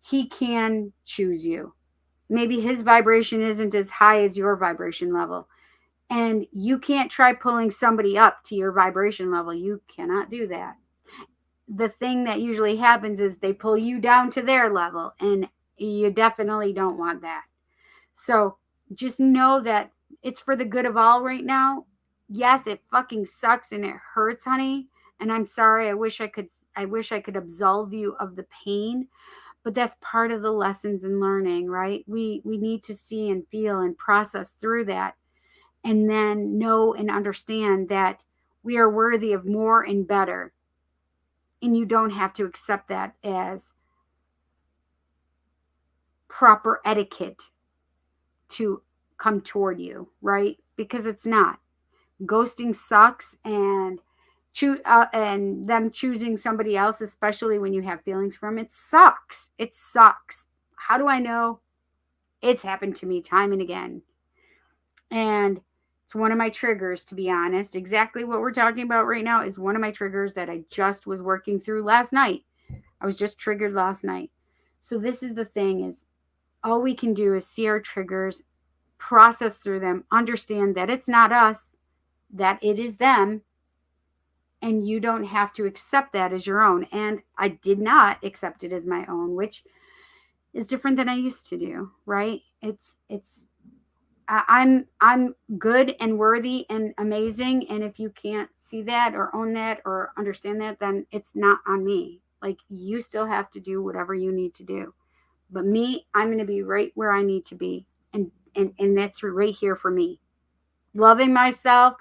he can choose you. Maybe his vibration isn't as high as your vibration level. And you can't try pulling somebody up to your vibration level. You cannot do that. The thing that usually happens is they pull you down to their level, and you definitely don't want that. So just know that it's for the good of all right now. Yes, it fucking sucks and it hurts, honey. And I'm sorry. I wish I could absolve you of the pain, but that's part of the lessons in learning, right? We need to see and feel and process through that, and then know and understand that we are worthy of more and better. And you don't have to accept that as proper etiquette to come toward you, right? Because it's not. Ghosting sucks, and them choosing somebody else, especially when you have feelings for them, it sucks. It sucks. How do I know? It's happened to me time and again. And it's one of my triggers, to be honest. Exactly what we're talking about right now is one of my triggers that I just was working through last night. I was just triggered last night. So this is the thing, is all we can do is see our triggers, process through them, understand that it's not us, that it is them, and you don't have to accept that as your own. And I did not accept it as my own, which is different than I used to do, right? I'm good and worthy and amazing, and if you can't see that or own that or understand that, then it's not on me. Like, you still have to do whatever you need to do. But me, I'm going to be right where I need to be, and that's right here for me. Loving myself,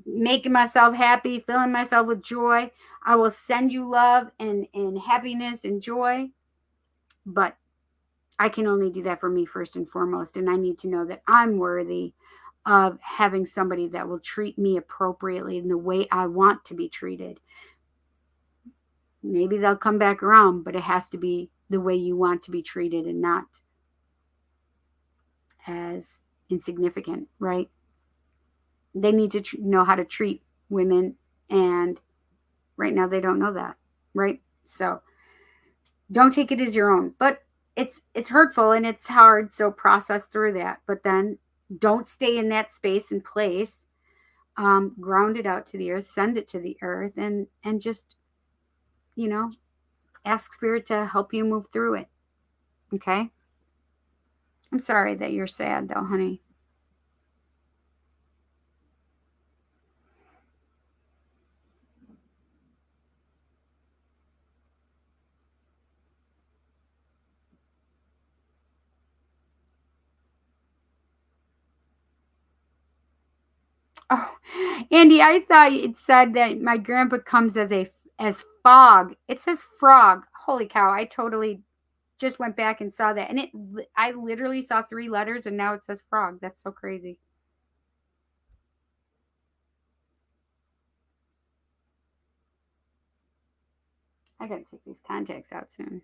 making myself happy, filling myself with joy. I will send you love and happiness and joy, but I can only do that for me first and foremost. And I need to know that I'm worthy of having somebody that will treat me appropriately in the way I want to be treated. Maybe they'll come back around, but it has to be the way you want to be treated and not as insignificant, right? They need to know how to treat women, and right now they don't know that, right? So don't take it as your own. But it's hurtful and it's hard, so process through that. But then don't stay in that space and place. Ground it out to the earth, send it to the earth, and just, ask spirit to help you move through it. Okay? I'm sorry that you're sad though, honey. Oh, Andy, I thought it said that my grandpa comes as fog. It says frog. Holy cow! I totally just went back and saw that, and I literally saw 3 letters, and now it says frog. That's so crazy. I gotta take these contacts out soon.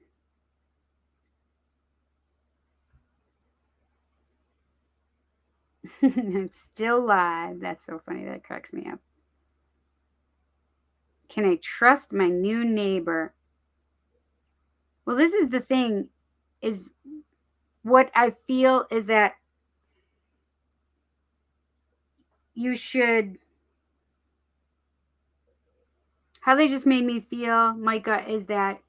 I'm still live. That's so funny. That cracks me up. Can I trust my new neighbor? Well, this is the thing, is what I feel is that you should, how they just made me feel, Micah, is that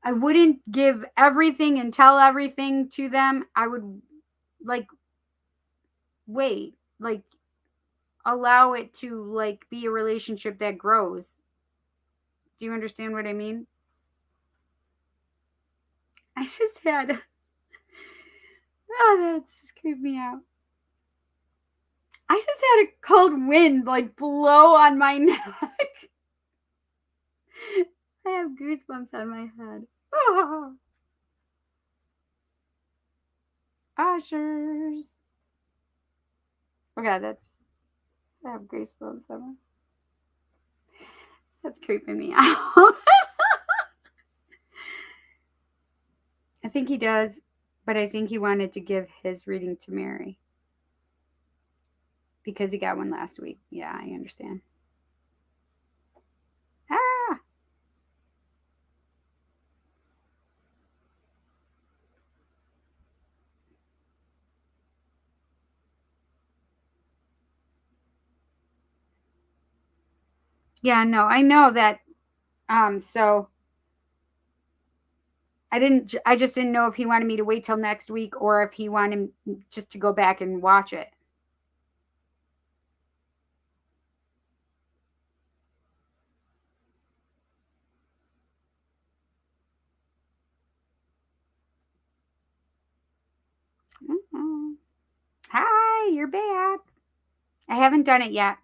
I wouldn't give everything and tell everything to them. I would like wait, like allow it to like be a relationship that grows. Do you understand what I mean? I just had, oh, that's just creeped me out. I just had a cold wind like blow on my neck. I have goosebumps on my head. Oh. Ushers. Oh god, I have goosebumps on my, that's creeping me out. I think he does, but I think he wanted to give his reading to Mary. Because he got one last week. Yeah, I understand. Ah! Yeah, no, I know that. So I just didn't know if he wanted me to wait till next week or if he wanted just to go back and watch it. Mm-hmm. Hi, you're back. I haven't done it yet.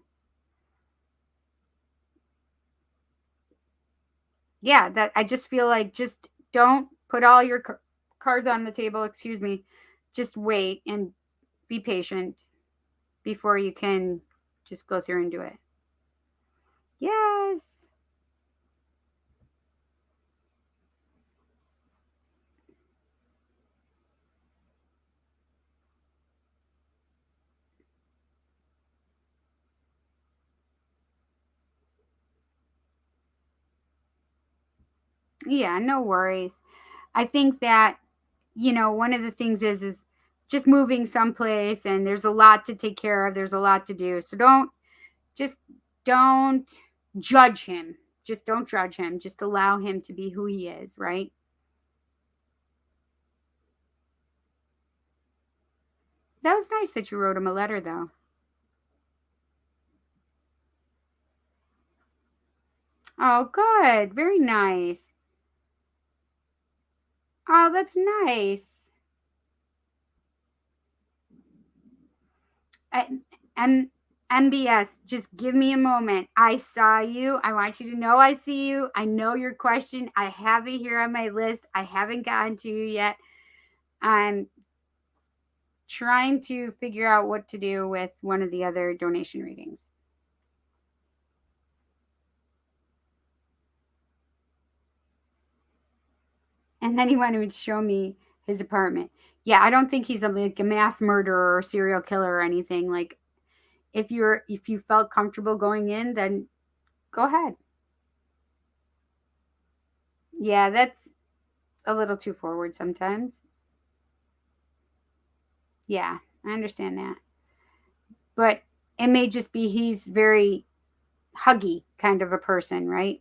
Yeah, that I just feel like just don't put all your cards on the table. Excuse me. Just wait and be patient before you can just go through and do it. Yes. Yeah, no worries. I think that, one of the things is just moving someplace and there's a lot to take care of. There's a lot to do. So don't judge him. Just don't judge him. Just allow him to be who he is, right? That was nice that you wrote him a letter, though. Oh, good. Very nice. Oh, that's nice. And MBS, just give me a moment. I saw you. I want you to know I see you. I know your question. I have it here on my list. I haven't gotten to you yet. I'm trying to figure out what to do with one of the other donation readings. And then he wanted to show me his apartment. Yeah, I don't think he's like a mass murderer or serial killer or anything. Like, if you felt comfortable going in, then go ahead. Yeah, that's a little too forward sometimes. Yeah, I understand that. But it may just be he's very huggy kind of a person, right?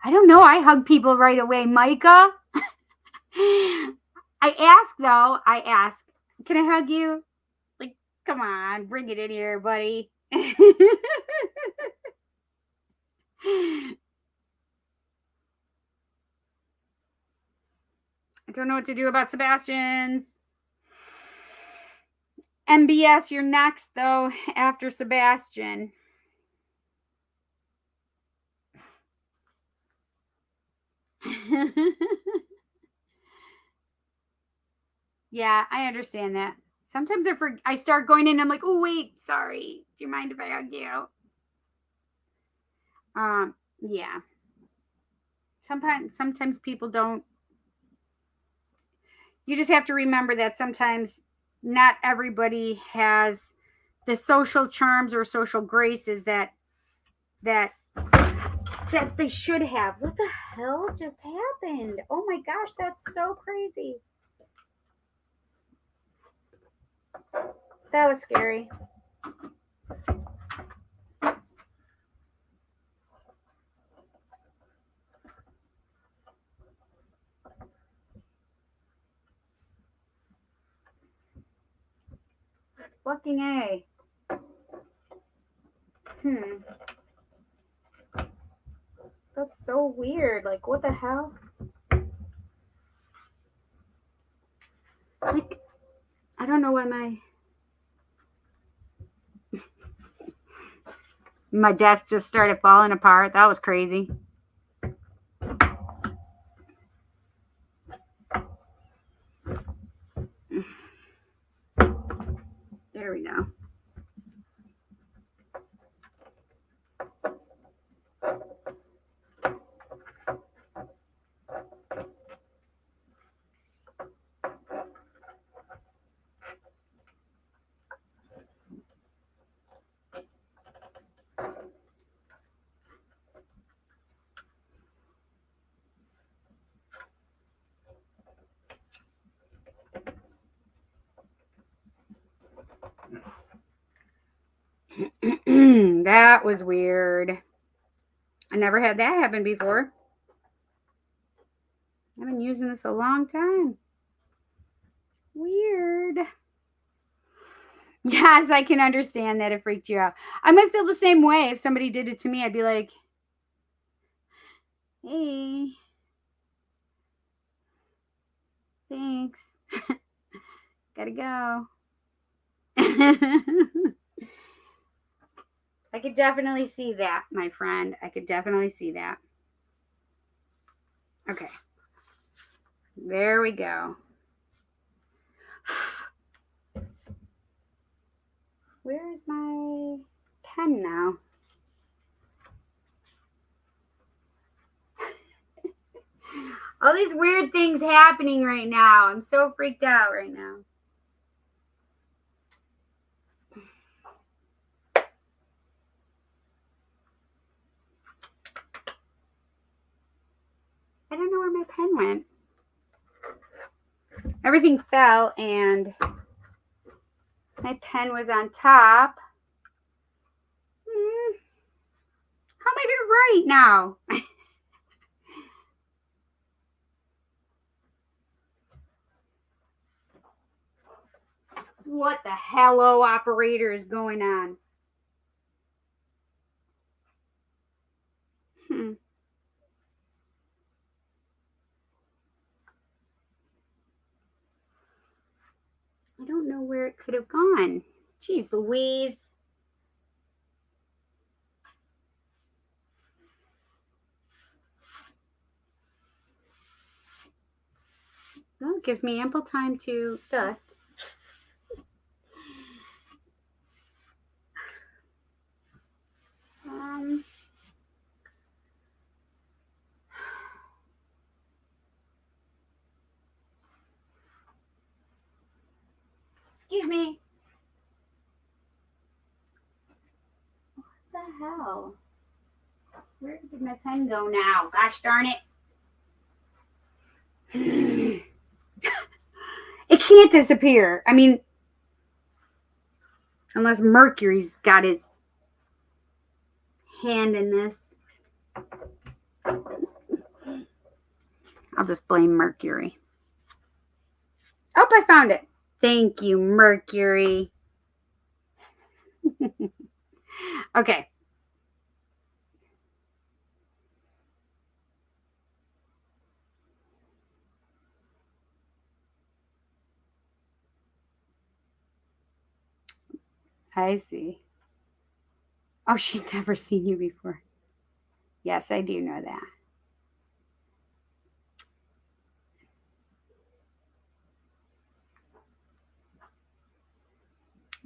I don't know. I hug people right away, Micah. I ask though. I ask, can I hug you? Like, come on, bring it in here, buddy. I don't know what to do about Sebastian's. MBS, you're next though after Sebastian. Yeah, I understand that. Sometimes I start going in, I'm like, oh wait, sorry, Do you mind if I hug you? Yeah. Sometimes people don't. You just have to remember that sometimes not everybody has the social charms or social graces that they should have. What the hell just happened? Oh my gosh, that's so crazy. That was scary. Fucking A. That's so weird. Like, what the hell? Like, I don't know why my desk just started falling apart. That was crazy. There we go. That was weird. I never had that happen before. I've been using this a long time. Weird. Yes, I can understand that it freaked you out. I might feel the same way if somebody did it to me. I'd be like, hey, thanks. Gotta go. I could definitely see that, my friend. I could definitely see that. Okay. There we go. Where is my pen now? All these weird things happening right now. I'm so freaked out right now. I don't know where my pen went. Everything fell and my pen was on top. How am I going to write now? What the hello operator is going on? I don't know where it could have gone. Jeez Louise. Well, it gives me ample time to dust. Excuse me. What the hell? Where did my pen go now? Gosh darn it. It can't disappear. I mean, unless Mercury's got his hand in this. I'll just blame Mercury. Oh, I found it. Thank you, Mercury. Okay. I see. Oh, she'd never seen you before. Yes, I do know that.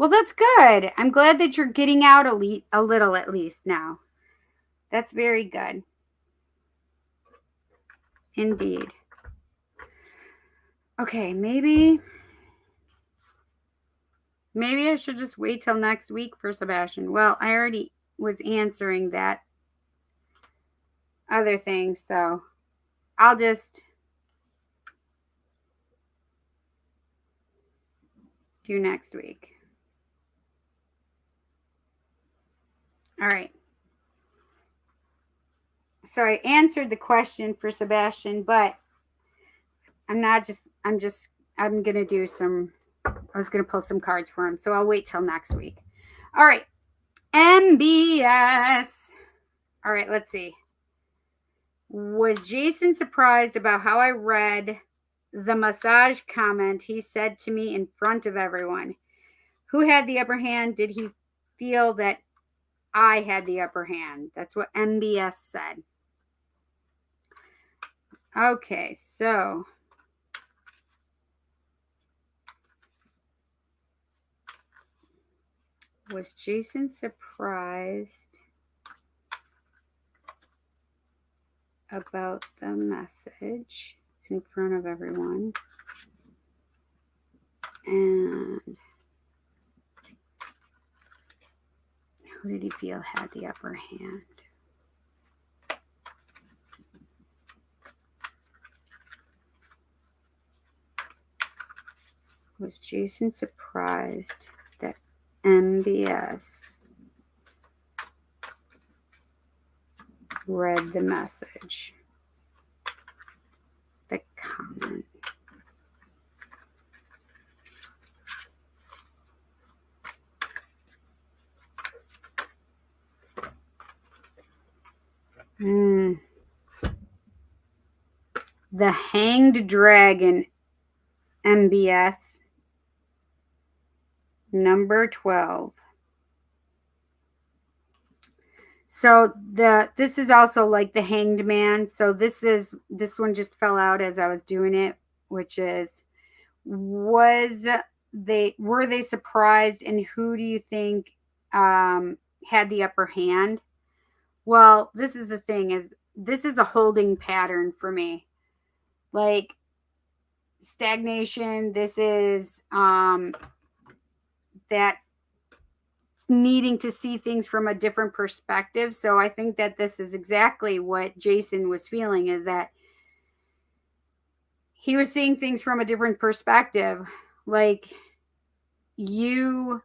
Well, that's good. I'm glad that you're getting out a little at least now. That's very good. Indeed. Okay, maybe I should just wait till next week for Sebastian. Well, I already was answering that other thing, so I'll just do next week. All right. So I answered the question for Sebastian, but I'm going to do some, I was going to pull some cards for him. So I'll wait till next week. All right. MBS. All right. Let's see. Was Jason surprised about how I read the massage comment he said to me in front of everyone? Who had the upper hand? Did he feel that I had the upper hand? That's what MBS said. Okay, so was Jason surprised about the message in front of everyone? And who did he feel had the upper hand? Was Jason surprised that MBS read the message? The comment. The Hanged Dragon, MBS, number 12. So this is also like the Hanged Man. So this one just fell out as I was doing it, which is, were they surprised, and who do you think had the upper hand? Well, this is the thing, is this is a holding pattern for me. Like stagnation, this is that needing to see things from a different perspective. So I think that this is exactly what Jason was feeling, is that he was seeing things from a different perspective. Like you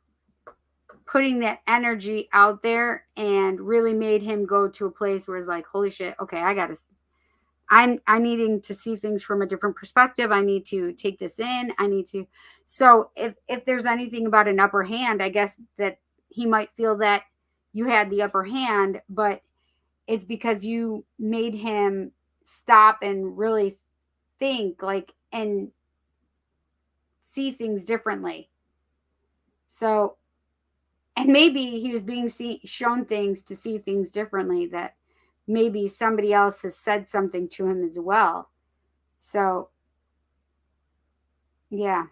putting that energy out there and really made him go to a place where it's like, holy shit, okay, I'm needing to see things from a different perspective. I need to take this in. So if there's anything about an upper hand, I guess that he might feel that you had the upper hand, but it's because you made him stop and really think, like, and see things differently. So, and maybe he was being shown things to see things differently, that maybe somebody else has said something to him as well. So, yeah.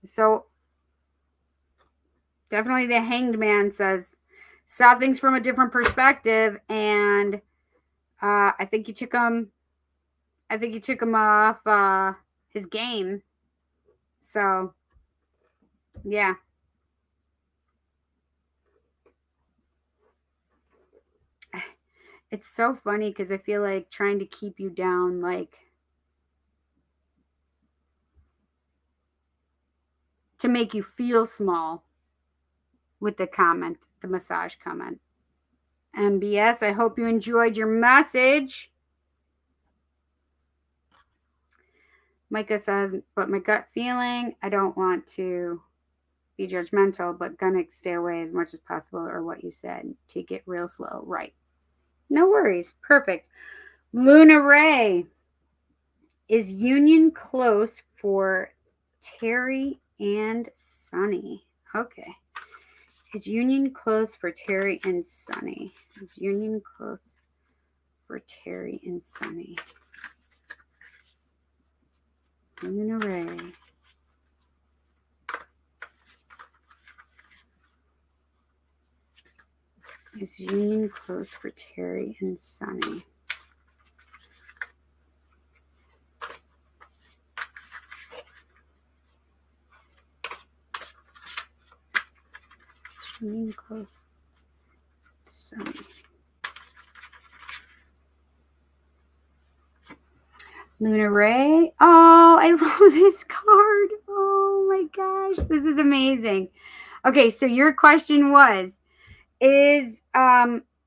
So, definitely the Hanged Man says, saw things from a different perspective, and I think you took him off his game. So, yeah. It's so funny because I feel like trying to keep you down, like, to make you feel small with the comment, the massage comment. MBS, I hope you enjoyed your message. Micah says, but my gut feeling, I don't want to be judgmental, but gonna stay away as much as possible, or what you said. Take it real slow. Right. No worries. Perfect. Luna Ray, is Union close for Terry and Sunny? Okay. Is Union close for Terry and Sunny? Is Union close for Terry and Sunny? Luna Ray. Is union close for Terry and Sunny? Union close for Sunny. Luna Ray. Oh, I love this card. Oh my gosh, this is amazing. Okay, so your question was, is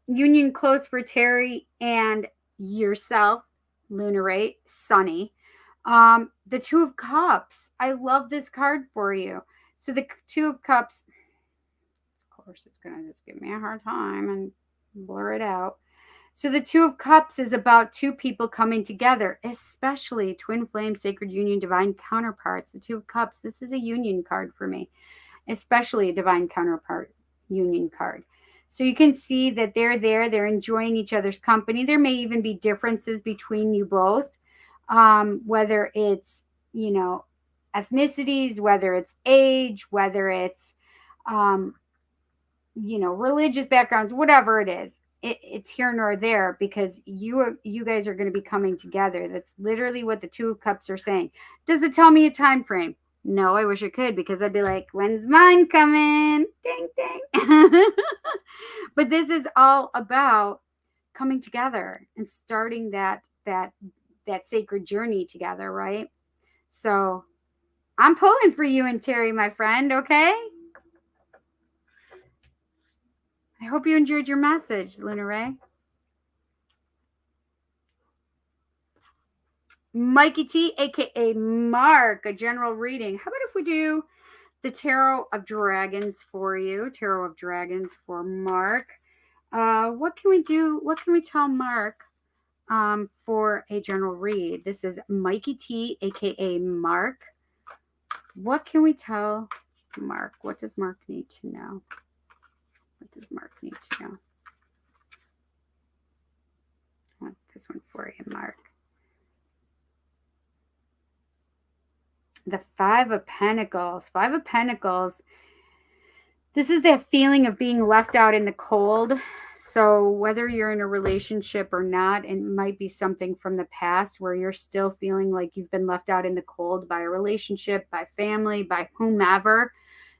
union close for Terry and yourself, Luna Ray, Sunny? The Two of Cups. I love this card for you. So the Two of Cups, of course, it's going to just give me a hard time and blur it out. So the Two of Cups is about two people coming together, especially twin flame, sacred union, divine counterparts. The Two of Cups, this is a union card for me, especially a divine counterpart union card. So you can see that they're there, they're enjoying each other's company. There may even be differences between you both, whether it's, you know, ethnicities, whether it's age, whether it's, you know, religious backgrounds, whatever it is. It's here nor there, because you guys are going to be coming together. That's literally what the Two of Cups are saying. Does it tell me a time frame? No, I wish it could, because I'd be like, when's mine coming? Ding, ding. But this is all about coming together and starting that sacred journey together, right? So I'm pulling for you and Terry, my friend, okay? I hope you enjoyed your message, Luna Ray. Mikey T, aka Mark, a general reading. How about if we do the Tarot of Dragons for you? Tarot of Dragons for Mark. What can we do? What can we tell Mark for a general read? This is Mikey T, aka Mark. What can we tell Mark? What does Mark need to know? What does Mark need to know? I want this one for you, Mark. The Five of Pentacles. Five of Pentacles. This is that feeling of being left out in the cold. So whether you're in a relationship or not, it might be something from the past where you're still feeling like you've been left out in the cold by a relationship, by family, by whomever.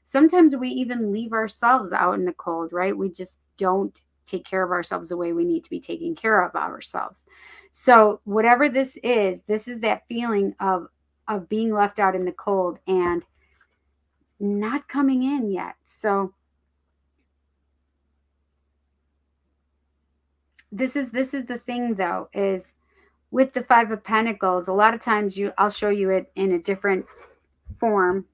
Sometimes we even leave ourselves out in the cold, right? We just don't take care of ourselves the way we need to be taking care of ourselves. So whatever this is that feeling of being left out in the cold and not coming in yet. So this is the thing, though, is with the Five of Pentacles, a lot of times I'll show you it in a different form.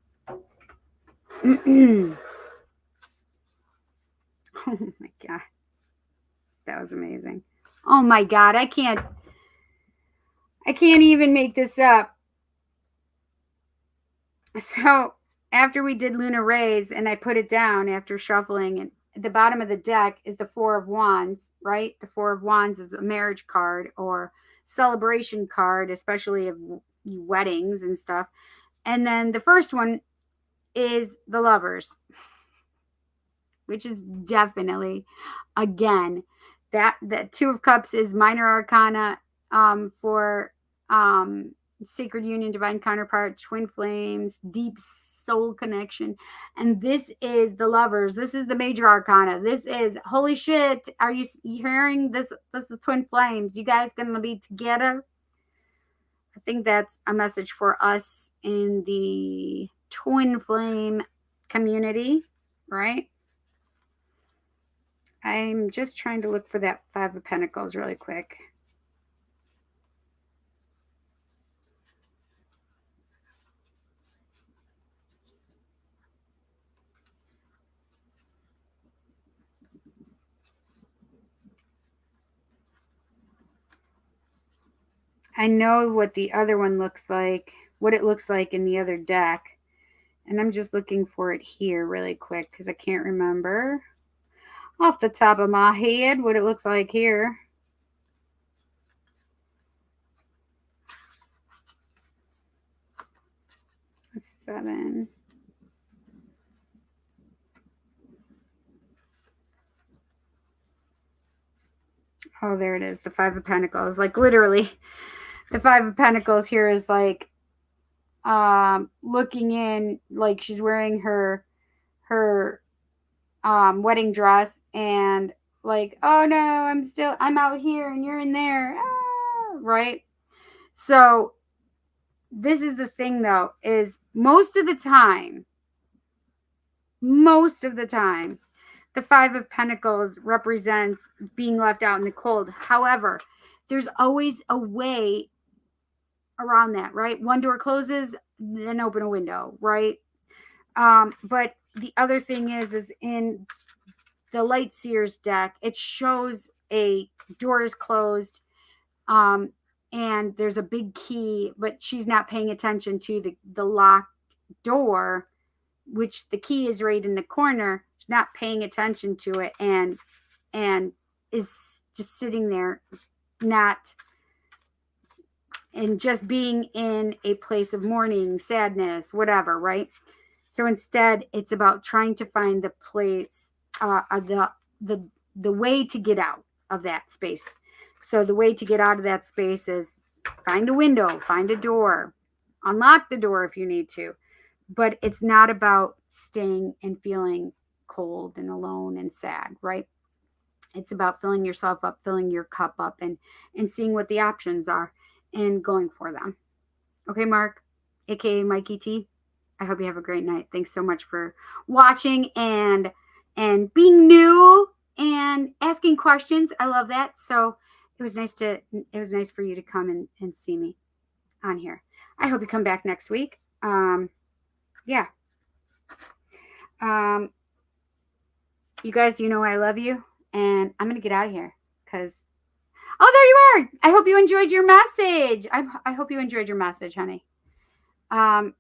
Oh my God. That was amazing. Oh my God. I can't even make this up. So after we did Luna Rays and I put it down after shuffling, and at the bottom of the deck is the Four of Wands, right? The Four of Wands is a marriage card or celebration card, especially of weddings and stuff. And then the first one is the Lovers, which is definitely, again, that Two of Cups is minor arcana for sacred union, divine counterpart, twin flames, deep soul connection. And this is the Lovers. This is the major arcana. This is, holy shit, are you hearing this? This is twin flames. You guys gonna be together? I think that's a message for us in the twin flame community, right? I'm just trying to look for that Five of Pentacles really quick. I know what the other one looks like, what it looks like in the other deck. And I'm just looking for it here really quick because I can't remember off the top of my head what it looks like here. Seven. Oh, there it is. The Five of Pentacles. Like literally, the Five of Pentacles here is like looking in, like she's wearing her wedding dress and like, oh no, I'm out here and you're in there. Ah, right? So this is the thing though, is most of the time, the Five of Pentacles represents being left out in the cold. However, there's always a way around that, right? One door closes, then open a window, right? But the other thing is in the Light Seers deck, it shows a door is closed, and there's a big key, but she's not paying attention to the locked door, which the key is right in the corner. She's not paying attention to it and is just sitting there, not, and just being in a place of mourning, sadness, whatever, right? So instead, it's about trying to find the place, the way to get out of that space. So the way to get out of that space is find a window, find a door, unlock the door if you need to. But it's not about staying and feeling cold and alone and sad, right? It's about filling yourself up, filling your cup up, and seeing what the options are and going for them. Okay, Mark, aka Mikey T, I hope you have a great night. Thanks so much for watching and being new and asking questions. I love that. So it was nice for you to come and see me on here. I hope you come back next week. Yeah. You guys, you know I love you, and I'm gonna get out of here because, oh, there you are. I hope you enjoyed your message. I hope you enjoyed your message, honey. I'm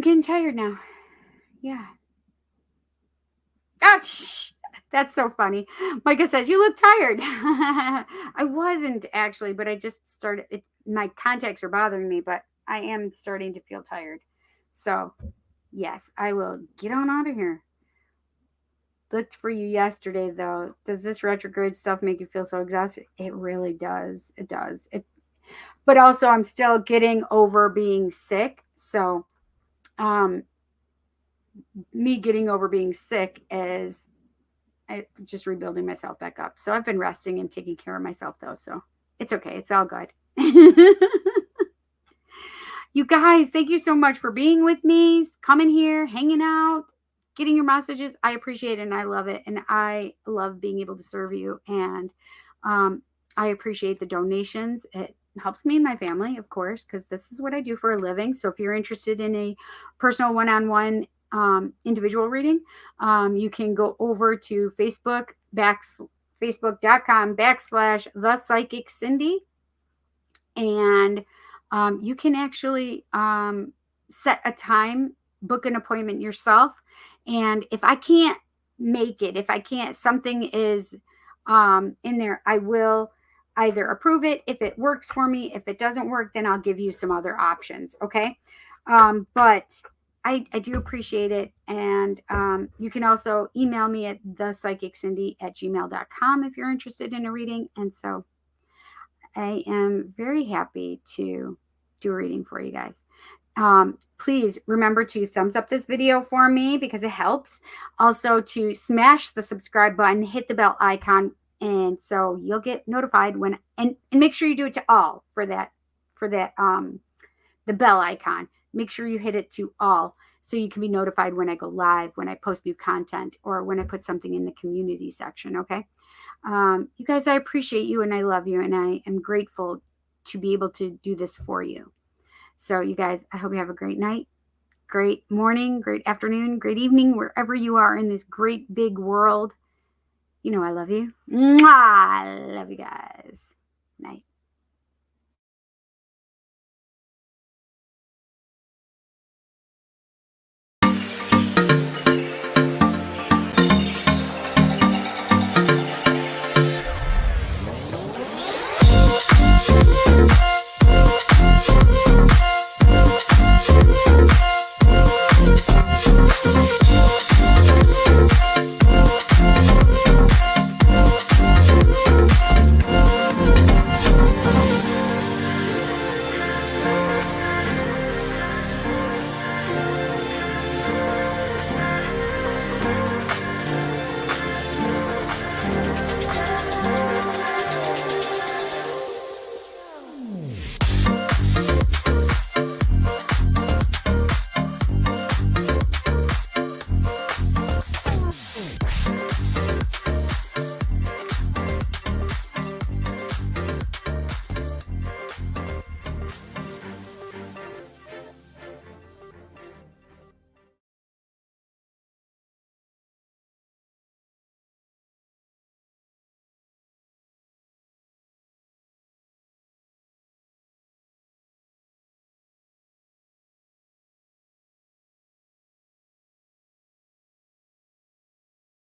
getting tired now. Yeah. Ah, shh. That's so funny. Micah says, you look tired. I wasn't actually, but I just started. My contacts are bothering me, but I am starting to feel tired. So, yes, I will get on out of here. Looked for you yesterday, though. Does this retrograde stuff make you feel so exhausted? It really does. It does. But also, I'm still getting over being sick. So, me getting over being sick is just rebuilding myself back up. So I've been resting and taking care of myself, though. So it's okay. It's all good. You guys, thank you so much for being with me, coming here, hanging out, getting your messages. I appreciate it and I love it. And I love being able to serve you. And I appreciate the donations. It helps me and my family, of course, because this is what I do for a living. So if you're interested in a personal one-on-one individual reading, you can go over to facebook.com/thepsychiccindy, and you can actually set a time, book an appointment yourself. And if I can't make it, something is in there, I will either approve it if it works for me. If it doesn't work, then I'll give you some other options. Okay. But I do appreciate it. And you can also email me at thepsychiccindy@gmail.com if you're interested in a reading. And so I am very happy to do a reading for you guys. Please remember to thumbs up this video for me because it helps. Also to smash the subscribe button, hit the bell icon, and so you'll get notified when, and make sure you do it to all for that, the bell icon. Make sure you hit it to all so you can be notified when I go live, when I post new content, or when I put something in the community section. Okay. You guys, I appreciate you and I love you, and I am grateful to be able to do this for you. So you guys, I hope you have a great night, great morning, great afternoon, great evening, wherever you are in this great big world. You know I love you. Mwah! I love you guys.